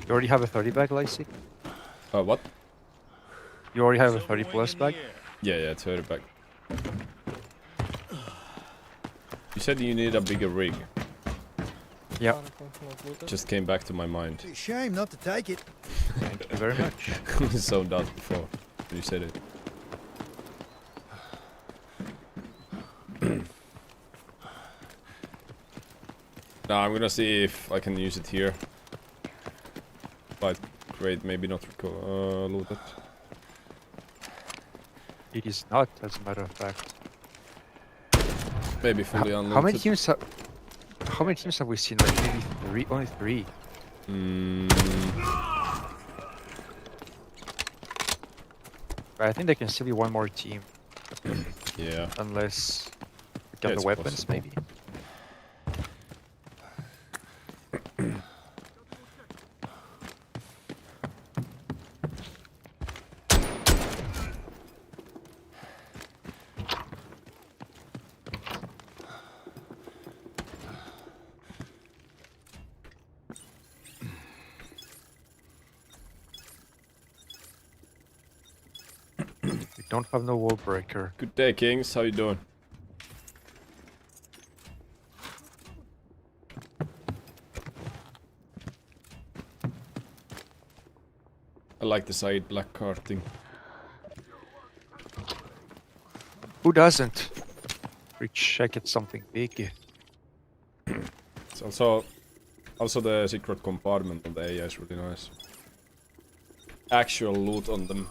You already have a 30 bag, Lacey? What? You already have a 30 plus bag? Yeah, 30 back. You said you need a bigger rig. Yeah. Just came back to my mind. It's a shame not to take it. Thank you very much. I zoned out before you said it. Now I'm gonna see if I can use it here. But great, maybe not loot it. It is not, as a matter of fact. Maybe fully unloaded. How many teams have we seen? Like maybe three, only three. But I think there can still be one more team. Yeah. Unless we get the it's weapons, possible. maybe. don't have no wall breaker. Good day, Kings. How you doing? I like the side black card thing. Who doesn't? Check it something big. It's also the secret compartment on the AI is really nice. Actual loot on them.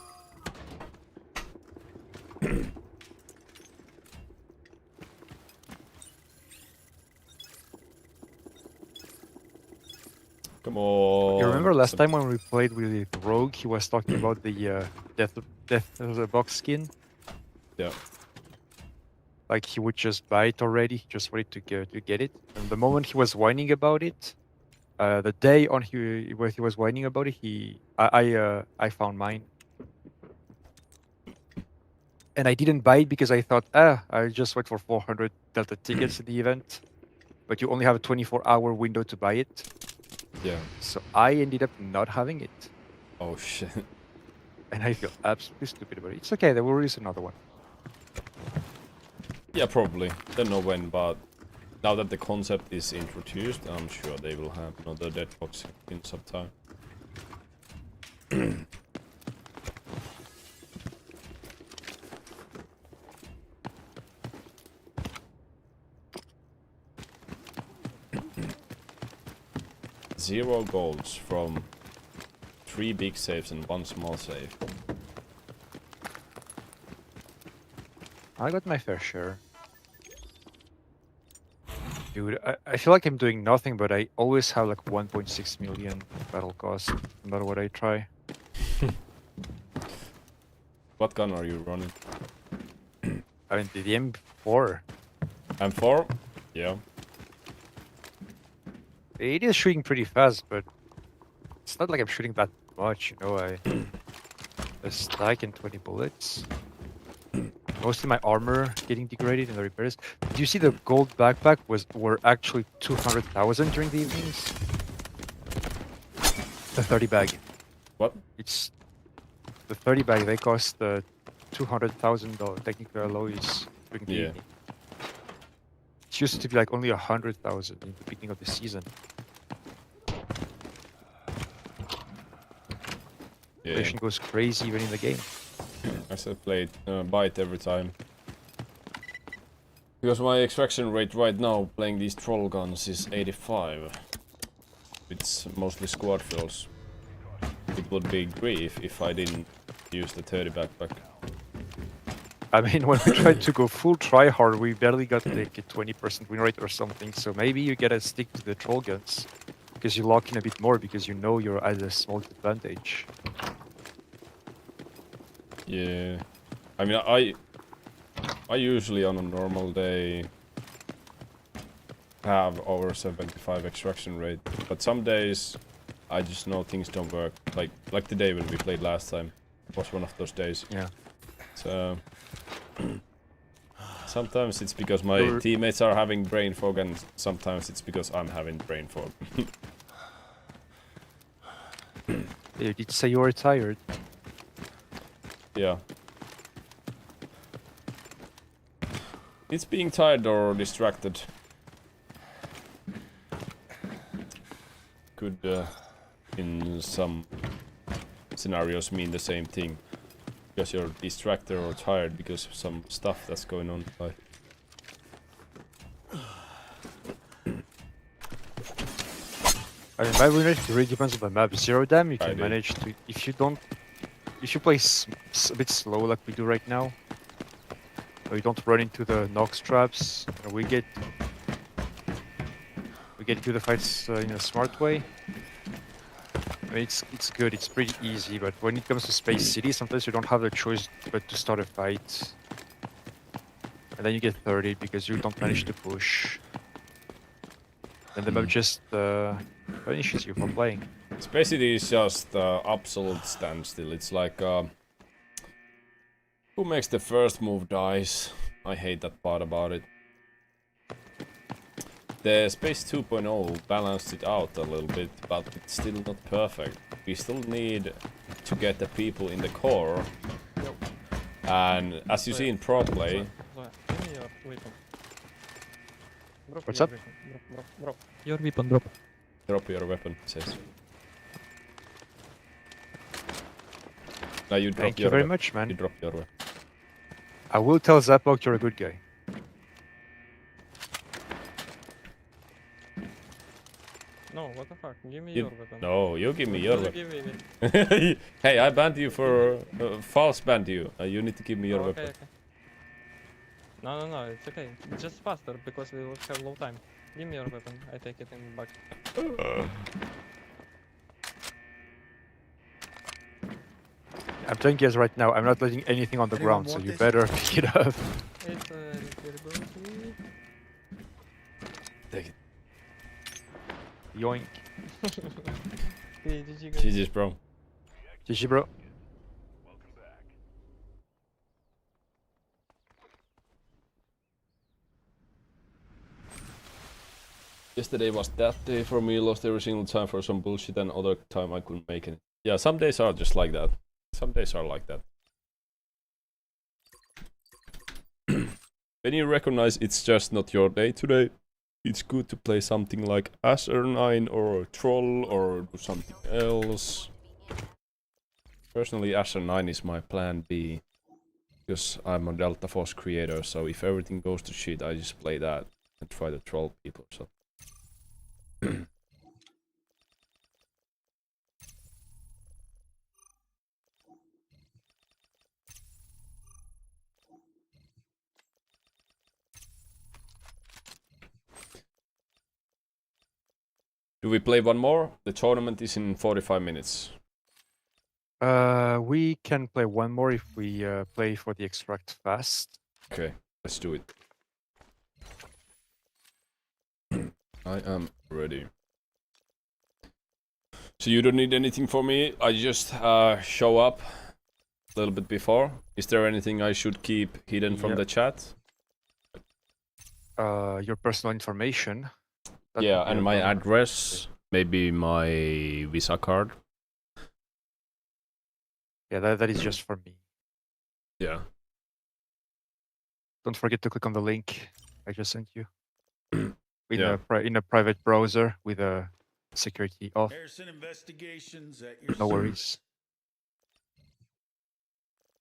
Come on. You remember last time when we played with Rogue, he was talking about the death of the box skin? Yeah. Like he would just buy it already, just wait to get it. And the moment he was whining about it, the day on where he was whining about it, I found mine. And I didn't buy it because I thought, I just wait for 400 Delta tickets at the event. But you only have a 24-hour window to buy it. Yeah. So I ended up not having it. Oh shit. And I feel absolutely stupid about it. It's okay, there will release another one. Yeah, probably. Don't know when, but now that the concept is introduced, I'm sure they will have another dead box in some time. Zero golds from 3 big saves and 1 small save. I got my fair share. Dude, I feel like I'm doing nothing, but I always have like 1.6 million battle cost, no matter what I try. What gun are you running? I mean, the M4. M4? Yeah. It is shooting pretty fast, but it's not like I'm shooting that much, you know. I stack in 20 bullets. Mostly my armor getting degraded in the repairs. Do you see the gold backpack were actually 200,000 during the evenings? The 30 bag. What? It's the 30 bag. They cost $200,000 technical alloys during the evening. It used to be like only 100,000 in the beginning of the season. Yeah. Inflation goes crazy even in the game. I still play Bite every time. Because my extraction rate right now playing these troll guns is 85. It's mostly squad fills. It would be grief if I didn't use the 30 backpack. I mean, when we tried to go full tryhard, we barely got like a 20% win rate or something. So maybe you gotta stick to the troll guns. Because you lock in a bit more because you know you're at a small advantage. Yeah. I mean, I usually on a normal day have over 75 extraction rate. But some days I just know things don't work. Like the day when we played last time was one of those days. Yeah. So sometimes it's because my teammates are having brain fog, and sometimes it's because I'm having brain fog. You did say you were tired. Yeah. It's being tired or distracted. Could in some scenarios mean the same thing. Because you're distracted or tired because of some stuff that's going on. Like. I mean, my win rate really depends on the map. Zero Dam, you can manage to... If you play a bit slow like we do right now, or you don't run into the Nox traps, we get into the fights in a smart way. I mean, it's good, it's pretty easy, but when it comes to Space City, sometimes you don't have a choice but to start a fight. And then you get 30 because you don't manage to push. And the map just punishes you for playing. Space City is just absolute standstill. It's like who makes the first move dies. I hate that part about it. The Space 2.0 balanced it out a little bit, but it's still not perfect. We still need to get the people in the core And as you see in pro play, Give me your weapon. Drop What's your up? weapon. Drop. Your weapon, drop. drop your weapon, it says. Now you drop Thank you your very weapon. much, man. You drop your weapon. I will tell Zapok you're a good guy. No, what the fuck? Give me You- your weapon. No, you give me your You weapon. give me it. Hey, I banned you for false banned you. You need to give me your Oh, okay, weapon. okay. No, it's okay. Just faster because we will have low time. Give me your weapon. I take it in back. I'm telling you guys right now, I'm not letting anything on the Anyone ground, so want you this? better pick it up. It's repairability. Take it. Yoink. Okay, GG guys. Jesus, bro. GG, bro. Yesterday was that day for me. Lost every single time for some bullshit, and other time I couldn't make it. Yeah, some days are just like that. Some days are like that. When you recognize it's just not your day today, it's good to play something like Asher 9 or Troll or do something else. Personally, Asher 9 is my plan B. Because I'm a Delta Force creator, so if everything goes to shit, I just play that and try to troll people. So. Do we play one more? The tournament is in 45 minutes. We can play one more if we play for the extract fast. Okay, let's do it. I am ready. So you don't need anything for me? I just show up a little bit before. Is there anything I should keep hidden from Yep. the chat? Your personal information. That Yeah, would be and a my problem. address, maybe my Visa card. Yeah, that is just for me. Yeah. Don't forget to click on the link I just sent you. In, Yeah. in a private browser with a security off. Harrison investigations at your No worries.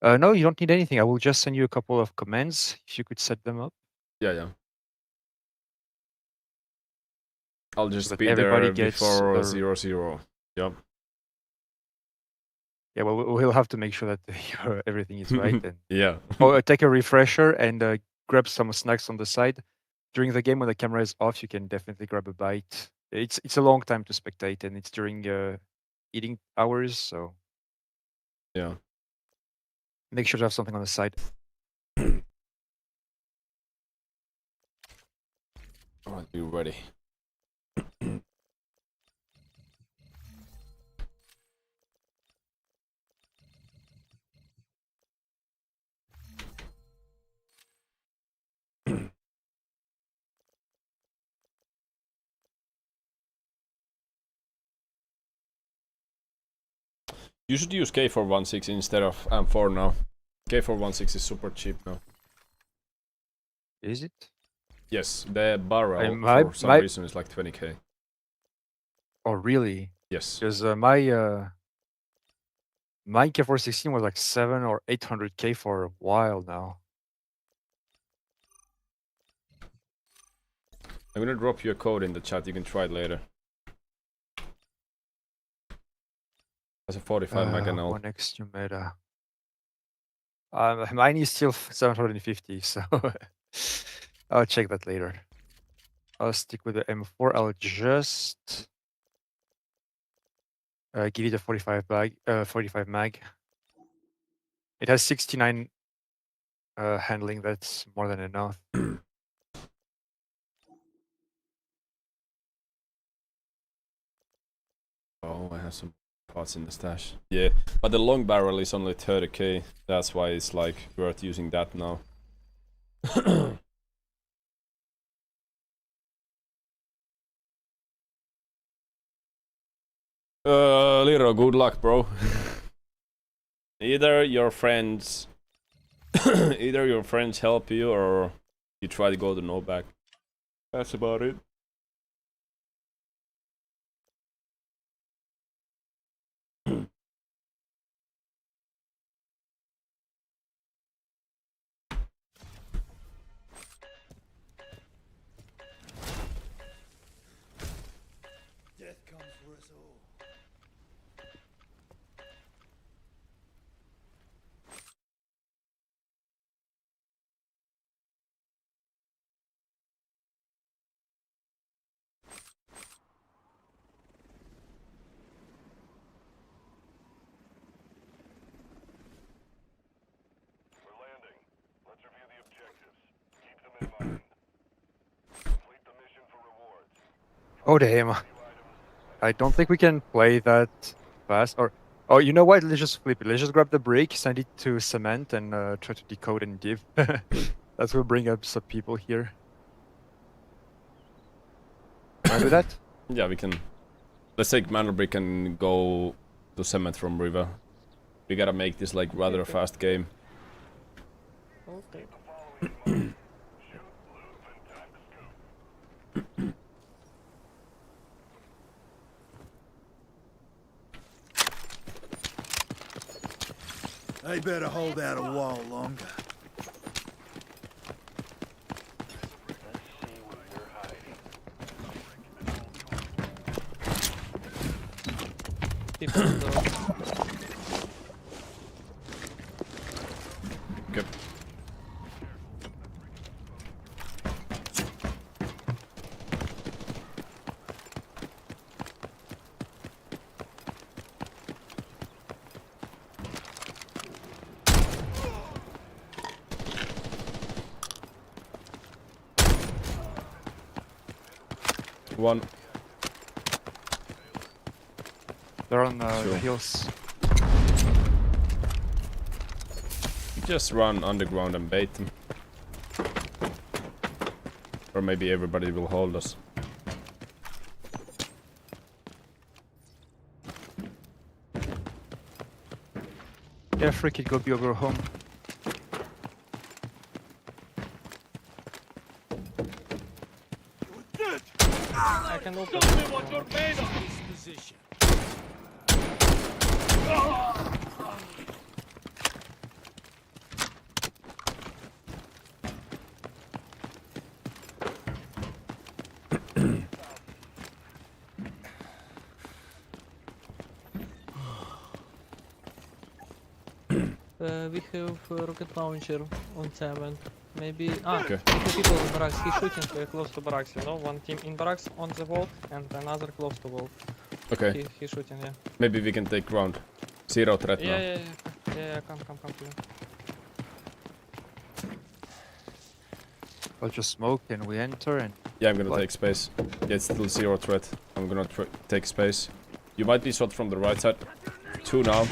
No, you don't need anything. I will just send you a couple of commands if you could set them up. Yeah. I'll just that be everybody there gets before their- 00. Yep. Yeah, well, we'll have to make sure that everything is right. And Yeah. take a refresher and grab some snacks on the side. During the game, when the camera is off, you can definitely grab a bite. It's a long time to spectate, and it's during eating hours, so Yeah. make sure to have something on the side. Alright, you ready? You should use K416 instead of M4 now. K416 is super cheap now. Is it? Yes, the barrel my- for some my- reason is like 20k. Oh, really? Yes. Because my K416 was like 700 or 800k for a while now. I'm gonna drop you a code in the chat, you can try it later. That's a 45 Maganel. One extra meta. Mine is still 750, so I'll check that later. I'll stick with the M4. I'll just give it a 45 mag. It has 69 handling. That's more than enough. Oh, I have some parts in the stash. Yeah, but the long barrel is only 30k. That's why it's like worth using that now. Liro, good luck, bro. Either your friends Either your friends help you or you try to go to no back. That's about it. Death comes for us all. We're landing. Let's review the objectives. Keep them in mind. Complete the mission for rewards. Oh damn. I don't think we can play that fast. Or oh, you know what? Let's just flip it. Let's just grab the break, send it to Cement, and try to decode and give. That will bring up some people here. Can I do that? Yeah, we can. Let's take Manor Brick and go to Cement from River. We gotta make this like rather a fast game. Okay. They better hold out a while longer. People on the door. Good. One. They're on the Sure. hills. Just run underground and bait them. Or maybe everybody will hold us. Yeah, freak it, go home. I can open. Tell me what you're made of this position. We have rocket launcher on 7. Maybe. Okay. Two people in barracks. He's shooting close to barracks. You know, one team in barracks on the wall and another close to wall. Okay. He's shooting. Yeah. Maybe we can take ground. Zero threat now. Yeah. Come to you. I'll just smoke and we enter and... Yeah, I'm gonna take space. Yeah, it's still zero threat. I'm gonna take space. You might be shot from the right side. 2 now.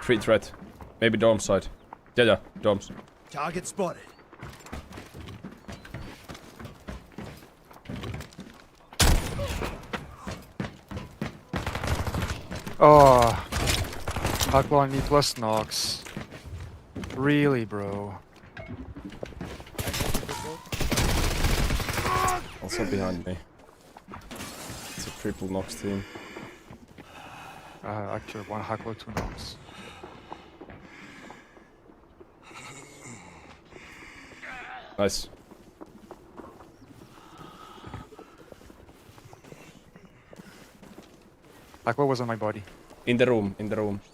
3 threat. Maybe dome side. Yeah, domes. Target spotted. Oh, Aqua need plus knocks. Really, bro? Also behind me. It's a triple knocks team. Actually, 1 Hacklo, 2 knocks. Nice. Aqua was on my body. In the room,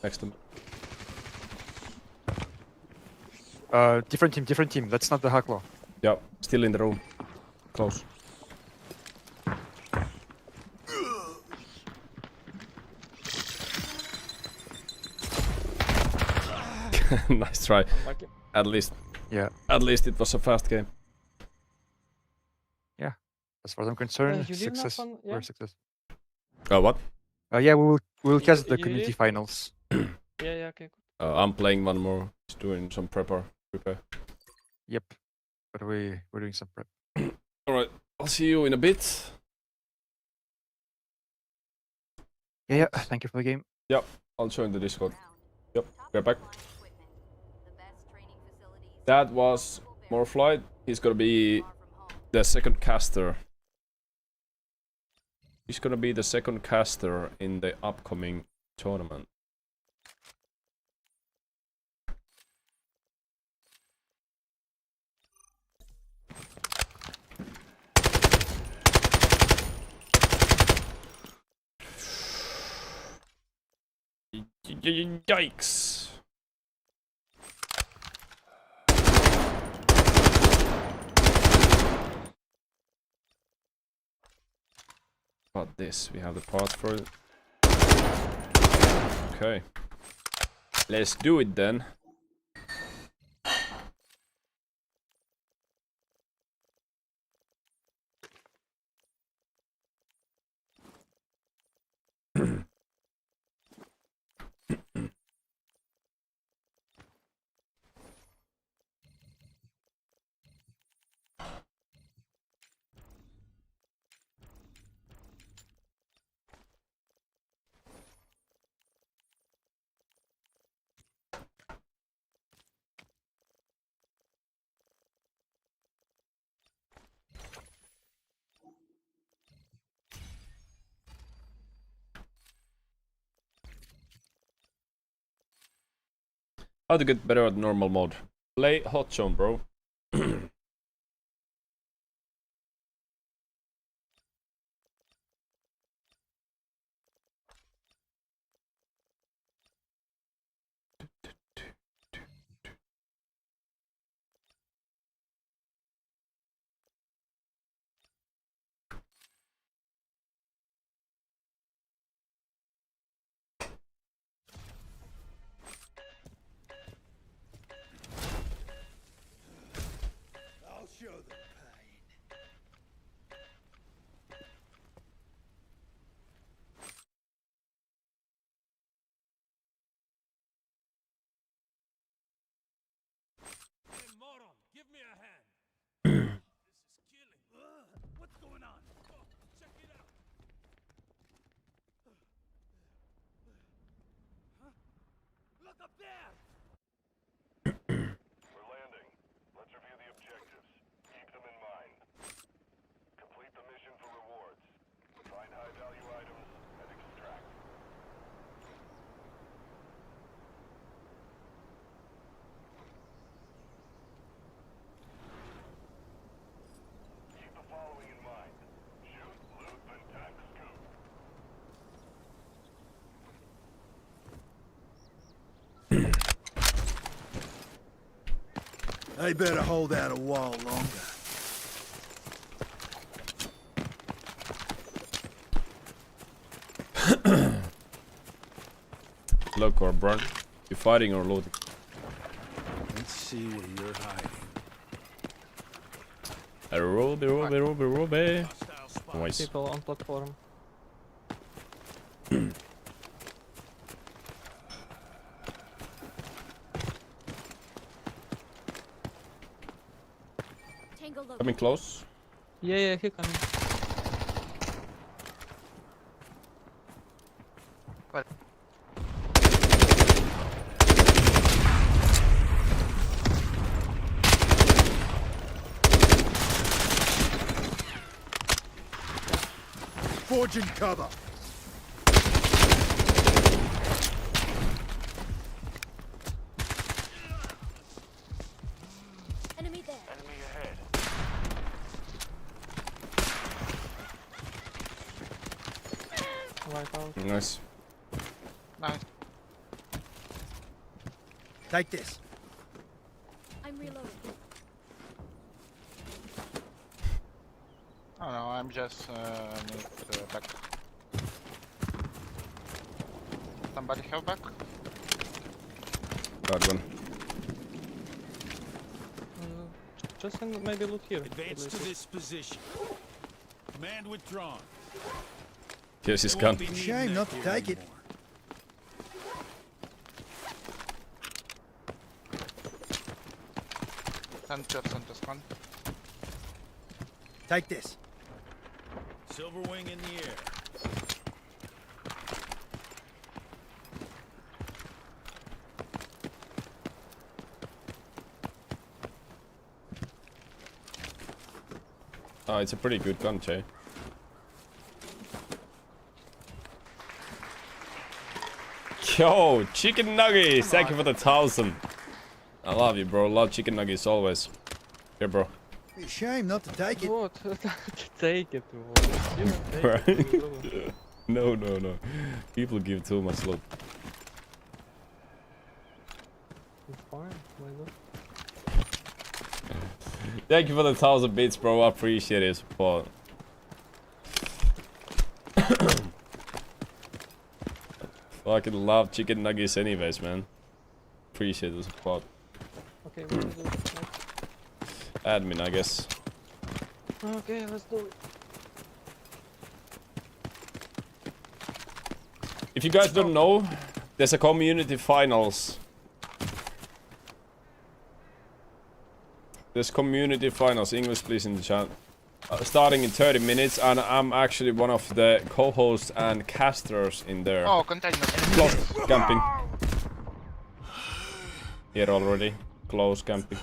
next to me. Different team. That's not the Hacklo. Yeah, still in the room. Close. Nice try. At least. Yeah. At least it was a fast game. Yeah. As far as I'm concerned, you did success. not fun- We're yeah. success. Oh, what? Yeah, we'll catch the you community did? finals. Yeah, okay. I'm playing one more. Just doing some prepare. Yep. But we're doing some prep. Alright, I'll see you in a bit. Yeah. Thank you for the game. Yep. I'll join the Discord. Yep, we're back. That was Morflight. He's gonna be the second caster. He's gonna be the second caster in the upcoming tournament. Yikes. About this, we have the part for it. Okay. Let's do it then. How to get better at normal mode? Play Hot Zone, bro. I'll show them pain. Hey, moron, give me a hand. This is killing. What's going on? Oh, check it out. Huh? Look up there. We're landing. Let's review the objectives. Keep them in mind. Complete the mission for rewards. Find high-value items and extract. Keep the following in mind. Shoot, loot, and tank scoop. They better hold out a while longer. Look or burn. You fighting or looting? Let's see where you're hiding. A ruby. Nice. People on platform. Tango low. Coming close. Yeah, he coming. Forging cover. Enemy there. Enemy ahead. Right out. Nice. Nice. Take this. I'm reloading. Oh no, I'm just need back. Somebody have back? Got one. Just maybe look here. Advance to this position. Command withdrawn. Here's his gun. Shame not to take it. Center spawn. Take this. Silver wing in the air. Oh, it's a pretty good gun, Jay. Yo, chicken nuggets! Thank you for the 1,000. I love you, bro. Love chicken nuggets always. Here, bro. Be a shame not to take it. What? Take it, bro. You take Right? it, bro. No. People give too much love. It's fine. Why not? Thank you for the 1,000 bits, bro. I appreciate your support. Fucking love chicken nuggets anyways, man. Appreciate the support. Okay, what do we do next? Admin, I guess. Okay, let's do it. If you guys don't know, there's a community finals. There's community finals, English please in the chat. Starting in 30 minutes, and I'm actually one of the co-hosts and casters in there. Oh, container. Close camping. Here already. Close camping.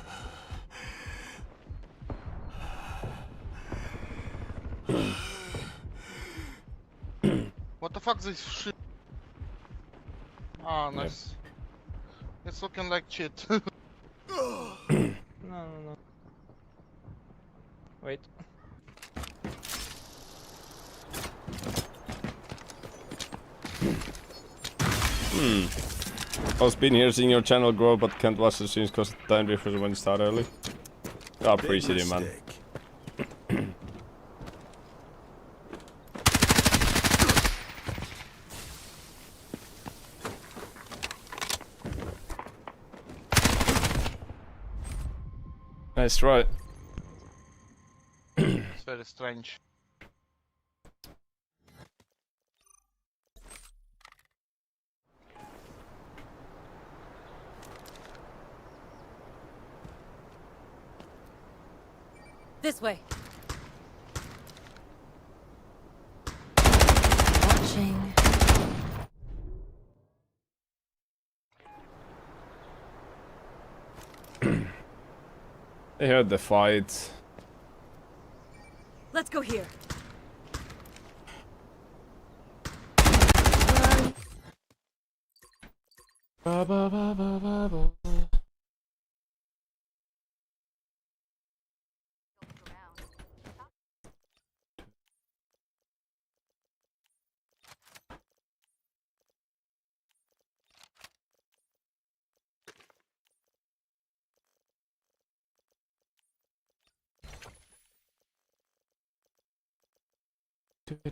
What the fuck is this shit? Ah, nice. It's looking like shit. No. Wait. I was been here seeing your channel grow, but can't watch the streams because the time difference when you start early. I appreciate it, man. Nice try. It's very strange. This way. Watching. They heard the fight. Let's go here.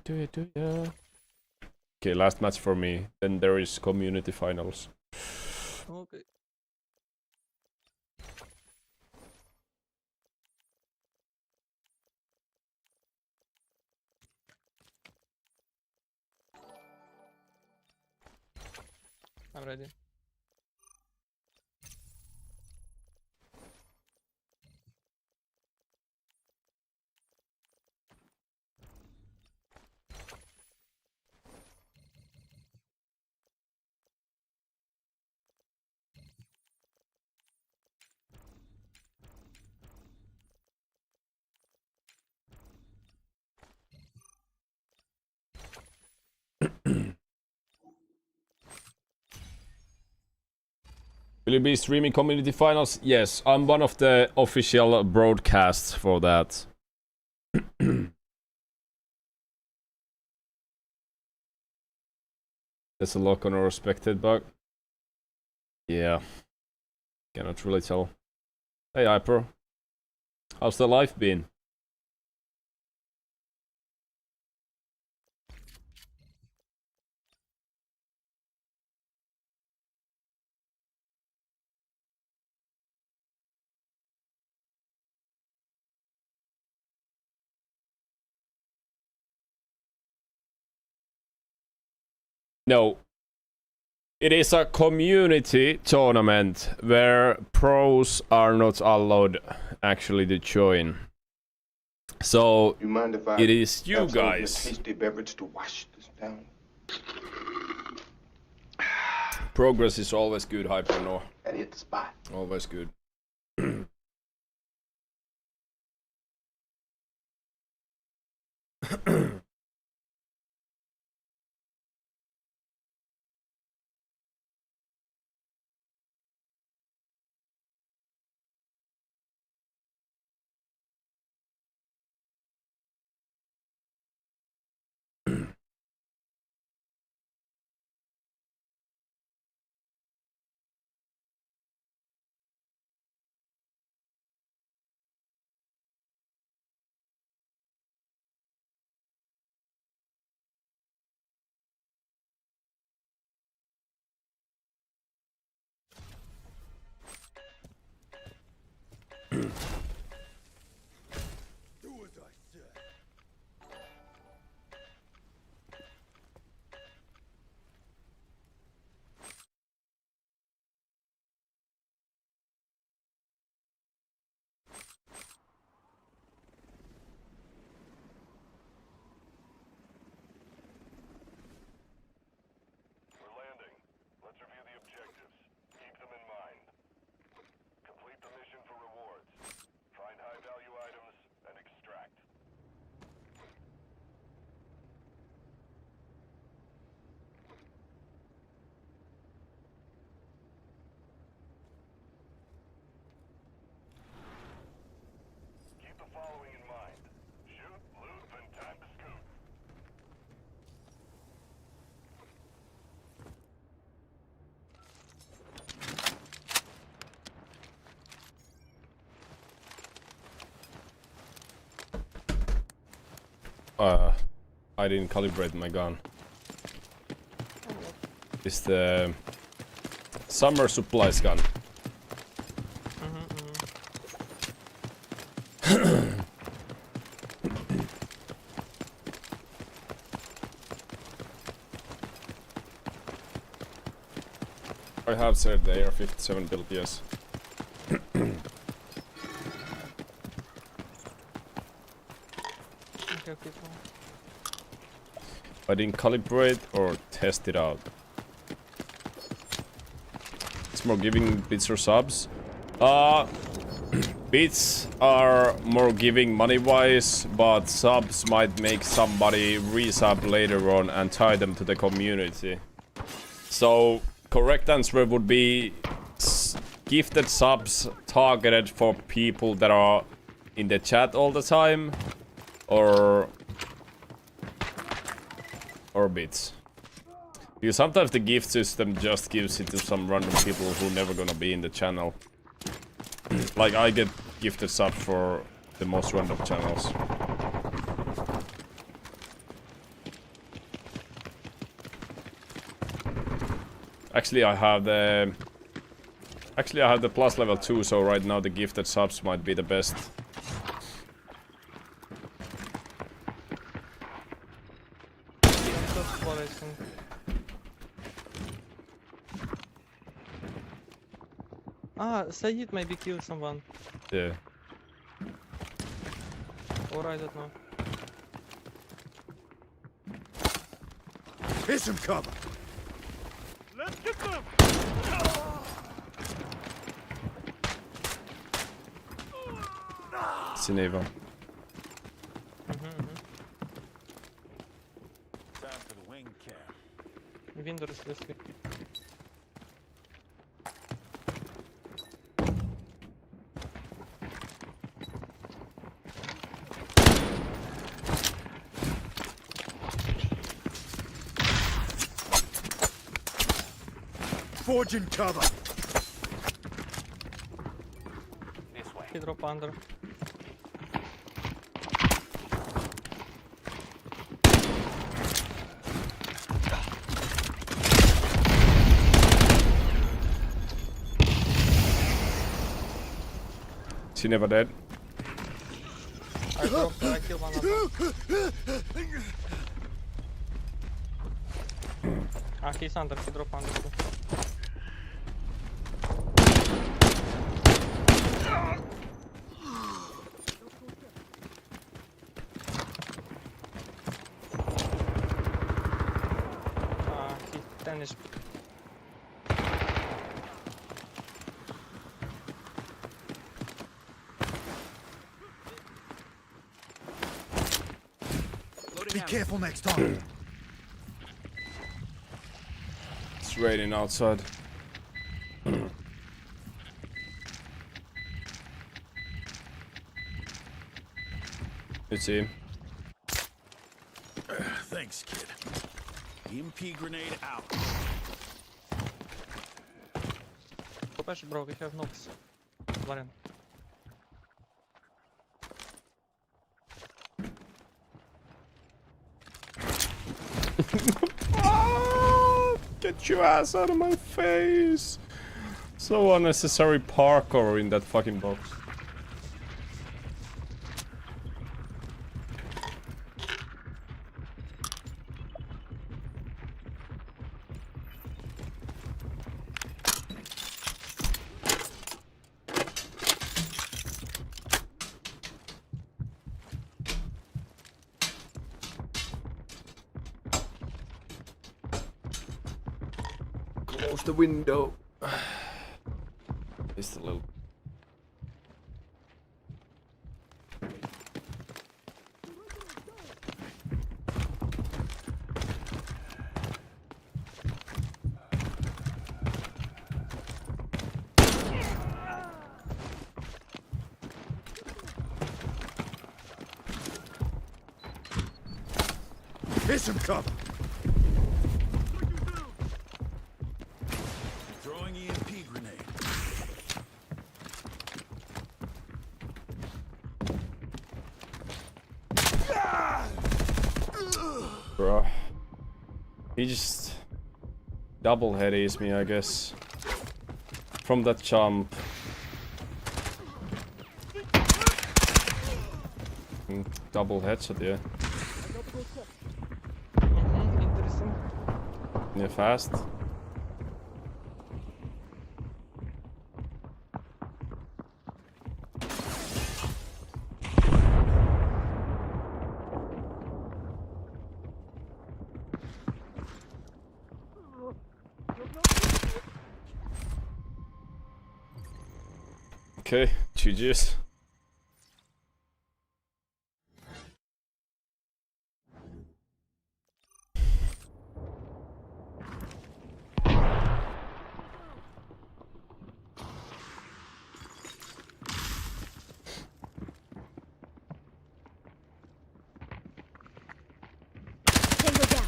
Do it, yeah. Okay, last match for me. Then there is community finals. Okay. I'm ready. Will you be streaming community finals? Yes, I'm one of the official broadcasts for that. There's a lock on a respected bug. Yeah. Cannot really tell. Hey Hyper. How's the life been? No. It is a community tournament where pros are not allowed actually to join. So You mind if I it is you have some of your guys. tasty beverage to wash this down? Progress is always good, Hyper no. And hit the spot. Always good. Do as I say. We're landing. Let's review the objectives. Keep them in mind. Complete the mission for rewards. Find high-value items and extract. Keep the following in mind. Shoot, loot, then time to scoot. I didn't calibrate my gun. It's the summer supplies gun. I have said the AR-57 build, yes. Okay, people. I didn't calibrate or test it out. It's more giving bits or subs. Bits are more giving money-wise, but subs might make somebody resub later on and tie them to the community. So, correct answer would be gifted subs targeted for people that are in the chat all the time, or bits. Because sometimes the gift system just gives it to some random people who never gonna be in the channel. Like I get gifted subs for the most random channels. Actually I have the plus level 2, so right now the gifted subs might be the best. Ah, Said maybe kill someone. Yeah. Or I don't know. Here's some cover. Let's get them! Sineva. Time for the wing cap. Windows this way. Forging cover. This way. He drop under. She never dead. I dropped, I killed one of them. Ah, he's under, he dropped under too. He 10 is... Be careful next time. It's raining outside. It's him. Thanks, kid. EMP grenade out. Push, bro, we have nukes. Warren. Get your ass out of my face! So unnecessary parkour in that fucking box. Close the window. Just a little. Here's some cover. Throwing EMP grenade. Bro. He just double headies me, I guess. From that jump. Double headshot, yeah. Interesting. Yeah, fast. Okay, GG's. Tango down.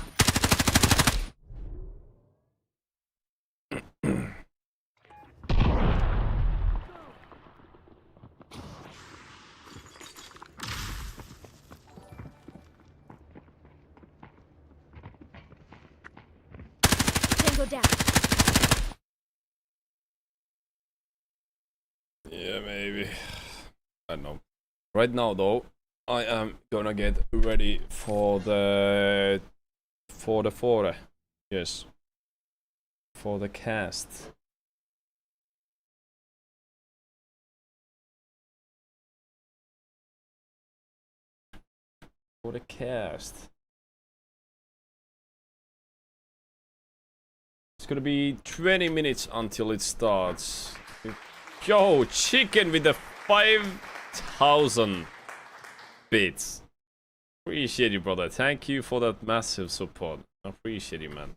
Tango down. Yeah, maybe. I don't know. Right now, though, I am gonna get ready for the fore. Yes. For the cast. For the cast. It's gonna be 20 minutes until it starts. Yo, chicken with the 5,000 bits. Appreciate you, brother. Thank you for that massive support. I appreciate you, man.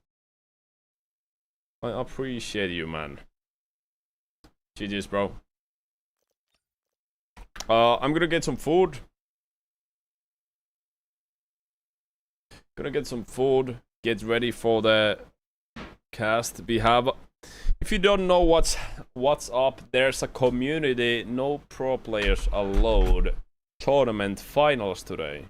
I appreciate you, man. GG's, bro. I'm gonna get some food. Gonna get some food. Get ready for the cast. We have. If you don't know what's up, there's a community, no pro players allowed tournament finals today.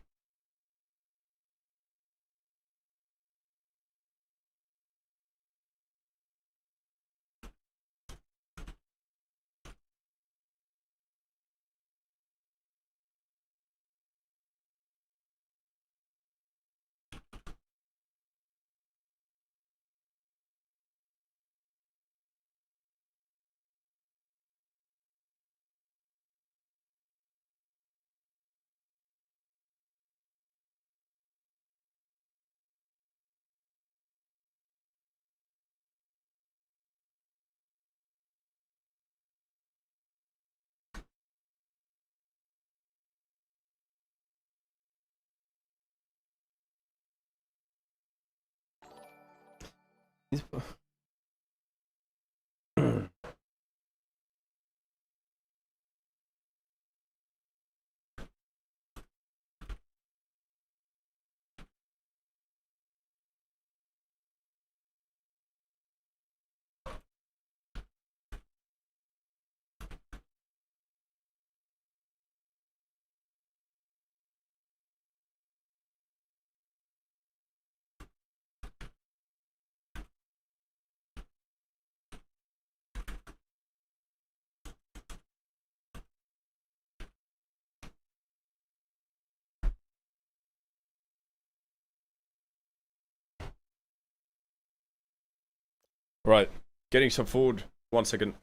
Right, getting some food. 1 second.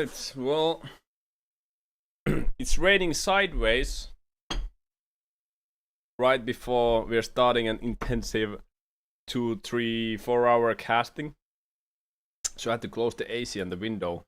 Right, well, it's raining sideways right before we're starting an intensive 2, 3, 4 hour casting. So I had to close the AC and the window.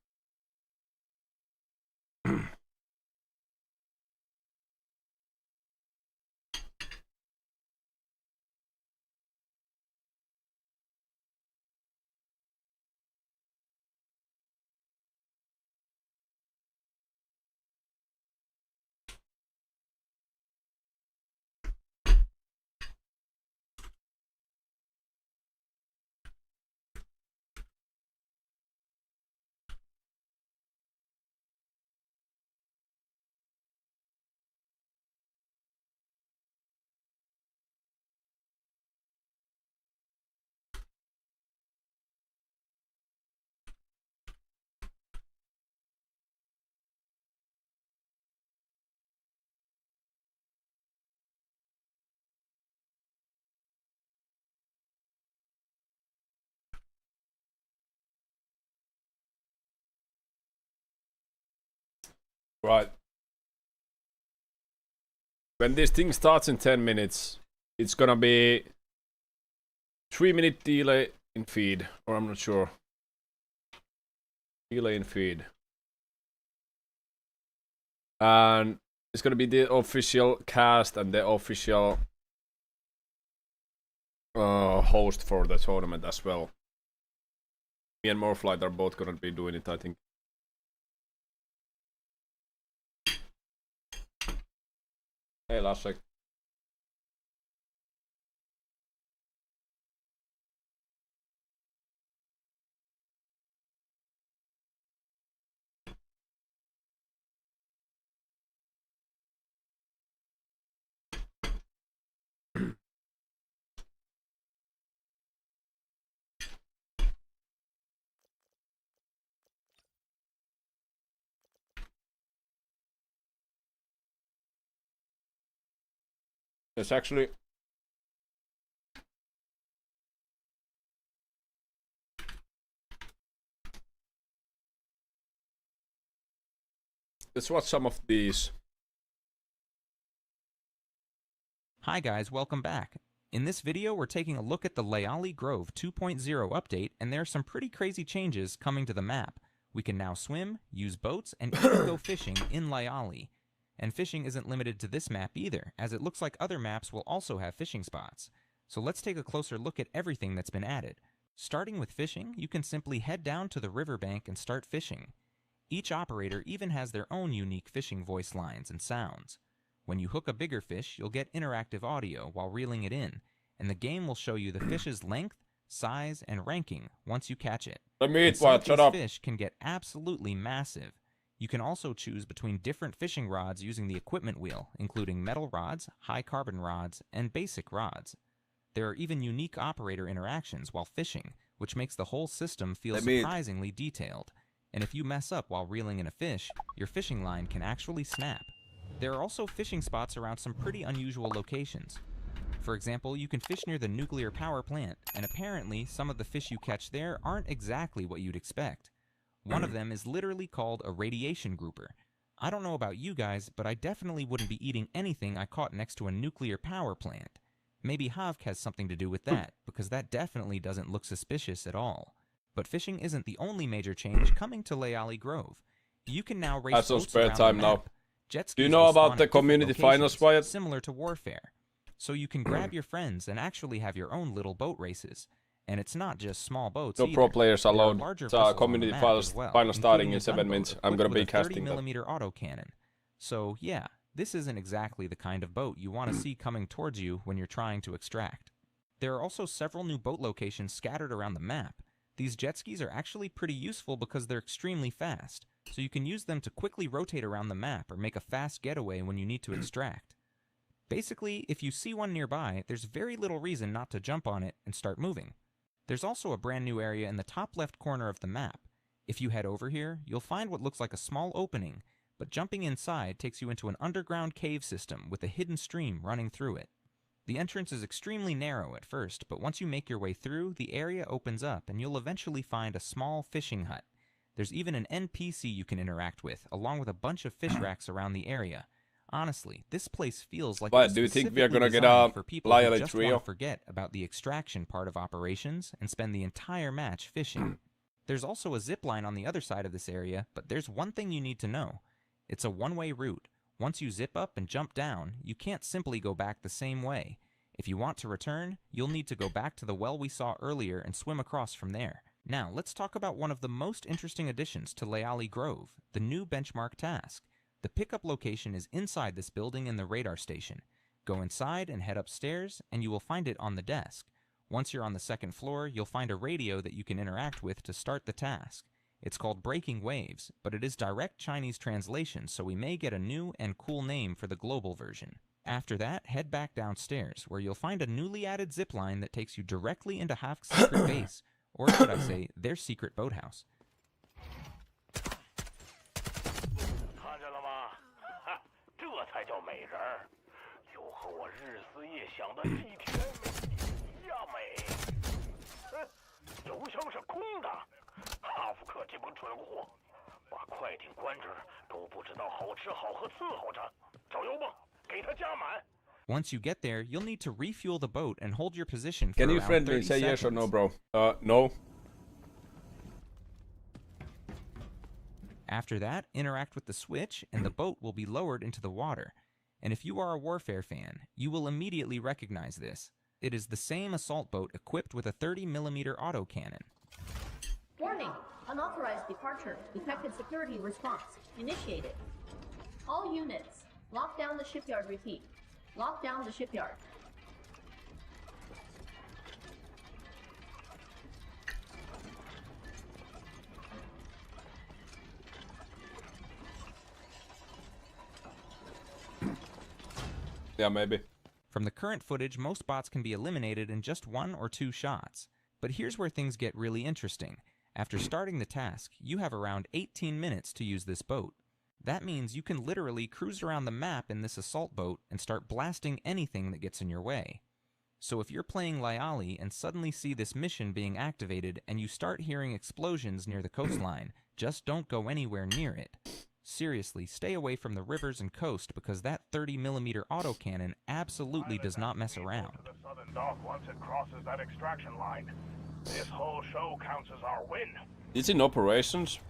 Right. When this thing starts in 10 minutes, it's gonna be 3-minute delay in feed, or I'm not sure. Delay in feed. And it's gonna be the official cast and the official host for the tournament as well. Me and Morphlight are both gonna be doing it, I think. Hey, Lasek. It's actually let's watch some of these. Hi guys, welcome back. In this video, we're taking a look at the Layali Grove 2.0 update, and there are some pretty crazy changes coming to the map. We can now swim, use boats, and even go fishing in Layali. And fishing isn't limited to this map either, as it looks like other maps will also have fishing spots. So let's take a closer look at everything that's been added. Starting with fishing, you can simply head down to the riverbank and start fishing. Each operator even has their own unique fishing voice lines and sounds. When you hook a bigger fish, you'll get interactive audio while reeling it in, and the game will show you the fish's length, size, and ranking once you catch it. The meat Some of what? Shut these up. fish can get absolutely massive. You can also choose between different fishing rods using the equipment wheel, including metal rods, high carbon rods, and basic rods. There are even unique operator interactions while fishing, which makes the whole system feel surprisingly detailed. And if you mess up while reeling in a fish, your fishing line can actually snap. There are also fishing spots around some pretty unusual locations. For example, you can fish near the nuclear power plant, and apparently some of the fish you catch there aren't exactly what you'd expect. One of them is literally called a radiation grouper. I don't know about you guys, but I definitely wouldn't be eating anything I caught next to a nuclear power plant. Maybe Havk has something to do with that, because that definitely doesn't look suspicious at all. But fishing isn't the only major change coming to Layali Grove. You can now race That's some boats spare around time the now. map. Jet skis Do you know will about spawn the at different community finals, locations, Wyatt? similar to Warfare. So you can grab your friends and actually have your own little boat races. And it's not just small boats No either. pro players There are allowed. larger It's a vessels on the community map finals, as well, final starting including in a 7 gunboat minutes. I'm gonna equipped be with a casting that. 30mm autocannon. So yeah, this isn't exactly the kind of boat you want to see coming towards you when you're trying to extract. There are also several new boat locations scattered around the map. These jet skis are actually pretty useful because they're extremely fast, so you can use them to quickly rotate around the map or make a fast getaway when you need to extract. Basically, if you see one nearby, there's very little reason not to jump on it and start moving. There's also a brand new area in the top left corner of the map. If you head over here, you'll find what looks like a small opening, but jumping inside takes you into an underground cave system with a hidden stream running through it. The entrance is extremely narrow at first, but once you make your way through, the area opens up and you'll eventually find a small fishing hut. There's even an NPC you can interact with, along with a bunch of fish racks around the area. Honestly, this place feels like But it was do you think we are specifically gonna get designed a for people who Lyali just trio? want to forget about the extraction part of operations and spend the entire match fishing. There's also a zip line on the other side of this area, but there's one thing you need to know. It's a one-way route. Once you zip up and jump down, you can't simply go back the same way. If you want to return, you'll need to go back to the well we saw earlier and swim across from there. Now, let's talk about one of the most interesting additions to Lyali Grove, the new benchmark task. The pickup location is inside this building in the radar station. Go inside and head upstairs, and you will find it on the desk. Once you're on the second floor, you'll find a radio that you can interact with to start the task. It's called Breaking Waves, but it is direct Chinese translation, so we may get a new and cool name for the global version. After that, head back downstairs, where you'll find a newly added zipline that takes you directly into Hafk's secret base, or should I say, their secret boathouse. 看见了吗？哈，这才叫美人儿，就和我日思夜想的一天美一样美。哼，油箱是空的，哈弗克这帮蠢货，把快艇关这儿都不知道好吃好喝伺候着。找油吧，给他加满。 Once you get there, you'll need to refuel the boat and hold your position for Can you around friendly 30 say seconds. yes or no, bro? No. After that, interact with the switch, and the boat will be lowered into the water. And if you are a Warfare fan, you will immediately recognize this. It is the same assault boat equipped with a 30mm autocannon. Warning! Unauthorized departure. Detected security response. Initiated. All units, lock down the shipyard. Repeat. Lock down the shipyard. Yeah, maybe. From the current footage, most bots can be eliminated in just 1 or 2 shots. But here's where things get really interesting. After starting the task, you have around 18 minutes to use this boat. That means you can literally cruise around the map in this assault boat and start blasting anything that gets in your way. So if you're playing Lyali and suddenly see this mission being activated and you start hearing explosions near the coastline, just don't go anywhere near it. Seriously, stay away from the rivers and coast because that 30mm autocannon absolutely does not mess around. The southern dock once it crosses that extraction line. This whole show counts as our win. It's in operations.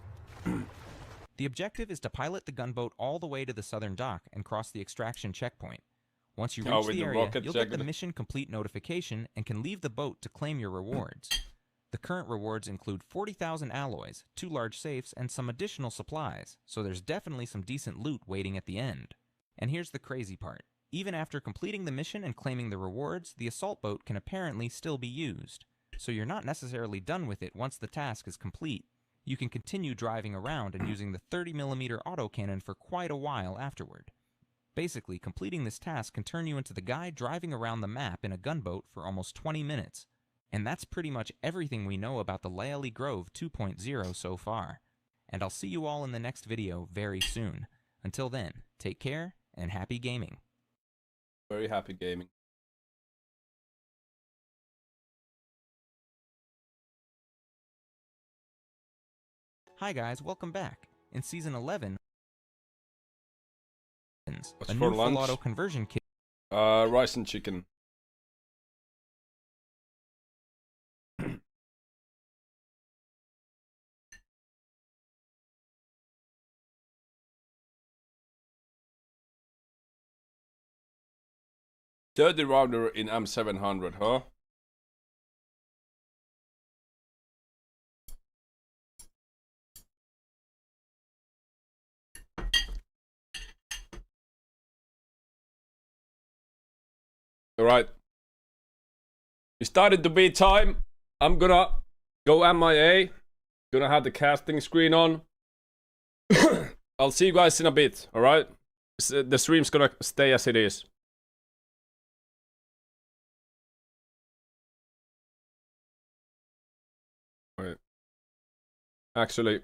The objective is to pilot the gunboat all the way to the southern dock and cross the extraction checkpoint. Once you reach with the the area, rocket you'll get the check- mission complete notification and can leave the boat to claim your rewards. The current rewards include 40,000 alloys, 2 large safes, and some additional supplies, so there's definitely some decent loot waiting at the end. And here's the crazy part. Even after completing the mission and claiming the rewards, the assault boat can apparently still be used. So you're not necessarily done with it once the task is complete. You can continue driving around and using the 30mm autocannon for quite a while afterward. Basically, completing this task can turn you into the guy driving around the map in a gunboat for almost 20 minutes. And that's pretty much everything we know about the Lyali Grove 2.0 so far. And I'll see you all in the next video very soon. Until then, take care and happy gaming. Very happy gaming. Hi guys, welcome back. In Season 11, What's a for new lunch? full auto conversion kit. Rice and chicken. Dirty router in M700, huh? Alright. It started to be time. I'm gonna go MIA. Gonna have the casting screen on. I'll see you guys in a bit, alright? The stream's gonna stay as it is. Alright. Actually,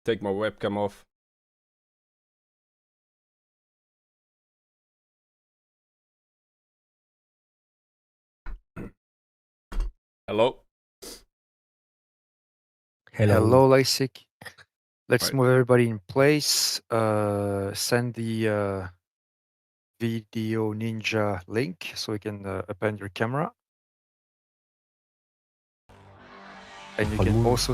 take my webcam off. Hello? Hello, Lysik. Let's Right. move everybody in place. Send the Video Ninja link so you can open your camera. And you can also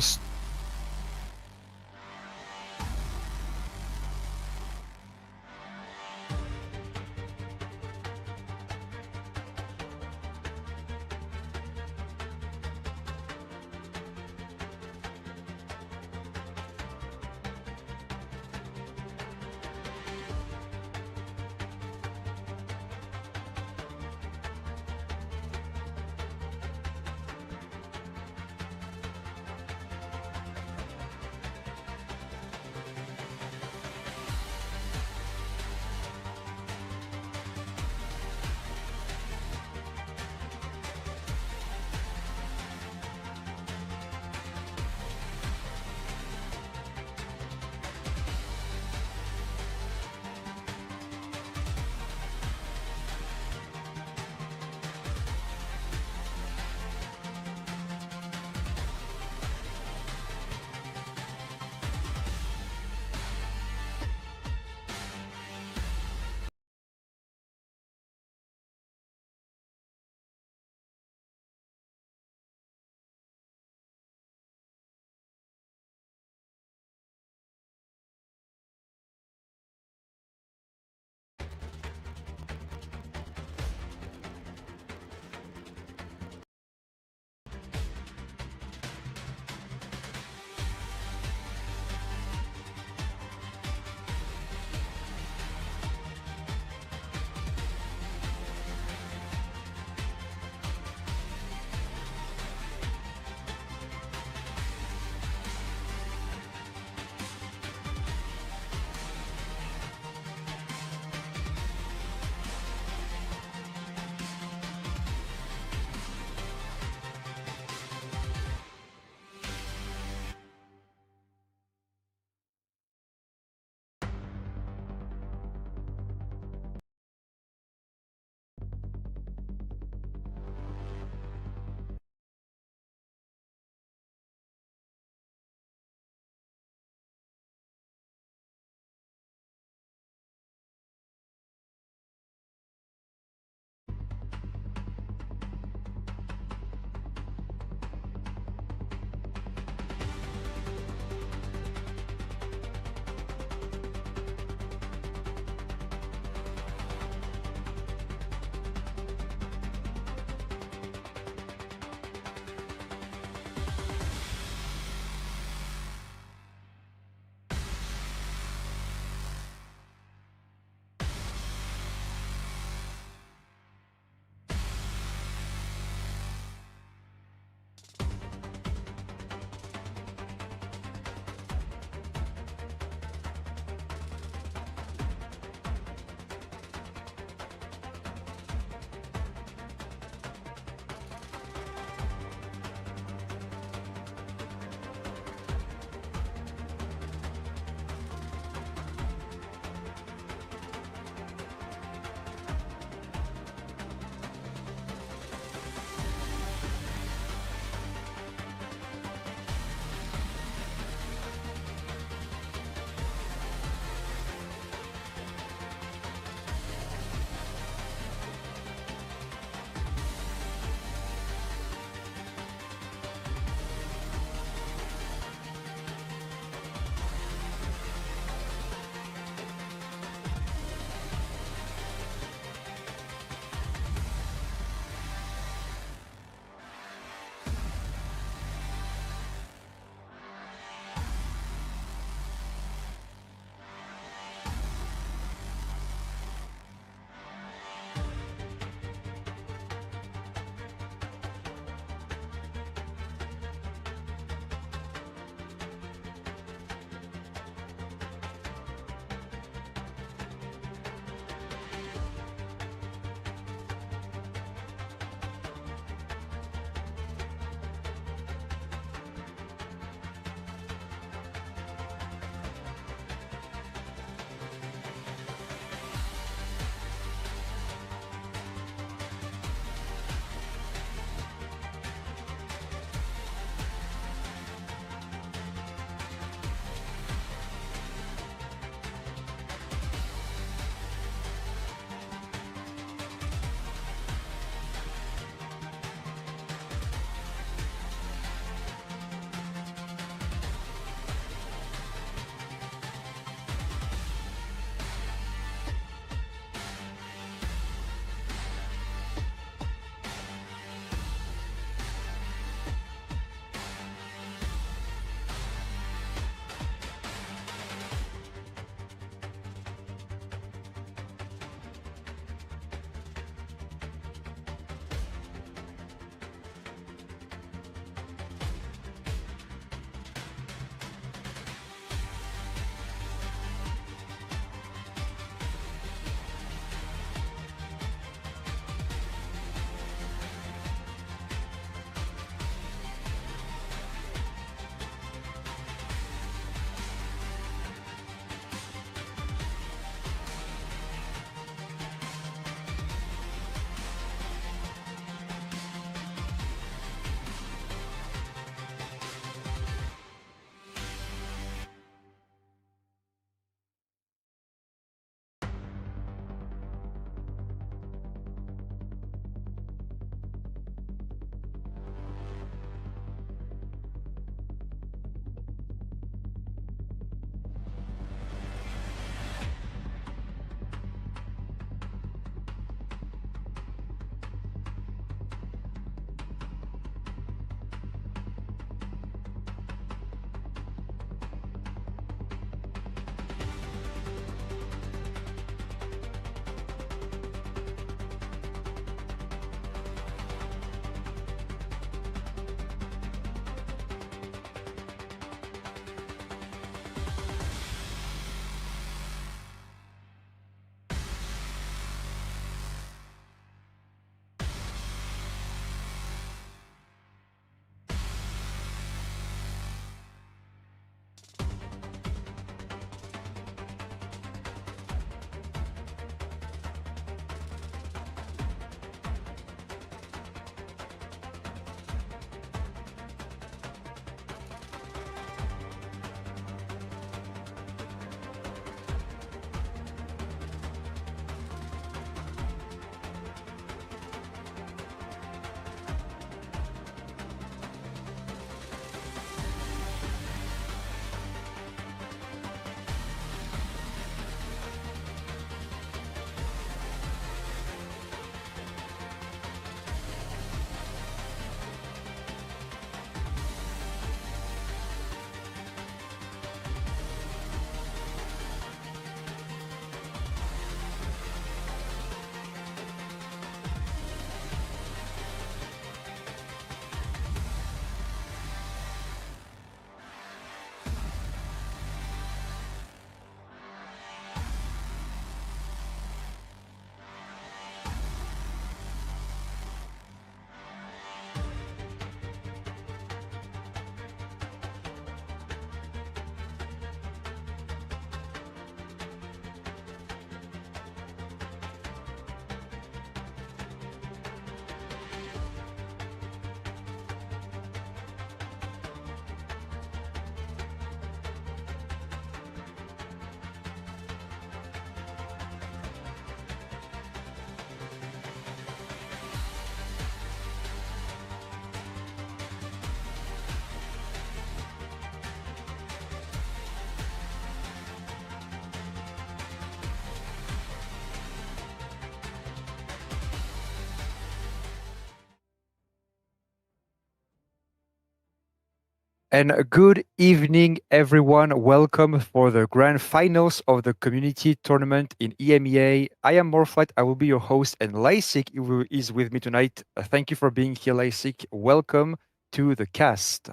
And good evening, everyone. Welcome for the grand finals of the community tournament in EMEA. I am Morphlight. I will be your host, and Lysik is with me tonight. Thank you for being here, Lysik. Welcome to the cast.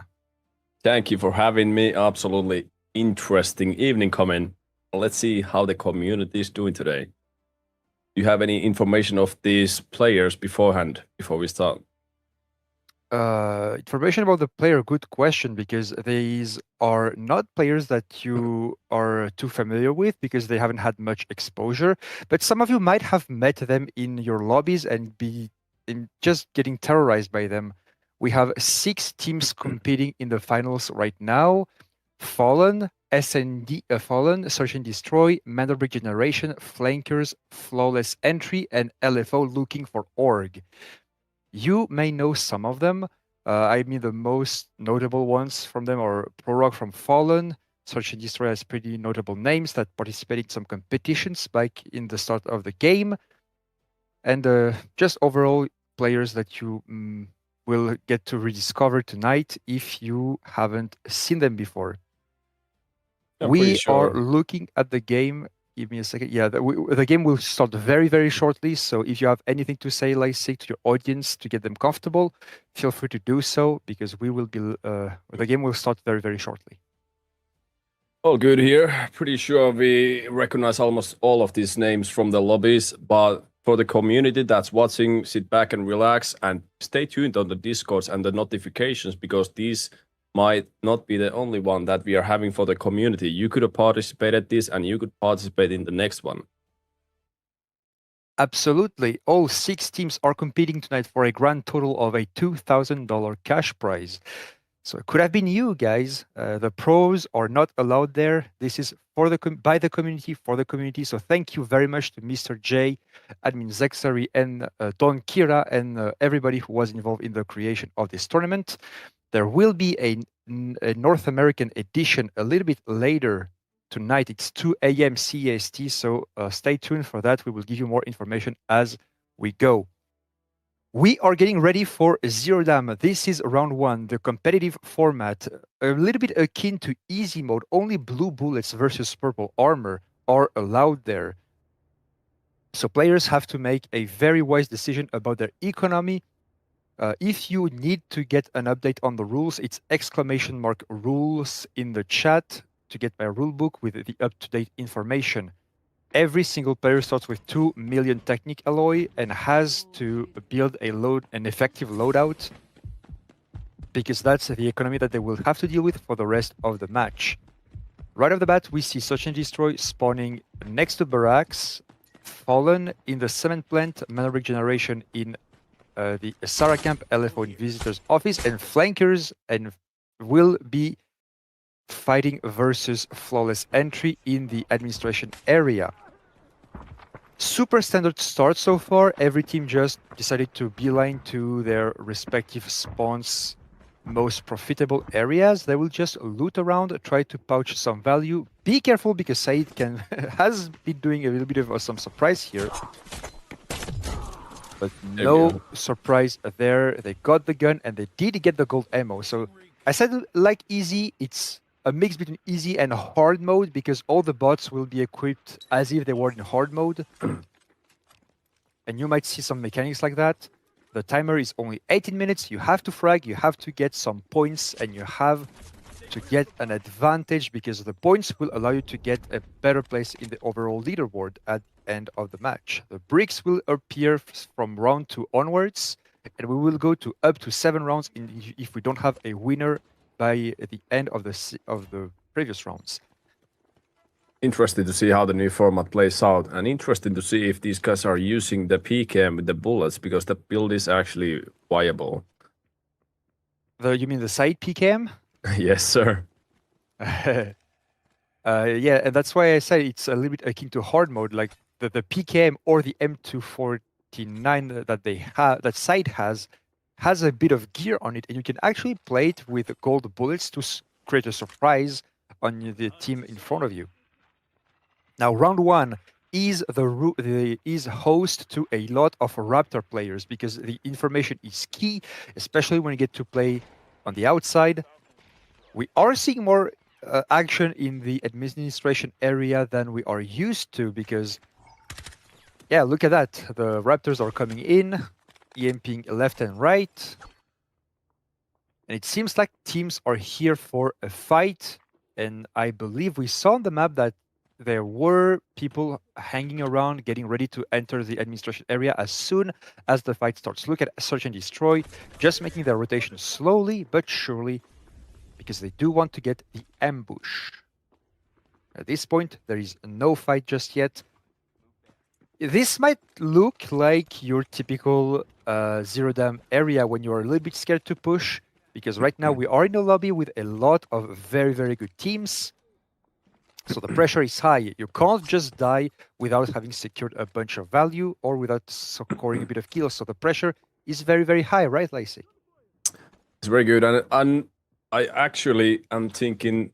Thank you for having me. Absolutely interesting evening coming. Let's see how the community is doing today. Do you have any information of these players beforehand, before we start? Information about the player, good question, because these are not players that you are too familiar with because they haven't had much exposure, but some of you might have met them in your lobbies and be just getting terrorized by them. We have 6 teams competing in the finals right now. Fallen, SND, Fallen, Search and Destroy, Mandelbrot Generation, Flankers, Flawless Entry, and LFO looking for Org. You may know some of them. I mean, the most notable ones from them are Prorogue from Fallen. Search and Destroy has pretty notable names that participated in some competitions back in the start of the game. And just overall players that you will get to rediscover tonight if you haven't seen them before. We are looking at the game. Give me a second. Yeah, the game will start very, very shortly. So if you have anything to say, Lysik, to your audience to get them comfortable, feel free to do so because we will be. The game will start very, very shortly. All good here. Pretty sure we recognize almost all of these names from the lobbies, but for the community that's watching, sit back and relax and stay tuned on the Discords and the notifications because these might not be the only one that we are having for the community. You could have participated this and you could participate in the next one. Absolutely. All 6 teams are competing tonight for a grand total of a $2,000 cash prize. So it could have been you guys. The pros are not allowed there. This is for by the community, for the community. So thank you very much to Mr. J, Admin Zexary, and Don Kira, and everybody who was involved in the creation of this tournament. There will be a North American edition a little bit later tonight. It's 2 a.m. CEST, so stay tuned for that. We will give you more information as we go. We are getting ready for Zero Dam. This is round 1, the competitive format, a little bit akin to easy mode. Only blue bullets versus purple armor are allowed there. So players have to make a very wise decision about their economy. If you need to get an update on the rules, it's !rules in the chat to get my rulebook with the up-to-date information. Every single player starts with 2 million Technic Alloy and has to build an effective loadout because that's the economy that they will have to deal with for the rest of the match. Right off the bat, we see Search and Destroy spawning next to Barracks, Fallen in the Cement Plant, Mandelbrot Generation in the Sarah Camp, LFO in Visitor's Office, and Flankers and will be fighting versus Flawless Entry in the administration area. Super standard start so far. Every team just decided to beeline to their respective spawns most profitable areas. They will just loot around, try to pouch some value. Be careful because Said has been doing a little bit of some surprise here. But no surprise there. They got the gun and they did get the gold ammo. So I said like easy, it's a mix between easy and hard mode because all the bots will be equipped as if they were in hard mode. And you might see some mechanics like that. The timer is only 18 minutes. You have to frag, you have to get some points, and you have to get an advantage because the points will allow you to get a better place in the overall leaderboard at the end of the match. The bricks will appear from round 2 onwards, and we will go to up to 7 rounds if we don't have a winner by the end of the previous rounds. Interesting to see how the new format plays out, and interesting to see if these guys are using the PKM with the bullets, because the build is actually viable. You mean the side PKM? Yes, sir. Yeah, and that's why I say it's a little bit akin to hard mode, like the PKM or the M249 that they have, that side has a bit of gear on it, and you can actually play it with gold bullets to create a surprise on the team in front of you. Now, round 1 is host to a lot of Raptor players because the information is key, especially when you get to play on the outside. We are seeing more action in the administration area than we are used to because, yeah, look at that. The Raptors are coming in, EMPing left and right. And it seems like teams are here for a fight. And I believe we saw on the map that there were people hanging around, getting ready to enter the administration area as soon as the fight starts. Look at Search and Destroy, just making their rotation slowly but surely, because they do want to get the ambush. At this point, there is no fight just yet. This might look like your typical Zero Dam area when you're a little bit scared to push, because right now we are in a lobby with a lot of very, very good teams. So the pressure is high. You can't just die without having secured a bunch of value or without scoring a bit of kills. So the pressure is very, very high, right, Lacey? It's very good. And I actually am thinking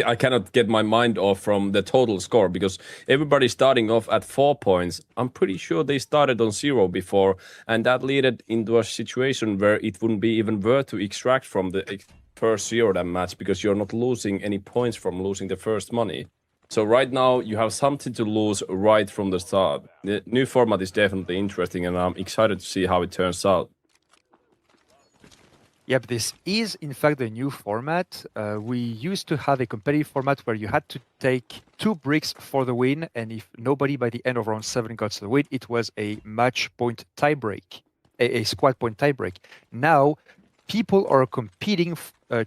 I cannot get my mind off from the total score because everybody's starting off at 4 points. I'm pretty sure they started on 0 before, and that led into a situation where it wouldn't be even worth to extract from the first Zero Dam match because you're not losing any points from losing the first money. So right now you have something to lose right from the start. The new format is definitely interesting, and I'm excited to see how it turns out. Yep, this is in fact the new format. We used to have a competitive format where you had to take 2 bricks for the win, and if nobody by the end of round 7 got to the win, it was a match point tiebreak, a squad point tiebreak. Now, people are competing,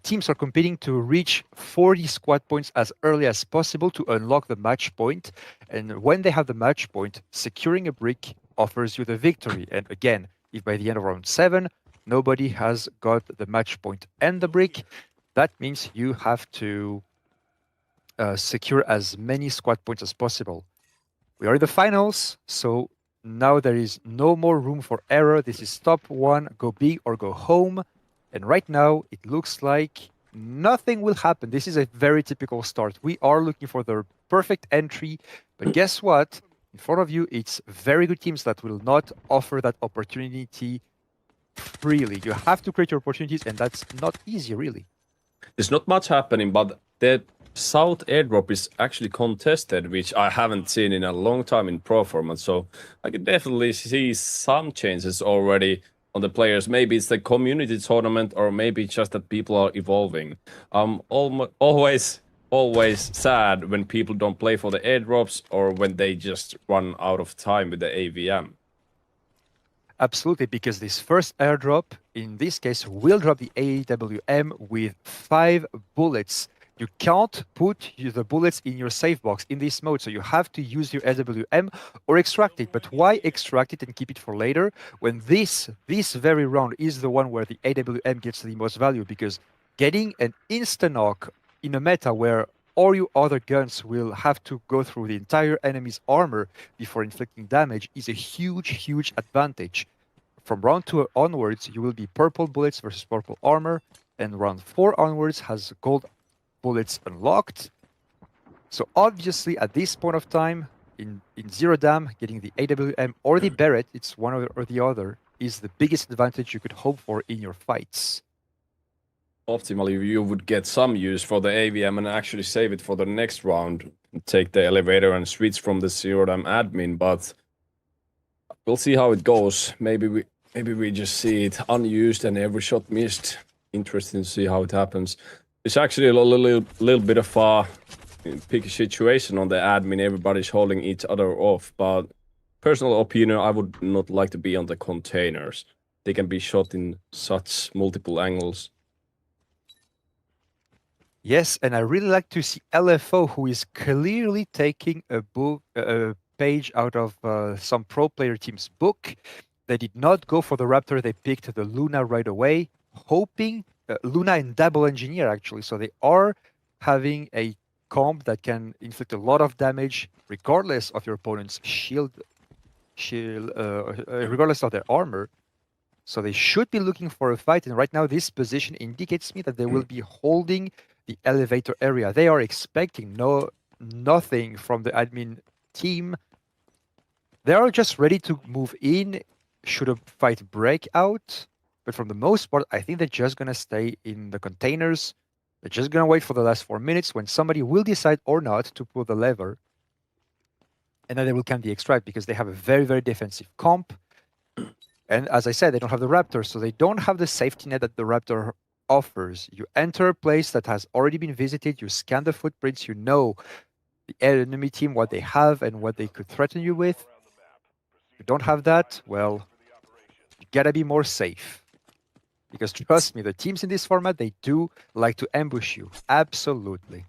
teams are competing to reach 40 squad points as early as possible to unlock the match point. And when they have the match point, securing a brick offers you the victory. And again, if by the end of round 7, nobody has got the match point and the brick, that means you have to secure as many squad points as possible. We are in the finals, so now there is no more room for error. This is top 1, go big or go home. And right now, it looks like nothing will happen. This is a very typical start. We are looking for the perfect entry, but guess what? In front of you, it's very good teams that will not offer that opportunity freely. You have to create your opportunities, and that's not easy, really. There's not much happening, but the South airdrop is actually contested, which I haven't seen in a long time in pro format. So I can definitely see some changes already on the players. Maybe it's the community tournament, or maybe it's just that people are evolving. Always sad when people don't play for the airdrops or when they just run out of time with the AVM. Absolutely, because this first airdrop, in this case, will drop the AWM with 5 bullets. You can't put the bullets in your safe box in this mode, so you have to use your AWM or extract it. But why extract it and keep it for later when this very round is the one where the AWM gets the most value? Because getting an insta-knock in a meta where all your other guns will have to go through the entire enemy's armor before inflicting damage is a huge, huge advantage. From round 2 onwards, you will be purple bullets versus purple armor, and round 4 onwards has gold bullets unlocked. So obviously, at this point of time, in Zero Dam, getting the AWM or the Barrett, it's one or the other, is the biggest advantage you could hope for in your fights. Optimally, you would get some use for the AVM and actually save it for the next round. Take the elevator and switch from the Zero Dam admin, but we'll see how it goes. Maybe we just see it unused and every shot missed. Interesting to see how it happens. It's actually a little bit of a picky situation on the admin. Everybody's holding each other off, but personal opinion, I would not like to be on the containers. They can be shot in such multiple angles. Yes, and I really like to see LFO, who is clearly taking a page out of some pro player team's book. They did not go for the Raptor. They picked the Luna right away, hoping Luna and Double Engineer, actually. So they are having a comp that can inflict a lot of damage regardless of your opponent's shield, regardless of their armor. So they should be looking for a fight. And right now, this position indicates me that they will be holding the elevator area. They are expecting nothing from the admin team. They are just ready to move in should a fight break out. But for the most part, I think they're just going to stay in the containers, They're just gonna wait for the last 4 minutes when somebody will decide or not to pull the lever. And then they will camp the extract because they have a very, very defensive comp. And as I said, they don't have the Raptor, so they don't have the safety net that the Raptor offers. You enter a place that has already been visited, you scan the footprints, you know the enemy team, what they have and what they could threaten you with. If you don't have that, well, you gotta be more safe. Because trust me, the teams in this format, they do like to ambush you. Absolutely.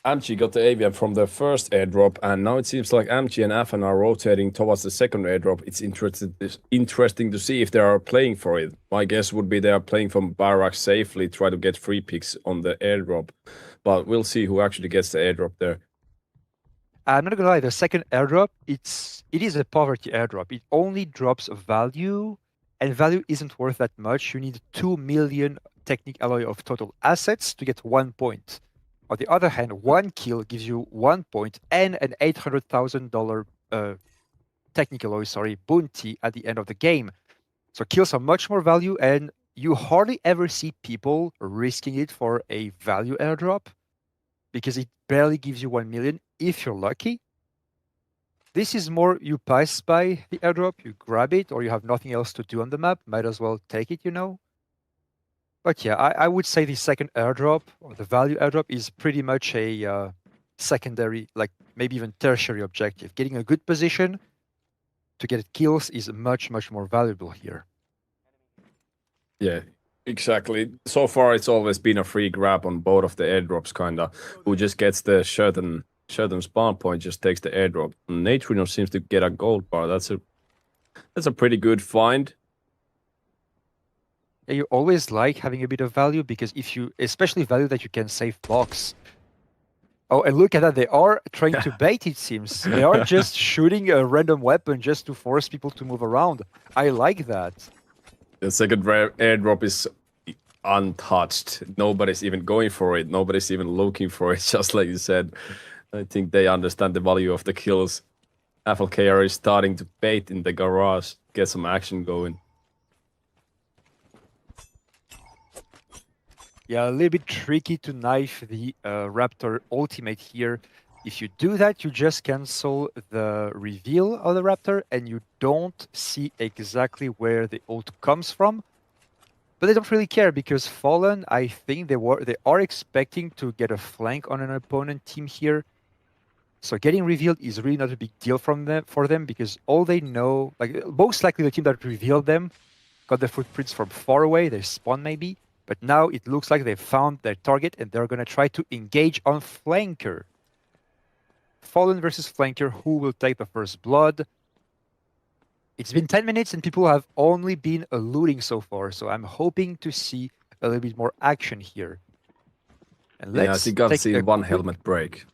Amchi got the AVM from the first airdrop, and now it seems like Amchi and Afan are rotating towards the second airdrop. It's interesting to see if they are playing for it. My guess would be they are playing from barracks safely, try to get free picks on the airdrop. But we'll see who actually gets the airdrop there. I'm not gonna lie, the second airdrop, it is a poverty airdrop. It only drops value, and value isn't worth that much. You need 2 million Technic Alloy of total assets to get 1 point. On the other hand, 1 kill gives you 1 point and an $800,000 Technic Alloy, bounty at the end of the game. So kills are much more value, and you hardly ever see people risking it for a value airdrop because it barely gives you 1 million if you're lucky. This is more you pass by the airdrop, you grab it, or you have nothing else to do on the map, might as well take it, you know. But yeah, I would say the second airdrop, or the value airdrop, is pretty much a secondary, like maybe even tertiary objective. Getting a good position to get kills is much, much more valuable here. Yeah, exactly. So far, it's always been a free grab on both of the airdrops, kinda. Who just gets the certain spawn point, just takes the airdrop. Neutrino seems to get a gold bar. That's a pretty good find. Yeah, you always like having a bit of value because if you, especially value that you can save blocks. Oh, and look at that. They are trying to bait, it seems. They are just shooting a random weapon just to force people to move around. I like that. The second airdrop is untouched. Nobody's even going for it. Nobody's even looking for it, just like you said. I think they understand the value of the kills. FLKR is starting to bait in the garage, get some action going. Yeah, a little bit tricky to knife the Raptor ultimate here. If you do that, you just cancel the reveal of the Raptor and you don't see exactly where the ult comes from. But they don't really care because Fallen, I think they are expecting to get a flank on an opponent team here. So getting revealed is really not a big deal for them because all they know, like most likely the team that revealed them got the footprints from far away, they spawn maybe. But now it looks like they've found their target and they're going to try to engage on Flanker. Fallen versus Flanker, who will take the first blood? It's been 10 minutes and people have only been looting so far, so I'm hoping to see a little bit more action here. And yeah, I think I've seen one helmet break.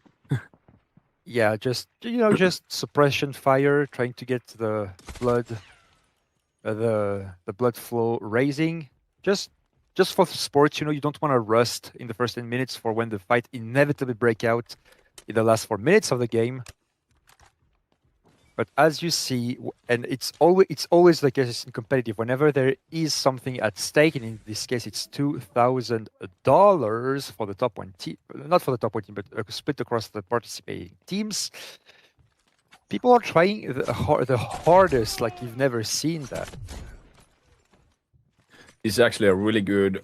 Yeah, just, you know, just suppression fire, trying to get the blood, the blood flow raising. Just for sports, you know, you don't want to rust in the first 10 minutes for when the fight inevitably break out in the last 4 minutes of the game. But as you see, and it's always the case in competitive, whenever there is something at stake, and in this case it's $2,000 for the top one team, not for the top one team, but split across the participating teams, people are trying the hardest, like you've never seen that. It's actually a really good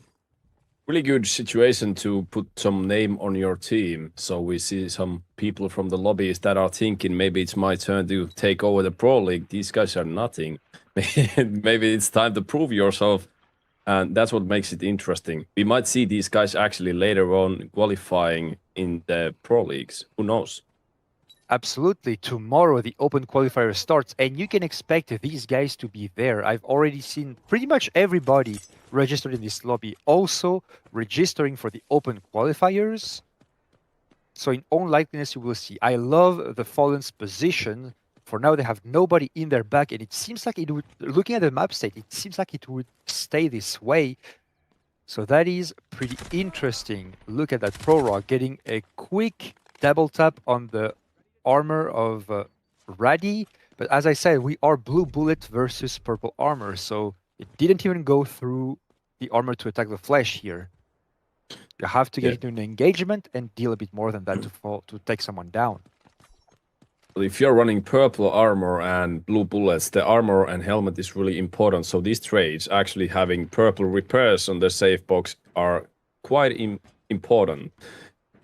situation to put some name on your team. So we see some people from the lobbies that are thinking maybe it's my turn to take over the Pro League. These guys are nothing. Maybe it's time to prove yourself. And that's what makes it interesting. We might see these guys actually later on qualifying in the Pro Leagues. Who knows? Absolutely. Tomorrow the open qualifier starts and you can expect these guys to be there. I've already seen pretty much everybody registered in this lobby also registering for the open qualifiers. So in all likeliness you will see. I love the Fallen's position. For now they have nobody in their back and it seems like it would, looking at the map state, it seems like it would stay this way. So that is pretty interesting. Look at that Prorock getting a quick double tap on the armor of Raddy, but as I said, we are blue bullet versus purple armor, so it didn't even go through the armor to attack the flesh here. You have to get Yeah. into an engagement and deal a bit more than that to take someone down. Well, if you're running purple armor and blue bullets, the armor and helmet is really important. So these trades, actually having purple repairs on the safe box, are quite important.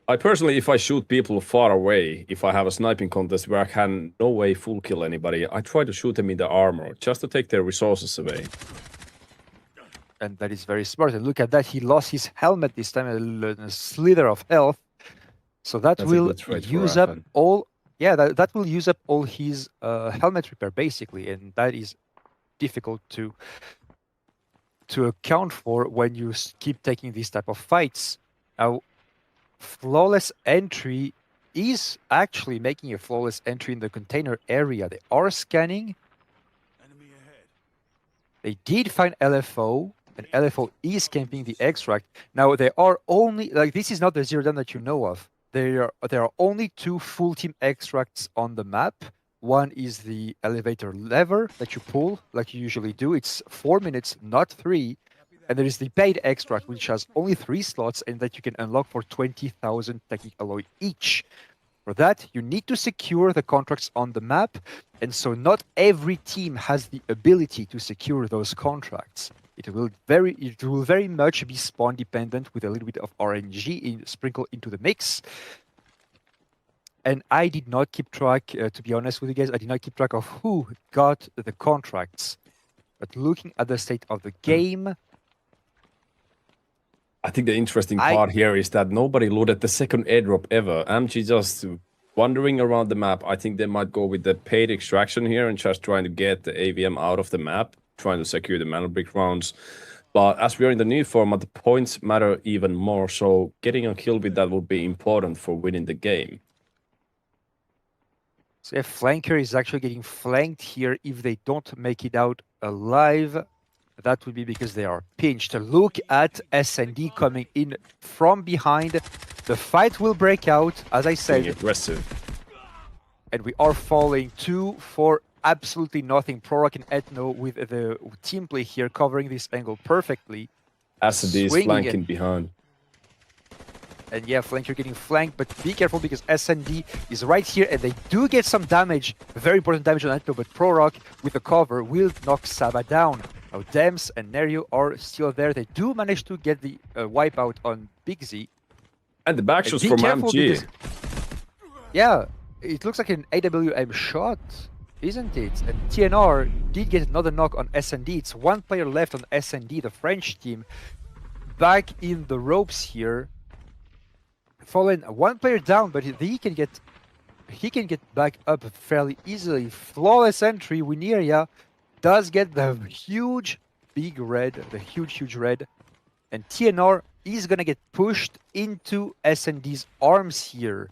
I personally, if I shoot people far away, if I have a sniping contest where I can no way full kill anybody, I try to shoot them in the armor, just to take their resources away. And that is very smart. And look at that, he lost his helmet this time, a slither of health. So that That's a will good trade for use up Raffen. all... Yeah, that will use up all his helmet repair, basically. And that is difficult to account for when you keep taking these type of fights. Now, Flawless Entry is actually making a flawless entry in the container area. They are scanning. They did find LFO, and LFO is camping the extract. Now, there are only, like, this is not the Zero Dawn that you know of. There are only 2 full team extracts on the map. One is the elevator lever that you pull, like you usually do. It's 4 minutes, not 3. And there is the paid extract, which has only 3 slots and that you can unlock for 20,000 technic alloy each. For that, you need to secure the contracts on the map, and so not every team has the ability to secure those contracts. It will very much be spawn dependent with a little bit of RNG sprinkled into the mix. And I did not keep track, to be honest with you guys, I did not keep track of who got the contracts. But looking at the state of the game, I think the interesting part here is that nobody looted the second airdrop ever. MG just wandering around the map. I think they might go with the paid extraction here and just trying to get the AVM out of the map, trying to secure the mana brick rounds. But as we are in the new format, the points matter even more. So getting a kill with that would be important for winning the game. So yeah, Flanker is actually getting flanked here. If they don't make it out alive, that would be because they are pinched. Look at SND coming in from behind. The fight will break out, as I said. Being aggressive. And we are falling 2 for absolutely nothing. Prorak and Ethno with the team play here, covering this angle perfectly. SND is flanking behind. And yeah, Flanker getting flanked, but be careful because SND is right here and they do get some damage, very important damage on Ethno, but Prorak with the cover will knock Saba down. Now Dems and Nerio are still there. They do manage to get the wipeout on Big Z. And the backshots from MG. Because, yeah, it looks like an AWM shot, isn't it? And TNR did get another knock on SND. It's 1 player left on SND, the French team. Back in the ropes here. Fallen 1 player down, but he can get back up fairly easily. Flawless entry. Wineria does get the huge big red, the huge red, and TNR is gonna get pushed into SND's arms here.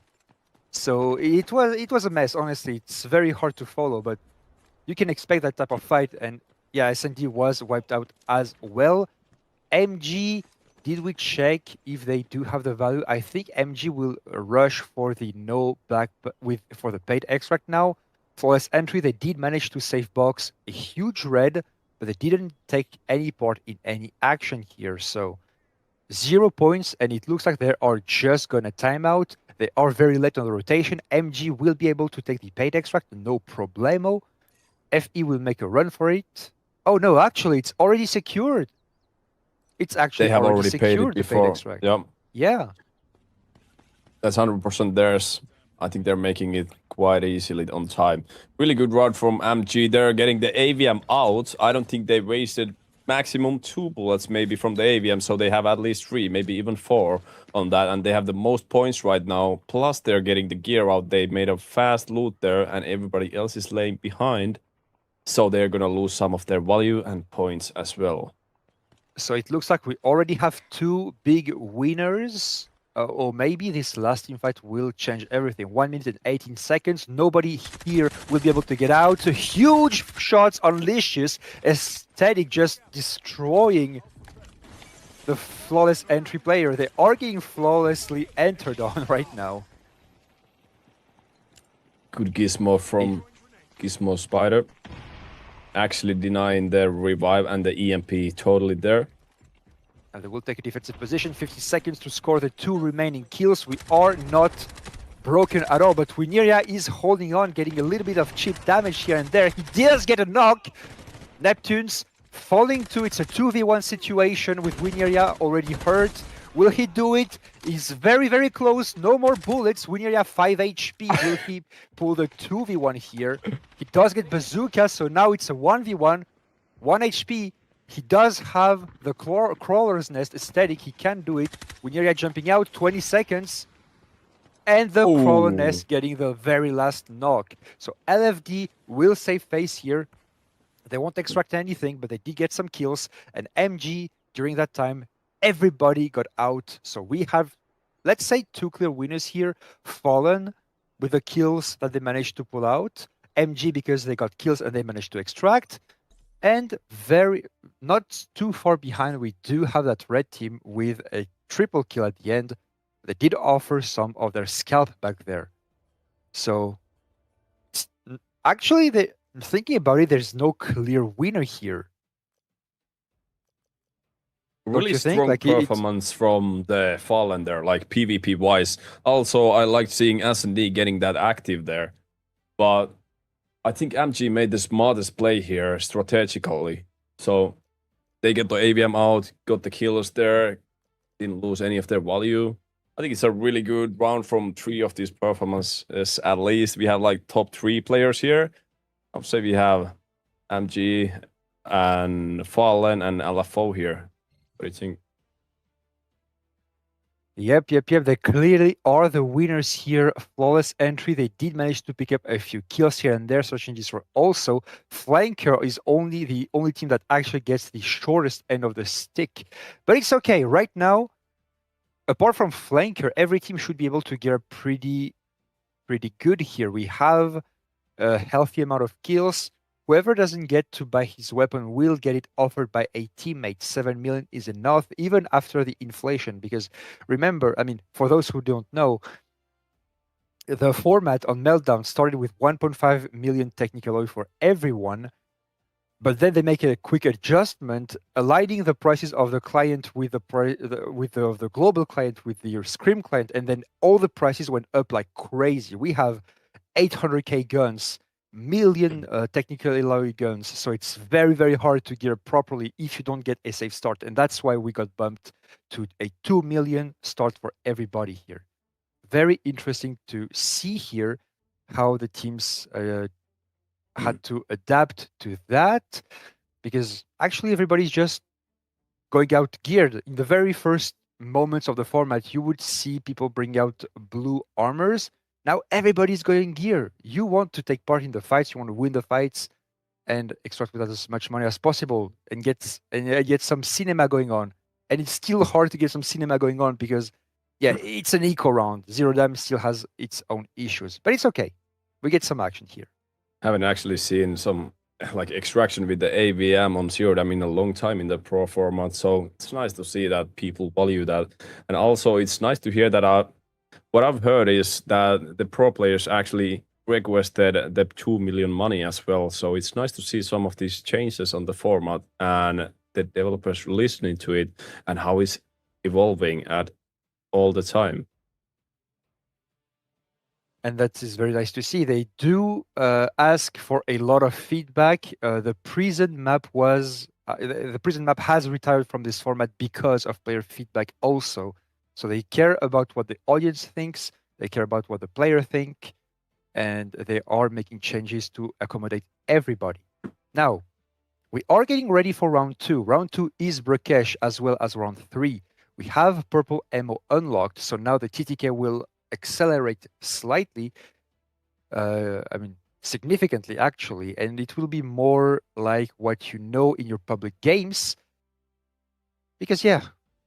So it was a mess, honestly. It's very hard to follow, but you can expect that type of fight, and yeah, SND was wiped out as well. MG, did we check if they do have the value? I think MG will rush for the for the paid extract now. Flawless entry, they did manage to save box a huge red, but they didn't take any part in any action here. So 0 points, and it looks like they are just gonna time out. They are very late on the rotation. MG will be able to take the paid extract, no problemo. FE will make a run for it. Oh no, actually, it's already secured. It's actually they have already paid secured it before. The paid extract. Yeah. Yeah. That's 100% theirs. I think they're making it quite easily on time. Really good run from MG. They're getting the AVM out. I don't think they wasted maximum 2 bullets maybe from the AVM, so they have at least 3, maybe even 4 on that, and they have the most points right now. Plus they're getting the gear out. They made a fast loot there, and everybody else is laying behind, so they're gonna lose some of their value and points as well. So it looks like we already have 2 big winners. Or maybe this last team fight will change everything. 1 minute and 18 seconds. Nobody here will be able to get out. Huge shots on Licious. Aesthetic just destroying the flawless entry player. They are getting flawlessly entered on right now. Good Gizmo from Gizmo Spider. Actually denying their revive and the EMP totally there. And they will take a defensive position. 50 seconds to score the 2 remaining kills. We are not broken at all, but Wineria is holding on, getting a little bit of cheap damage here and there. He does get a knock. Neptune's falling to, it's a 2v1 situation with Wineria already hurt. Will he do it? He's very, very close. No more bullets. Wineria 5 HP. Will he pull the 2v1 here? He does get bazooka, so now it's a 1v1. 1 HP. He does have the crawler's nest aesthetic. He can do it. Wineria jumping out, 20 seconds. And the crawler nest getting the very last knock. So LFD will save face here. They won't extract anything, but they did get some kills. And MG, during that time, everybody got out. So we have, let's say, 2 clear winners here. Fallen with the kills that they managed to pull out. MG because they got kills and they managed to extract. And not too far behind, we do have that red team with a triple kill at the end. They did offer some of their scalp back there. So actually, thinking about it, there's no clear winner here. Really strong performance from the Fallen there, like PvP wise. Also, I liked seeing S&D getting that active there. But I think MG made the smartest play here strategically. So they get the AVM out, got the kills there, didn't lose any of their value. I think it's a really good round from 3 of these performances. At least we have like top 3 players here. I would say we have MG and Fallen and LFO here. What do you think? Yep. They clearly are the winners here. Flawless entry. They did manage to pick up a few kills here and there. Searching this for also. Flanker is the only team that actually gets the shortest end of the stick. But it's okay. Right now, apart from Flanker, every team should be able to get pretty good here. We have a healthy amount of kills. Whoever doesn't get to buy his weapon will get it offered by a teammate. 7 million is enough, even after the inflation. Because remember, I mean, for those who don't know, the format on Meltdown started with 1.5 million technical oil for everyone. But then they make a quick adjustment, aligning the prices of the client with the global client, with your Scream client, and then all the prices went up like crazy. We have 800k guns, million technical alloy guns, so it's very, very hard to gear properly if you don't get a safe start, and that's why we got bumped to a 2 million start for everybody here. Very interesting to see here how the teams had to adapt to that, because actually everybody's just going out geared. In the very first moments of the format, you would see people bring out blue armors. Now everybody's going gear. You want to take part in the fights, you want to win the fights and extract with as much money as possible and get some cinema going on. And it's still hard to get some cinema going on because, yeah, it's an eco round. Zero Dam still has its own issues, but it's okay. We get some action here. Haven't actually seen some like extraction with the AVM on Zero Dam in a long time in the pro format, so it's nice to see that people value that. And also it's nice to hear that what I've heard is that the pro players actually requested the 2 million money as well. So it's nice to see some of these changes on the format and the developers listening to it and how it's evolving at all the time. And that is very nice to see. They do ask for a lot of feedback. The prison map has retired from this format because of player feedback also. So they care about what the audience thinks, they care about what the player think, and they are making changes to accommodate everybody. Now, we are getting ready for round 2. Round 2 is Brakesh as well as round 3. We have purple ammo unlocked, so now the TTK will accelerate slightly, significantly actually, and it will be more like what you know in your public games. Because yeah,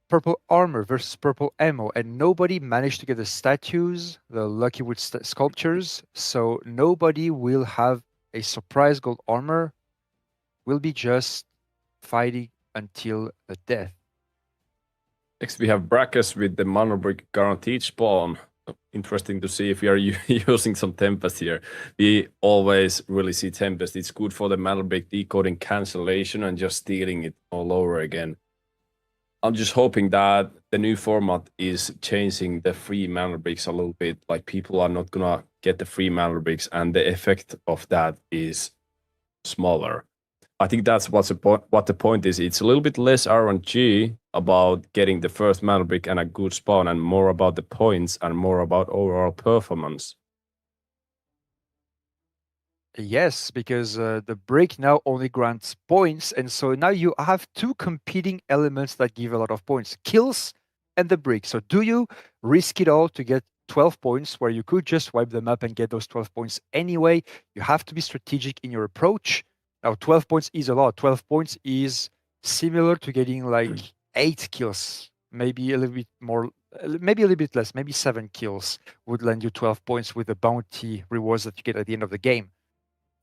purple armor versus purple ammo, and nobody managed to get the statues, the Lucky Wood sculptures, so nobody will have a surprise gold armor. We'll be just fighting until the death. Next we have Brakesh with the Monobrick guaranteed spawn. Interesting to see if we are using some Tempest here. We always really see Tempest. It's good for the Metal Brick decoding cancellation and just stealing it all over again. I'm just hoping that the new format is changing the free mana bricks a little bit. Like people are not gonna get the free mana bricks, and the effect of that is smaller. I think that's what the point is. It's a little bit less RNG about getting the first mana brick and a good spawn, and more about the points and more about overall performance. Yes, because the brick now only grants points, and so now you have two competing elements that give a lot of points: kills and the brick. So do you risk it all to get 12 points where you could just wipe them up and get those 12 points anyway? You have to be strategic in your approach. Now 12 points is a lot. 12 points is similar to getting like 8 kills, maybe a little bit more, maybe a little bit less, maybe 7 kills would lend you 12 points with the bounty rewards that you get at the end of the game.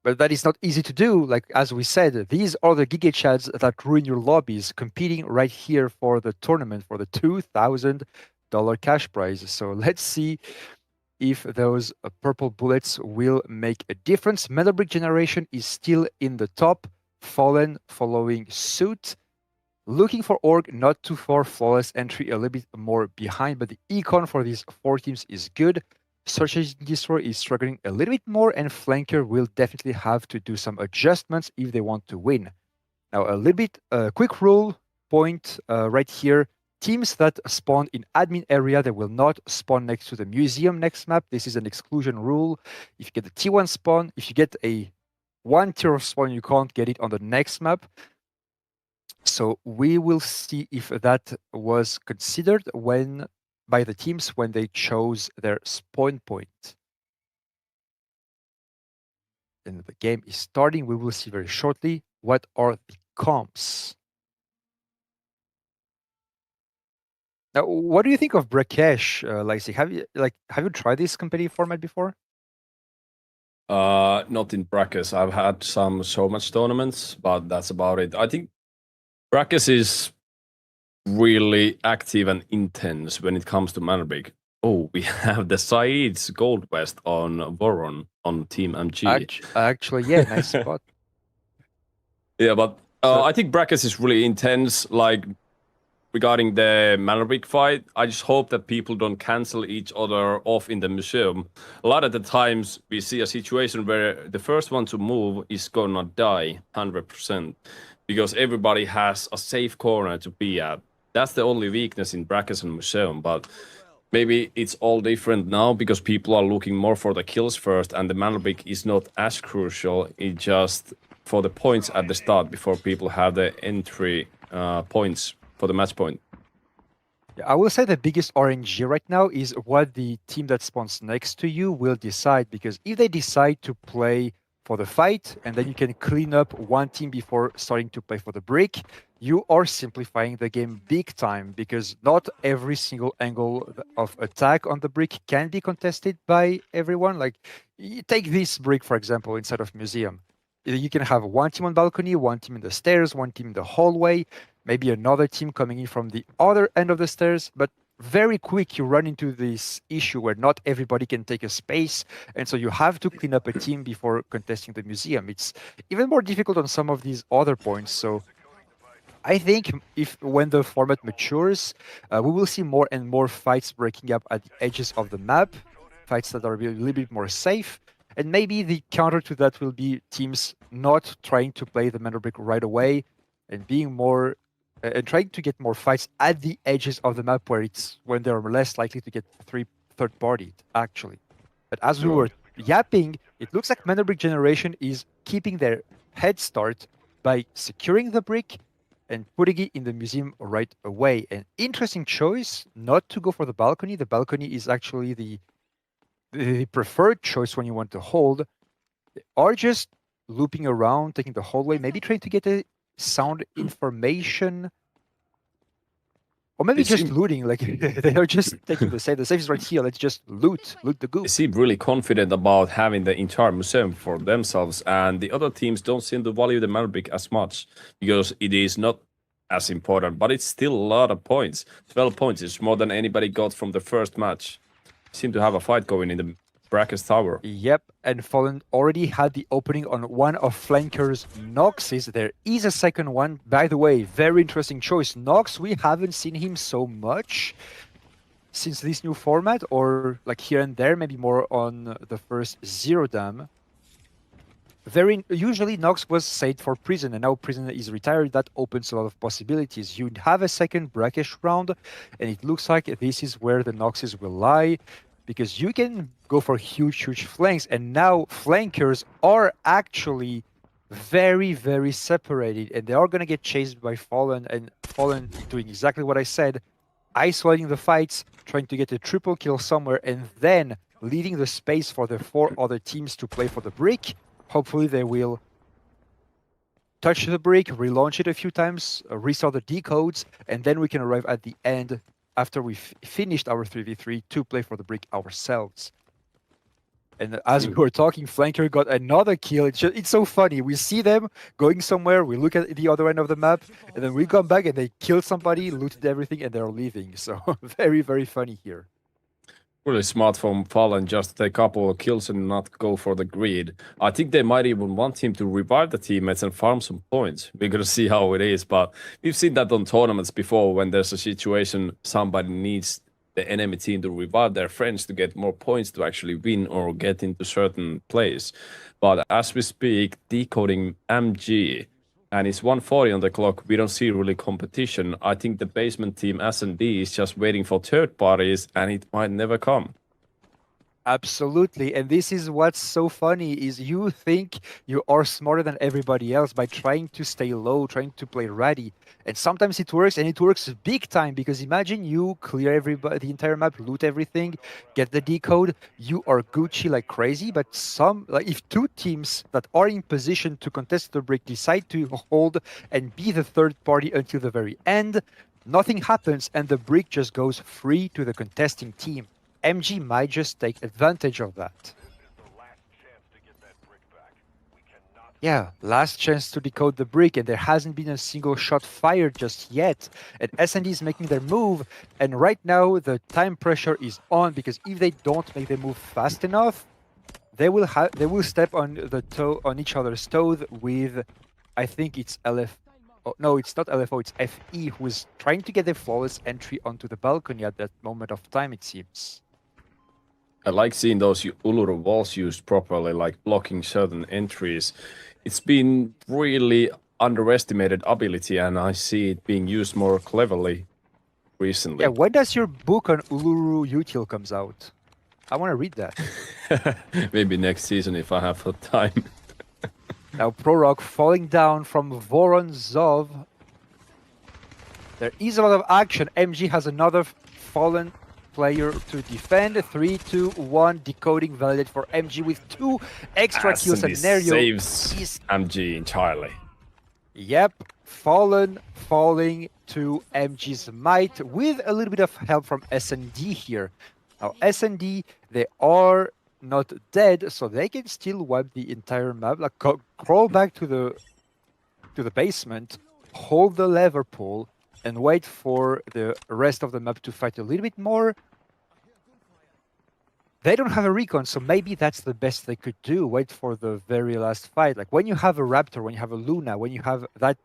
But that is not easy to do. Like, as we said, these are the Giga Chads that ruin your lobbies, competing right here for the tournament, for the $2,000 cash prize. So let's see if those purple bullets will make a difference. Mana brick generation is still in the top. Fallen following suit. Looking for Org, not too far. Flawless entry, a little bit more behind, but the econ for these 4 teams is good. Search Engine Destroy is struggling a little bit more, and Flanker will definitely have to do some adjustments if they want to win. Now, a little bit quick rule point right here. Teams that spawn in admin area, they will not spawn next to the museum next map. This is an exclusion rule. If you get a T1 spawn, if you get a 1 tier of spawn, you can't get it on the next map. So we will see if that was considered by the teams when they chose their spawn point. And the game is starting. We will see very shortly what are the comps. Now, what do you think of Brakesh, Lacey? Have you tried this competitive format before? Not in Brackes. I've had some so much tournaments, but that's about it. I think Brackes is really active and intense when it comes to mana brick. Oh, we have the Saeed's Gold West on Voron on Team MG. Actually, yeah, nice spot. Yeah, but I think Brackes is really intense. Like, regarding the mana brick fight, I just hope that people don't cancel each other off in the museum. A lot of the times we see a situation where the first one to move is gonna die 100%, because everybody has a safe corner to be at. That's the only weakness in Brackes and Museum, but maybe it's all different now because people are looking more for the kills first, and the mana brick is not as crucial. It's just for the points at the start before people have the entry points for the match point. I will say the biggest RNG right now is what the team that spawns next to you will decide, because if they decide to play for the fight, and then you can clean up one team before starting to play for the brick, you are simplifying the game big time, because not every single angle of attack on the brick can be contested by everyone. Like, you take this brick, for example, inside of Museum. You can have one team on balcony, one team in the stairs, one team in the hallway, maybe another team coming in from the other end of the stairs, but very quick you run into this issue where not everybody can take a space, and so you have to clean up a team before contesting the museum. It's even more difficult on some of these other points. So I think when the format matures, we will see more and more fights breaking up at the edges of the map, fights that are a little bit more safe. And maybe the counter to that will be teams not trying to play the mana brick right away and being more and trying to get more fights at the edges of the map when they're less likely to get third-partied, actually. But as we were yapping, it looks like mana brick generation is keeping their head start by securing the brick and putting it in the museum right away. An interesting choice not to go for the balcony. The balcony is actually the preferred choice when you want to hold. They are just looping around, taking the hallway, maybe trying to get a sound information, or maybe just looting. Like, they are just taking the safe. The safe is right here. Let's just loot the goop. They seem really confident about having the entire museum for themselves, and the other teams don't seem to value the mana brick as much because it is not as important, but it's still a lot of points. 12 points is more than anybody got from the first match. Seem to have a fight going in the Brackett's tower. Yep, and Fallen already had the opening on one of Flanker's Noxes. There is a second one. By the way, very interesting choice. Nox, we haven't seen him so much since this new format, or like here and there, maybe more on the first Zero Dam. Usually Nox was saved for Prison, and now Prison is retired. That opens a lot of possibilities. You have a second Brackish round, and it looks like this is where the Noxes will lie, because you can go for huge flanks, and now flankers are actually very, very separated, and they are going to get chased by Fallen, and Fallen doing exactly what I said, isolating the fights, trying to get a triple kill somewhere, and then leaving the space for the 4 other teams to play for the brick. Hopefully they will touch the brick, relaunch it a few times, restart the decodes, and then we can arrive at the end after we've finished our 3v3 to play for the brick ourselves. And as we were talking, Flanker got another kill. It's so funny. We see them going somewhere, we look at the other end of the map, and then we come back and they kill somebody, looted everything, and they're leaving. So very, very funny here. Really smart from Fallen, just take a couple of kills and not go for the greed. I think they might even want him to revive the teammates and farm some points. We're gonna see how it is, but we've seen that on tournaments before when there's a situation somebody needs the enemy team to revive their friends to get more points to actually win or get into certain plays. But as we speak, decoding MG, and it's 1:40 on the clock. We don't see really competition. I think the basement team S&D is just waiting for third parties, and it might never come. Absolutely, and this is what's so funny is you think you are smarter than everybody else by trying to stay low, trying to play ready, and sometimes it works, and it works big time, because imagine you clear everybody, the entire map, loot everything, get the decode, you are Gucci like crazy. But if 2 teams that are in position to contest the break decide to hold and be the third party until the very end, nothing happens, and the brick just goes free to the contesting team. MG might just take advantage of that. Yeah, last chance to decode the brick, and there hasn't been a single shot fired just yet. And S&D is making their move, and right now the time pressure is on, because if they don't make the move fast enough, they will step on each other's toe with, I think it's no, it's not LFO, it's FE, who is trying to get a flawless entry onto the balcony at that moment of time, it seems. I like seeing those Uluru walls used properly, like blocking certain entries. It's been really underestimated ability, and I see it being used more cleverly recently. Yeah, when does your book on Uluru util comes out? I want to read that. Maybe next season if I have the time. Now Prorok falling down from Voronzov. There is a lot of action. MG has another fallen player to defend. 3, 2, 1. Decoding validate for MG with 2 extra kills. And Nerio saves MG entirely. Yep. Fallen falling to MG's might with a little bit of help from S&D here. Now S&D, they are not dead, so they can still wipe the entire map. Like crawl back to the basement, hold the lever pull, and wait for the rest of the map to fight a little bit more. They don't have a recon, so maybe that's the best they could do. Wait for the very last fight. Like when you have a Raptor, when you have a Luna, when you have that,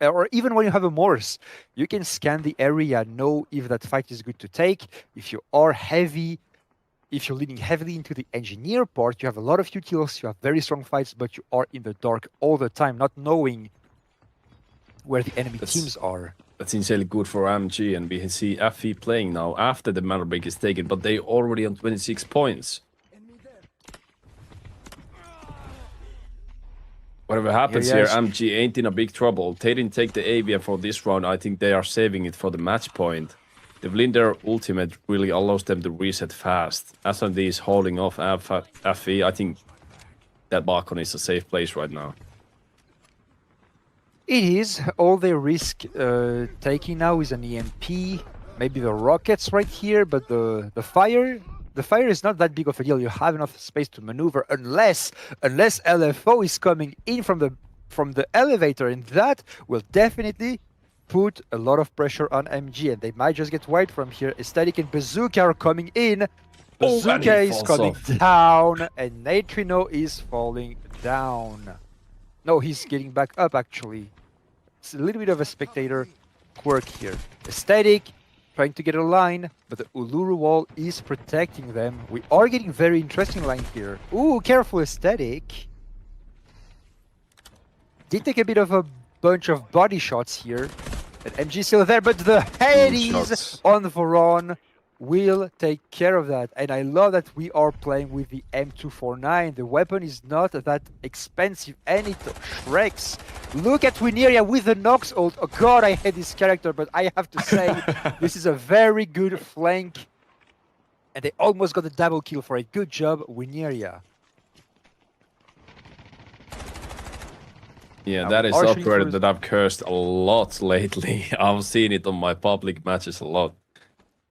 or even when you have a Morse, you can scan the area, know if that fight is good to take. If you are heavy, if you're leaning heavily into the engineer part, you have a lot of utils, you have very strong fights, but you are in the dark all the time, not knowing where the enemy teams are. That's insanely good for MG, and we see FE playing now after the Metal Break is taken, but they already on 26 points. Whatever happens here, MG ain't in a big trouble. They didn't take the AVM for this round. I think they are saving it for the match point. The Vlinder ultimate really allows them to reset fast. S&D is holding off FE. I think that balcony is a safe place right now. It is. All they risk taking now is an EMP, maybe the rockets right here, but the fire is not that big of a deal. You have enough space to maneuver unless LFO is coming in from the elevator, and that will definitely put a lot of pressure on MG, and they might just get wiped from here. Aesthetic and Bazooka are coming in. Bazooka he is falls coming off. down, and Neutrino is falling down. No, he's getting back up, actually. It's a little bit of a spectator quirk here. Aesthetic, trying to get a line, but the Uluru wall is protecting them. We are getting very interesting line here. Ooh, careful, Aesthetic. Did take a bit of a bunch of body shots here. And MG still there, but the Hades on Voron will take care of that. And I love that we are playing with the M249. The weapon is not that expensive and it shreks. Look at Wineria with the Nox ult. Oh god, I hate this character, but I have to say, this is a very good flank. And they almost got a double kill for it. Good job, Wineria. Yeah, Now that we is are shooting operator for- that I've cursed a lot lately. I've seen it on my public matches a lot.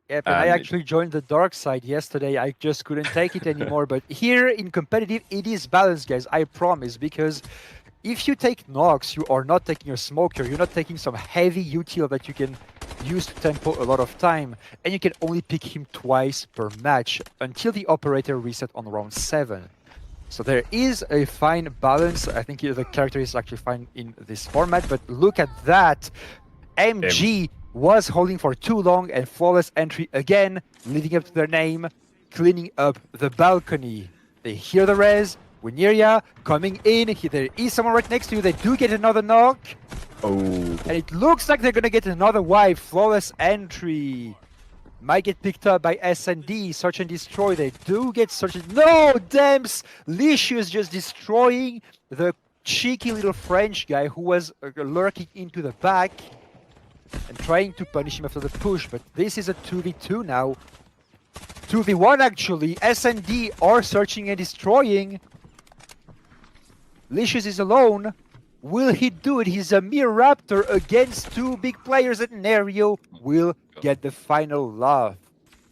Yep, and I And actually joined the dark side yesterday. I just couldn't take it anymore. But here in competitive, it is balanced, guys. I promise. Because if you take Nox, you are not taking a smoker. You're not taking some heavy util that you can use to tempo a lot of time. And you can only pick him twice per match until the operator reset on round 7. So there is a fine balance. I think the character is actually fine in this format. But look at that. MG was holding for too long and flawless entry again, living up to their name, cleaning up the balcony. They hear the res, Wineria coming in, there is someone right next to you, they do get another knock. Oh. And it looks like they're gonna get another wipe, flawless entry. Might get picked up by S&D, search and destroy, they do get search and... No, Demps! Licious just destroying the cheeky little French guy who was lurking into the back and trying to punish him after the push, but this is a 2v2 now. 2v1 actually, S&D are searching and destroying. Licious is alone. Will he do it? He's a mere Raptor against two big players, and Nerio will get the final laugh.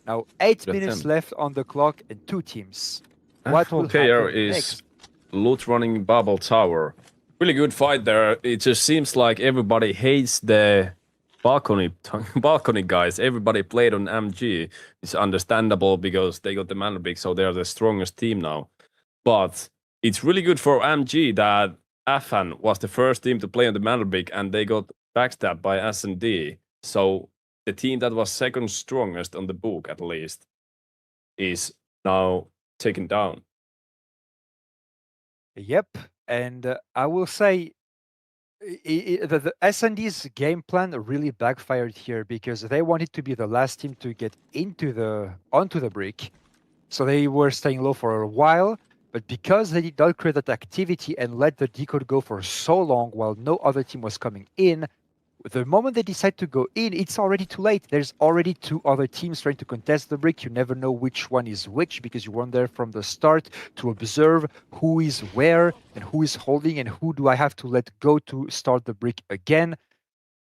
Now 8 minutes left on the clock and 2 teams. What will FOKR happen is next? loot running Bubble Tower. Really good fight there. It just seems like everybody hates the balcony guys. Everybody played on MG. It's understandable because they got the mana big, so they're the strongest team now. But it's really good for MG that Afan was the first team to play on the mana big, and they got backstabbed by S&D. So the team that was second strongest on the book, at least, is now taken down. Yep, and I will say the S&D's game plan really backfired here because they wanted to be the last team to get onto the brick, so they were staying low for a while. But because they did not create that activity and let the decode go for so long while no other team was coming in, the moment they decide to go in, it's already too late. There's already 2 other teams trying to contest the brick. You never know which one is which because you weren't there from the start to observe who is where and who is holding and who do I have to let go to start the brick again.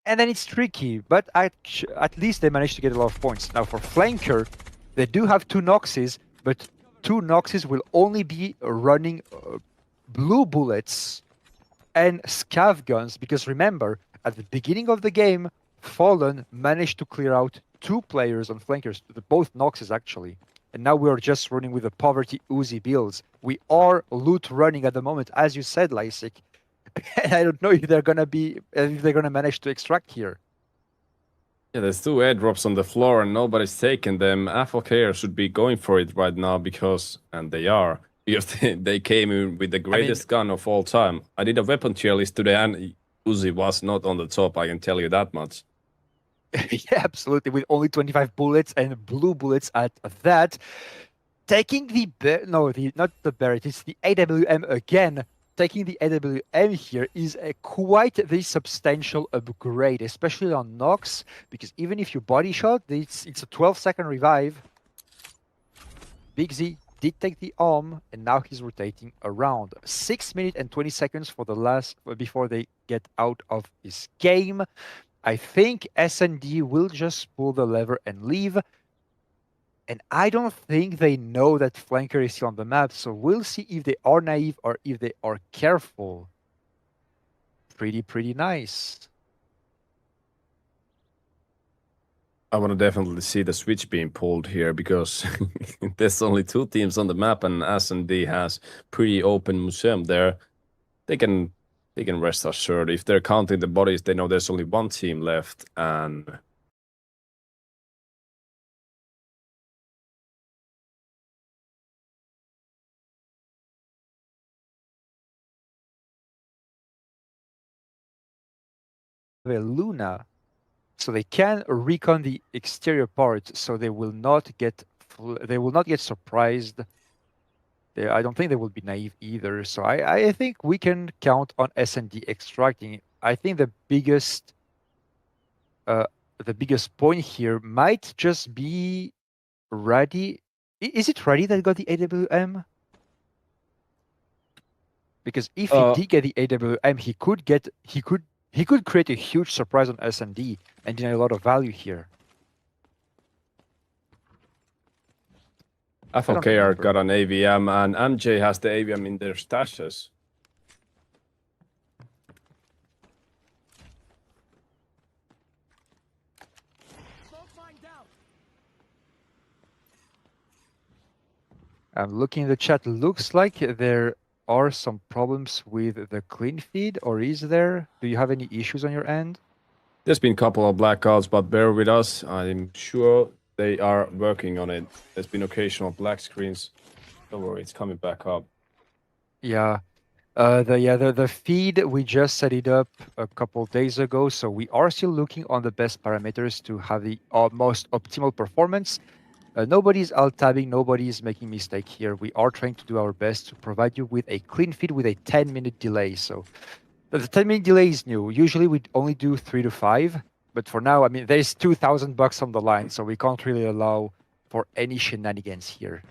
And then it's tricky, but at least they managed to get a lot of points. Now for Flanker, they do have 2 Noxes, but 2 Noxes will only be running blue bullets and scav guns because remember, at the beginning of the game, Fallen managed to clear out 2 players on flankers, both Noxes actually. And now we're just running with the Poverty Uzi builds. We are loot running at the moment, as you said, Lysik. And I don't know if they're gonna manage to extract here. Yeah, there's 2 airdrops on the floor and nobody's taking them. FOKR should be going for it right now because they are. Because they came in with the greatest gun of all time. I did a weapon tier list today and Uzi was not on the top, I can tell you that much. Yeah, absolutely, with only 25 bullets and blue bullets at that. Taking not the Barrett, it's the AWM again. Taking the AWM here is quite the substantial upgrade, especially on Nox, because even if you body shot, it's a 12-second revive. Big Z did take the arm, and now he's rotating around. 6 minutes and 20 seconds for the last before they get out of this game. I think S&D will just pull the lever and leave. And I don't think they know that Flanker is still on the map, so we'll see if they are naive or if they are careful. Pretty nice. I want to definitely see the switch being pulled here because there's only 2 teams on the map, and S&D has pretty open museum there. They can rest assured. If they're counting the bodies, they know there's only 1 team left, and Luna, so they can recon the exterior parts, so they will not get surprised. I don't think they will be naive either. So I think we can count on S&D extracting. I think the biggest point here might just be Raddy. Is it Raddy that got the AWM? Because if he did get the AWM, he could create a huge surprise on S&D and deny a lot of value here. FLKR got an AVM, and MJ has the AVM in their stashes. I'm looking in the chat. Looks like there are some problems with the clean feed, or is there? Do you have any issues on your end? There's been a couple of blackouts, but bear with us. I'm sure they are working on it. There's been occasional black screens. Don't worry, it's coming back up. Yeah. The feed, we just set it up a couple of days ago, so we are still looking on the best parameters to have the most optimal performance. Nobody's alt-tabbing, nobody's making mistake here. We are trying to do our best to provide you with a clean feed with a 10-minute delay. So the 10-minute delay is new. Usually we only do 3 to 5, but for now, I mean, there's $2,000 on the line, so we can't really allow for any shenanigans here.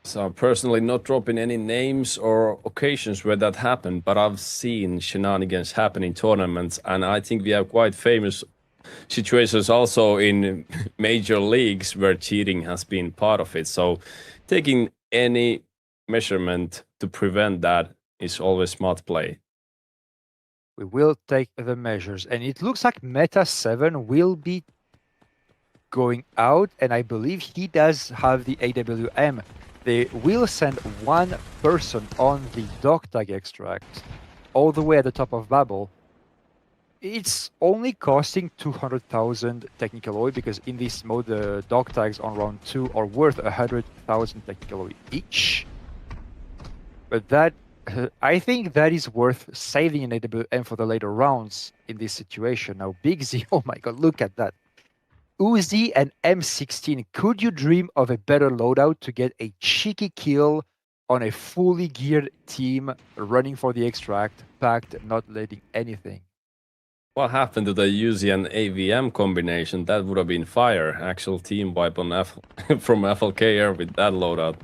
So personally, not dropping any names or occasions where that happened, but I've seen shenanigans happen in tournaments, and I think we have quite famous situations also in major leagues where cheating has been part of it. So taking any measurement to prevent that is always smart play. We will take the measures, and it looks like Meta 7 will be going out, and I believe he does have the AWM. They will send 1 person on the dog tag extract all the way at the top of Babel. It's only costing 200,000 technical oil because in this mode the dog tags on round 2 are worth 100,000 technical oil each. But that I think that is worth saving an AWM for the later rounds in this situation. Now Big Z, oh my god, look at that. Uzi and M16, could you dream of a better loadout to get a cheeky kill on a fully geared team running for the extract, packed, not letting anything? What happened to the Uzi and AVM combination? That would have been fire. Actual team wipe on from FLKR with that loadout.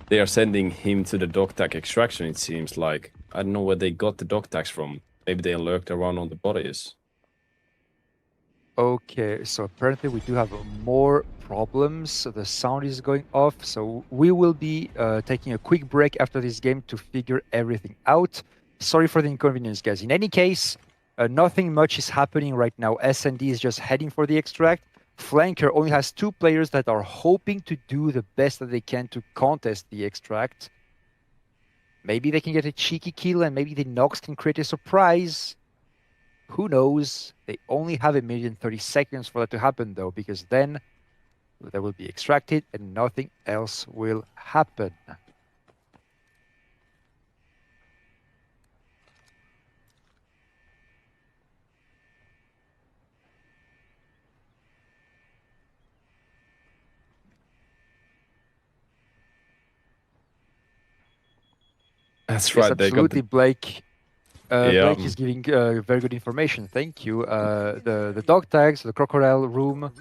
They are sending him to the dog tag extraction, it seems like. I don't know where they got the dog tags from. Maybe they lurked around on the bodies. Okay, so apparently we do have more problems. The sound is going off, so we will be taking a quick break after this game to figure everything out. Sorry for the inconvenience, guys. In any case, nothing much is happening right now. S&D is just heading for the extract. Flanker only has 2 players that are hoping to do the best that they can to contest the extract. Maybe they can get a cheeky kill and maybe the Nox can create a surprise. Who knows? They only have 1,030 seconds for that to happen though, because then they will be extracted and nothing else will happen. That's right. Yes, absolutely, Blake. Yeah. Blake is giving very good information. Thank you. The dog tags, the crocodile room.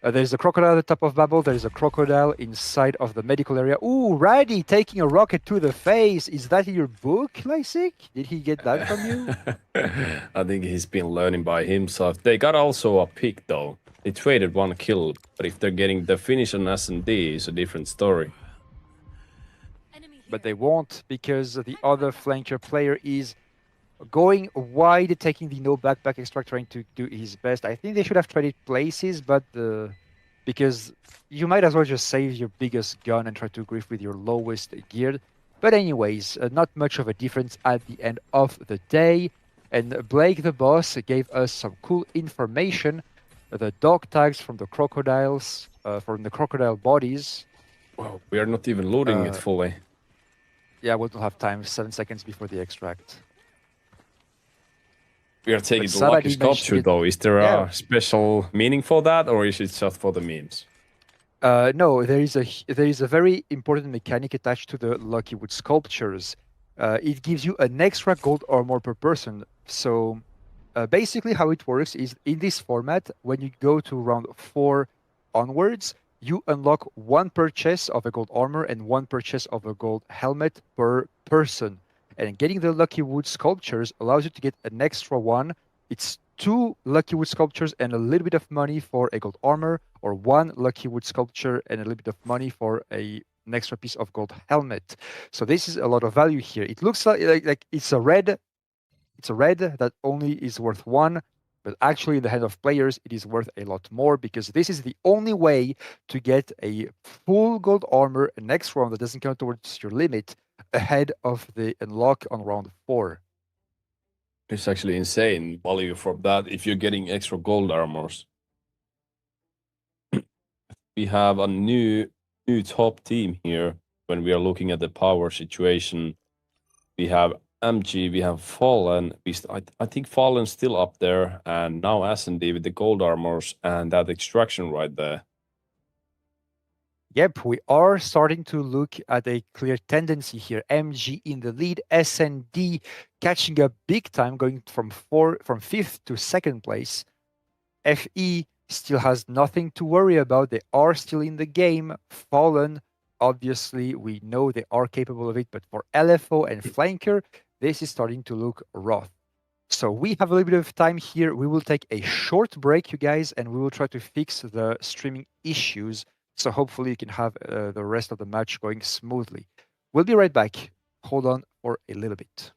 There's a crocodile at the top of Babel. There is a crocodile inside of the medical area. Ooh, Raddy taking a rocket to the face. Is that in your book, Lysik? Did he get that from you? I think he's been learning by himself. They got also a pick though. They traded 1 kill, but if they're getting the finish on S&D, it's a different story. But they won't, because the other flanker player is going wide, taking the no backpack extract, trying to do his best. I think they should have traded places, but because you might as well just save your biggest gun and try to grief with your lowest gear. But anyways, not much of a difference at the end of the day. And Blake the boss gave us some cool information. The dog tags from the crocodiles, from the crocodile bodies. Wow, we are not even loading it fully. Yeah, we don't have time. 7 seconds before the extract. We are taking But the Saladin lucky mentioned sculpture it- though. Is there Yeah. a special meaning for that, or is it just for the memes? No, there is a very important mechanic attached to the Lucky Wood sculptures. It gives you an extra gold armor per person. So basically how it works is in this format, when you go to round 4 onwards, you unlock 1 purchase of a gold armor and 1 purchase of a gold helmet per person. And getting the Lucky Wood sculptures allows you to get an extra one. It's 2 Lucky Wood sculptures and a little bit of money for a gold armor, or 1 Lucky Wood sculpture and a little bit of money for an extra piece of gold helmet. So this is a lot of value here. It looks like it's a red. It's a red that only is worth 1, but actually in the hand of players, it is worth a lot more, because this is the only way to get a full gold armor next round that doesn't count towards your limit ahead of the unlock on round 4. It's actually insane value from that if you're getting extra gold armors. We have a new top team here when we are looking at the power situation. We have MG, we have Fallen. I think Fallen's still up there, and now S&D with the gold armors and that extraction right there. Yep, we are starting to look at a clear tendency here. MG in the lead, SND catching up big time, going from 5th to 2nd place. FE still has nothing to worry about. They are still in the game. Fallen, obviously, we know they are capable of it, but for LFO and Flanker, this is starting to look rough. So we have a little bit of time here. We will take a short break, you guys, and we will try to fix the streaming issues. So hopefully you can have the rest of the match going smoothly. We'll be right back. Hold on for a little bit.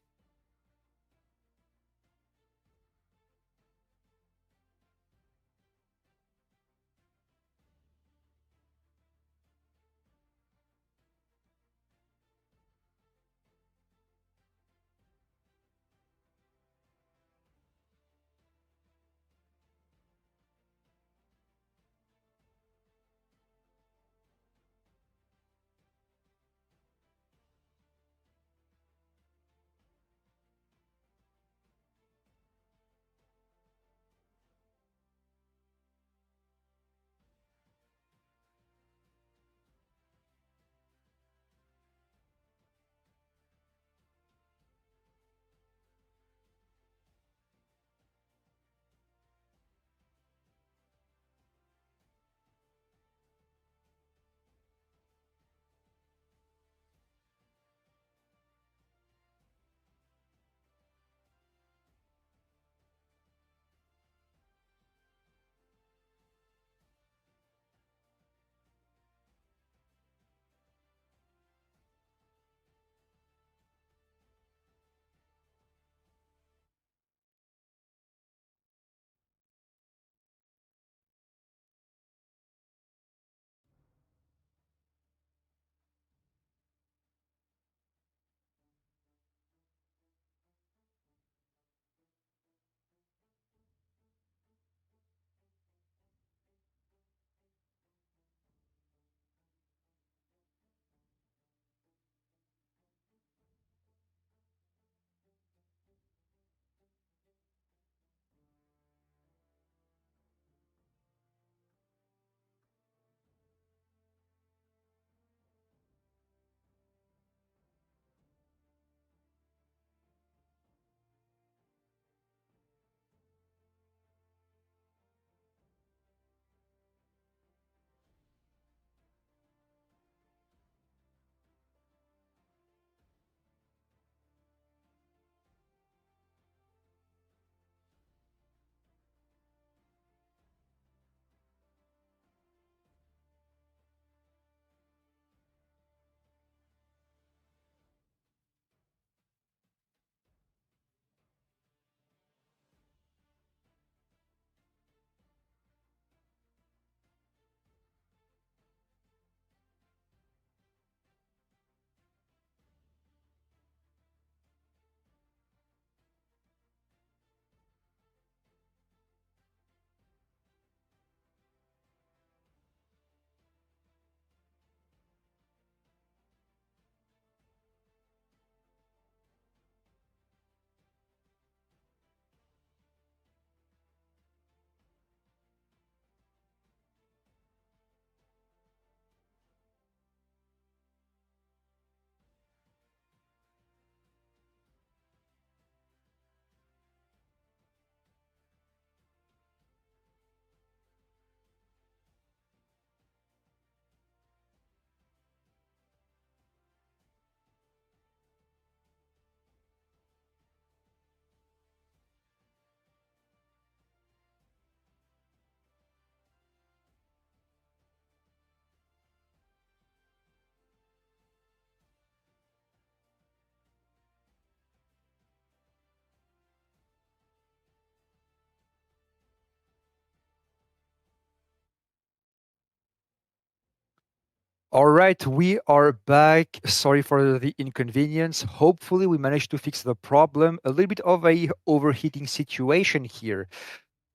All right, we are back. Sorry for the inconvenience. Hopefully, we managed to fix the problem. A little bit of a overheating situation here.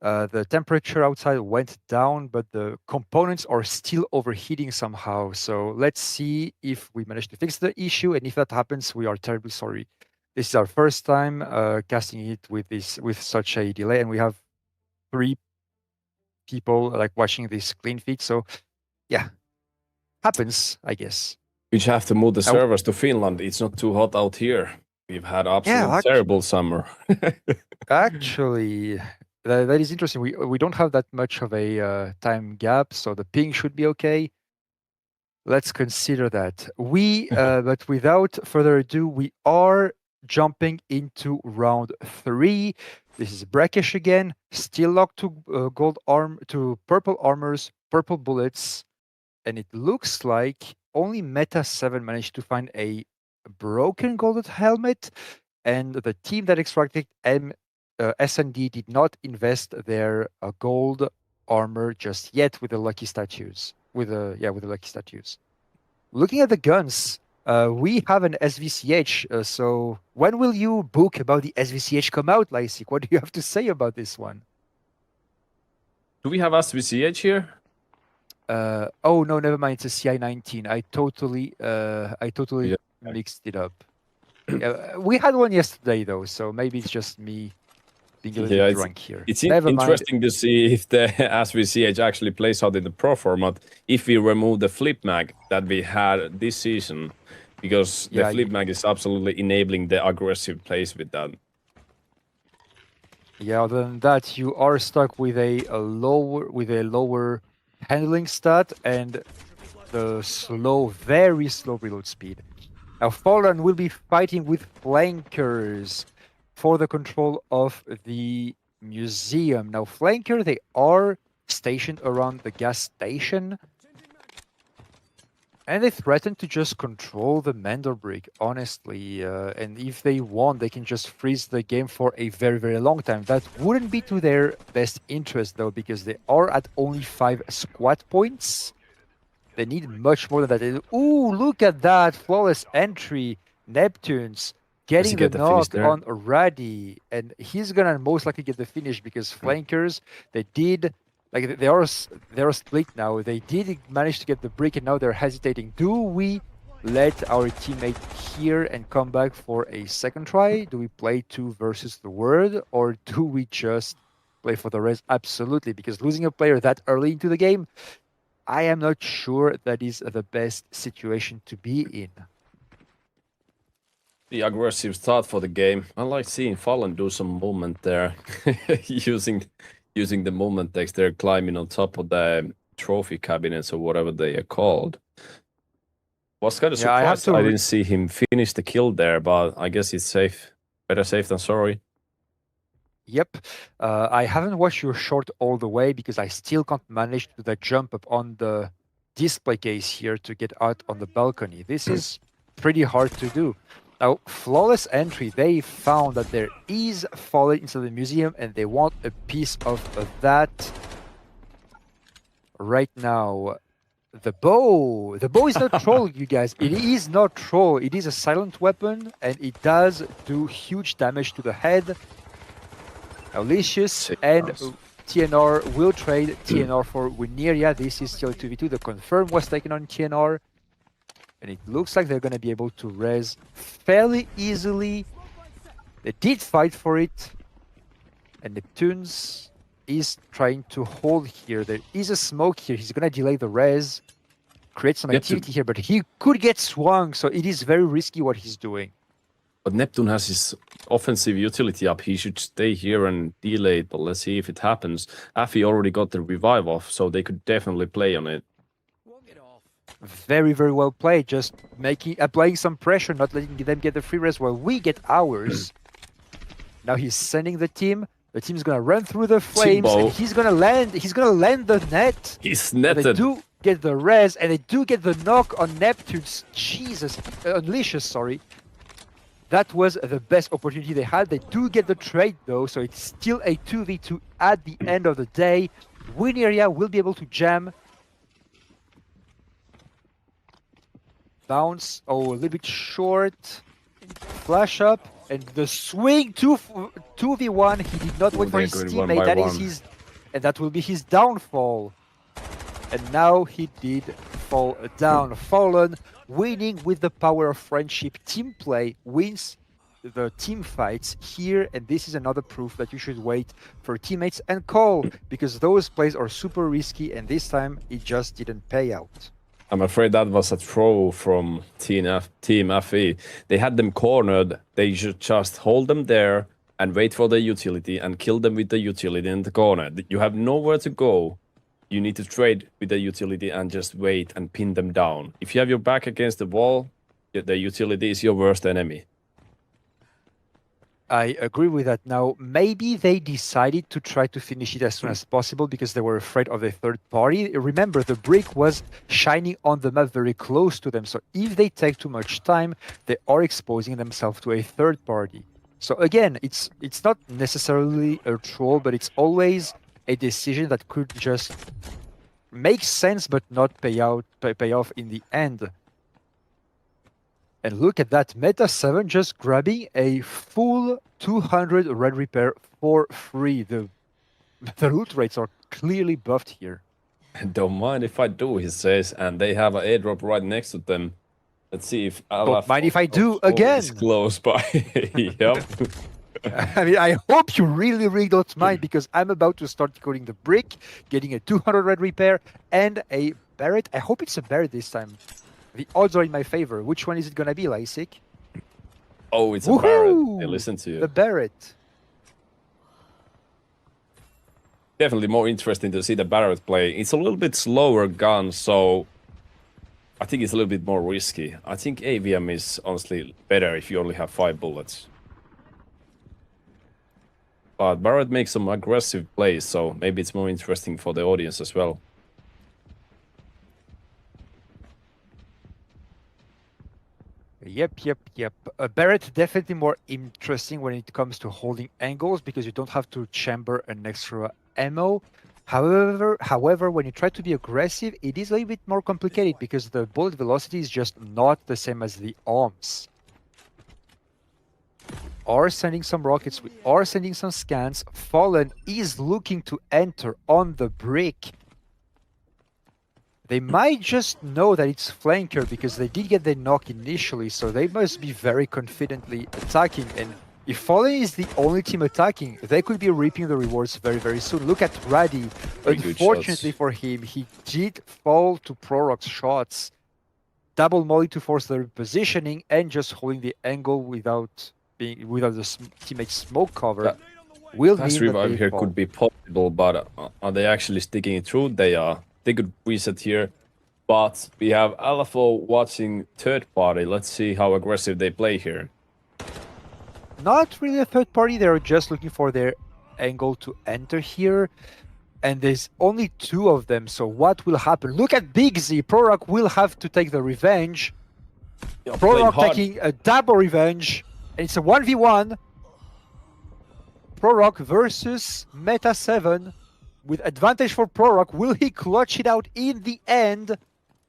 The temperature outside went down, but the components are still overheating somehow. So let's see if we manage to fix the issue. And if that happens, we are terribly sorry. This is our first time casting it with such a delay, and we have 3 people like watching this clean feed. So yeah, happens, I guess. We just have to move the servers to Finland. It's not too hot out here. We've had absolutely terrible summer. Actually, that is interesting. We don't have that much of a time gap, so the ping should be okay. Let's consider that. But without further ado, we are jumping into round 3. This is Brackish again, still locked to purple armors, purple bullets, and it looks like only Meta 7 managed to find a broken golden helmet, and the team that extracted SND did not invest their gold armor just yet with the lucky statues. With the lucky statues. Looking at the guns, we have an SVCH. So when will you book about the SVCH come out, Lysik? What do you have to say about this one? Do we have SVCH here? Oh no, never mind. It's a CI-19. I totally mixed it up. We had one yesterday though, so maybe it's just me being a little bit drunk here. It's interesting to see if the SVCH actually plays out in the pro format if we remove the flip mag that we had this season, because the flip mag is absolutely enabling the aggressive plays with that. Yeah, other than that, you are stuck with a lower handling stat and the very slow reload speed. Now Fallen will be fighting with flankers for the control of the museum. Now flanker, they are stationed around the gas station, and they threaten to just control the Mandelbrick, honestly. And if they want, they can just freeze the game for a very, very long time. That wouldn't be to their best interest, though, because they are at only 5 squad points. They need much more than that. Ooh, look at that! Flawless entry. Neptunes getting the knock on Radi. And he's gonna most likely get the finish because flankers, they are split now. They did manage to get the brick and now they're hesitating. Do we let our teammate here and come back for a second try? Do we play 2 versus the world, or do we just play for the res? Absolutely, because losing a player that early into the game, I am not sure that is the best situation to be in. The aggressive start for the game. I like seeing Fallen do some movement there, using the movement text. They're climbing on top of the trophy cabinets or whatever they are called. Was kind of surprised I didn't see him finish the kill there, but I guess it's safe. Better safe than sorry. Yep. I haven't watched your short all the way because I still can't manage to do that jump up on the display case here to get out on the balcony. This is pretty hard to do. Now, Flawless Entry, they found that there is Fallen into the museum and they want a piece of that. Right now, the bow is not troll, you guys. It is not troll. It is a silent weapon and it does do huge damage to the head. Alicious and TNR will trade TNR for Wineria. This is still 2v2. The confirm was taken on TNR. And it looks like they're going to be able to res fairly easily. They did fight for it. And Neptunes is trying to hold here. There is a smoke here. He's going to delay the res. Create some activity here, but he could get swung. So it is very risky what he's doing. But Neptune has his offensive utility up. He should stay here and delay it, but let's see if it happens. Afi already got the revive off, so they could definitely play on it. Very, very well played. Just applying some pressure, not letting them get the free res while we get ours. Now he's sending the team. The team's gonna run through the flames, and he's gonna land the net. He's netted. They do get the res, and they do get the knock on Neptune's. Jesus, Unleashes, sorry. That was the best opportunity they had. They do get the trade though, so it's still a 2v2 at the end of the day. Wineria will be able to jam. Bounce, a little bit short. Flash up, and the swing 2v1. He did not wait for his teammate. That is his, and that will be his downfall. And now he did fall down. Fallen, winning with the power of friendship. Team play wins the team fights here, and this is another proof that you should wait for teammates and call, because those plays are super risky, and this time it just didn't pay out. I'm afraid that was a throw from Team FE. They had them cornered. They should just hold them there and wait for the utility and kill them with the utility in the corner. You have nowhere to go. You need to trade with the utility and just wait and pin them down. If you have your back against the wall, the utility is your worst enemy. I agree with that. Now, maybe they decided to try to finish it as soon as possible because they were afraid of a third party. Remember, the brick was shining on the map very close to them. So if they take too much time, they are exposing themselves to a third party. So again, it's not necessarily a troll, but it's always a decision that could just make sense but not pay off in the end. And look at that, Meta 7 just grabbing a full 200 red repair for free. The loot rates are clearly buffed here. Don't mind if I do, he says, and they have an airdrop right next to them. Let's see if Don't mind if I do again. Is close by. Yep. I mean, I hope you really don't mind, because I'm about to start decoding the brick, getting a 200 red repair and a Barret. I hope it's a Barret this time. The odds are in my favor. Which one is it gonna be, Lysik? Oh, it's a Barret. They listen to you. The Barret. Definitely more interesting to see the Barret play. It's a little bit slower gun, so I think it's a little bit more risky. I think AVM is honestly better if you only have 5 bullets. But Barret makes some aggressive plays, so maybe it's more interesting for the audience as well. Yep. Barret definitely more interesting when it comes to holding angles, because you don't have to chamber an extra ammo. However, when you try to be aggressive, it is a little bit more complicated because the bullet velocity is just not the same as the arms. We are sending some rockets, we are sending some scans. Fallen is looking to enter on the brick. They might just know that it's flanker because they did get the knock initially, so they must be very confidently attacking. And if Fallen is the only team attacking, they could be reaping the rewards very soon. Look at Raddy. Unfortunately for him, he did fall to Prorok's shots. Double molly to force the repositioning and just holding the angle without the teammate's smoke cover. Fast revive here could be possible, but are they actually sticking it through? They are. They could reset here, but we have LFO watching third party. Let's see how aggressive they play here. Not really a third party, they're just looking for their angle to enter here. And there's only 2 of them, so what will happen? Look at Big Z, Prorok will have to take the revenge. Prorok taking a double revenge, and it's a 1v1. Prorok versus Meta 7. With advantage for Prorok, will he clutch it out in the end?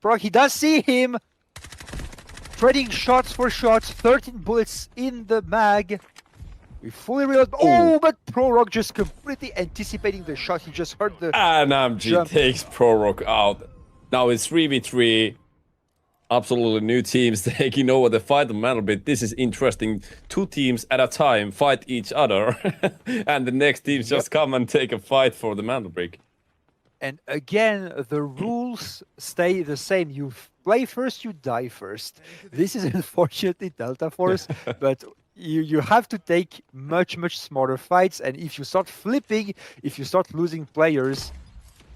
Prorok, he does see him. Trading shots for shots, 13 bullets in the mag. We fully reload. Oh, but Prorok just completely anticipating the shot. He just heard the and MG takes Prorok out. Now it's 3v3. Absolutely new teams taking over the fight on Mandelbrot. This is interesting. 2 teams at a time fight each other, and the next teams just come and take a fight for the Mandelbrot. And again, the rules stay the same. You play first, you die first. This is unfortunately Delta Force, but you have to take much smarter fights. And if you start flipping, if you start losing players,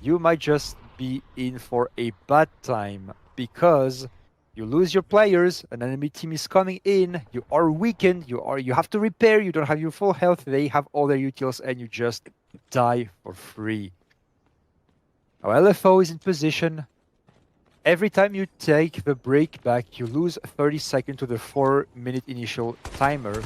you might just be in for a bad time, because you lose your players, an enemy team is coming in, you are weakened, you have to repair, you don't have your full health, they have all their utils, and you just die for free. Now LFO is in position. Every time you take the break back, you lose 30 seconds to the 4-minute initial timer,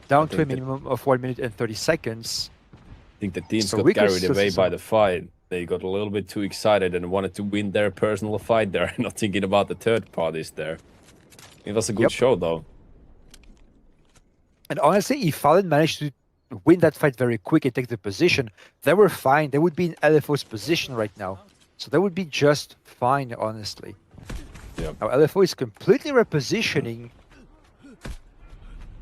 down to a minimum of 1 minute and 30 seconds. I think the teams got carried away by the fight. They got a little bit too excited and wanted to win their personal fight there, not thinking about the third parties there. It was a good show, though. And honestly, if Fallen managed to win that fight very quick and take the position, they were fine. They would be in LFO's position right now. So they would be just fine, honestly. Yep. Now LFO is completely repositioning.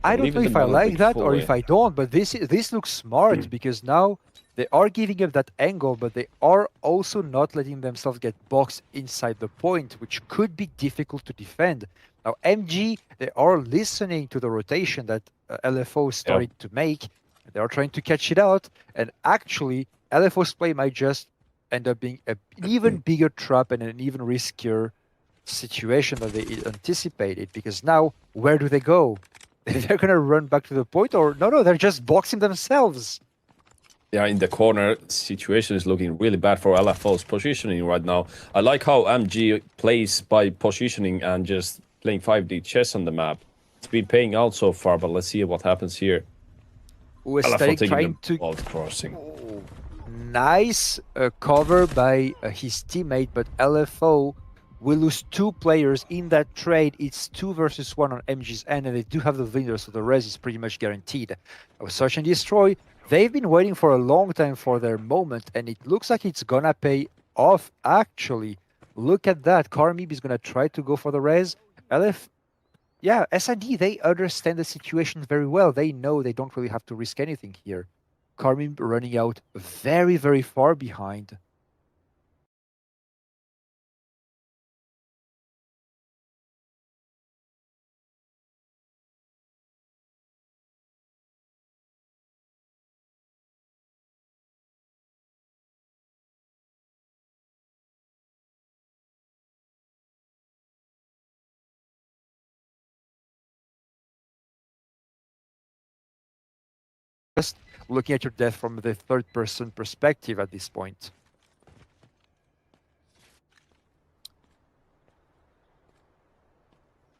I don't know if I like that or if I don't, but this looks smart because now they are giving up that angle, but they are also not letting themselves get boxed inside the point, which could be difficult to defend. Now MG, they are listening to the rotation that LFO started to make. They are trying to catch it out, and actually LFO's play might just end up being an even bigger trap and an even riskier situation than they anticipated, because now where do they go? They're gonna run back to the point, or no, they're just boxing themselves. Yeah, in the corner, situation is looking really bad for LFO's positioning right now. I like how MG plays by positioning and just playing 5D chess on the map. It's been paying out so far, but let's see what happens here. LFO trying to crossing. Nice cover by his teammate, but LFO will lose 2 players in that trade. It's 2 versus 1 on MG's end, and they do have the leader, so the res is pretty much guaranteed. Search and Destroy, they've been waiting for a long time for their moment, and it looks like it's gonna pay off, actually. Look at that. Carmib is gonna try to go for the res. Yeah, S&D, they understand the situation very well. They know they don't really have to risk anything here. Carmib running out very, very far behind. Just looking at your death from the third-person perspective at this point.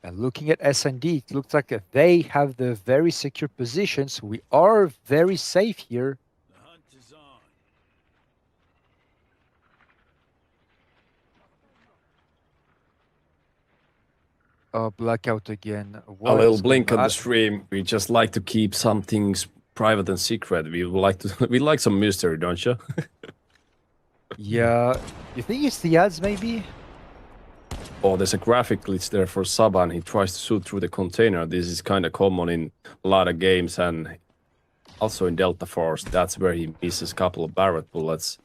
And looking at S&D, it looks like they have the very secure positions. We are very safe here. Blackout again. A little blink on the stream. We just like to keep some things private and secret. We like some mystery, don't you? Yeah. You think it's the ads, maybe? Oh, there's a graphic glitch there for Saban. He tries to shoot through the container. This is kind of common in a lot of games, and also in Delta Force. That's where he misses a couple of Barrett bullets.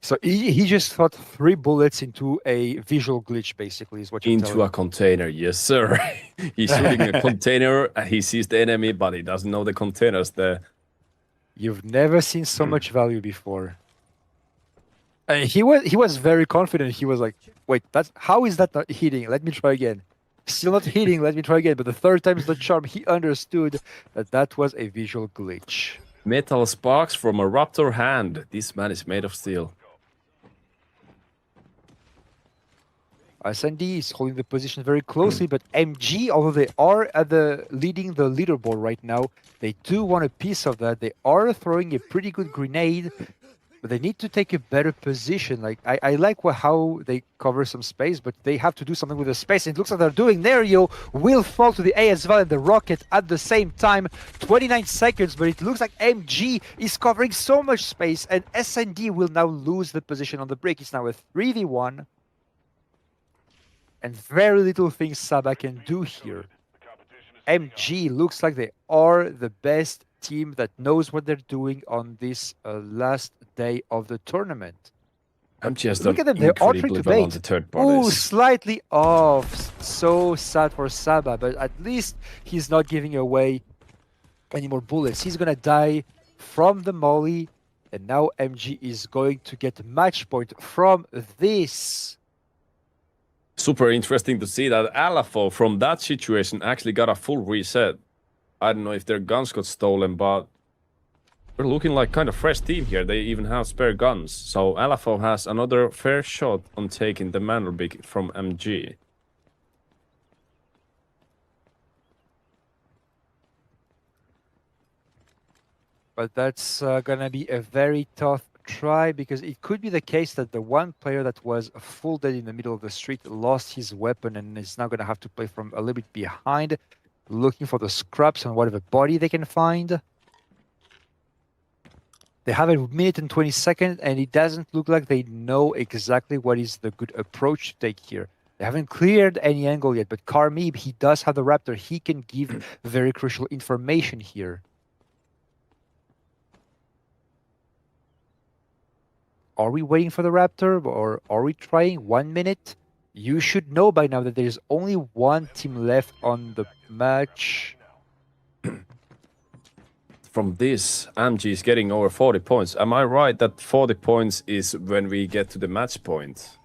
So he just shot 3 bullets into a visual glitch, basically, is what you're Into a container, yes, sir. He's shooting a container, he sees the enemy, but he doesn't know the container's there. You've never seen so much value before. He was very confident. He was like, wait, how is that not hitting? Let me try again. Still not hitting, let me try again. But the third time is the charm. He understood that was a visual glitch. Metal sparks from a raptor hand. This man is made of steel. S&D is holding the position very closely, but MG, although they are at leading the leaderboard right now, they do want a piece of that. They are throwing a pretty good grenade, but they need to take a better position. Like I like how they cover some space, but they have to do something with the space. It looks like they're doing. Nerio will fall to the A as well, and the rocket at the same time. 29 seconds, but it looks like MG is covering so much space, and S&D will now lose the position on the break. It's now a 3v1. And very little things Saba can do here. MG looks like they are the best team that knows what they're doing on this last day of the tournament. MG has Look at them, they are trying to bait. Ooh, slightly off. So sad for Saba, but at least he's not giving away any more bullets. He's gonna die from the molly, and now MG is going to get match point from this. Super interesting to see that LFO from that situation actually got a full reset. I don't know if their guns got stolen, but they're looking like kind of fresh team here. They even have spare guns. So LFO has another fair shot on taking the Manderbig from MG. But that's gonna be a very tough try, because it could be the case that the one player that was full dead in the middle of the street lost his weapon and is now going to have to play from a little bit behind, looking for the scraps and whatever body they can find. They have a minute and 20 seconds, and it doesn't look like they know exactly what is the good approach to take here. They haven't cleared any angle yet, but Carmib, he does have the Raptor. He can give very crucial information here. Are we waiting for the Raptor, or are we trying 1 minute? You should know by now that there is only one team left on the match. From this, MG is getting over 40 points. Am I right that 40 points is when we get to the match point?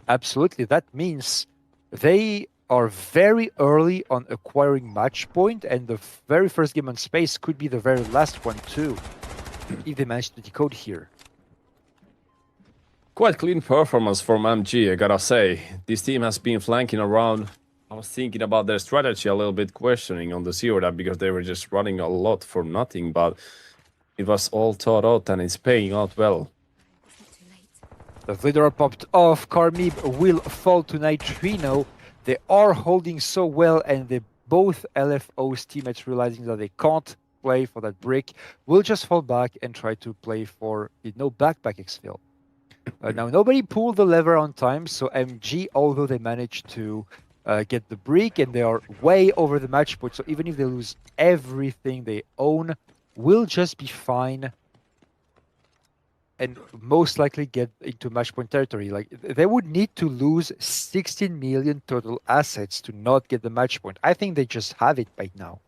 Absolutely. That means they are very early on acquiring match point, and the very first game on space could be the very last one too, if they manage to decode here. Quite clean performance from MG, I gotta say. This team has been flanking around. I was thinking about their strategy a little bit, questioning on the zero dab because they were just running a lot for nothing, but it was all thought out and it's paying out well. The leader popped off. Carmib will fall to Nitrino. They are holding so well, and they both LFO's teammates, realizing that they can't play for that brick, will just fall back and try to play for no backpack exfil. Now, nobody pulled the lever on time, so MG, although they managed to get the brick and they are way over the match point, so even if they lose everything they own, will just be fine and most likely get into match point territory. Like, they would need to lose 16 million total assets to not get the match point. I think they just have it right now.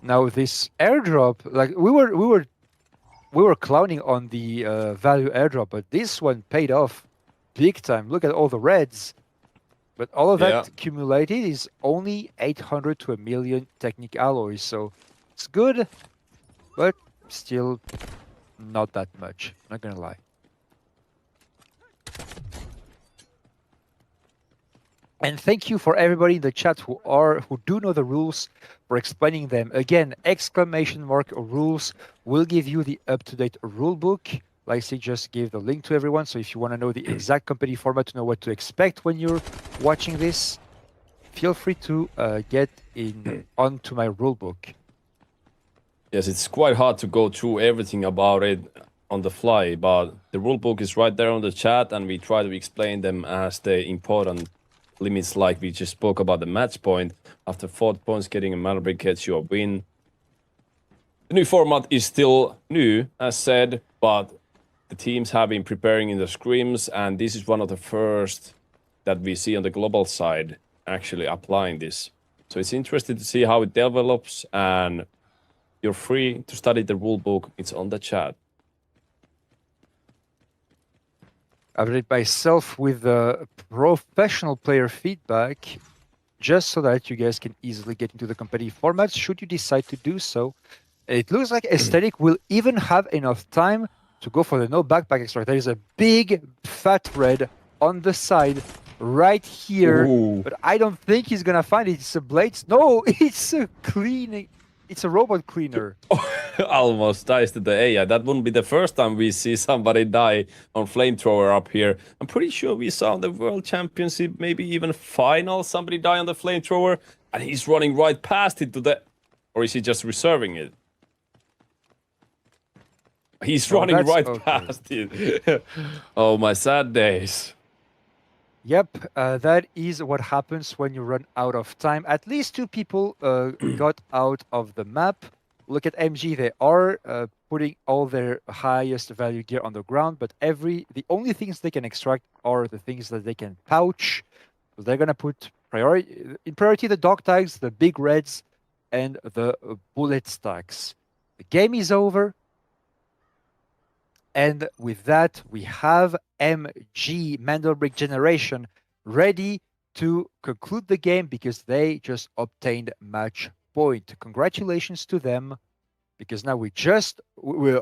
Now this airdrop, like we were clowning on the value airdrop, but this one paid off big time. Look at all the reds, but all of that accumulated is only 800 to 1 million Technic alloys, so it's good, but still not that much. Not gonna lie. And thank you for everybody in the chat who do know the rules, for explaining them. Again, ! rules will give you the up-to-date rule book. Lacey just gave the link to everyone, so if you want to know the exact company format to know what to expect when you're watching this, feel free to get onto my rule book. Yes, it's quite hard to go through everything about it on the fly, but the rule book is right there on the chat, and we try to explain them as the important limits, like we just spoke about the match point. After 4 points, getting a metal brick gets you a win. The new format is still new, as said, but the teams have been preparing in the scrims, and this is one of the first that we see on the global side actually applying this. So it's interesting to see how it develops, and you're free to study the rule book. It's on the chat. I've read myself with professional player feedback, just so that you guys can easily get into the competitive formats should you decide to do so. It looks like Aesthetic will even have enough time to go for the no backpack extract. There is a big fat red on the side right here, but I don't think he's gonna find it. It's a blades. No, it's a cleaning. It's a robot cleaner. Almost dies to the AI. That wouldn't be the first time we see somebody die on flamethrower up here. I'm pretty sure we saw on the World Championship, maybe even final, somebody die on the flamethrower, and he's running right past it to the... Or is he just reserving it? He's running right past it. Oh, my sad days. Yep, that is what happens when you run out of time. At least 2 people got out of the map. Look at MG, they are putting all their highest value gear on the ground, but the only things they can extract are the things that they can pouch. So they're gonna put in priority the dog tags, the big reds, and the bullet stacks. The game is over. And with that, we have MG, Mandelbrick Generation, ready to conclude the game because they just obtained match point. Congratulations to them, because now we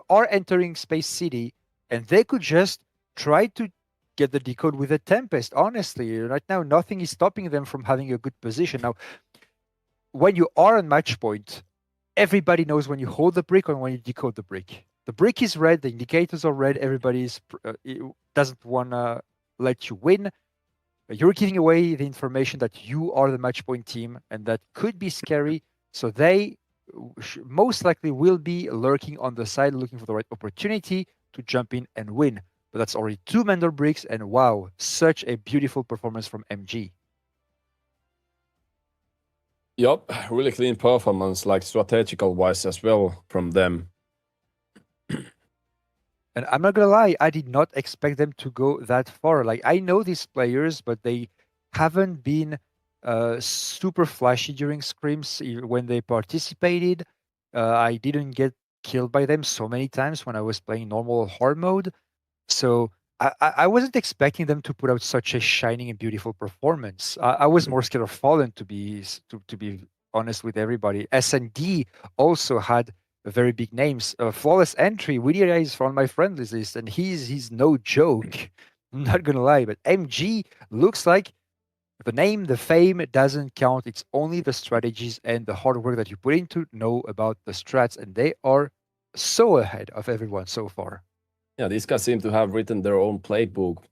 are entering Space City, and they could just try to get the decode with a Tempest. Honestly, right now, nothing is stopping them from having a good position. Now, when you are on match point, everybody knows when you hold the brick and when you decode the brick. The brick is red, the indicators are red, doesn't want to let you win. You're giving away the information that you are the match point team, and that could be scary. So they most likely will be lurking on the side, looking for the right opportunity to jump in and win. But that's already 2 Mendor bricks, and wow, such a beautiful performance from MG. Yup, really clean performance, like strategical wise as well from them. And I'm not gonna lie, I did not expect them to go that far. Like, I know these players, but they haven't been super flashy during scrims when they participated. I didn't get killed by them so many times when I was playing normal hard mode. So I wasn't expecting them to put out such a shining and beautiful performance. I was more scared of Fallen, to be honest with everybody. S&D also had very big names. Flawless Entry, Widia is on my friendlies list, and he's no joke. I'm not gonna lie, but MG looks like the name, the fame doesn't count. It's only the strategies and the hard work that you put into know about the strats, and they are so ahead of everyone so far. Yeah, these guys seem to have written their own playbook,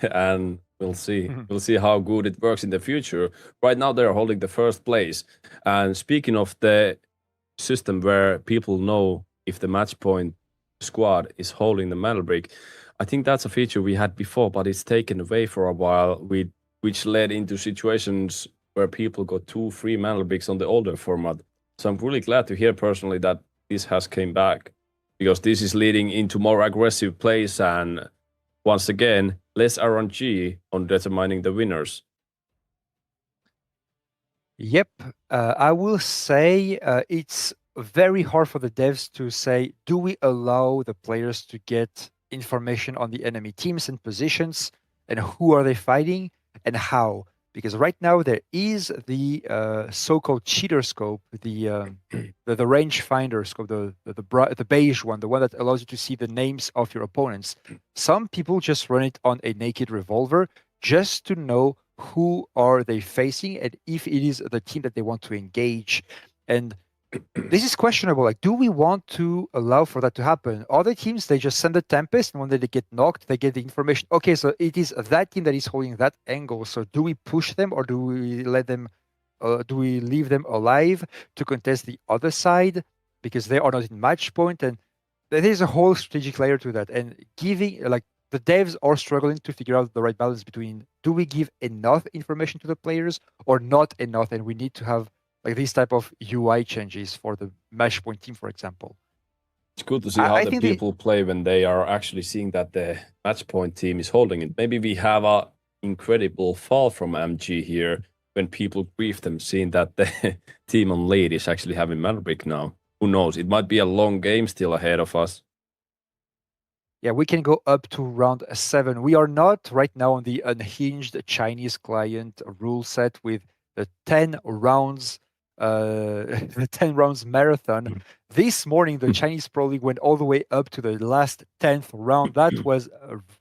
and we'll see. We'll see how good it works in the future. Right now, they're holding the first place. And speaking of the system where people know if the match point squad is holding the metal brick, I think that's a feature we had before, but it's taken away for a while, which led into situations where people got 2-3 metal bricks on the older format. So I'm really glad to hear personally that this has came back, because this is leading into more aggressive plays and, once again, less RNG on determining the winners. Yep, I will say it's very hard for the devs to say, do we allow the players to get information on the enemy teams and positions, and who are they fighting and how? Because right now there is the so-called cheater scope, the range finder scope, the beige one, the one that allows you to see the names of your opponents. Some people just run it on a naked revolver just to know who are they facing and if it is the team that they want to engage. And this is questionable. Like, do we want to allow for that to happen? Other teams, they just send a Tempest, and when they get knocked, they get the information. Okay, so it is that team that is holding that angle. So do we push them, or do we let them? Do we leave them alive to contest the other side because they are not in match point? And there is a whole strategic layer to that. And giving, like, the devs are struggling to figure out the right balance between, do we give enough information to the players or not enough? And we need to have like these type of UI changes for the match point team, for example. It's good to see how the people play when they are actually seeing that the match point team is holding it. Maybe we have a incredible fall from MG here when people grief them, seeing that the team on lead is actually having metal brick now. Who knows? It might be a long game still ahead of us. Yeah, we can go up to round 7. We are not right now on the unhinged Chinese client rule set with the 10 rounds. The 10 rounds marathon. This morning, the Chinese Pro League went all the way up to the last 10th round. That was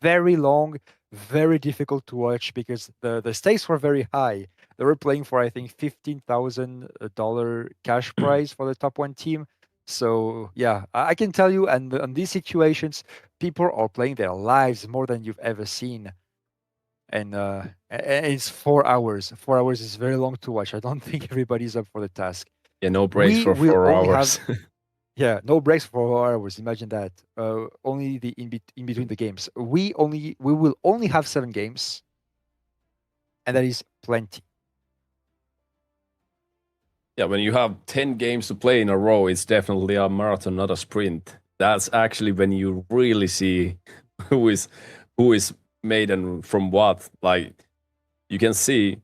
very long, very difficult to watch because the stakes were very high. They were playing for, I think, $15,000 cash prize for the top 1 team. So yeah, I can tell you, and on these situations, people are playing their lives more than you've ever seen. And it's 4 hours. 4 hours is very long to watch. I don't think everybody's up for the task. Yeah, no breaks for 4 hours. Yeah, no breaks for 4 hours. Imagine that. Only the in between the games. We will only have 7 games, and that is plenty. Yeah, when you have 10 games to play in a row, it's definitely a marathon, not a sprint. That's actually when you really see who is made and from what. Like, you can see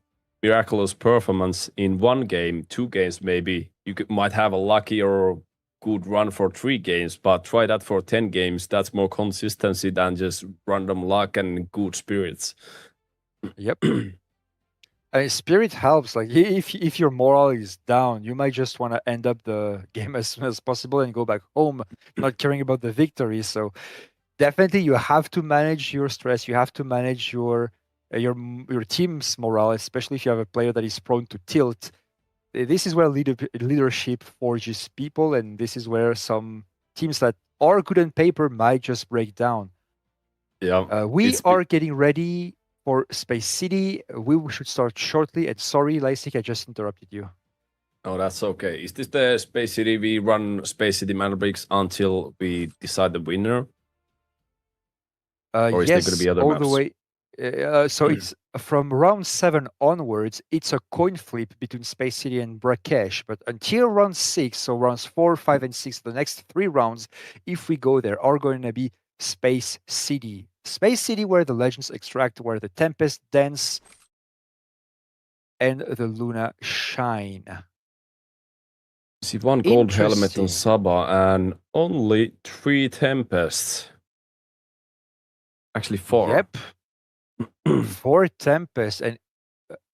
miraculous performance in 1 game, 2 games maybe. You might have a lucky or good run for 3 games, but try that for 10 games. That's more consistency than just random luck and good spirits. Yep. Spirit helps. Like, if your morale is down, you might just want to end up the game as soon as possible and go back home, not caring about the victory. So definitely you have to manage your stress. You have to manage your team's morale, especially if you have a player that is prone to tilt. This is where leadership forges people, and this is where some teams that are good on paper might just break down. Yeah. We are getting ready for Space City. We should start shortly. And sorry, Lysik, I just interrupted you. Oh, that's okay. Is this the Space City? We run Space City Mana Bricks until we decide the winner? Or is Yes, there going to be other all maps? the way. So it's from round 7 onwards, it's a coin flip between Space City and Brakesh. But until round 6, so rounds 4, 5, and 6, the next 3 rounds, if we go there, are going to be Space City. Space City, where the legends extract, where the Tempest dance, and the Luna shine. See, 1 gold helmet on Saba and only 3 Tempests. Actually 4. Yep. 4 Tempest, and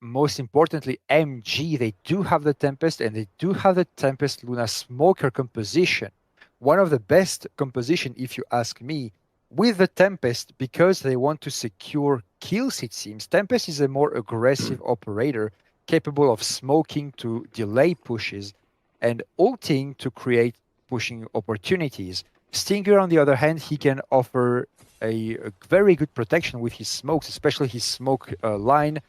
most importantly, MG. They do have the Tempest, and they do have the Tempest Luna Smoker composition. One of the best composition, if you ask me, with the Tempest, because they want to secure kills, it seems. Tempest is a more aggressive operator, capable of smoking to delay pushes and ulting to create pushing opportunities. Stinger, on the other hand, he can offer a very good protection with his smokes, especially his smoke line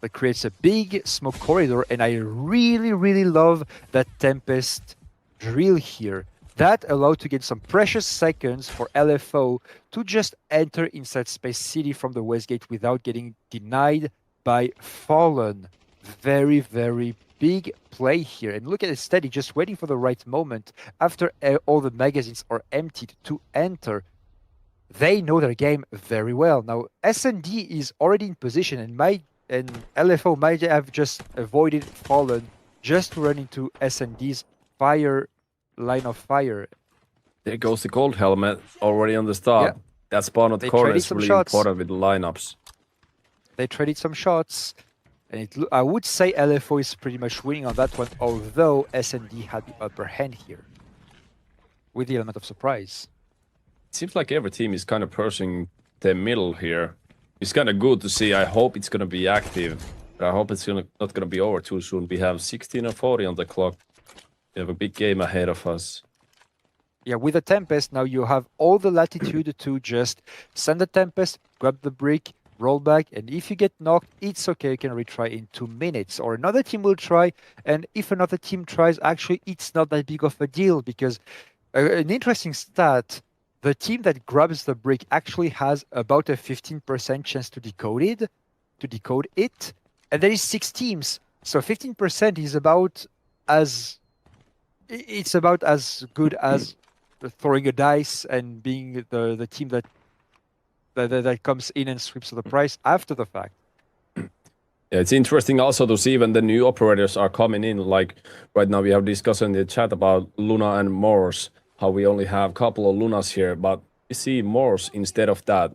that creates a big smoke corridor. And I really, really love that Tempest drill here. That allowed to get some precious seconds for LFO to just enter inside Space City from the West Gate without getting denied by Fallen. Very, very big play here. And look at it, steady, just waiting for the right moment after all the magazines are emptied to enter. They know their game very well. Now, SND is already in position, and LFO might have just avoided Fallen just to run into SND's line of fire. There goes the gold helmet already on the start. Yeah. That spawn at the corner is really important with the lineups. They traded some shots, and I would say LFO is pretty much winning on that one, although SND had the upper hand here with the element of surprise. It seems like every team is kind of pushing the middle here. It's kind of good to see. I hope it's going to be active, but I hope it's not going to be over too soon. We have 16 or 40 on the clock. We have a big game ahead of us. Yeah, with the Tempest, now you have all the latitude to just send the Tempest, grab the brick, roll back, and if you get knocked, it's okay, you can retry in 2 minutes. Or another team will try, and if another team tries, actually, it's not that big of a deal, because an interesting stat, the team that grabs the brick actually has about a 15% chance to decode it, and there is 6 teams, so 15% is about as good as throwing a dice and being the team that comes in and sweeps the price after the fact. Yeah, it's interesting also to see when the new operators are coming in. Like right now we have discussed in the chat about Luna and Morse, how we only have a couple of Lunas here, but you see Morse instead of that.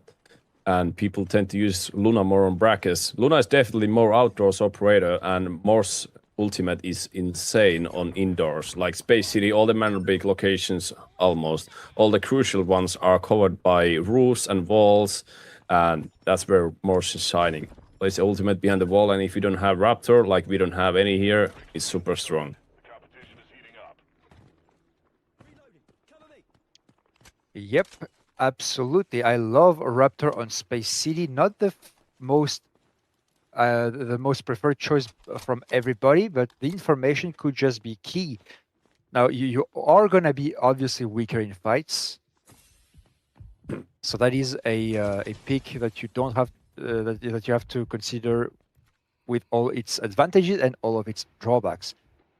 And people tend to use Luna more on brackets. Luna is definitely more outdoors operator, and Morse ultimate is insane on indoors. Like Space City, all the Mana Brick locations, almost all the crucial ones are covered by roofs and walls, and that's where Morse is shining. Place the ultimate behind the wall, and if you don't have Raptor, like we don't have any here, it's super strong. Yep, absolutely. I love Raptor on Space City. Not the most preferred choice from everybody, but the information could just be key. Now, you are going to be obviously weaker in fights, so that is a pick that you don't have that you have to consider with all its advantages and all of its drawbacks.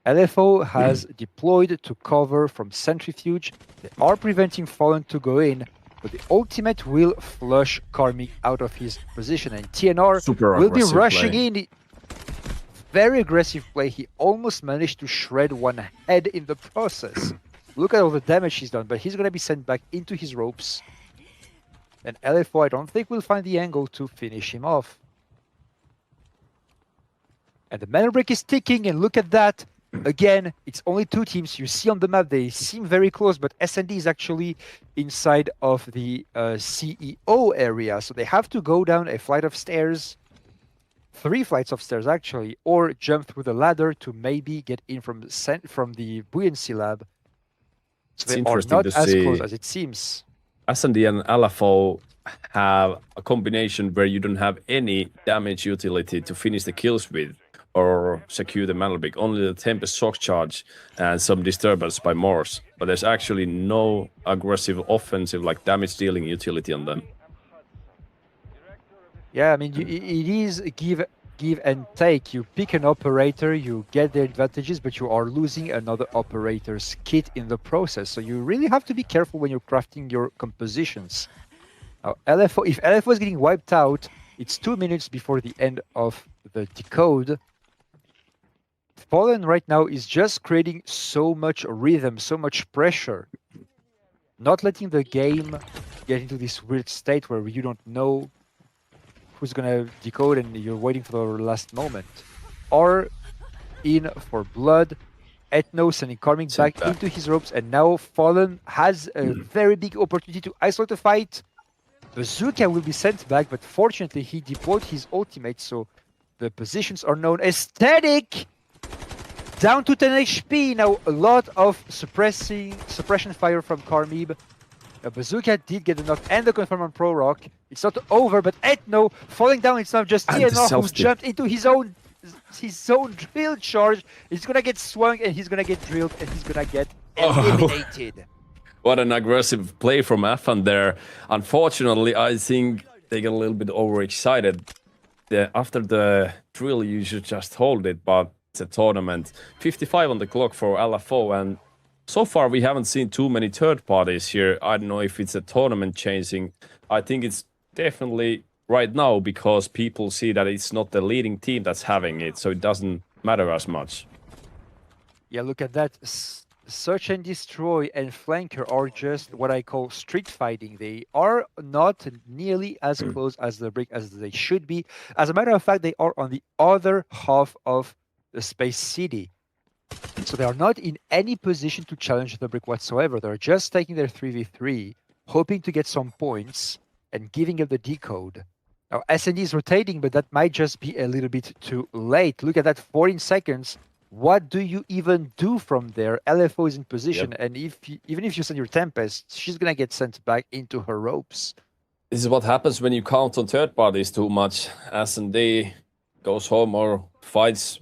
LFO has deployed to cover from Centrifuge. They are preventing Fallen to go in, but the ultimate will flush Karmic out of his position, and TNR will be rushing in. Very aggressive play. He almost managed to shred one head in the process. Look at all the damage he's done, but he's going to be sent back into his ropes. And LFO, I don't think, will find the angle to finish him off. And the Mana Brick is ticking, and look at that. Again, it's only 2 teams. You see on the map, they seem very close, but SND is actually inside of the CEO area. So they have to go down a flight of stairs 3 flights of stairs actually, or jump through the ladder to maybe get in from the buoyancy lab. So It's they are interesting not to as see. close as it seems. S&D and LFO have a combination where you don't have any damage utility to finish the kills with or secure the Manelbeak. Only the Tempest shock charge and some disturbance by Morse. But there's actually no aggressive offensive like damage dealing utility on them. Yeah, I mean, it is give and take. You pick an operator, you get the advantages, but you are losing another operator's kit in the process. So you really have to be careful when you're crafting your compositions. Now, LFO, if LFO is getting wiped out, it's 2 minutes before the end of the decode. Fallen right now is just creating so much rhythm, so much pressure. Not letting the game get into this weird state where you don't know who's gonna decode and you're waiting for the last moment. Or in for blood, Ethno sending Karmic back into his ropes, and now Fallen has a very big opportunity to isolate the fight. Bazooka will be sent back, but fortunately he deployed his ultimate, so the positions are known. Aesthetic! Down to 10 HP, now a lot of suppression fire from Karmib. Bazooka did get the knock and the confirm on Pro Rock. It's not over, but Ethno falling down. It's not just TNR who jumped into his own drill charge. He's gonna get swung and he's gonna get drilled and he's gonna get eliminated. What an aggressive play from Afan there. Unfortunately, I think they get a little bit overexcited. After the drill, you should just hold it, but it's a tournament. 55 on the clock for LFO, and so far we haven't seen too many third parties here. I don't know if it's a tournament changing. I think it's definitely right now because people see that it's not the leading team that's having it, so it doesn't matter as much. Yeah, look at that. Search and Destroy and Flanker are just what I call street fighting. They are not nearly as close as the Brick as they should be. As a matter of fact, they are on the other half of the Space City. So they are not in any position to challenge the Brick whatsoever. They're just taking their 3v3, hoping to get some points and giving up the decode. Now, S&D is rotating, but that might just be a little bit too late. Look at that, 14 seconds. What do you even do from there? LFO is in position, and even if you send your Tempest, she's going to get sent back into her ropes. This is what happens when you count on third parties too much. S&D goes home or fights.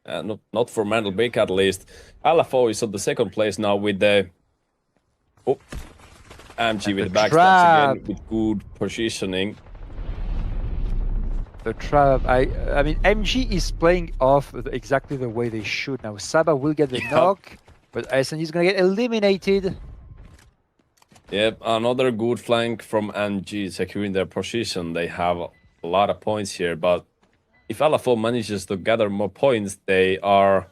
Not for Manelbeak at least. LFO is on the second place now with the MG with the backstabs again with good positioning. The trap. I mean, MG is playing off exactly the way they should now. Saba will get the knock, but SN is gonna get eliminated. Yep, another good flank from MG securing their position. They have a lot of points here, but if LFO manages to gather more points, they are,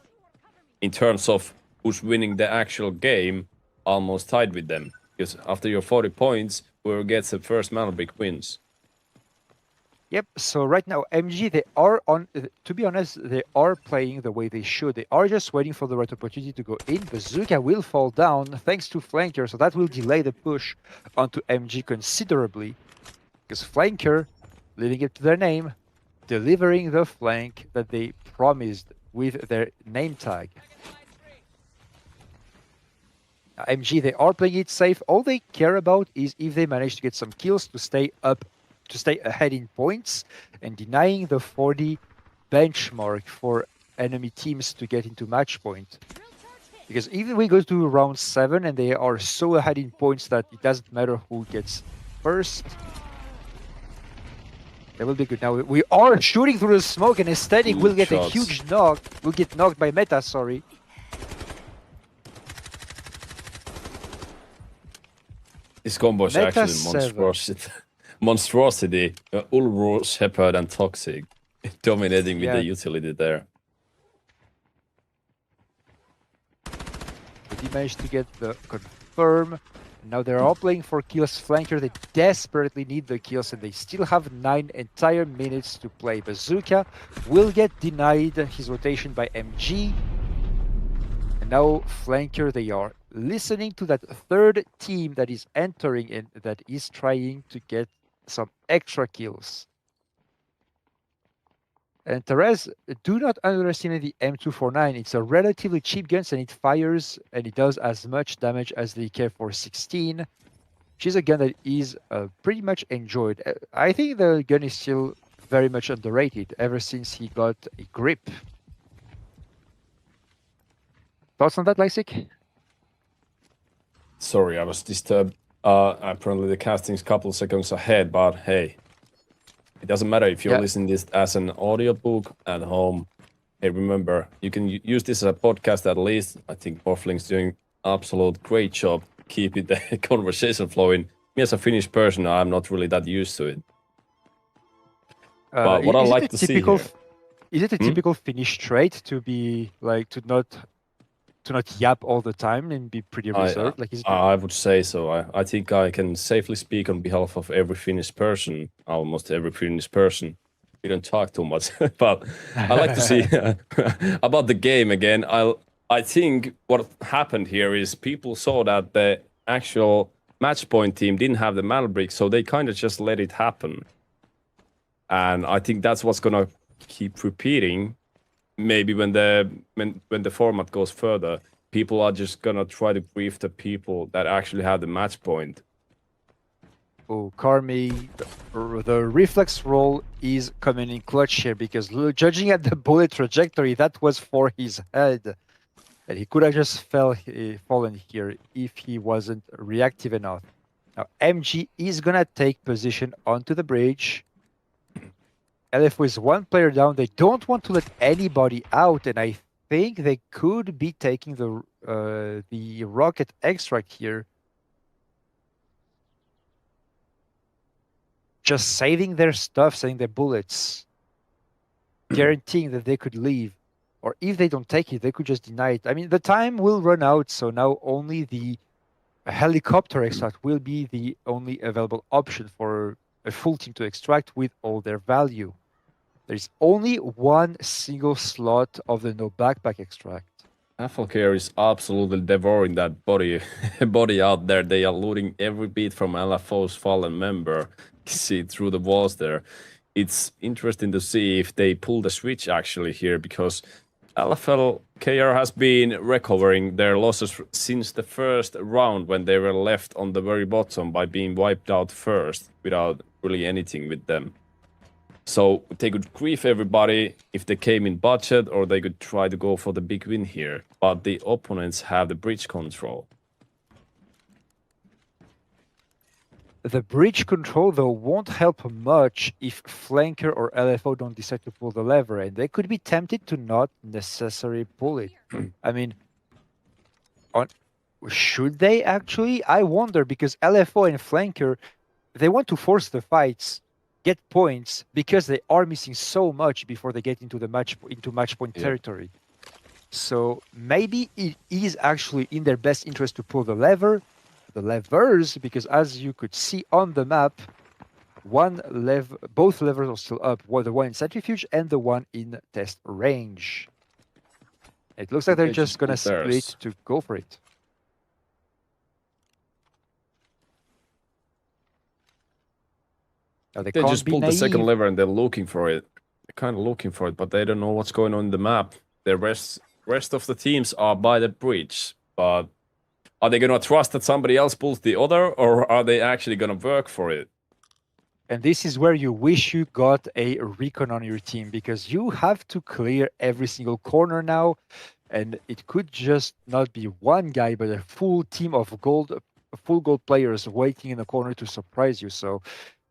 in terms of who's winning the actual game, almost tied with them. Because after your 40 points, whoever gets the first Manelbeak wins. Yep, so right now, MG, they are on, to be honest, they are playing the way they should. They are just waiting for the right opportunity to go in. Bazooka will fall down thanks to Flanker, so that will delay the push onto MG considerably. Because Flanker, living it to their name, delivering the flank that they promised with their name tag. Now, MG, they are playing it safe. All they care about is if they manage to get some kills to stay up, to stay ahead in points, and denying the 40 benchmark for enemy teams to get into match point. Because even we go to round 7 and they are so ahead in points that it doesn't matter who gets first. That will be good. Now we are shooting through the smoke, and Aesthetic will get a huge knock. Will get knocked by Meta, sorry. This combo is actually monstrosity. Monstrosity, Ulro, Shepherd, and Toxic dominating with the utility there. They managed to get the confirm. Now they're all playing for kills. Flanker, they desperately need the kills, and they still have 9 entire minutes to play. Bazooka will get denied his rotation by MG. And now Flanker, they are listening to that third team that is entering and that is trying to get some extra kills. And Therese, do not underestimate the M249. It's a relatively cheap gun, and it fires and it does as much damage as the K416. Which is a gun that is pretty much enjoyed. I think the gun is still very much underrated ever since he got a grip. Thoughts on that, Lysik? Sorry, I was disturbed. Apparently the casting's a couple of seconds ahead, but hey, it doesn't matter if you're listening this as an audiobook at home. Hey, remember, you can use this as a podcast at least. I think Morphling's doing absolute great job keeping the conversation flowing. Me as a Finnish person, I'm not really that used to it. But what I like to see here, is it a typical Finnish trait to be like to not yap all the time and be pretty reserved? I would say so. I think I can safely speak on behalf of every Finnish person, almost every Finnish person. We don't talk too much, but I like to see about the game again. I think what happened here is people saw that the actual match point team didn't have the Malbrick, so they kind of just let it happen. And I think that's what's gonna keep repeating. Maybe when the format goes further, people are just gonna try to brief the people that actually have the match point. Oh, Karmi, the reflex roll is coming in clutch here because judging at the bullet trajectory, that was for his head. And he could have just fallen here if he wasn't reactive enough. Now, MG is gonna take position onto the bridge. LFO is one player down. They don't want to let anybody out, and I think they could be taking the rocket extract here. Just saving their stuff, saving their bullets, guaranteeing that they could leave. Or if they don't take it, they could just deny it. I mean, the time will run out, so now only the helicopter extract will be the only available option for a full team to extract with all their value. There's only one single slot of the no backpack extract. Afalcare is absolutely devouring that body out there. They are looting every bit from LFO's fallen member. You see it through the walls there. It's interesting to see if they pull the switch actually here, because LFL KR has been recovering their losses since the first round when they were left on the very bottom by being wiped out first without really anything with them. So they could grief everybody if they came in budget, or they could try to go for the big win here. But the opponents have the bridge control. The bridge control, though, won't help much if Flanker or LFO don't decide to pull the lever, and they could be tempted to not necessarily pull it. I mean, should they actually? I wonder, because LFO and Flanker, they want to force the fights, get points, because they are missing so much before they get into the match point territory. So maybe it is actually in their best interest to pull the levers, because as you could see on the map, both levers are still up, the one in centrifuge and the one in test range. It looks like they're just gonna split to go for it. Now they just pulled the second lever and they're looking for it. They're kind of looking for it, but they don't know what's going on in the map. The rest of the teams are by the bridge, but are they going to trust that somebody else pulls the other, or are they actually going to work for it? And this is where you wish you got a recon on your team, because you have to clear every single corner now, and it could just not be one guy, but a full team of full gold players waiting in the corner to surprise you. So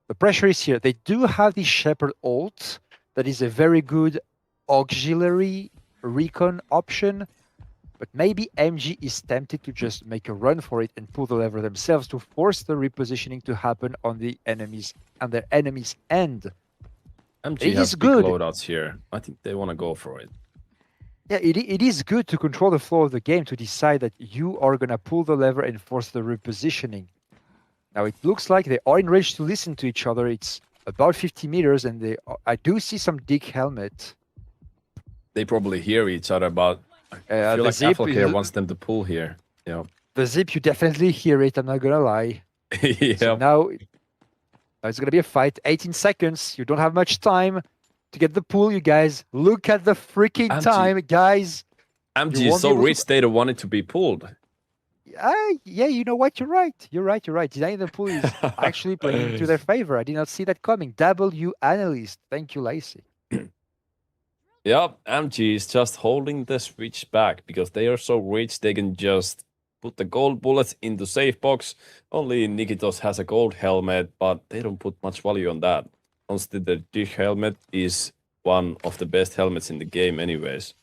the pressure is here. They do have the Shepherd ult. That is a very good auxiliary recon option. But maybe MG is tempted to just make a run for it and pull the lever themselves to force the repositioning to happen on the enemies and their enemies' end. MG has good loadouts here. I think they want to go for it. Yeah, it is good to control the flow of the game, to decide that you are going to pull the lever and force the repositioning. Now it looks like they are in range to listen to each other. It's about 50 meters, and I do see some Dick helmet. They probably hear each other, but I feel like Afalcare wants them to pull here. Yeah. The zip, you definitely hear it, I'm not gonna lie. Yeah. So now it's gonna be a fight. 18 seconds. You don't have much time. to get the pool, you guys. Look at the freaking MG. time, guys. MG is so rich they don't want it to be pulled. Yeah, you know what? You're right. Designing the pool is actually playing into their favor. I did not see that coming. W analyst. Thank you, Lacey. Yep, MG is just holding the switch back because they are so rich they can just put the gold bullets into safe box. Only Nikitos has a gold helmet, but they don't put much value on that. Honestly, the dish helmet is one of the best helmets in the game anyways.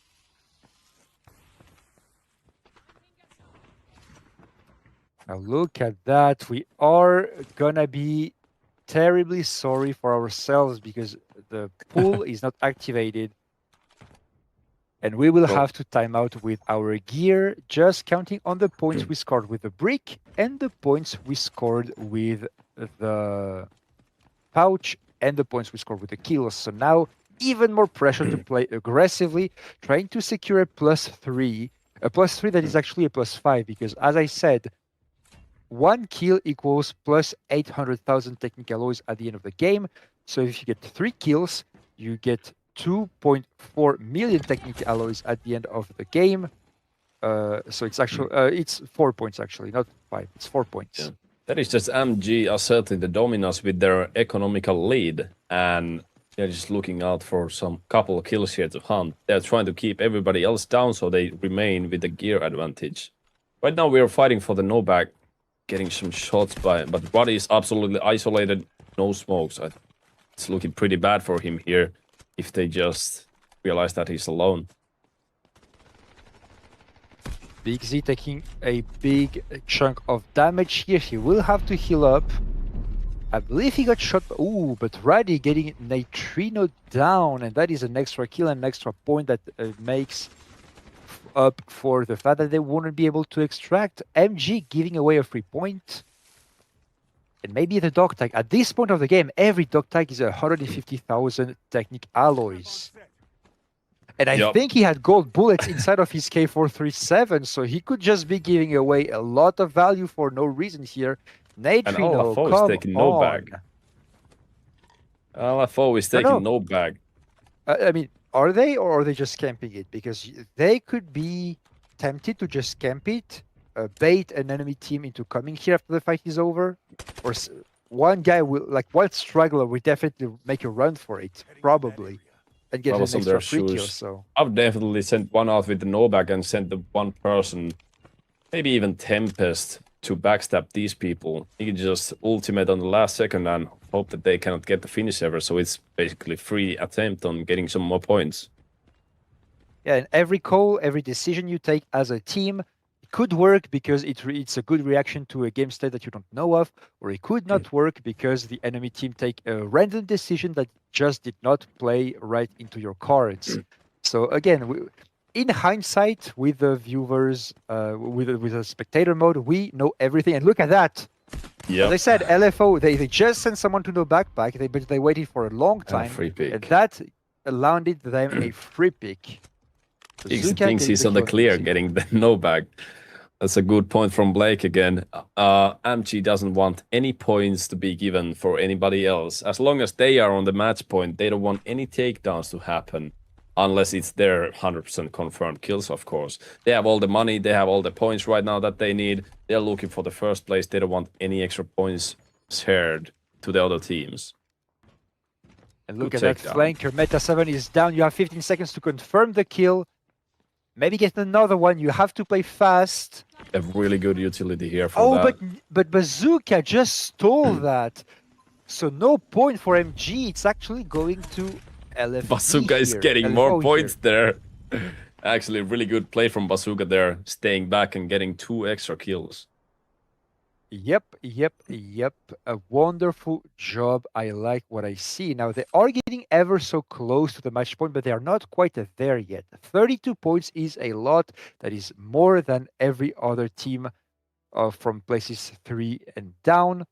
Now look at that. We are gonna be terribly sorry for ourselves because the pool is not activated. And we will have to time out with our gear, just counting on the points we scored with the brick and the points we scored with the pouch and the points we scored with the kills. So now even more pressure to play aggressively, trying to secure a +3. A +3 that is actually a +5 because, as I said, 1 kill equals plus 800,000 technical alloys at the end of the game. So if you get 3 kills, you get 2.4 million technical alloys at the end of the game. So it's actually it's 4 points actually, not 5. It's 4 points. Yeah. That is just MG asserting the dominance with their economical lead, and they're just looking out for some couple of kills here to hunt. They're trying to keep everybody else down so they remain with the gear advantage. Right now we are fighting for the no-back, getting some shots but Roddy is absolutely isolated, no smokes. It's looking pretty bad for him here if they just realize that he's alone. Big Z taking a big chunk of damage here. He will have to heal up. I believe he got shot. Ooh, but Roddy getting Neutrino down, and that is an extra kill and an extra point that makes up for the fact that they wouldn't be able to extract. MG giving away a free point. And maybe the dog tag. At this point of the game, every dog tag is 150,000 technic alloys. And I think he had gold bullets inside of his K437, so he could just be giving away a lot of value for no reason here. Neutrino, and LFO is taking no bag. LFO is taking no bag. I mean, are they, or are they just camping it? Because they could be tempted to just camp it, bait an enemy team into coming here after the fight is over, or one guy will, like one straggler, will definitely make a run for it, probably, and get an extra free kill. So I've definitely sent one out with the no bag and sent the one person, maybe even Tempest, to backstab these people. You can just ultimate on the last second and hope that they cannot get the finish ever. So it's basically free attempt on getting some more points. Yeah, and every call, every decision you take as a team could work because it's a good reaction to a game state that you don't know of, or it could not work because the enemy team take a random decision that just did not play right into your cards. So again, in hindsight, with the viewers, with a spectator mode, we know everything. And look at that. Yeah. As I said, LFO, they just sent someone to no backpack, but they waited for a long time. Free pick. And that landed them a free pick. He thinks he's on the clear, getting the no bag. That's a good point from Blake again. MG doesn't want any points to be given for anybody else. As long as they are on the match point, they don't want any takedowns to happen. Unless it's their 100% confirmed kills, of course. They have all the money, they have all the points right now that they need. They're looking for the first place. They don't want any extra points shared to the other teams. And look at that flanker. Meta 7 is down. You have 15 seconds to confirm the kill. Maybe get another one. You have to play fast. A really good utility here for that. But Bazooka just stole that. So no point for MG. It's actually going to LFD. Bazooka is getting more points there. Actually, really good play from Bazooka there, staying back and getting 2 extra kills. Yep. A wonderful job. I like what I see. Now, they are getting ever so close to the match point, but they are not quite there yet. 32 points is a lot. That is more than every other team from places 3 and down.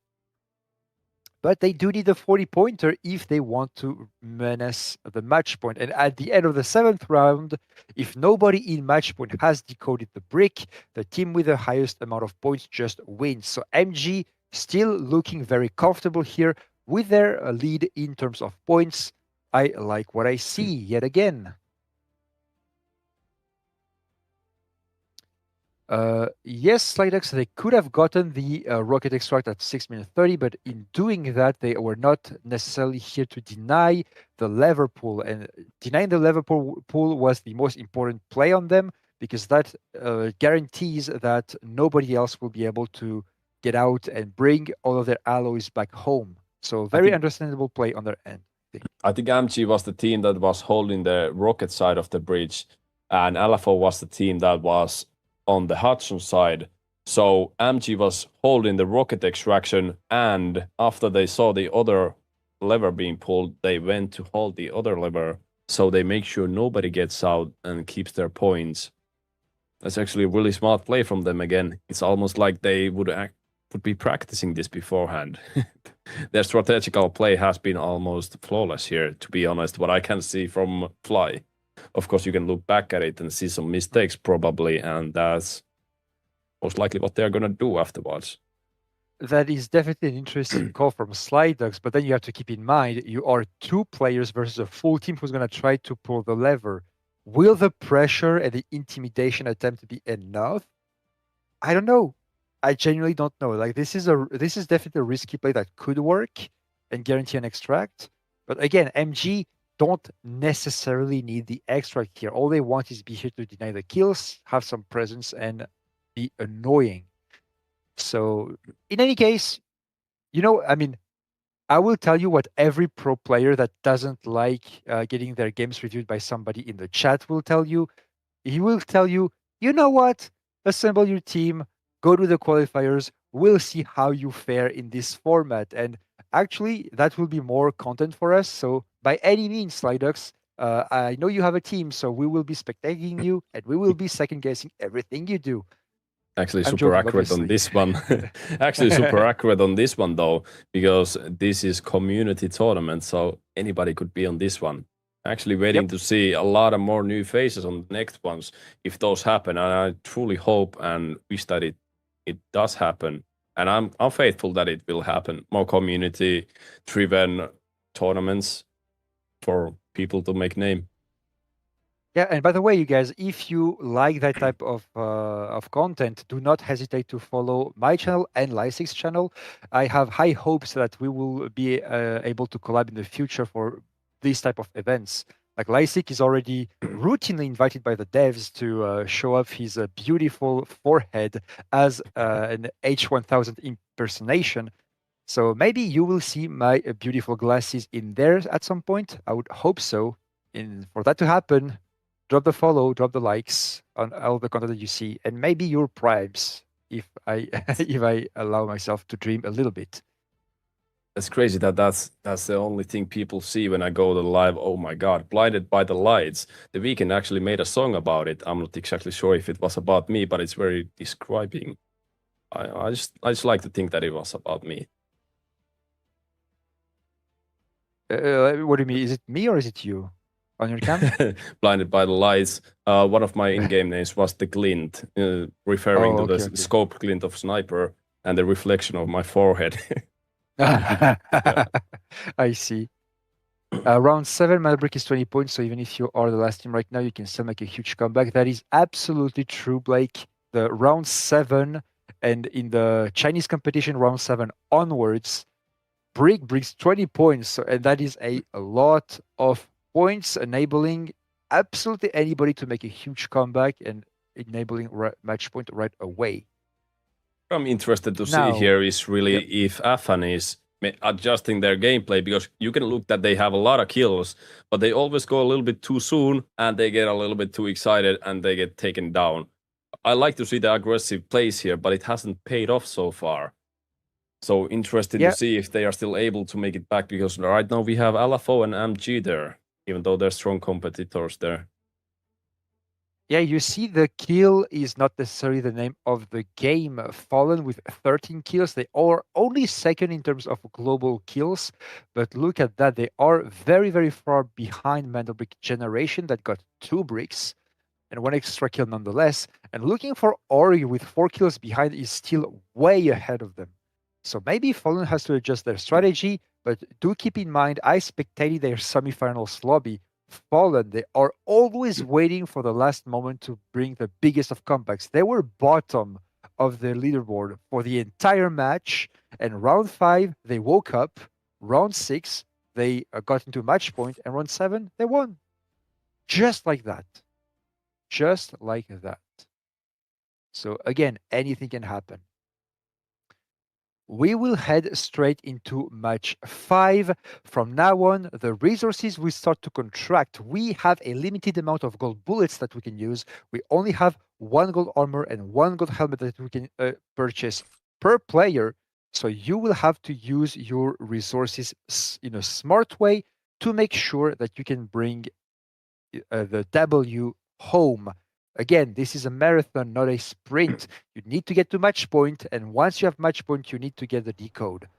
But they do need a 40-pointer if they want to menace the match point. And at the end of the 7th round, if nobody in match point has decoded the brick, the team with the highest amount of points just wins. So MG still looking very comfortable here with their lead in terms of points. I like what I see yet again. Yes, Slidex, they could have gotten the rocket extract at 6 minutes 30, but in doing that, they were not necessarily here to deny the lever pool. And denying the lever pool was the most important play on them, because that guarantees that nobody else will be able to get out and bring all of their alloys back home. So very understandable play on their end. I think MG was the team that was holding the rocket side of the bridge, and LFO was the team that was on the Hudson side. So MG was holding the rocket extraction, and after they saw the other lever being pulled, they went to hold the other lever, so they make sure nobody gets out and keeps their points. That's actually a really smart play from them again. It's almost like they would be practicing this beforehand. Their strategical play has been almost flawless here, to be honest, what I can see from Fly. Of course, you can look back at it and see some mistakes probably, and that's most likely what they're going to do afterwards. That is definitely an interesting call from Slidex, but then you have to keep in mind, you are 2 players versus a full team who's going to try to pull the lever. Will the pressure and the intimidation attempt be enough? I don't know. I genuinely don't know. Like, this is definitely a risky play that could work and guarantee an extract. But again, MG don't necessarily need the extract here. All they want is be here to deny the kills, have some presence, and be annoying. So in any case, I mean, I will tell you what every pro player that doesn't like getting their games reviewed by somebody in the chat will tell you. He will tell you, you know what? Assemble your team, go to the qualifiers, we'll see how you fare in this format. And actually, that will be more content for us. So by any means, Slidex, I know you have a team, so we will be spectating you, and we will be second-guessing everything you do. Actually, super accurate on this one. Actually, super accurate on this one, though, because this is community tournament, so anybody could be on this one. Actually waiting to see a lot of more new faces on the next ones, if those happen. And I truly hope and wish that it does happen. And I'm faithful that it will happen. More community-driven tournaments for people to make name. Yeah, and by the way, you guys, if you like that type of content, do not hesitate to follow my channel and Lysic's channel. I have high hopes that we will be able to collab in the future for these type of events. Like, Lysic is already routinely invited by the devs to show off his beautiful forehead as an H1000 impersonation. So maybe you will see my beautiful glasses in there at some point. I would hope so. And for that to happen, drop the follow, drop the likes on all the content that you see, and maybe your primes if I if I allow myself to dream a little bit. It's crazy that that's the only thing people see when I go to the live. Oh my God, Blinded by the Lights. The Weeknd actually made a song about it. I'm not exactly sure if it was about me, but it's very describing. I just like to think that it was about me. What do you mean? Is it me or is it you? On your cam? Blinded by the Lights. One of my in-game names was the glint, referring to the scope glint of Sniper and the reflection of my forehead. I see. Round 7, Malbrick is 20 points, so even if you are the last team right now, you can still make a huge comeback. That is absolutely true, Blake. The round 7, and in the Chinese competition, round 7 onwards, Brick brings 20 points, and that is a lot of points, enabling absolutely anybody to make a huge comeback and enabling match point right away. I'm interested to see here is really if Afan is adjusting their gameplay, because you can look that they have a lot of kills, but they always go a little bit too soon and they get a little bit too excited and they get taken down. I like to see the aggressive plays here, but it hasn't paid off so far. So interested to see if they are still able to make it back, because right now we have LFO and MG there, even though they're strong competitors there. Yeah, you see the kill is not necessarily the name of the game. Fallen with 13 kills. They are only second in terms of global kills. But look at that. They are very, very far behind Mandelbrick Generation that got 2 bricks and 1 extra kill nonetheless. And looking for Ori with 4 kills behind is still way ahead of them. So maybe Fallen has to adjust their strategy. But do keep in mind, I spectated their semifinals lobby. Fallen, they are always waiting for the last moment to bring the biggest of comebacks. They were bottom of the leaderboard for the entire match, and round 5 they woke up. Round 6 they got into match point, and round 7 they won. Just like that. Just like that. So again, anything can happen. We will head straight into match 5. From now on, the resources will start to contract. We have a limited amount of gold bullets that we can use. We only have 1 gold armor and 1 gold helmet that we can purchase per player. So you will have to use your resources in a smart way to make sure that you can bring the W home. Again, this is a marathon, not a sprint. You need to get to match point, and once you have match point, you need to get the decode.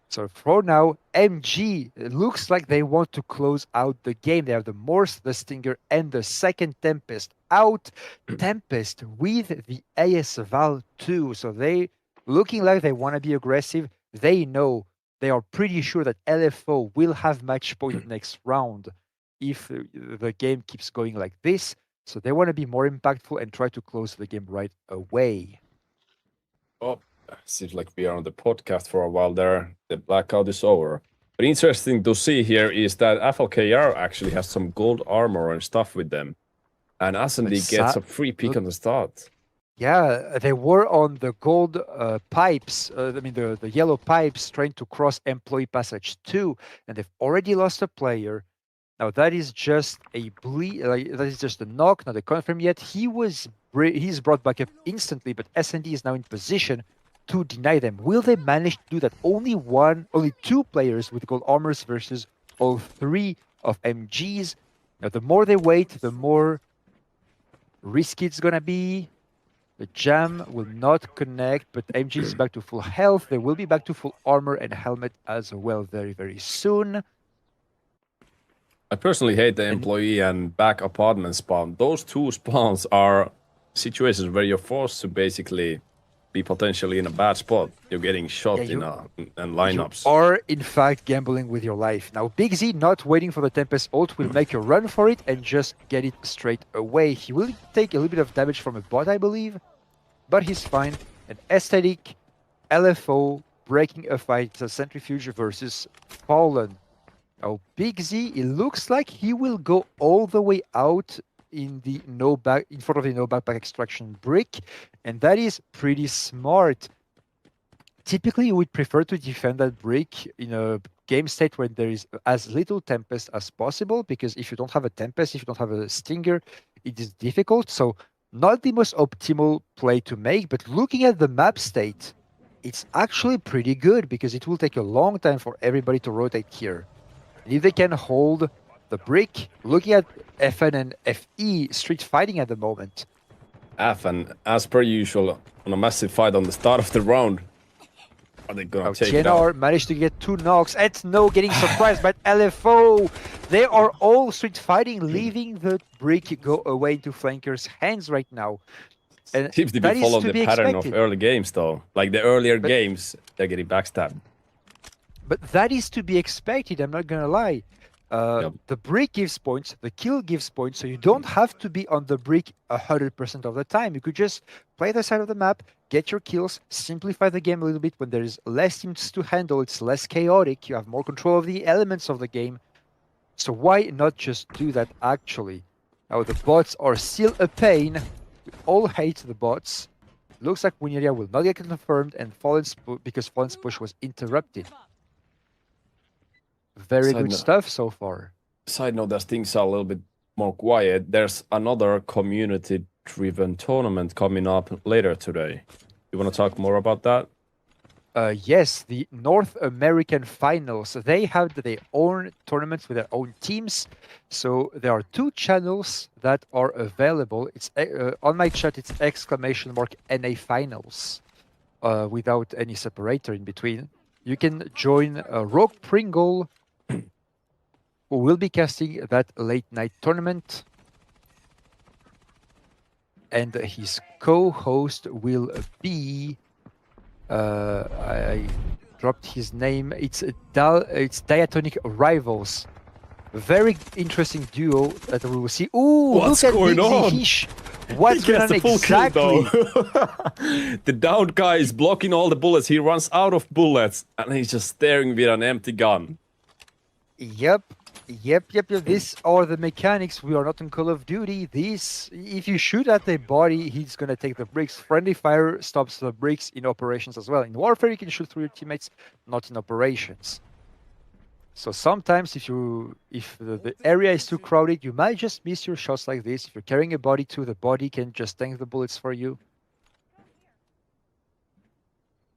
So for now, MG, it looks like they want to close out the game. They have the Morse, the Stinger, and the second Tempest out. Tempest with the AS Val 2. So they looking like they want to be aggressive. They know, they are pretty sure that LFO will have match point next round if the game keeps going like this. So they want to be more impactful and try to close the game right away. Oh, seems like we are on the podcast for a while there. The blackout is over. But interesting to see here is that FLKR actually has some gold armor and stuff with them. And S&D gets a free pick on the start. Yeah, they were on the gold pipes, the yellow pipes trying to cross Employee Passage 2, and they've already lost a player. Now that is just a that is just a knock, not a confirm yet. He's brought back up instantly, but S&D is now in position to deny them. Will they manage to do that? Only 2 players with gold armors versus all 3 of MGs. Now the more they wait, the more risky it's gonna be. The jam will not connect, but MG is back to full health. They will be back to full armor and helmet as well very, very soon. I personally hate the employee and back apartment spawn. Those 2 spawns are situations where you're forced to basically be potentially in a bad spot. You're getting shot in lineups. You are, in fact, gambling with your life. Now, Big Z, not waiting for the Tempest ult, will make a run for it and just get it straight away. He will take a little bit of damage from a bot, I believe, but he's fine. And Aesthetic, LFO, breaking a fight. It's a Centrifuge versus Fallen. Now, Big Z, it looks like he will go all the way out in the in front of the no backpack extraction brick, and that is pretty smart. Typically, you would prefer to defend that brick in a game state where there is as little Tempest as possible, because if you don't have a Tempest, if you don't have a Stinger, it is difficult. So, not the most optimal play to make, but looking at the map state, it's actually pretty good because it will take a long time for everybody to rotate here. And if they can hold the brick, looking at FN and FE street fighting at the moment. FN, as per usual, on a massive fight on the start of the round. Are they gonna take it out? GNR managed to get 2 knocks. No getting surprised by LFO. They are all street fighting, leaving the brick go away into flankers' hands right now. And seems to be following the pattern of early games, though. Like the earlier games, they're getting backstabbed. But that is to be expected, I'm not gonna lie. The brick gives points, the kill gives points, so you don't have to be on the brick 100% of the time. You could just play the side of the map, get your kills, simplify the game a little bit. When there is less teams to handle, it's less chaotic, you have more control of the elements of the game. So why not just do that actually? Now the bots are still a pain. We all hate the bots. Looks like Wineria will not get confirmed, and because Fallen's push was interrupted. Very good stuff so far. Side note, as things are a little bit more quiet, there's another community-driven tournament coming up later today. You want to talk more about that? Yes, the North American Finals. They have their own tournaments with their own teams. So there are 2 channels that are available. It's on my chat, it's !NA Finals without any separator in between. You can join Rogue Pringle, who will be casting that late night tournament. And his co-host will be... I dropped his name. It's Diatonic Rivals. Very interesting duo that we will see. Ooh, What's look at going on? What's He going gets on the full kill, exactly? though. The downed guy is blocking all the bullets. He runs out of bullets and he's just staring with an empty gun. Yep. These are the mechanics. We are not in Call of Duty. These, if you shoot at the body, he's gonna take the bricks. Friendly fire stops the bricks in operations as well. In warfare, you can shoot through your teammates, not in operations. So sometimes, if the area is too crowded, you might just miss your shots like this. If you're carrying a body too, the body can just tank the bullets for you.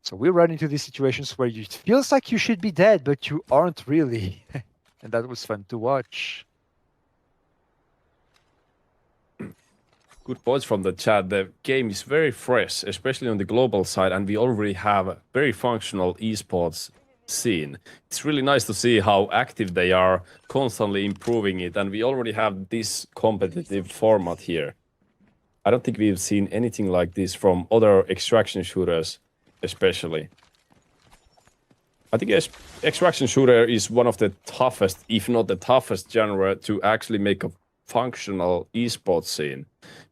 So we run into these situations where it feels like you should be dead, but you aren't really. And that was fun to watch. Good points from the chat. The game is very fresh, especially on the global side, and we already have a very functional esports scene. It's really nice to see how active they are, constantly improving it, and we already have this competitive format here. I don't think we've seen anything like this from other extraction shooters, especially. I think extraction shooter is one of the toughest, if not the toughest genre to actually make a functional esports scene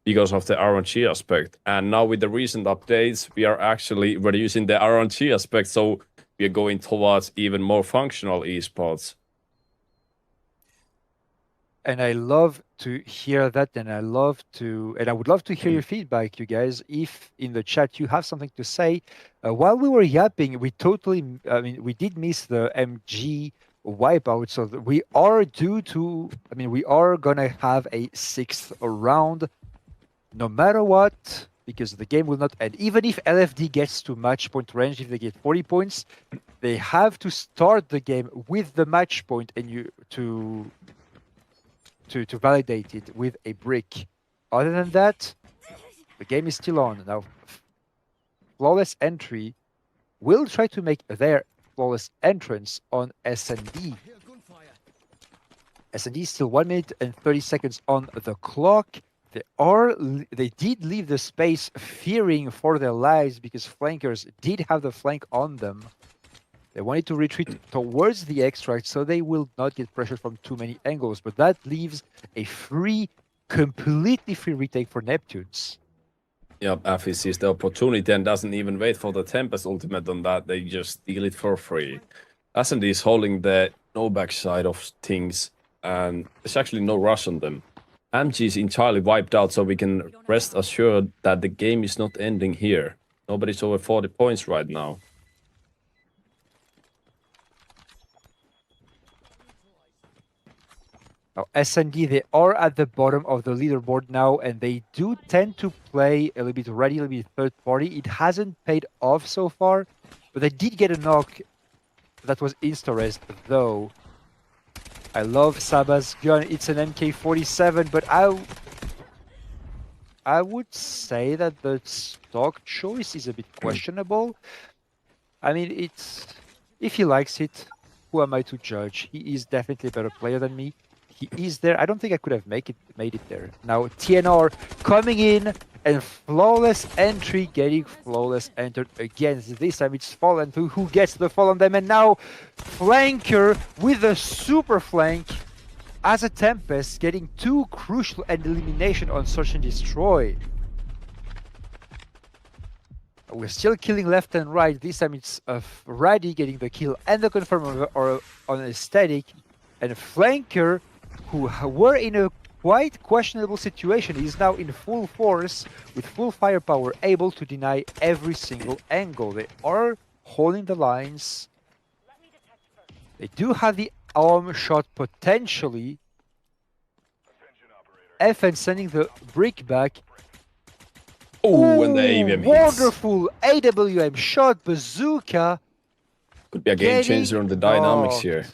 because of the RNG aspect. And now with the recent updates, we are actually reducing the RNG aspect, so we are going towards even more functional esports. And I love to hear that, and I would love to hear your feedback, you guys. If in the chat you have something to say, while we were yapping, we did miss the MG wipeout, so we are we are gonna have a 6th round, no matter what, because the game will not end. Even if LFD gets to match point range, if they get 40 points, they have to start the game with the match point, and to validate it with a brick. Other than that, the game is still on. Now, Flawless Entry will try to make their flawless entrance on S&D. S&D is still 1 minute and 30 seconds on the clock. They did leave the space fearing for their lives because flankers did have the flank on them. They wanted to retreat towards the extract so they will not get pressured from too many angles, but that leaves a completely free retake for Neptunes. Yep, Afi sees the opportunity and doesn't even wait for the Tempest ultimate on that. They just steal it for free. S&D is holding the no back side of things, and there's actually no rush on them. MG is entirely wiped out, so we can rest assured that the game is not ending here. Nobody's over 40 points right now. Now, S&D, they are at the bottom of the leaderboard now, and they do tend to play a little bit ready, a little bit third party. It hasn't paid off so far, but they did get a knock that was insta-rest, though. I love Saba's gun. It's an MK47, but I would say that the stock choice is a bit questionable. I mean, if he likes it, who am I to judge? He is definitely a better player than me. He is there. I don't think I could have made it there. Now TNR coming in and Flawless Entry getting flawless entered again. This time it's Fallen who gets the fall on them, and now Flanker with a super flank as a Tempest getting 2 crucial and elimination on Search and Destroy. We're still killing left and right. This time it's Raddy getting the kill and the confirm on a static, and Flanker, who were in a quite questionable situation, is now in full force with full firepower, able to deny every single angle. They are holding the lines. They do have the arm shot potentially. FN sending the brick back. Oh, and the AWM hits. Wonderful AWM shot, bazooka. Could be a game changer on the dynamics here.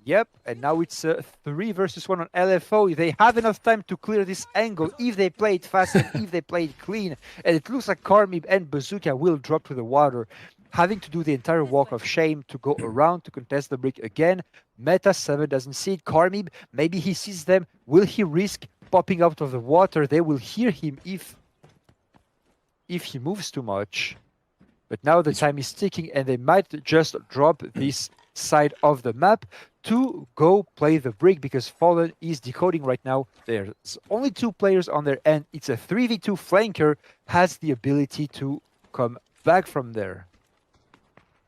Yep, and now it's 3 versus 1 on LFO. They have enough time to clear this angle if they play it fast and if they play it clean. And it looks like Karmib and Bazooka will drop to the water, having to do the entire walk of shame to go around to contest the brick again. Meta 7 doesn't see it. Karmib, maybe he sees them. Will he risk popping out of the water? They will hear him if he moves too much. But now the time is ticking, and they might just drop this side of the map to go play the brick, because Fallen is decoding right now. There's only 2 players on their end. It's a 3v2. Flanker has the ability to come back from there.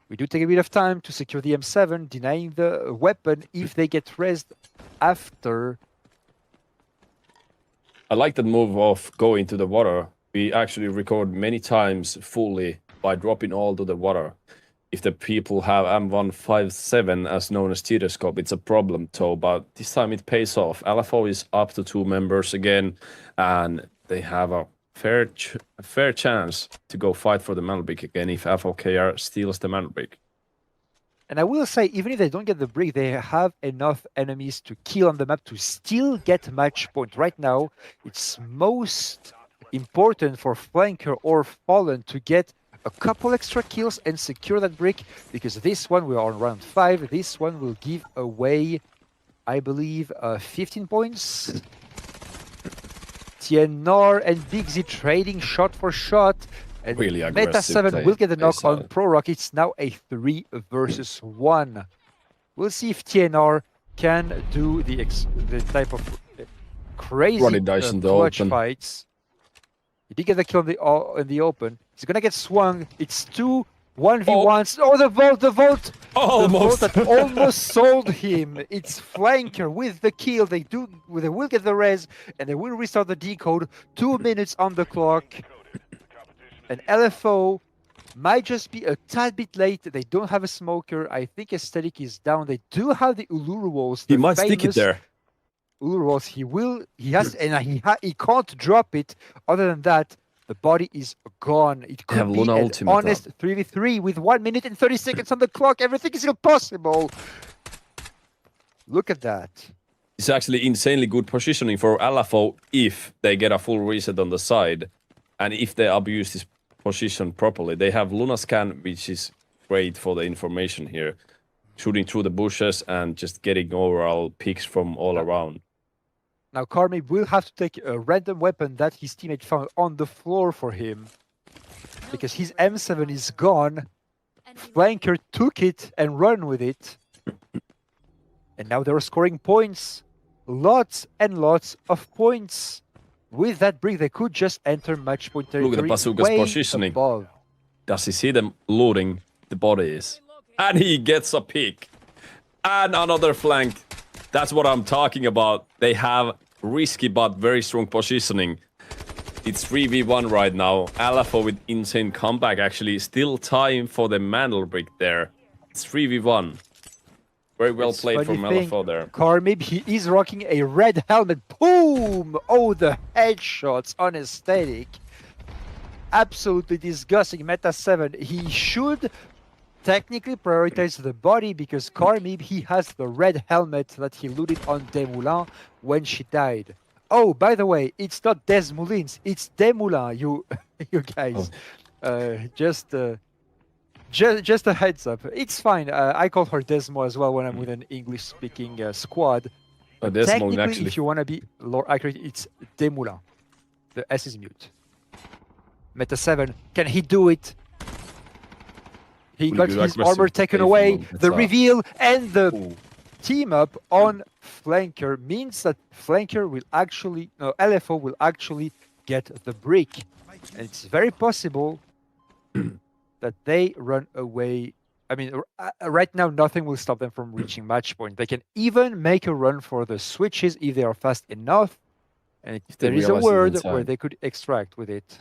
We do take a bit of time to secure the M7, denying the weapon if they get rezzed after. I like that move of going to the water. We actually record many times fully by dropping all to the water. If the people have M157 as known as Tyroscope, it's a problem too, but this time it pays off. LFO is up to 2 members again, and they have a fair chance to go fight for the mantle brick again if FLKR steals the mantle brick. And I will say, even if they don't get the brick, they have enough enemies to kill on the map to still get match point. Right now, it's most important for Flanker or Fallen to get a couple extra kills and secure that brick, because this one, we are on round 5, this one will give away, I believe, 15 points. TNR and Big Z trading shot for shot, and really Meta 7 will get the knock on Pro Rock. It's now a 3 versus 1. We'll see if TNR can do the type of crazy clutch fights. He did get the kill in the open. He's gonna get swung. It's 2 1v1s. Oh, the Vault! Almost. The Vault that almost sold him. It's Flanker with the kill. They will get the res, and they will restart the decode. 2 minutes on the clock. And LFO might just be a tad bit late. They don't have a smoker. I think Aesthetic is down. They do have the Uluru walls. He might stick it there. Uluru walls. He has, and he can't drop it. Other than that, the body is gone. It could be an honest 3v3 with 1 minute and 30 seconds on the clock. Everything is impossible. Look at that. It's actually insanely good positioning for LFO if they get a full reset on the side. And if they abuse this position properly. They have Lunascan, which is great for the information here. Shooting through the bushes and just getting overall picks from all around. Now Karmib will have to take a random weapon that his teammate found on the floor for him. Because his M7 is gone. Flanker took it and ran with it. And now they're scoring points. Lots and lots of points. With that brick, they could just enter match point territory. Look at the bazooka's positioning. Above. Does he see them looting the bodies? And he gets a pick. And another flank. That's what I'm talking about. They have risky but very strong positioning. It's 3v1 right now. LFO with insane comeback. Actually, still time for the mantle brick there. It's 3v1. Very well played from LFO there. Karmib, he is rocking a red helmet. Boom! Oh, the headshots on Aesthetic. Absolutely disgusting. Meta 7, he should technically prioritize the body because Karmib, he has the red helmet that he looted on Desmoulins when she died. Oh, by the way, it's not Desmoulins, it's Desmoulins, you guys. Just a heads up. It's fine. I call her Desmo as well when I'm with an English-speaking squad. Technically, actually, if you want to be more accurate, it's Desmoulins. The S is mute. Meta 7, can he do it? He got his armor taken away. The reveal and the team up on Flanker means that Flanker will actually, no, LFO will actually get the brick. And it's very possible that they run away. I mean, right now, nothing will stop them from reaching match point. They can even make a run for the switches if they are fast enough. And if there is a word where they could extract with it.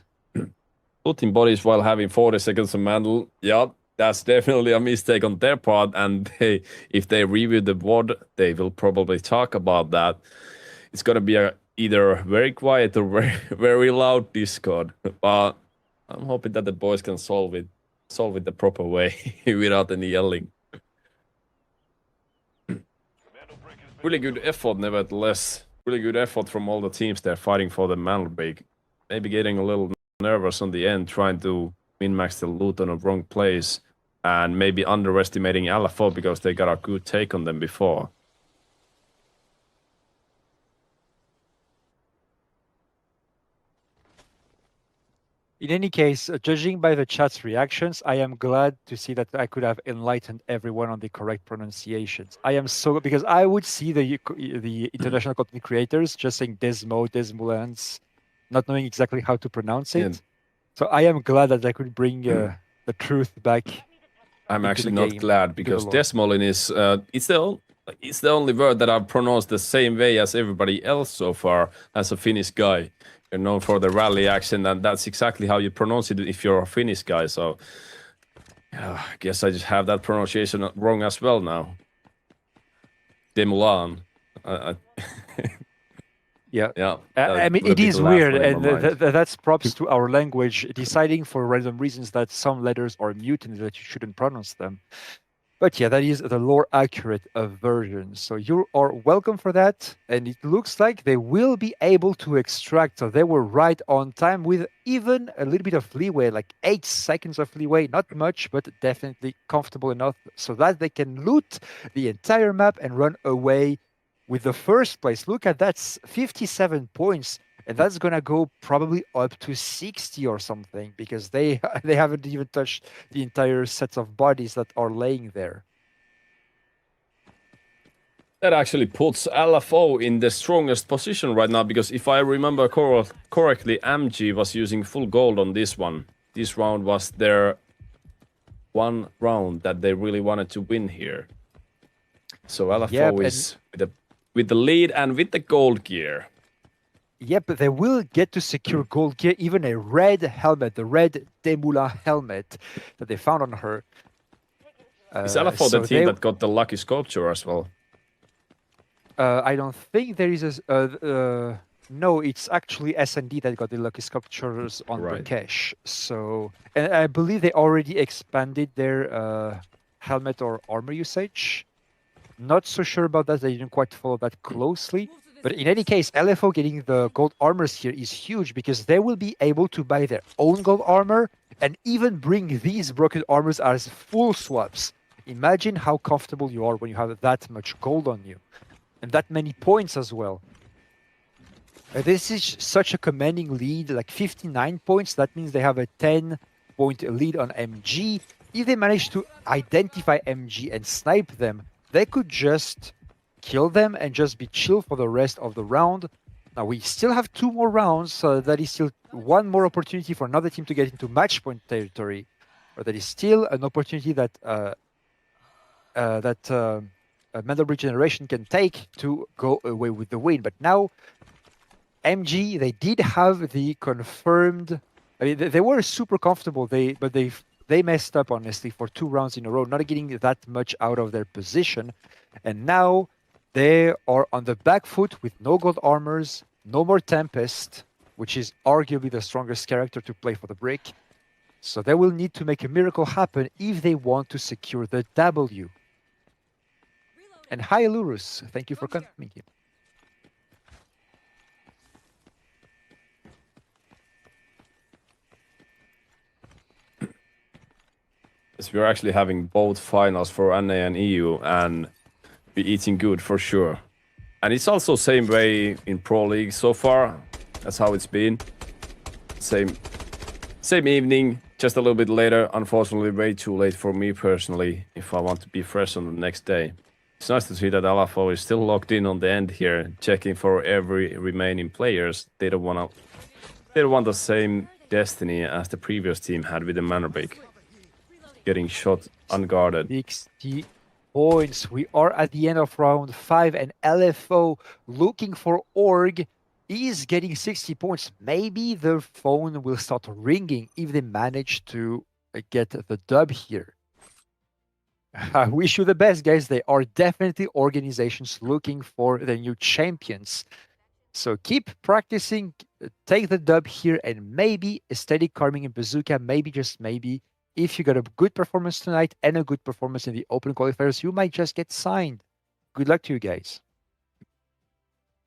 Looting bodies while having 40 seconds of mantle. Yeah, that's definitely a mistake on their part. And if they review the VOD, they will probably talk about that. It's going to be either very quiet or very loud Discord. But I'm hoping that the boys can solve it the proper way without any yelling. Really good effort, nevertheless. Really good effort from all the teams there fighting for the mantle break. Maybe getting a little nervous on the end, trying to min-max the loot on a wrong place, and maybe underestimating LFO because they got a good take on them before. In any case, judging by the chat's reactions, I am glad to see that I could have enlightened everyone on the correct pronunciations. I am so because I would see the international content creators just saying Desmo, Desmoulins, not knowing exactly how to pronounce it. Yeah. So I am glad that I could bring the truth back. I'm into actually the not game, glad into because the lore. Desmolin is it's the only word that I've pronounced the same way as everybody else so far as a Finnish guy. You're known for the rally accent, and that's exactly how you pronounce it if you're a Finnish guy. So I guess I just have that pronunciation wrong as well now. Demulan. Yeah. Yeah. I mean, put a it bit is of weird, laughter in and my mind. that's props to our language deciding for random reasons that some letters are mutant that you shouldn't pronounce them. But yeah, that is the lore accurate version. So you are welcome for that. And it looks like they will be able to extract. So they were right on time with even a little bit of leeway, like 8 seconds of leeway. Not much, but definitely comfortable enough so that they can loot the entire map and run away with the first place. Look at that, 57 points. And that's gonna go probably up to 60 or something because they haven't even touched the entire sets of bodies that are laying there. That actually puts LFO in the strongest position right now because if I remember correctly, MG was using full gold on this one. This round was their one round that they really wanted to win here. So LFO is with the lead and with the gold gear. Yep, they will get to secure gold gear, even a red helmet, the red Demula helmet that they found on her. Is LFO the team that got the lucky sculpture as well? I don't think there is a... no, it's actually S&D that got the lucky sculptures on Rakesh. So, and I believe they already expanded their helmet or armor usage. Not so sure about that. They didn't quite follow that closely. But in any case, LFO getting the gold armors here is huge because they will be able to buy their own gold armor and even bring these broken armors as full swaps. Imagine how comfortable you are when you have that much gold on you. And that many points as well. This is such a commanding lead, like 59 points. That means they have a 10-point lead on MG. If they manage to identify MG and snipe them, they could just kill them and just be chill for the rest of the round. Now we still have 2 more rounds, so that is still one more opportunity for another team to get into match point territory. But that is still an opportunity that Mandelbrot Generation can take to go away with the win. But now MG, they did have the confirmed... I mean, they were super comfortable, but they messed up, honestly, for 2 rounds in a row, not getting that much out of their position. And now they are on the back foot with no gold armors, no more Tempest, which is arguably the strongest character to play for the break. So they will need to make a miracle happen if they want to secure the W. And hi, Lurus. Thank you for coming here. Yes, we're actually having both finals for NA and EU and be eating good for sure. And it's also same way in Pro League so far. That's how it's been. Same evening, just a little bit later. Unfortunately, way too late for me personally if I want to be fresh on the next day. It's nice to see that LFO is still locked in on the end here, checking for every remaining players. They don't want the same destiny as the previous team had with the Manderbake. Getting shot unguarded. 60 points. We are at the end of round 5 and LFO looking for Org is getting 60 points. Maybe their phone will start ringing if they manage to get the dub here. I wish you the best, guys. They are definitely organizations looking for the new champions. So keep practicing, take the dub here, and maybe a steady Carming and Bazooka, maybe, just maybe, if you got a good performance tonight and a good performance in the open qualifiers, you might just get signed. Good luck to you guys.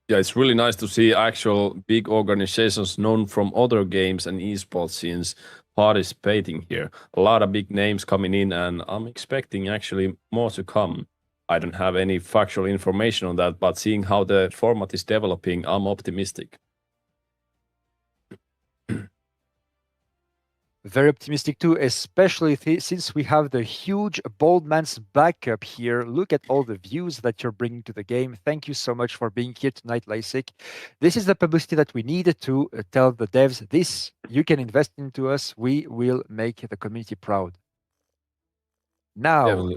Yeah, it's really nice to see actual big organizations known from other games and esports scenes participating here. A lot of big names coming in, and I'm expecting actually more to come. I don't have any factual information on that, but seeing how the format is developing, I'm optimistic. very optimistic too, especially since we have the huge bold man's backup here. Look at all the views that you're bringing to the game. Thank you so much for being here tonight, Lysik. This is the publicity that we need to tell the devs, this, you can invest into us. We will make the community proud. Now,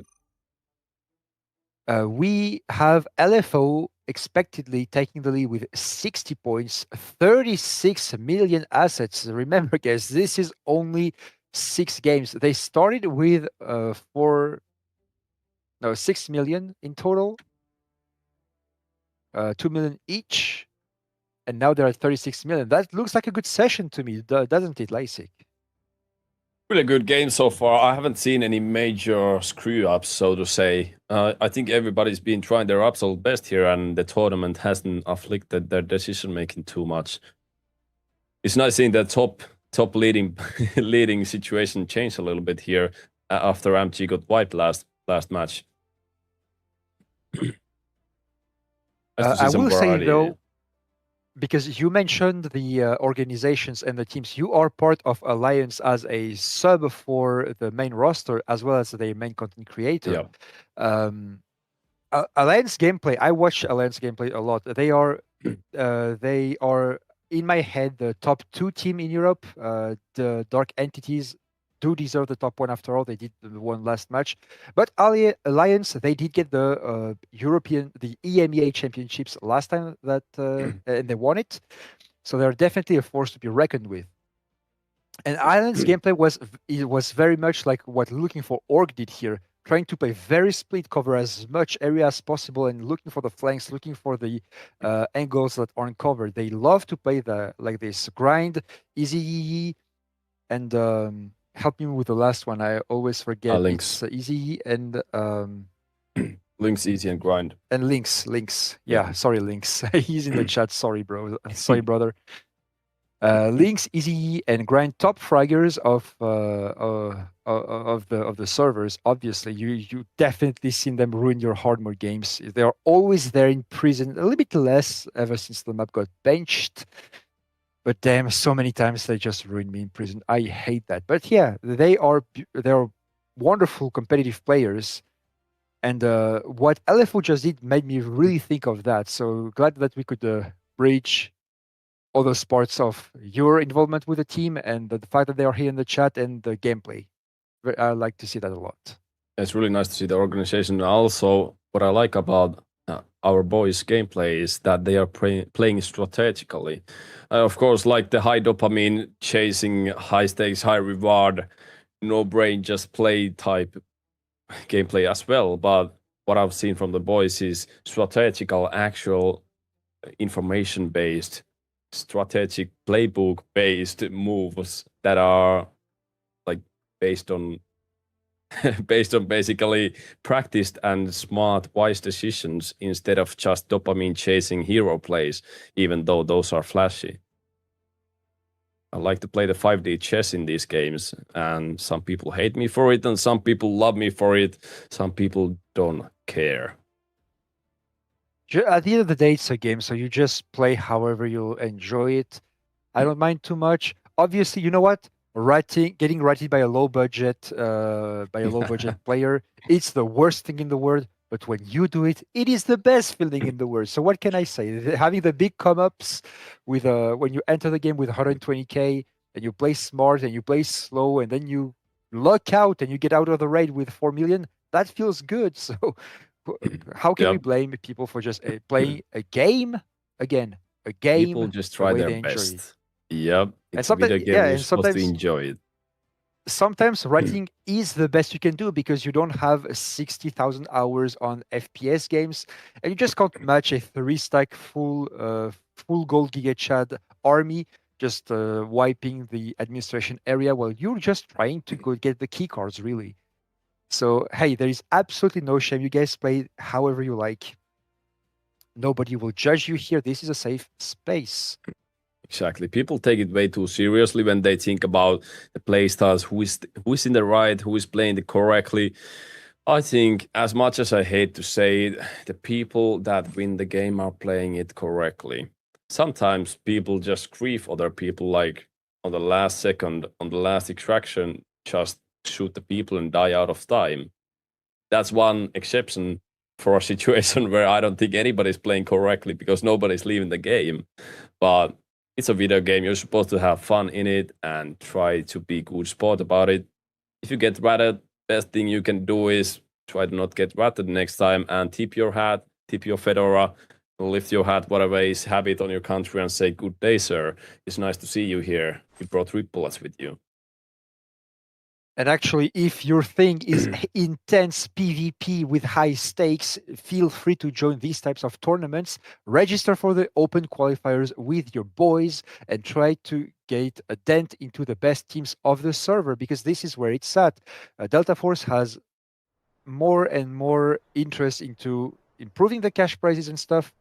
we have LFO expectedly taking the lead with 60 points, 36 million assets. Remember, guys, this is only 6 games. They started with 6 million in total, 2 million each, and now they're at 36 million. That looks like a good session to me, doesn't it, Lysik? Really good game so far. I haven't seen any major screw-ups, so to say. I think everybody's been trying their absolute best here, and the tournament hasn't afflicted their decision-making too much. It's nice seeing the top leading leading situation change a little bit here after MG got wiped last match. I will say, though, because you mentioned the organizations and the teams, you are part of Alliance as a sub for the main roster as well as the main content creator. Yeah. Alliance gameplay, I watch Alliance gameplay a lot. They are in my head the top 2 team in Europe. The Dark Entities do deserve the top 1 after all. They did the one last match, but Alliance, they did get the the EMEA championships last time that and they won it, so they're definitely a force to be reckoned with. And Alliance gameplay was very much like what Looking for Org did here, trying to play very split, cover as much area as possible, and looking for the flanks, looking for the angles that aren't covered. They love to play like this grind, easy, and help me with the last one. I always forget. Lynx. It's easy and Lynx, easy and grind. And Lynx. Yeah, sorry, Lynx. He's in the chat. Sorry, bro. Sorry, brother. Lynx, easy and grind, top fraggers of the servers. Obviously, you definitely seen them ruin your hard mode games. They are always there in prison. A little bit less ever since the map got benched. But damn, so many times they just ruined me in prison. I hate that. But yeah, they are wonderful competitive players. And what LFO just did made me really think of that. So glad that we could bridge all those parts of your involvement with the team and the fact that they are here in the chat and the gameplay. I like to see that a lot. It's really nice to see the organization. Also, what I like about our boys' gameplay is that they are playing strategically. Of course, like the high dopamine, chasing high stakes, high reward, no brain, just play type gameplay as well. But what I've seen from the boys is strategical, actual information-based, strategic playbook-based moves that are like based on basically practiced and smart, wise decisions instead of just dopamine chasing hero plays, even though those are flashy. I like to play the 5D chess in these games, and some people hate me for it, and some people love me for it. Some people don't care. At the end of the day, it's a game, so you just play however you enjoy it. I don't mind too much. Obviously, you know what? Getting rated by a low budget player, it's the worst thing in the world. But when you do it, it is the best feeling in the world. So what can I say? Having the big come-ups with when you enter the game with 120k and you play smart and you play slow and then you luck out and you get out of the raid with 4 million, that feels good. So how can we blame people for just playing a game? Again, a game. People just try their best. Yep. It's a video game. You're supposed to enjoy it. Sometimes writing is the best you can do because you don't have 60,000 hours on FPS games, and you just can't match a 3-stack full gold Giga Chad army just wiping the administration area while you're just trying to go get the key cards, really. So hey, there is absolutely no shame. You guys play however you like. Nobody will judge you here. This is a safe space. Exactly. People take it way too seriously when they think about the playstyles, who is in the right, who is playing it correctly. I think, as much as I hate to say it, the people that win the game are playing it correctly. Sometimes people just grief other people, like on the last second, on the last extraction, just shoot the people and die out of time. That's one exception for a situation where I don't think anybody's playing correctly because nobody's leaving the game. But it's a video game. You're supposed to have fun in it and try to be good sport about it. If you get ratted, best thing you can do is try to not get ratted next time and tip your hat, tip your fedora, lift your hat, whatever is habit on your country, and say, "Good day, sir. It's nice to see you here. You brought 3 bullets with you." And actually, if your thing is intense PvP with high stakes, feel free to join these types of tournaments. Register for the open qualifiers with your boys and try to get a dent into the best teams of the server, because this is where it's at. Delta Force has more and more interest into improving the cash prizes and stuff.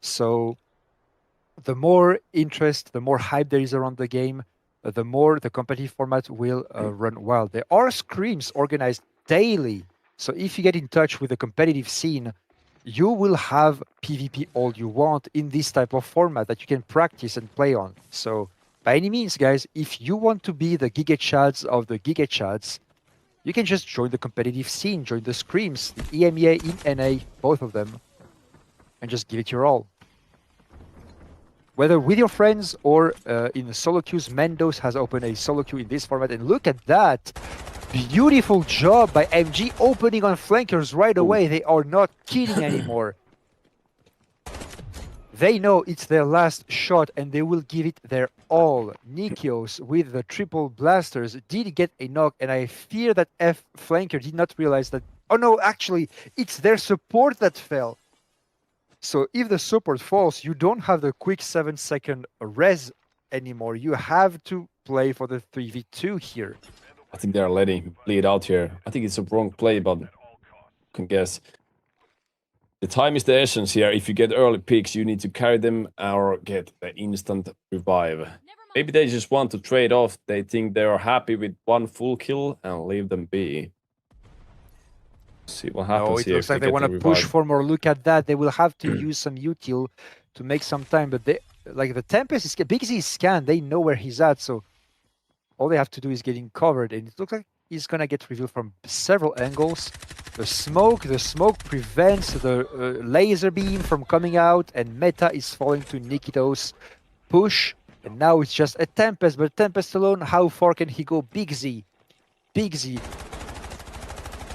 So the more interest, the more hype there is around the game, the more the competitive format will run wild. There are scrims organized daily. So if you get in touch with the competitive scene, you will have PvP all you want in this type of format that you can practice and play on. So by any means, guys, if you want to be the Giga Chads of the Giga Chads, you can just join the competitive scene, join the scrims, the EMEA, in NA, both of them, and just give it your all. Whether with your friends or in the solo queues, Mendos has opened a solo queue in this format, and look at that. Beautiful job by MG opening on flankers right away. They are not kidding anymore. They know it's their last shot and they will give it their all. Nikios with the triple blasters did get a knock, and I fear that F flanker did not realize that. Oh no, actually, it's their support that fell. So if the support falls, you don't have the quick 7-second res anymore. You have to play for the 3v2 here. I think they're letting him bleed out here. I think it's a wrong play, but you can guess. The time is the essence here. If you get early picks, you need to carry them or get the instant revive. Maybe they just want to trade off. They think they are happy with 1 full kill and leave them be. See what happens no, it here. looks like they want to push for more. Look at that. They will have to use some util to make some time. But they, like the Tempest is Bigsy is scanned. They know where he's at. So all they have to do is getting covered. And it looks like he's going to get revealed from several angles. The smoke prevents the laser beam from coming out. And Meta is falling to Nikitos' push. And now it's just a Tempest. But Tempest alone, how far can he go? Bigsy.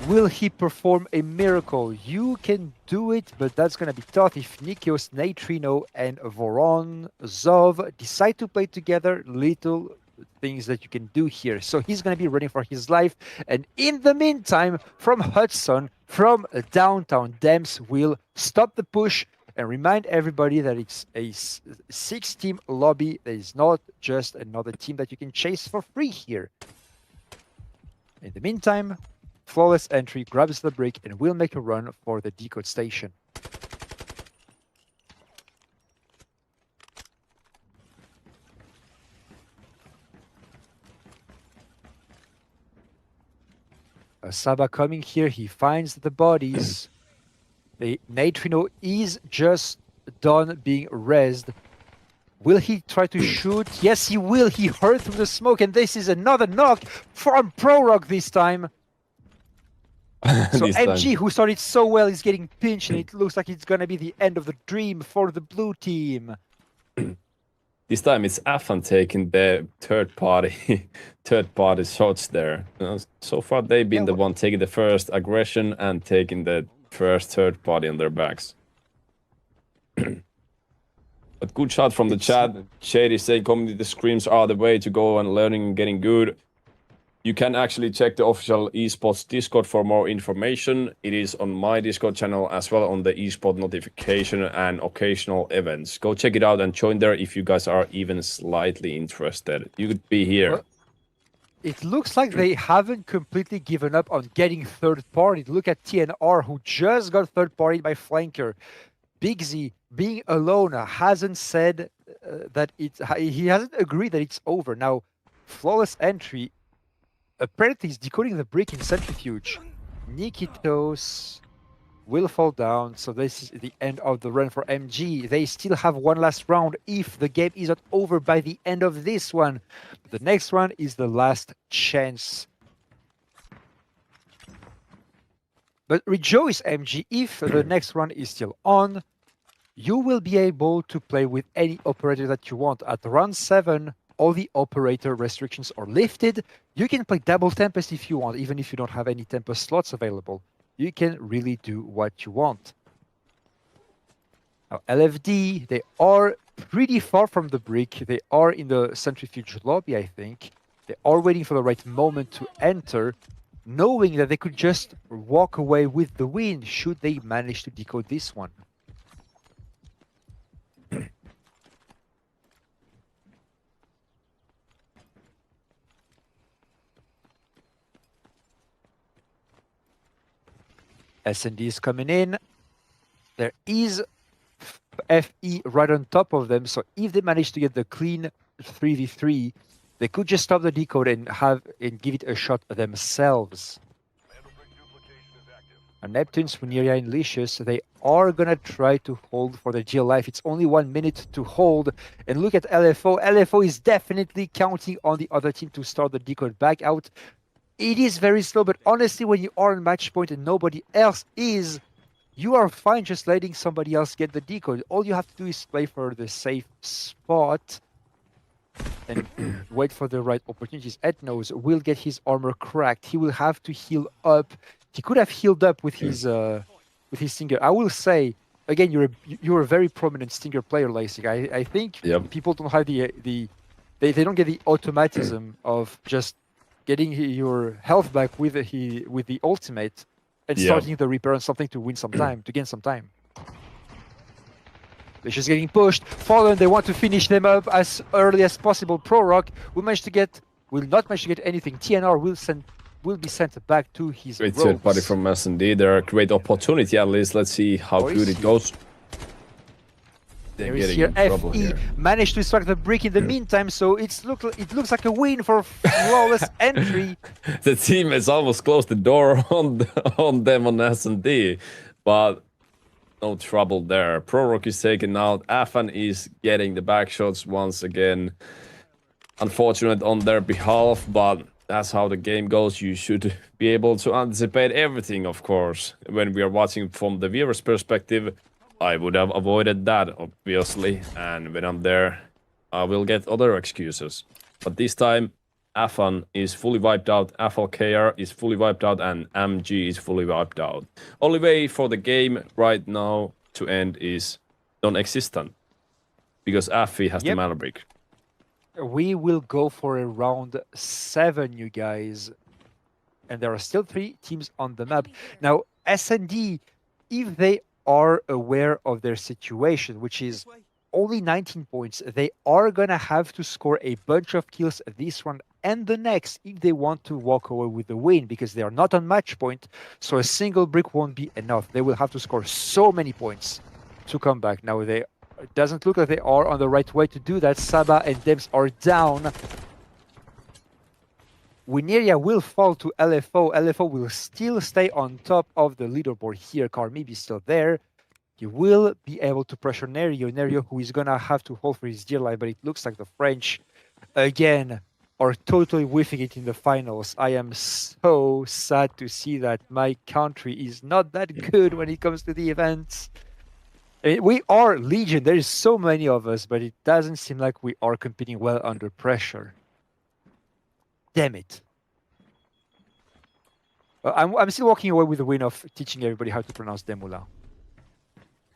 Will he perform a miracle? You can do it, but that's going to be tough if Nikios, Neutrino, and Voron, Zov decide to play together. Little things that you can do here. So he's going to be running for his life. And in the meantime, from Hudson, from downtown, Dems will stop the push and remind everybody that it's a 6-team lobby. There is not just another team that you can chase for free here. In the meantime, Flawless Entry grabs the brick and will make a run for the decode station. Saba coming here, he finds the bodies. The Neutrino is just done being rezzed. Will he try to shoot? Yes, he will. He heard through the smoke, and this is another knock from Prorock this time. So MG, who started so well, is getting pinched, and it looks like it's gonna be the end of the dream for the blue team. This time it's Afan taking the third party shots there. So far they've been the one taking the first aggression and taking the first third party on their backs. But good shot from the chat. Shady saying community scrims are the way to go and learning and getting good. You can actually check the official esports Discord for more information. It is on my Discord channel as well on the esports notification and occasional events. Go check it out and join there if you guys are even slightly interested. You could be here. Well, it looks like they haven't completely given up on getting third party. Look at TNR, who just got third party by Flanker. Bigsy, being alone, hasn't said that he hasn't agreed that it's over. Now, Flawless Entry apparently is decoding the brick in Centrifuge. Nikitos will fall down. So this is the end of the run for MG. They still have one last round if the game is not over by the end of this one. The next one is the last chance. But rejoice, MG, if the next one is still on, you will be able to play with any operator that you want. At round 7, all the operator restrictions are lifted. You can play double Tempest if you want, even if you don't have any Tempest slots available. You can really do what you want. Now, LFD, they are pretty far from the brick. They are in the centrifuge lobby, I think. They are waiting for the right moment to enter, knowing that they could just walk away with the win should they manage to decode this one. S&D is coming in. There is FE right on top of them, so if they manage to get the clean 3v3, they could just stop the decode and give it a shot themselves. And Neptunes, Funeria, and Licious, they are gonna try to hold for their GL life. It's only 1 minute to hold. And look at LFO. LFO is definitely counting on the other team to start the decode back out. It is very slow, but honestly, when you are on match point and nobody else is, you are fine just letting somebody else get the decode. All you have to do is play for the safe spot and wait for the right opportunities. Ethnos will get his armor cracked. He will have to heal up. He could have healed up with his Stinger. I will say, again, you're a very prominent Stinger player, Lasik. I think people don't have they don't get the automatism of just getting your health back with the ultimate and starting the repair on something to win some time, to gain some time. They're just getting pushed. Fallen, they want to finish them up as early as possible. Pro-Rock will not manage to get anything. TNR will be sent back to his Great third party from S&D. They're a great opportunity at least. Let's see how good it goes. There is here FE managed to strike the brick in the meantime, so it looks like a win for flawless entry. The team has almost closed the door on them on S&D, but no trouble there. Pro-Rock is taken out. Afan is getting the back shots once again. Unfortunate on their behalf, but that's how the game goes. You should be able to anticipate everything, of course. When we are watching from the viewer's perspective, I would have avoided that, obviously. And when I'm there, I will get other excuses. But this time, Afan is fully wiped out, AFLKR is fully wiped out, and MG is fully wiped out. Only way for the game right now to end is non-existent. Because Afi has the mana brick. We will go for a round 7, you guys. And there are still 3 teams on the map. Now, S&D, if they are aware of their situation, which is only 19 points, they are gonna have to score a bunch of kills this round and the next if they want to walk away with the win, because they are not on match point, so a single brick won't be enough. They will have to score so many points to come back. Now, it doesn't look like they are on the right way to do that. Saba and Debs are down. Wineria will fall to LFO. LFO will still stay on top of the leaderboard here. Carmib is still there. He will be able to pressure Nerio. Nerio, who is going to have to hold for his dear life, but it looks like the French, again, are totally whiffing it in the finals. I am so sad to see that my country is not that good when it comes to the events. We are Legion. There is so many of us, but it doesn't seem like we are competing well under pressure. Damn it. I'm still walking away with the win of teaching everybody how to pronounce Demula.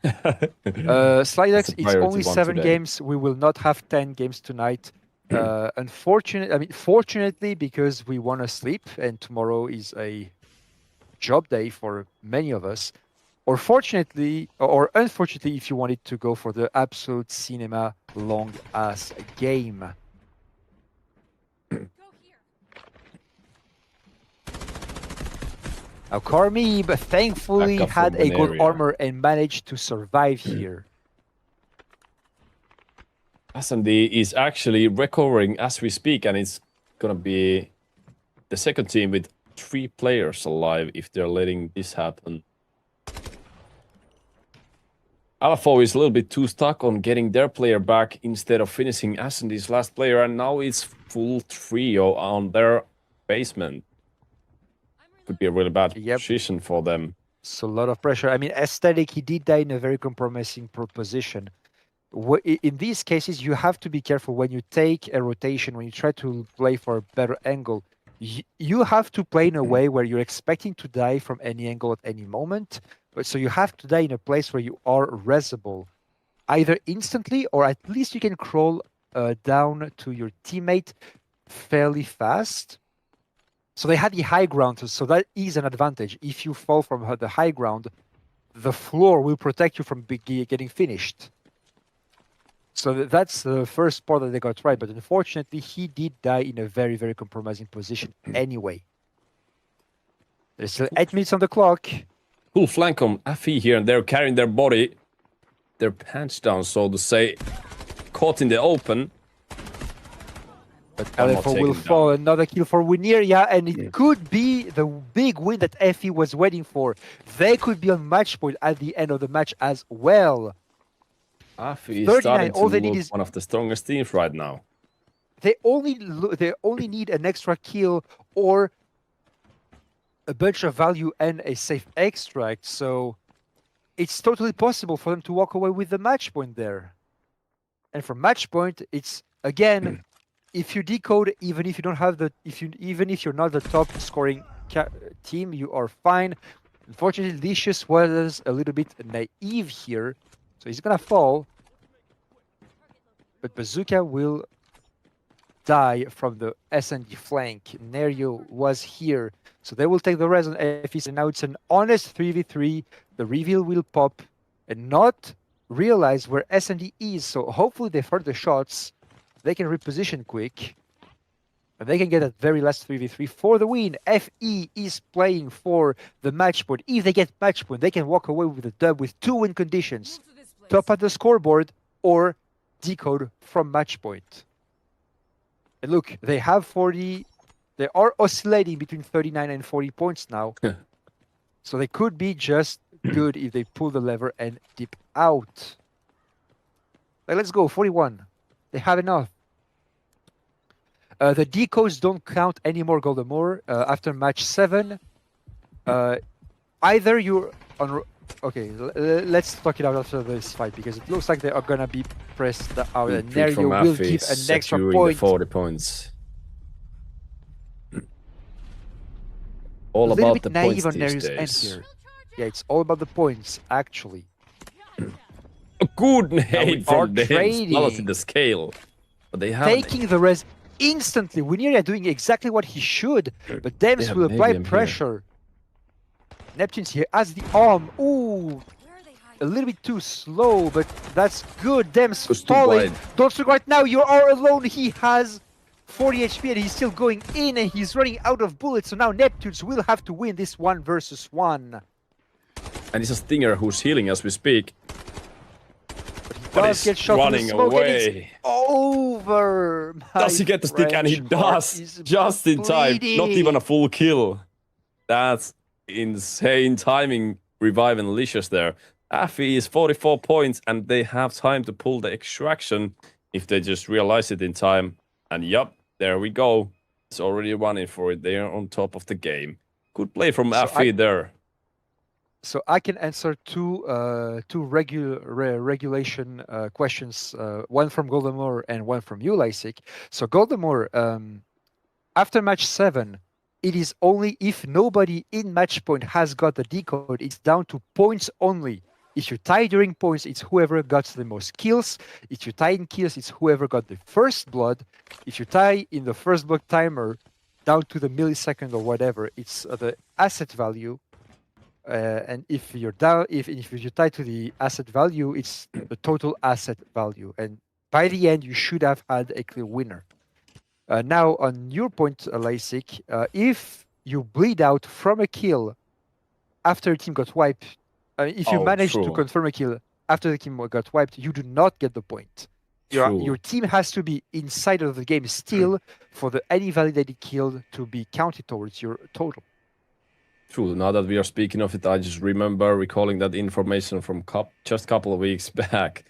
Slidex, it's only 7 games. We will not have 10 games tonight. Fortunately, because we want to sleep and tomorrow is a job day for many of us. Or fortunately, or unfortunately, if you wanted to go for the absolute cinema long-ass game. Now, Carmib thankfully had a good armor and managed to survive here. S&D is actually recovering as we speak, and it's gonna be the second team with 3 players alive if they're letting this happen. Alpha is a little bit too stuck on getting their player back instead of finishing S&D's last player, and now it's full trio on their basement. Could be a really bad position for them. It's a lot of pressure. I mean, Aesthetic, he did die in a very compromising position. In these cases, you have to be careful when you take a rotation, when you try to play for a better angle. You have to play in a way where you're expecting to die from any angle at any moment. But so you have to die in a place where you are resable, either instantly or at least you can crawl down to your teammate fairly fast. So they had the high ground, so that is an advantage. If you fall from the high ground, the floor will protect you from getting finished. So that's the first part that they got right, but unfortunately, he did die in a very, very compromising position anyway. There's still 8 minutes on the clock. Full flank on FE here, and they're carrying their body, their pants down, so to say, caught in the open. But LFO will fall. Another kill for Wineria, and it could be the big win that FE was waiting for. They could be on match point at the end of the match as well. FE is starting to look one of the strongest teams right now. They only need an extra kill or a bunch of value and a safe extract, so it's totally possible for them to walk away with the match point there. And from match point, it's again, if you decode, even if you don't have the, even if you're not the top scoring team, you are fine. Unfortunately, Licious was a little bit naive here, so he's gonna fall. But Bazooka will die from the S&D flank. Nerio was here, so they will take the res on FE. And now it's an honest 3v3. The reveal will pop and not realize where S&D is. So hopefully they heard the shots. They can reposition quick. And they can get that very last 3v3 for the win. FE is playing for the match point. If they get match point, they can walk away with the dub with 2 win conditions. Top at the scoreboard or decode from match point. And look, they have 40. They are oscillating between 39 and 40 points now. So they could be just good if they pull the lever and dip out. Like, let's go, 41. They have enough. The decodes don't count anymore, Golden after match 7. Either you're on... Okay, let's talk it out after this fight, because it looks like they are gonna be pressed out, and Nerio will give an extra point. 40 points. All about the points these days. Here. Yeah, it's all about the points, actually. A good nade from them, balancing the scale. But they have taking the res instantly. Wineria doing exactly what he should, but Dems will apply pressure. Neptune's here as the arm. Ooh, a little bit too slow, but that's good. Dems falling. Don't look right now. You are alone. He has 40 HP and he's still going in, and he's running out of bullets. So now Neptunes will have to win this 1 versus 1. And it's a Stinger who's healing as we speak. But he's get shot running smoke away. And it's over. Does he get the stick? And he does, just in time. Not even a full kill. That's insane timing, reviving Licious there. FE is 44 points, and they have time to pull the extraction if they just realize it in time. And yup, there we go. It's already running for it. They are on top of the game. Good play from FE there. So I can answer two regulation questions, one from Goldenmore and one from you, Lysik. So Goldenmore, after match 7, it is only if nobody in match point has got the decode, it's down to points only. If you tie during points, it's whoever got the most kills. If you tie in kills, it's whoever got the first blood. If you tie in the first blood timer down to the millisecond or whatever, it's the asset value. And if you're down, if you tie to the asset value, it's the total asset value. And by the end, you should have had a clear winner. Now, on your point, Lysik, if you bleed out from a kill after a team got wiped, if you manage to confirm a kill after the team got wiped, you do not get the point. Your team has to be inside of the game still for any validated kill to be counted towards your total. True. Now that we are speaking of it, I just remember recalling that information from just a couple of weeks back.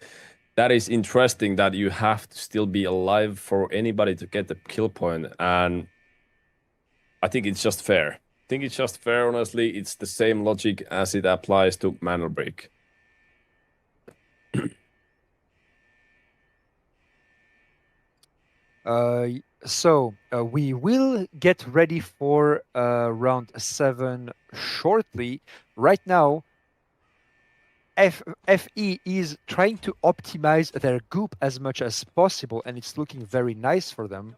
That is interesting that you have to still be alive for anybody to get the kill point, and I think it's just fair. I think it's just fair, honestly. It's the same logic as it applies to Manor Brick. We will get ready for round 7 shortly. Right now, FE is trying to optimize their goop as much as possible, and it's looking very nice for them.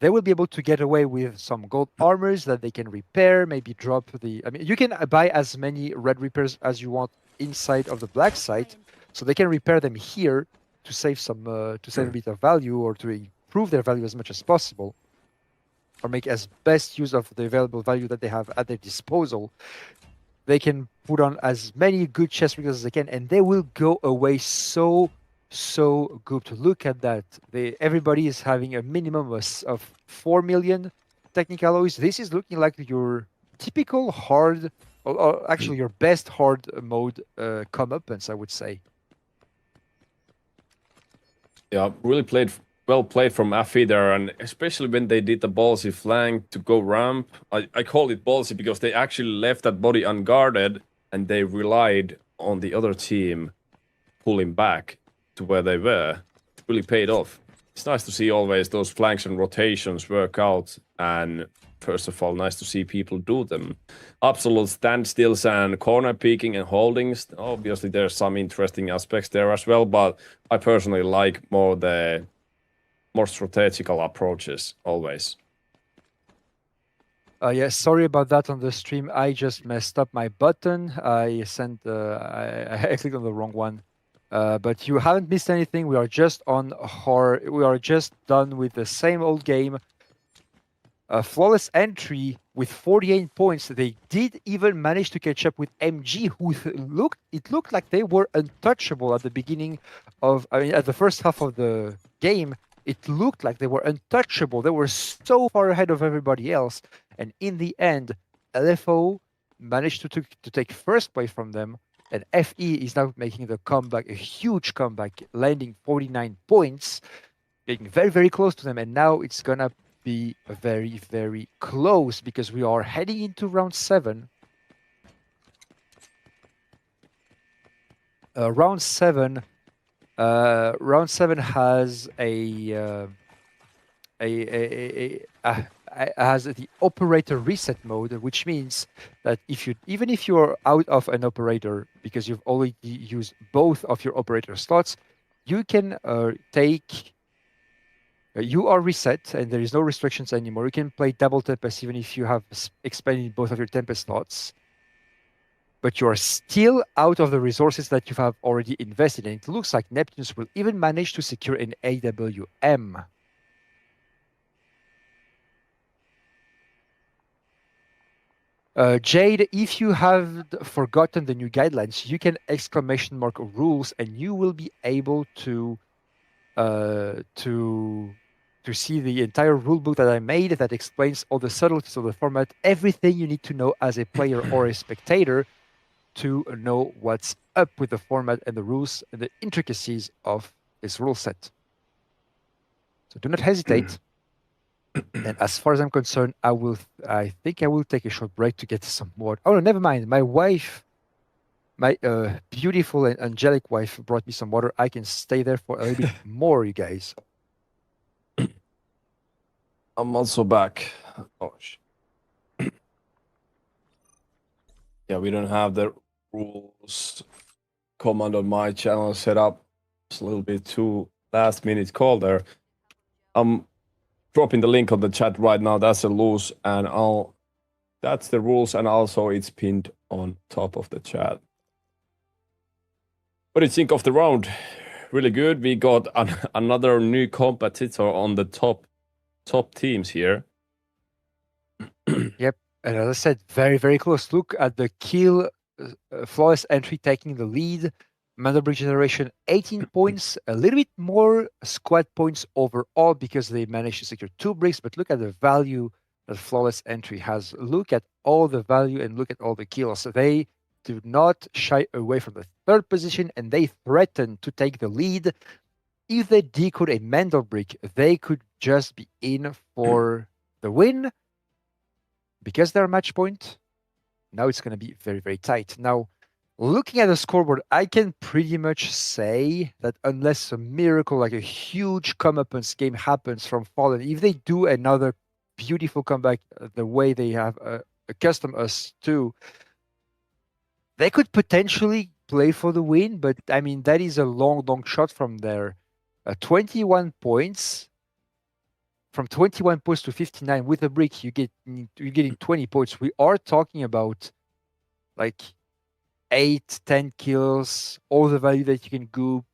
They will be able to get away with some gold armors that they can repair, maybe drop the... I mean, you can buy as many red repairs as you want inside of the black site, so they can repair them here to save some, to save a bit of value, or to improve their value as much as possible, or make as best use of the available value that they have at their disposal. They can put on as many good chest riggers as they can, and they will go away so good. To look at that. Everybody is having a minimum of 4 million technical alloys. This is looking like your typical hard, or actually your best hard mode comeuppance, I would say. Yeah, really well played from Affy there, and especially when they did the ballsy flank to go ramp. I call it ballsy because they actually left that body unguarded, and they relied on the other team pulling back to where they were. It really paid off. It's nice to see always those flanks and rotations work out, and first of all, nice to see people do them. Absolute standstills and corner peeking and holdings. Obviously, there's some interesting aspects there as well, but I personally like the more strategical approaches always. Yeah, sorry about that on the stream. I just messed up my button. I clicked on the wrong one. But you haven't missed anything. We are just on horror. We are just done with the same old game. Flawless entry with 48 points. They did even manage to catch up with MG, who looked like they were untouchable at the beginning of, at the first half of the game. It looked like they were untouchable. They were so far ahead of everybody else. And in the end, LFO managed to take first place from them. And FE is now making the comeback, a huge comeback, landing 49 points, getting very, very close to them. And now it's going to be very, very close because we are heading into round 7. Round 7 has has the operator reset mode, which means that even if you are out of an operator because you've already used both of your operator slots, you can you are reset and there is no restrictions anymore. You can play double Tempest even if you have expended both of your Tempest slots, but you are still out of the resources that you have already invested in. It looks like Neptunes will even manage to secure an AWM. Jade, if you have forgotten the new guidelines, you can exclamation mark rules, and you will be able to see the entire rulebook that I made that explains all the subtleties of the format, everything you need to know as a player or a spectator to know what's up with the format and the rules and the intricacies of this rule set. So do not hesitate. And as far as I'm concerned, I think I will take a short break to get some water. Oh, no, never mind. My wife, my beautiful and angelic wife brought me some water. I can stay there for a little bit more, you guys. I'm also back. Oh, yeah, we don't have the rules command on my channel set up. It's a little bit too last minute call there. Dropping the link on the chat right now. That's the rules, and that's the rules, and also it's pinned on top of the chat. What do you think of the round? Really good. We got another new competitor on the top teams here. Yep, and as I said, very, very close. Look at the kill, flawless entry taking the lead. Manor Brick Generation 18 points, a little bit more squad points overall because they managed to secure 2 bricks, but look at the value that Flawless Entry has. Look at all the value and look at all the kills. They do not shy away from the third position, and they threaten to take the lead. If they decode a Mendel brick, they could just be in for the win. Because they're match point, now it's going to be very, very tight. Now, looking at the scoreboard, I can pretty much say that unless a miracle, like a huge comeuppance game happens from Fallen, if they do another beautiful comeback the way they have accustomed us to, they could potentially play for the win, but I mean, that is a long, long shot from there. 21 points. From 21 points to 59 with a brick, you're getting 20 points. We are talking about like 8-10 kills, all the value that you can goop,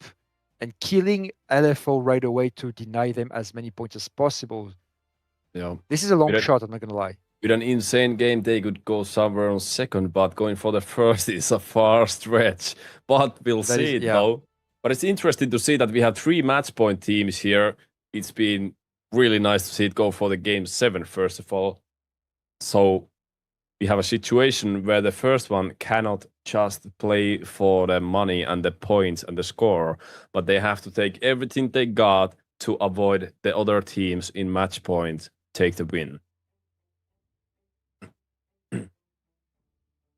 and killing LFO right away to deny them as many points as possible. Yeah, this is a long shot, I'm not gonna lie. With an insane game, they could go somewhere on second, but going for the first is a far stretch. But we'll see it though. But it's interesting to see that we have 3 match point teams here. It's been really nice to see it go for the game 7, first of all. So we have a situation where the first one cannot just play for the money and the points and the score, but they have to take everything they got to avoid the other teams in match point take the win.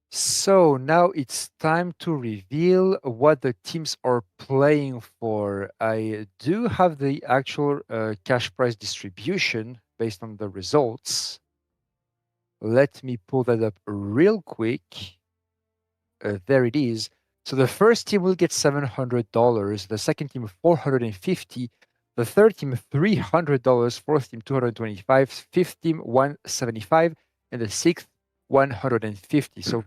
So now it's time to reveal what the teams are playing for. I do have the actual cash prize distribution based on the results. Let me pull that up real quick. There it is. So the first team will get $700, the second team $450, the third team $300, fourth team $225, fifth team $175, and the sixth $150. So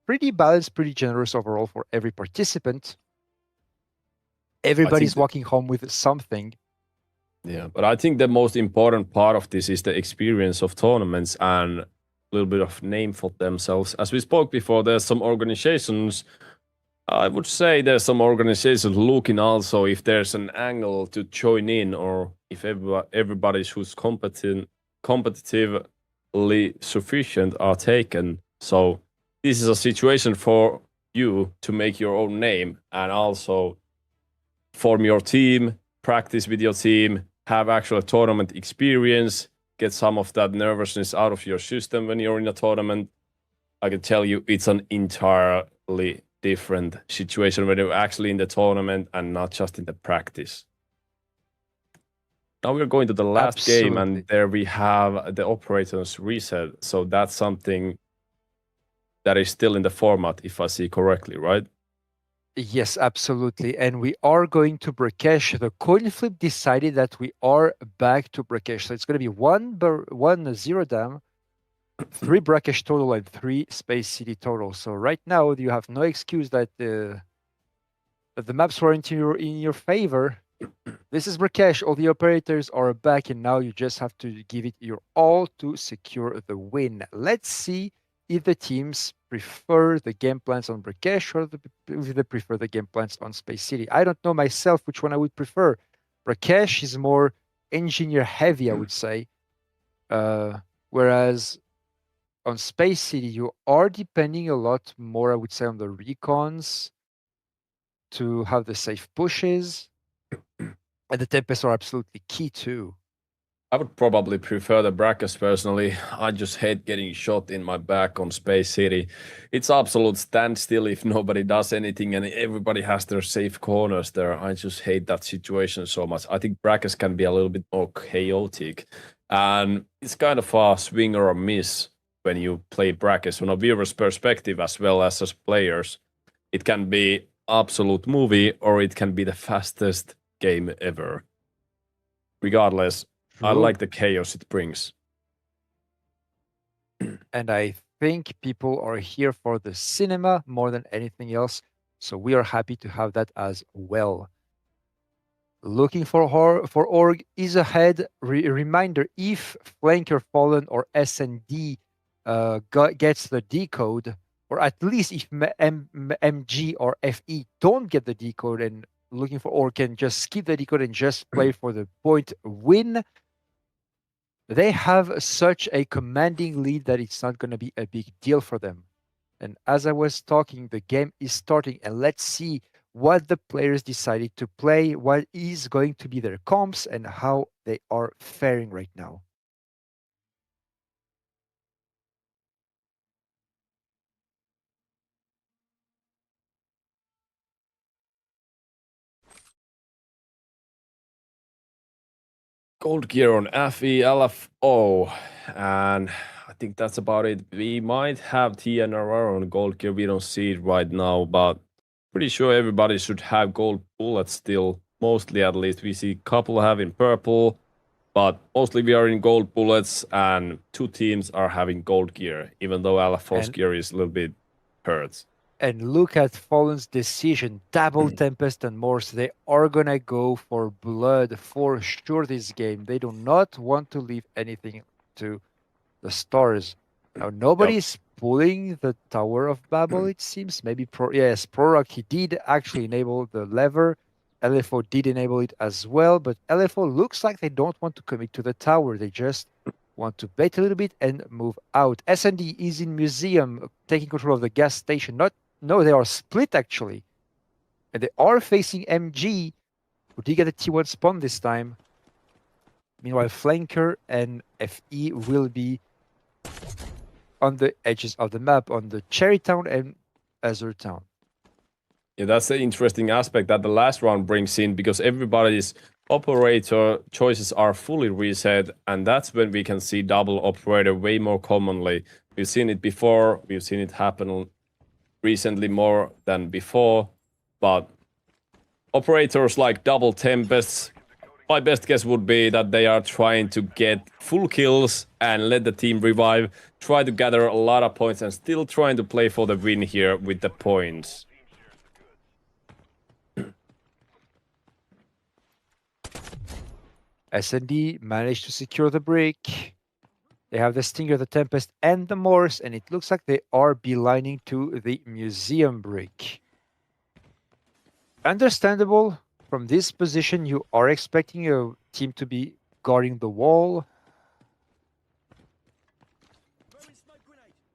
pretty balanced, pretty generous overall for every participant. Everybody's walking home with something. Yeah, but I think the most important part of this is the experience of tournaments and a little bit of name for themselves. As we spoke before, there's some organizations, I would say there's some organizations looking also if there's an angle to join in, or if everybody who's competitively sufficient are taken. So this is a situation for you to make your own name and also form your team, practice with your team, have actual tournament experience, get some of that nervousness out of your system when you're in a tournament. I can tell you it's an entirely different situation when you're actually in the tournament and not just in the practice. Now we're going to the last game, and there we have the operators reset. So that's something that is still in the format, if I see correctly, right? Yes, absolutely. And we are going to Brakesh. The coin flip decided that we are back to Brakesh. So it's going to be 1 0 dam, 3 Brakesh total, and 3 Space City total. So right now you have no excuse that the maps weren't in your favor. This is Brakesh. All the operators are back, and now you just have to give it your all to secure the win. Let's see if the teams prefer the game plans on Brakesh or if they prefer the game plans on Space City. I don't know myself which one I would prefer. Brakesh is more engineer heavy, I would say. Whereas on Space City, you are depending a lot more, I would say, on the recons to have the safe pushes. And the Tempests are absolutely key too. I would probably prefer the Brakesh personally. I just hate getting shot in my back on Space City. It's absolute standstill if nobody does anything and everybody has their safe corners there. I just hate that situation so much. I think Brakesh can be a little bit more chaotic. And it's kind of a swing or a miss when you play Brakesh. From a viewer's perspective as well as players, it can be absolute movie or it can be the fastest game ever. Regardless, I like the chaos it brings. And I think people are here for the cinema more than anything else. So we are happy to have that as well. Looking for Org is ahead. Reminder, if Flanker Fallen or SND gets the decode, or at least if MG or FE don't get the decode, and Looking for Org can just skip the decode and just play for the point win. They have such a commanding lead that it's not going to be a big deal for them. And as I was talking, the game is starting, and let's see what the players decided to play, what is going to be their comps, and how they are faring right now. Gold gear on FE, LFO, and I think that's about it. We might have TNRR on gold gear. We don't see it right now, but pretty sure everybody should have gold bullets still. Mostly, at least. We see a couple having purple, but mostly we are in gold bullets, and 2 teams are having gold gear, even though LFO's gear is a little bit hurt. And look at Fallen's decision. Double Tempest and Morse. They are going to go for blood for sure this game. They do not want to leave anything to the stars. Now, nobody's pulling the Tower of Babel, it seems. Maybe Prorock, he did actually enable the lever. LFO did enable it as well, but LFO looks like they don't want to commit to the tower. They just want to bait a little bit and move out. SND is in Museum, taking control of the gas station. No, they are split actually. And they are facing MG, who did get a T1 spawn this time. Meanwhile, Flanker and FE will be on the edges of the map, on the Cherry Town and Azure Town. Yeah, that's the interesting aspect that the last round brings in, because everybody's operator choices are fully reset, and that's when we can see double operator way more commonly. We've seen it before, we've seen it happen recently more than before, but operators like double Tempests, my best guess would be that they are trying to get full kills and let the team revive, try to gather a lot of points, and still trying to play for the win here with the points. SND managed to secure the brick. They have the Stinger, the Tempest, and the Morse, and it looks like they are beelining to the Museum brick. Understandable. From this position, you are expecting your team to be guarding the wall.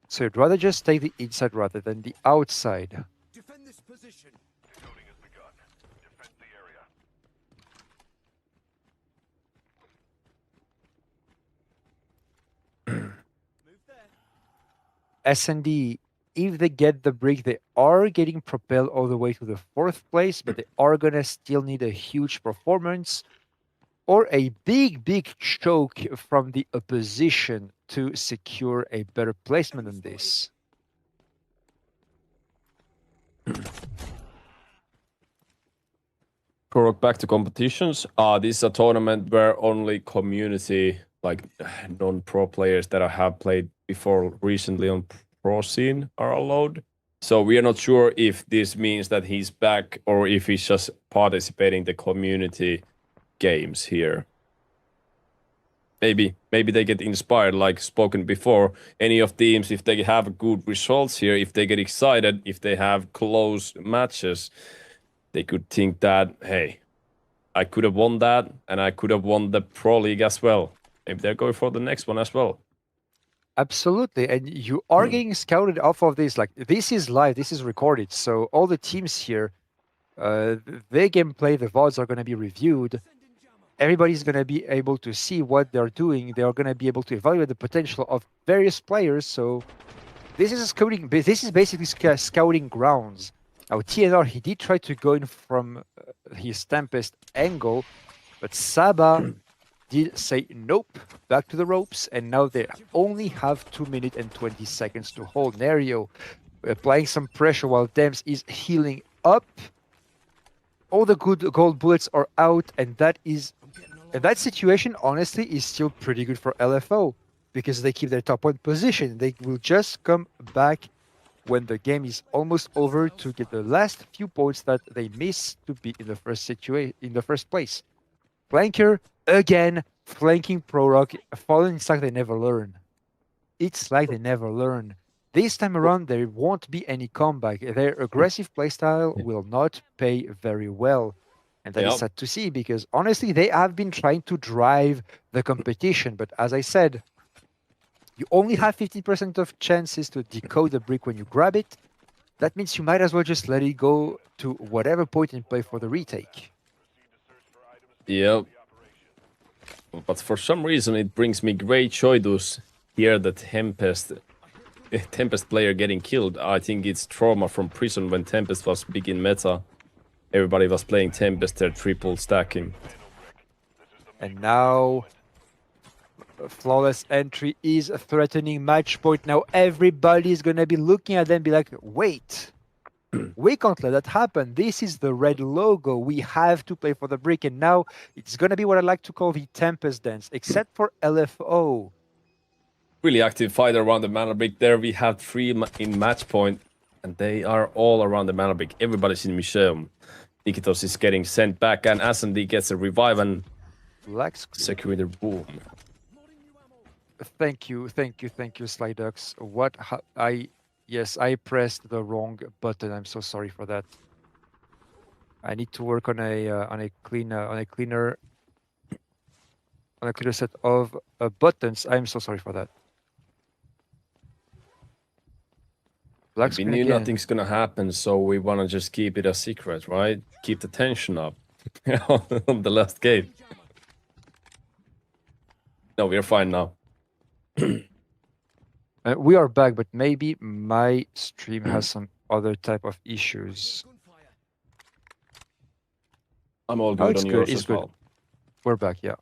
So you'd rather just take the inside rather than the outside. Defend this position. Decoding has begun. Defend the area. SND, if they get the brick, they are getting propelled all the way to the 4th place, but they are gonna still need a huge performance or a big choke from the opposition to secure a better placement than this. Prorock, back to competitions. This is a tournament where only community, like non-pro players that I have played before recently on pro scene are allowed. So we are not sure if this means that he's back or if he's just participating in the community games here. Maybe they get inspired, like spoken before. Any of teams, if they have good results here, if they get excited, if they have close matches, they could think that, hey, I could have won that, and I could have won the Pro League as well. Maybe they're going for the next one as well. Absolutely, and you are getting scouted off of this. Like, this is live, this is recorded, so all the teams here, their gameplay, the VODs are going to be reviewed. Everybody's going to be able to see what they're doing. They are going to be able to evaluate the potential of various players. So this is scouting. This is basically scouting grounds. Now TNR, he did try to go in from his Tempest angle, but Saba did say nope, back to the ropes, and now they only have 2 minutes and 20 seconds to hold. Nerio applying some pressure while Dems is healing up. All the good gold bullets are out, and that situation, honestly, is still pretty good for LFO because they keep their top 1 position. They will just come back when the game is almost over to get the last few points that they missed to be in the first place. Flanker again flanking Prorock, Fallen. It's like they never learn. It's like they never learn. This time around, there won't be any comeback. Their aggressive playstyle will not pay very well. And that is sad to see because honestly, they have been trying to drive the competition. But as I said, you only have 50% of chances to decode the brick when you grab it. That means you might as well just let it go to whatever point in play for the retake. Yep. But for some reason, it brings me great joy to hear the Tempest player getting killed. I think it's trauma from prison when Tempest was big in meta. Everybody was playing Tempest, they're triple stacking. And now, flawless entry is threatening match point. Now everybody is gonna be looking at them and be like, wait, we can't let that happen. This is the red logo. We have to play for the brick. And now it's gonna be what I like to call the Tempest dance, except for LFO. Really active fight around the mana brick there. We have 3 in match point, and they are all around the mana brick. Everybody's in Museum. Nikitos is getting sent back, and SND gets a revive and secure the boom. Thank you, Slydux. Yes, I pressed the wrong button. I'm so sorry for that. I need to work on a cleaner set of buttons. I'm so sorry for that. We knew nothing's gonna happen, so we wanna just keep it a secret, right? Keep the tension up on the last game. No, we're fine now. We are back, but maybe my stream has some other type of issues. I'm all good on yours as well. We're back, yeah.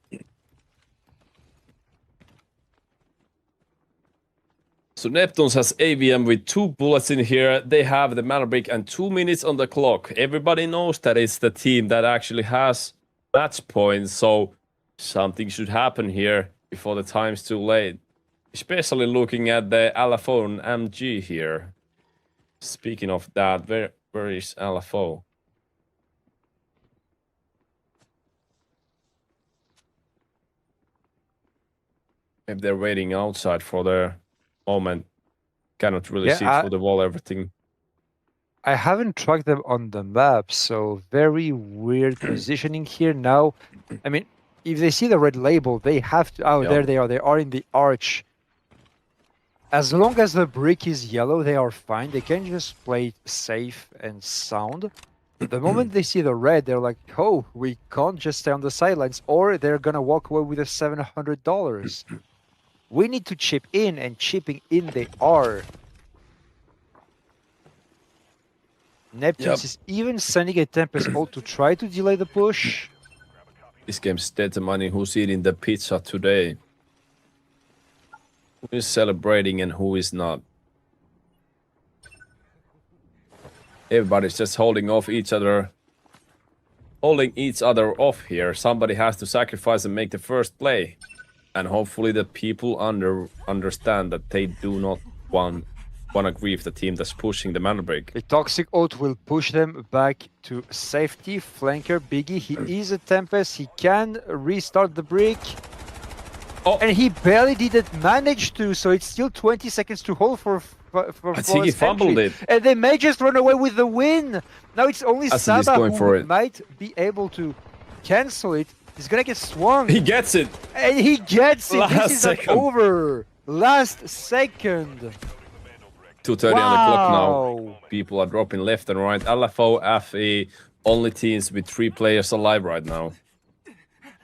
So Neptunes has AVM with 2 bullets in here. They have the mana brick and 2 minutes on the clock. Everybody knows that it's the team that actually has match points, so something should happen here before the time's too late. Especially looking at the LFO and MG here. Speaking of that, where is LFO? If they're waiting outside for their moment, cannot really see through the wall everything. I haven't tracked them on the map, so very weird positioning here. Now, I mean, if they see the red label, they have to... Oh, there they are. They are in the arch. As long as the brick is yellow, they are fine. They can just play safe and sound. The moment they see the red, they're like, oh, we can't just stay on the sidelines, or they're going to walk away with the $700. We need to chip in, and chipping in they are. Neptunes is even sending a Tempest ult to try to delay the push. This game's determining who's eating the pizza today. Who is celebrating and who is not. Everybody's just holding off each other. Holding each other off here. Somebody has to sacrifice and make the first play. And hopefully the people understand that they do not want to grieve the team that's pushing the mana break. The Toxic ult will push them back to safety. Flanker Biggie, he is a Tempest. He can restart the brick. Oh. And he barely didn't manage to, so it's still 20 seconds to hold for I think he fumbled it. And they may just run away with the win. Now it's only Saba who might be able to cancel it. He's gonna get swung. He gets it. And he gets it. Last this second. is over. Last second. 2:30 on the clock now. People are dropping left and right. LFO, FE, only teams with 3 players alive right now.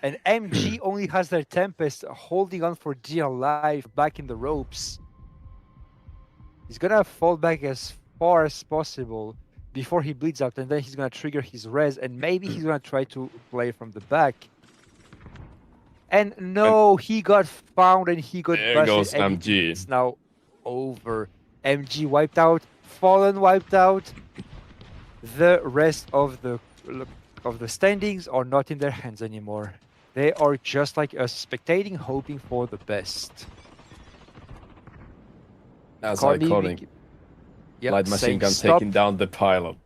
And MG only has their Tempest holding on for dear life back in the ropes. He's gonna fall back as far as possible before he bleeds out, and then he's gonna trigger his res, and maybe he's gonna try to play from the back. And no, he got found and he got there busted. Goes MG. It's now over. MG wiped out, Fallen wiped out. The rest of the standings are not in their hands anymore. They are just like us, spectating, hoping for the best. That's iconic. Yep, Light machine gun taking down the pilot.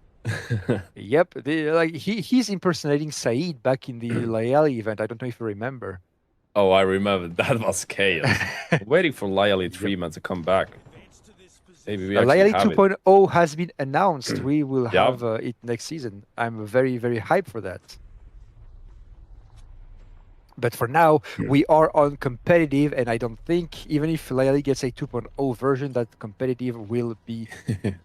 Yep, he's impersonating Saeed back in the Layali event. I don't know if you remember. Oh, I remember. That was chaos. Waiting for Layali 3-man to come back. Maybe we Layali 2.0 has been announced. We will have it next season. I'm very, very hyped for that. But for now, we are on competitive, and I don't think, even if Layali gets a 2.0 version, that competitive will be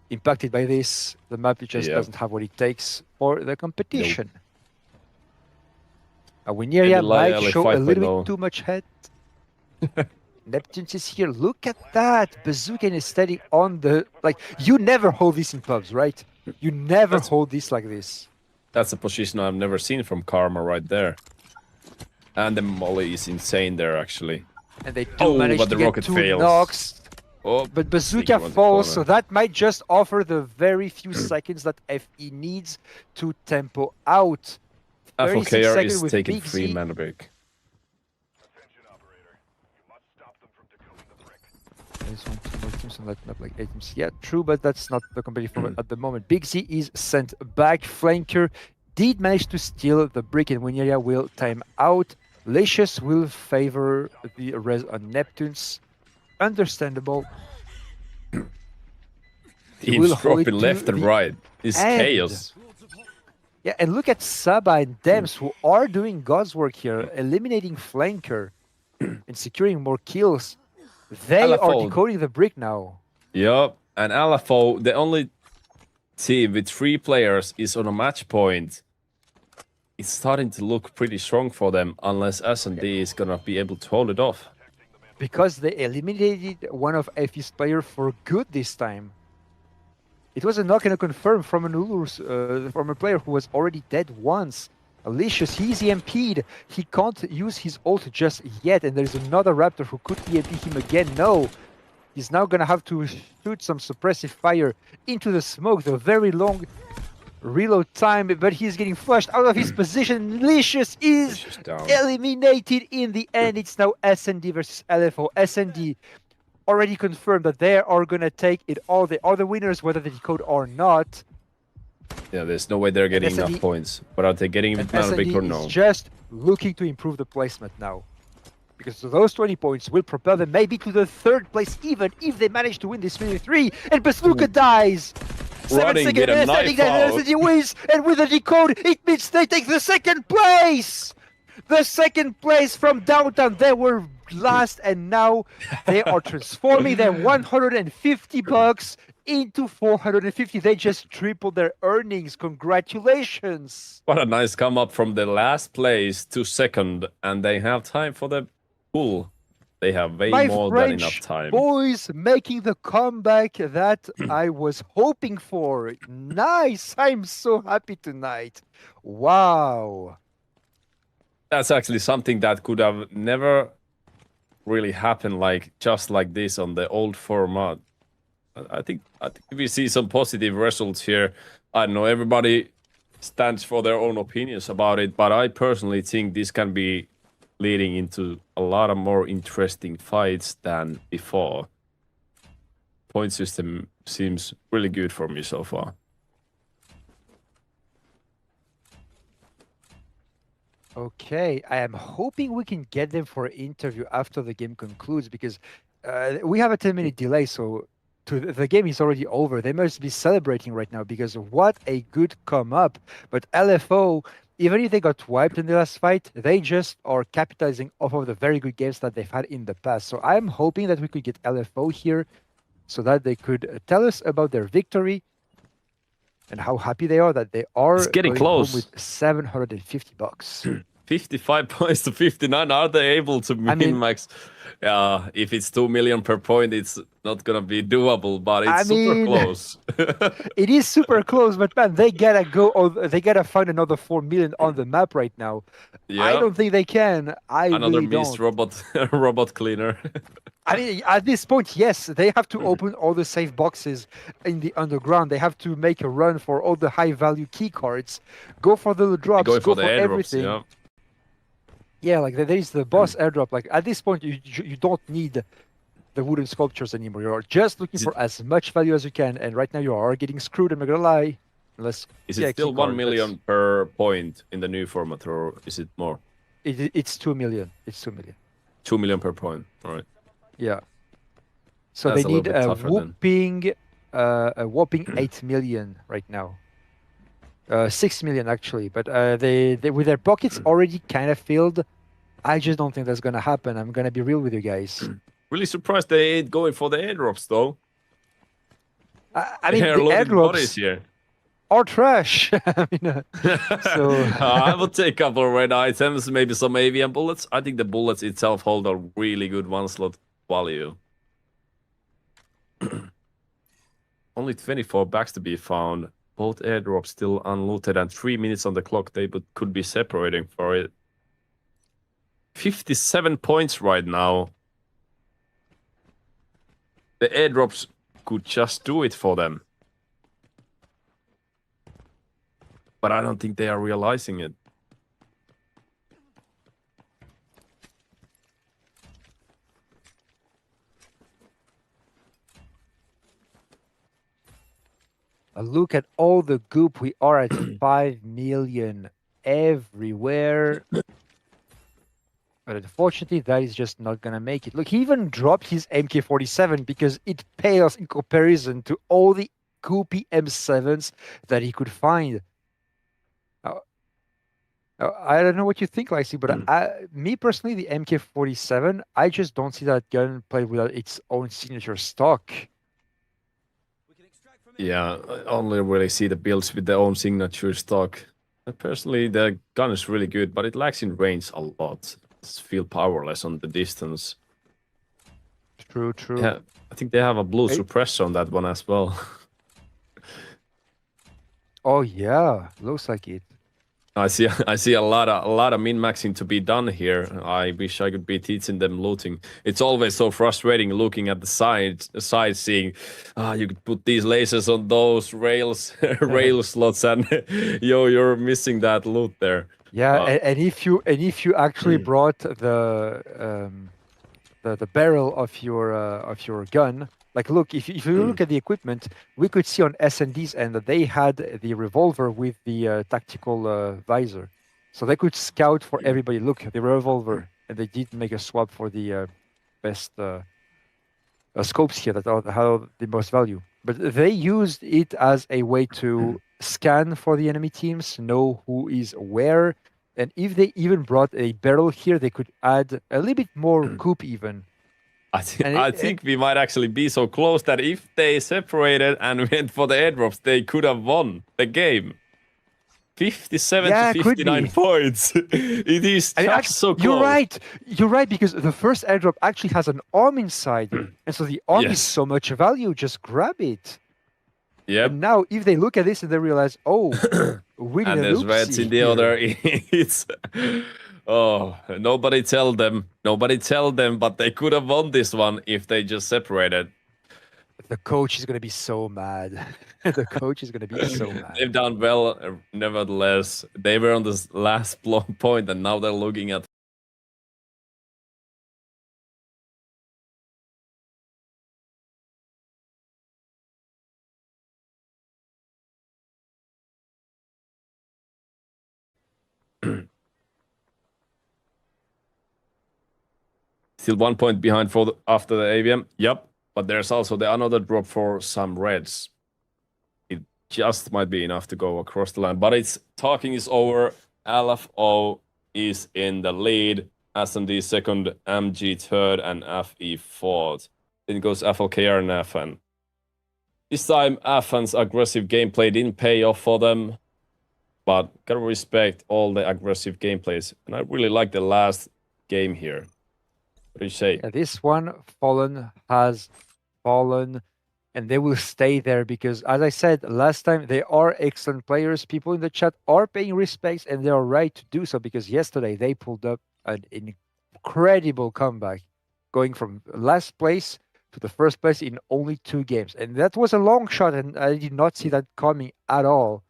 impacted by this. The map just doesn't have what it takes for the competition. Wineria might show a little bit too much head. Neptunes is here. Look at that. Bazooka is steady on the... Like, you never hold this in pubs, right? You never hold this like this. That's a position I've never seen from Karma right there. And the molly is insane there, actually. And they do manage but to the get rocket 2 fails. knocks. Oh, but Bazooka falls, so that might just offer the very few seconds that FE needs to tempo out. FOKR is with taking Big 3 Z. mana break. There's 1, 2 more teams on that map, like 8 teams. Yeah, true, but that's not the competitive format at the moment. Big Z is sent back. Flanker did manage to steal the brick, and Wineria will time out. Licious will favor the res on Neptunes. Understandable. Teams dropping left and right. It's chaos. Yeah, and look at Saba and Dems, who are doing God's work here, eliminating Flanker and securing more kills. They are decoding the brick now. Yup, and LFO, the only team with 3 players, is on a match point. It's starting to look pretty strong for them, unless S&D is gonna be able to hold it off. Because they eliminated one of FE's players for good this time. It was a knock and a confirm from an Ulur, from a player who was already dead once. Alicious, he's EMP'd. He can't use his ult just yet, and there's another Raptor who could EMP him again. No, he's now gonna have to shoot some suppressive fire into the smoke. The very long reload time, but he's getting flushed out of his position. Licious is eliminated in the end. It's now SND versus LFO. SND already confirmed that they are gonna take it all. They are the winners, whether they decode or not. Yeah, there's no way they're getting enough points. But are they getting it mana break or no? Is just looking to improve the placement now. Because those 20 points will propel them maybe to the 3rd place, even if they manage to win this 3. And Bazooka dies! 7 seconds, and SND wins, and with a decode, it means they take the 2nd place! The 2nd place from Downtown. They were last, and now they are transforming their $150 into 450. They just tripled their earnings. Congratulations! What a nice come up from the last place to 2nd, and they have time for the pool. They have way more than enough time. Boys making the comeback that I was hoping for. Nice! I'm so happy tonight. Wow. That's actually something that could have never really happened just like this on the old format. I think we see some positive results here. I don't know, everybody stands for their own opinions about it, but I personally think this can be leading into a lot of more interesting fights than before. Point system seems really good for me so far. Okay, I am hoping we can get them for an interview after the game concludes, because we have a 10-minute delay, so the game is already over. They must be celebrating right now, because what a good come up. But LFO, even if they got wiped in the last fight, they just are capitalizing off of the very good games that they've had in the past. So I'm hoping that we could get LFO here so that they could tell us about their victory and how happy they are that they are getting close with $750. 55 points to 59. Are they able to min-max? If it's 2 million per point, it's not gonna be doable, but it's super close. It is super close, but man, they gotta go. They gotta find another 4 million on the map right now. Yeah. I don't think they can. Another really missed don't. robot cleaner. I mean, at this point, yes, they have to open all the safe boxes in the underground. They have to make a run for all the high-value key cards. Go for the drops. Go for everything. Yeah. Yeah, like there is the boss airdrop. Like at this point, you don't need the wooden sculptures anymore. You're just looking for as much value as you can. And right now you are getting screwed. I'm not gonna lie. Unless is it still 1 million per point in the new format, or is it more? It's 2 million. It's 2 million. 2 million per point. All right. Yeah. So That's they need a whopping 8 million right now. 6 million actually, but they with their pockets already kind of filled, I just don't think that's gonna happen. I'm gonna be real with you guys. Really surprised they ain't going for the airdrops though. I mean, They're the loading bodies airdrops here. are trash. I mean, so I will take a couple of red items, maybe some avian bullets. I think the bullets itself hold a really good one slot value. Only 24 bags to be found. Both airdrops still unlooted and 3 minutes on the clock. They could be separating for it. 57 points right now. The airdrops could just do it for them. But I don't think they are realizing it. look at all the goop. We are at 5 million everywhere. But unfortunately, that is just not gonna make it. Look, he even dropped his MK47 because it pales in comparison to all the goopy M7s that he could find. I don't know what you think, Lacey, but me personally, the MK47, I just don't see that gun played without its own signature stock. Yeah, I only really see the builds with their own signature stock. Personally, the gun is really good, but it lacks in range a lot. It's feel powerless on the distance. True. Yeah, I think they have a blue suppressor on that one as well. Oh yeah, looks like it. I see a lot of min-maxing to be done here. I wish I could be teaching them looting. It's always so frustrating looking at the side seeing you could put these lasers on those rails rail slots and you're missing that loot there. Yeah, and if you actually brought the barrel of your gun, like look, if you look at the equipment, we could see on S&D's end that they had the revolver with the tactical visor, so they could scout for everybody. Look, the revolver, and they did make a swap for the best scopes here that have the most value. But they used it as a way to scan for the enemy teams, know who is where, and if they even brought a barrel here, they could add a little bit more goop even. I think we might actually be so close that if they separated and went for the airdrops, they could have won the game. 57 to 59 points. It is just so close. You're right, because the first airdrop actually has an arm inside, and so the arm is so much value. Just grab it. Yeah. And now, if they look at this and they realize, oh, we and there's reds in the other. It's nobody tell them, but they could have won this one if they just separated. The coach is gonna be so mad. The coach is gonna be so mad. They've done well, nevertheless. They were on this last point, and now they're looking at. Still 1 point behind after the AVM. Yep, but there's also the another drop for some reds. It just might be enough to go across the line, but talking is over. LFO is in the lead. SMD second, MG third, and FE fourth. Then goes FLKR and FN. This time, FN's aggressive gameplay didn't pay off for them, but gotta respect all the aggressive gameplays. And I really like the last game here. What do you say? Yeah, this one, Fallen has fallen, and they will stay there because, as I said last time, they are excellent players. People in the chat are paying respects, and they are right to do so because yesterday they pulled up an incredible comeback, going from last place to the first place in only 2 games. And that was a long shot, and I did not see that coming at all.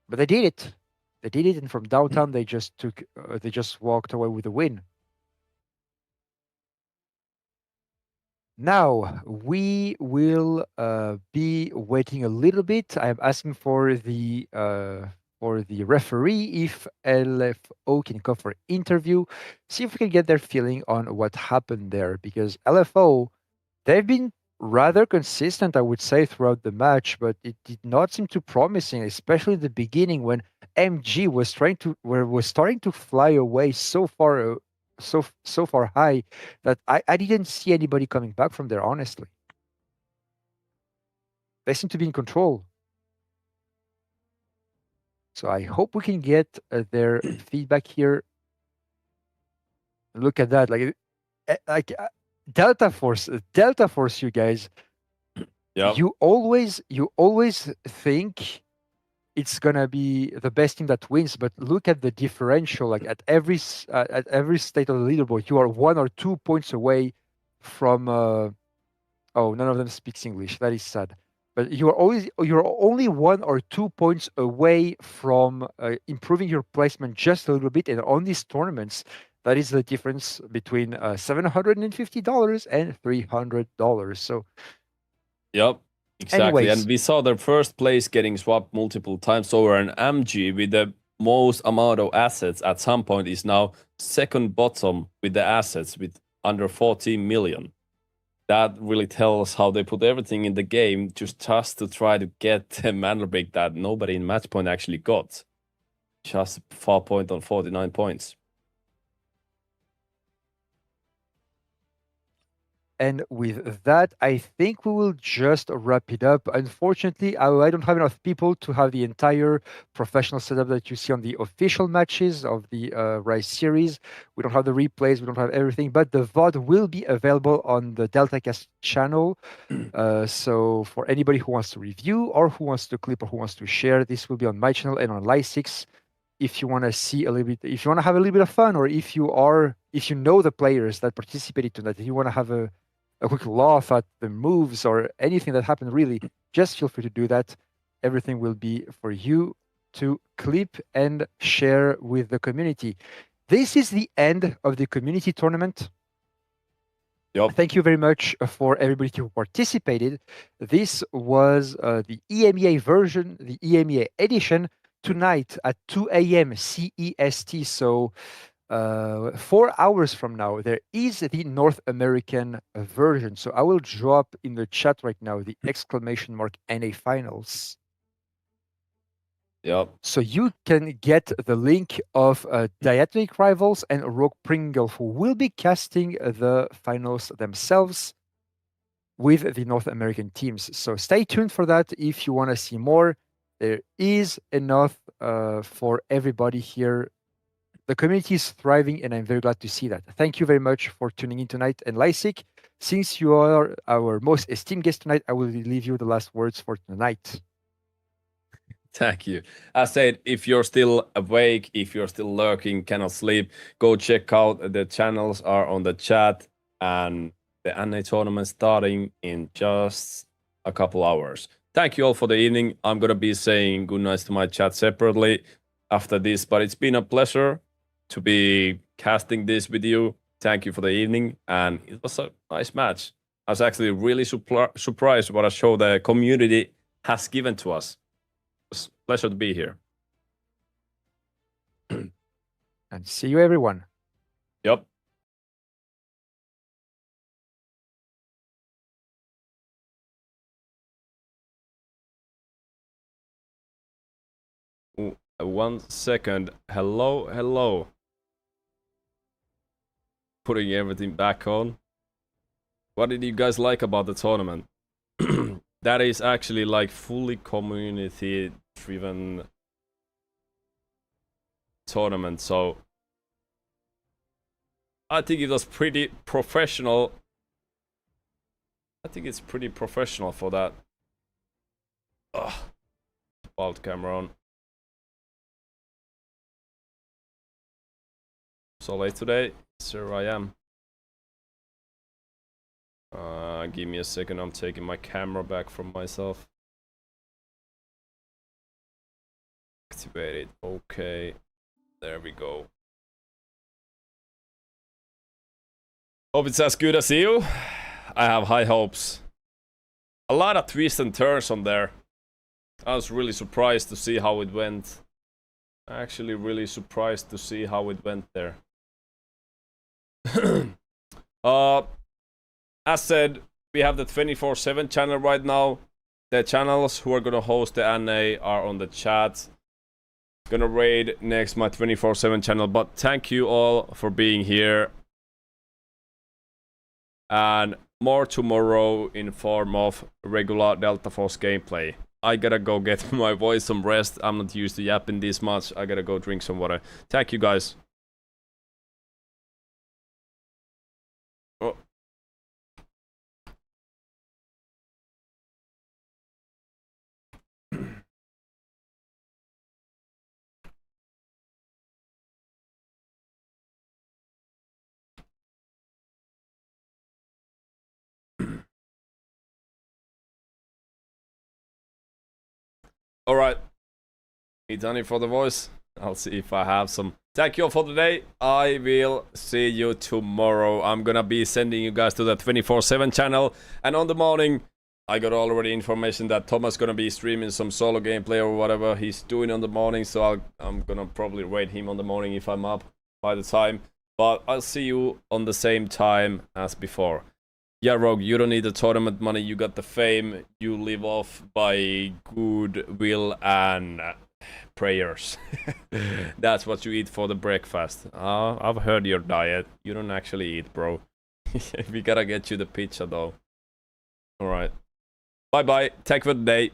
But they did it. They did it, and from downtown, they just walked away with a win. Now, we will be waiting a little bit. I'm asking for the referee if LFO can come for interview, see if we can get their feeling on what happened there, because LFO, they've been rather consistent, I would say, throughout the match, but it did not seem too promising, especially at the beginning when MG was starting to fly away so far so far high that I didn't see anybody coming back from there. Honestly, they seem to be in control. So I hope we can get their feedback here. Look at that, like Delta Force, you guys. Yeah. You always think it's gonna be the best team that wins, but look at the differential. Like at every state of the leaderboard, you are 1 or 2 points away from. Oh, none of them speaks English. That is sad. But you're only 1 or 2 points away from improving your placement just a little bit. And on these tournaments, that is the difference between $750 and $300. So. Yep, exactly. Anyways. And we saw the first place getting swapped multiple times over, an MG with the most amount of assets at some point is now second bottom with the assets with under 14 million. That really tells how they put everything in the game just to try to get a mana break that nobody in match point actually got. Just 4 point on 49 points. And with that, I think we will just wrap it up. Unfortunately, I don't have enough people to have the entire professional setup that you see on the official matches of the Rise series. We don't have the replays, we don't have everything, but the VOD will be available on the DeltaCast channel. So for anybody who wants to review or who wants to clip or who wants to share, this will be on my channel and on Lysix. If you want to see a little bit, if you want to have a little bit of fun, or if you know the players that participated tonight, if you want to have a quick laugh at the moves or anything that happened, really, just feel free to do that. Everything will be for you to clip and share with the community. This is the end of the community tournament. Yep. Thank you very much for everybody who participated. This was the EMEA version, the EMEA edition, tonight at 2 a.m. CEST. So 4 hours from now, there is the North American version. So I will drop in the chat right now the !NA finals. Yep. So you can get the link of Diatonic Rivals and Rogue Pringle, who will be casting the finals themselves with the North American teams. So stay tuned for that if you want to see more. There is enough for everybody here. The community is thriving, and I'm very glad to see that. Thank you very much for tuning in tonight. And Lysik, since you are our most esteemed guest tonight, I will leave you the last words for tonight. Thank you. As said, if you're still awake, if you're still lurking, cannot sleep, go check out the channels are on the chat, and the NA tournament starting in just a couple hours. Thank you all for the evening. I'm going to be saying good nights to my chat separately after this, but it's been a pleasure to be casting this with you. Thank you for the evening, and it was a nice match. I was actually really surprised what a show the community has given to us. It was a pleasure to be here. And see you, everyone. Yep. Ooh, 1 second. Hello. Putting everything back on. What did you guys like about the tournament? That is actually like fully community driven tournament, so I think it was pretty professional. I think it's pretty professional for that. Ugh. Wild camera on. So late today? Sir, I am. Give me a second, I'm taking my camera back from myself. Activate it, okay. There we go. Hope it's as good as you. I have high hopes. A lot of twists and turns on there. I was really surprised to see how it went. Actually really surprised to see how it went there. As said, we have the 24/7 channel right now. The channels who are gonna host the NA are on the chat. Gonna raid next my 24/7 channel, but thank you all for being here. And more tomorrow in form of regular Delta Force gameplay. I gotta go get my voice some rest. I'm not used to yapping this much. I gotta go drink some water. Thank you guys. Oh. Alright. Need any for the voice? I'll see if I have some. Thank you all for today. I will see you tomorrow. I'm gonna be sending you guys to the 24/7 channel. And on the morning, I got already information that Thomas gonna be streaming some solo gameplay or whatever he's doing on the morning. So I'm gonna probably raid him on the morning if I'm up by the time. But I'll see you on the same time as before. Yeah, Rogue, you don't need the tournament money, you got the fame, you live off by goodwill and prayers. That's what you eat for the breakfast. I've heard your diet. You don't actually eat, bro. We gotta get you the pizza, though. Alright. Bye-bye. Take for the day.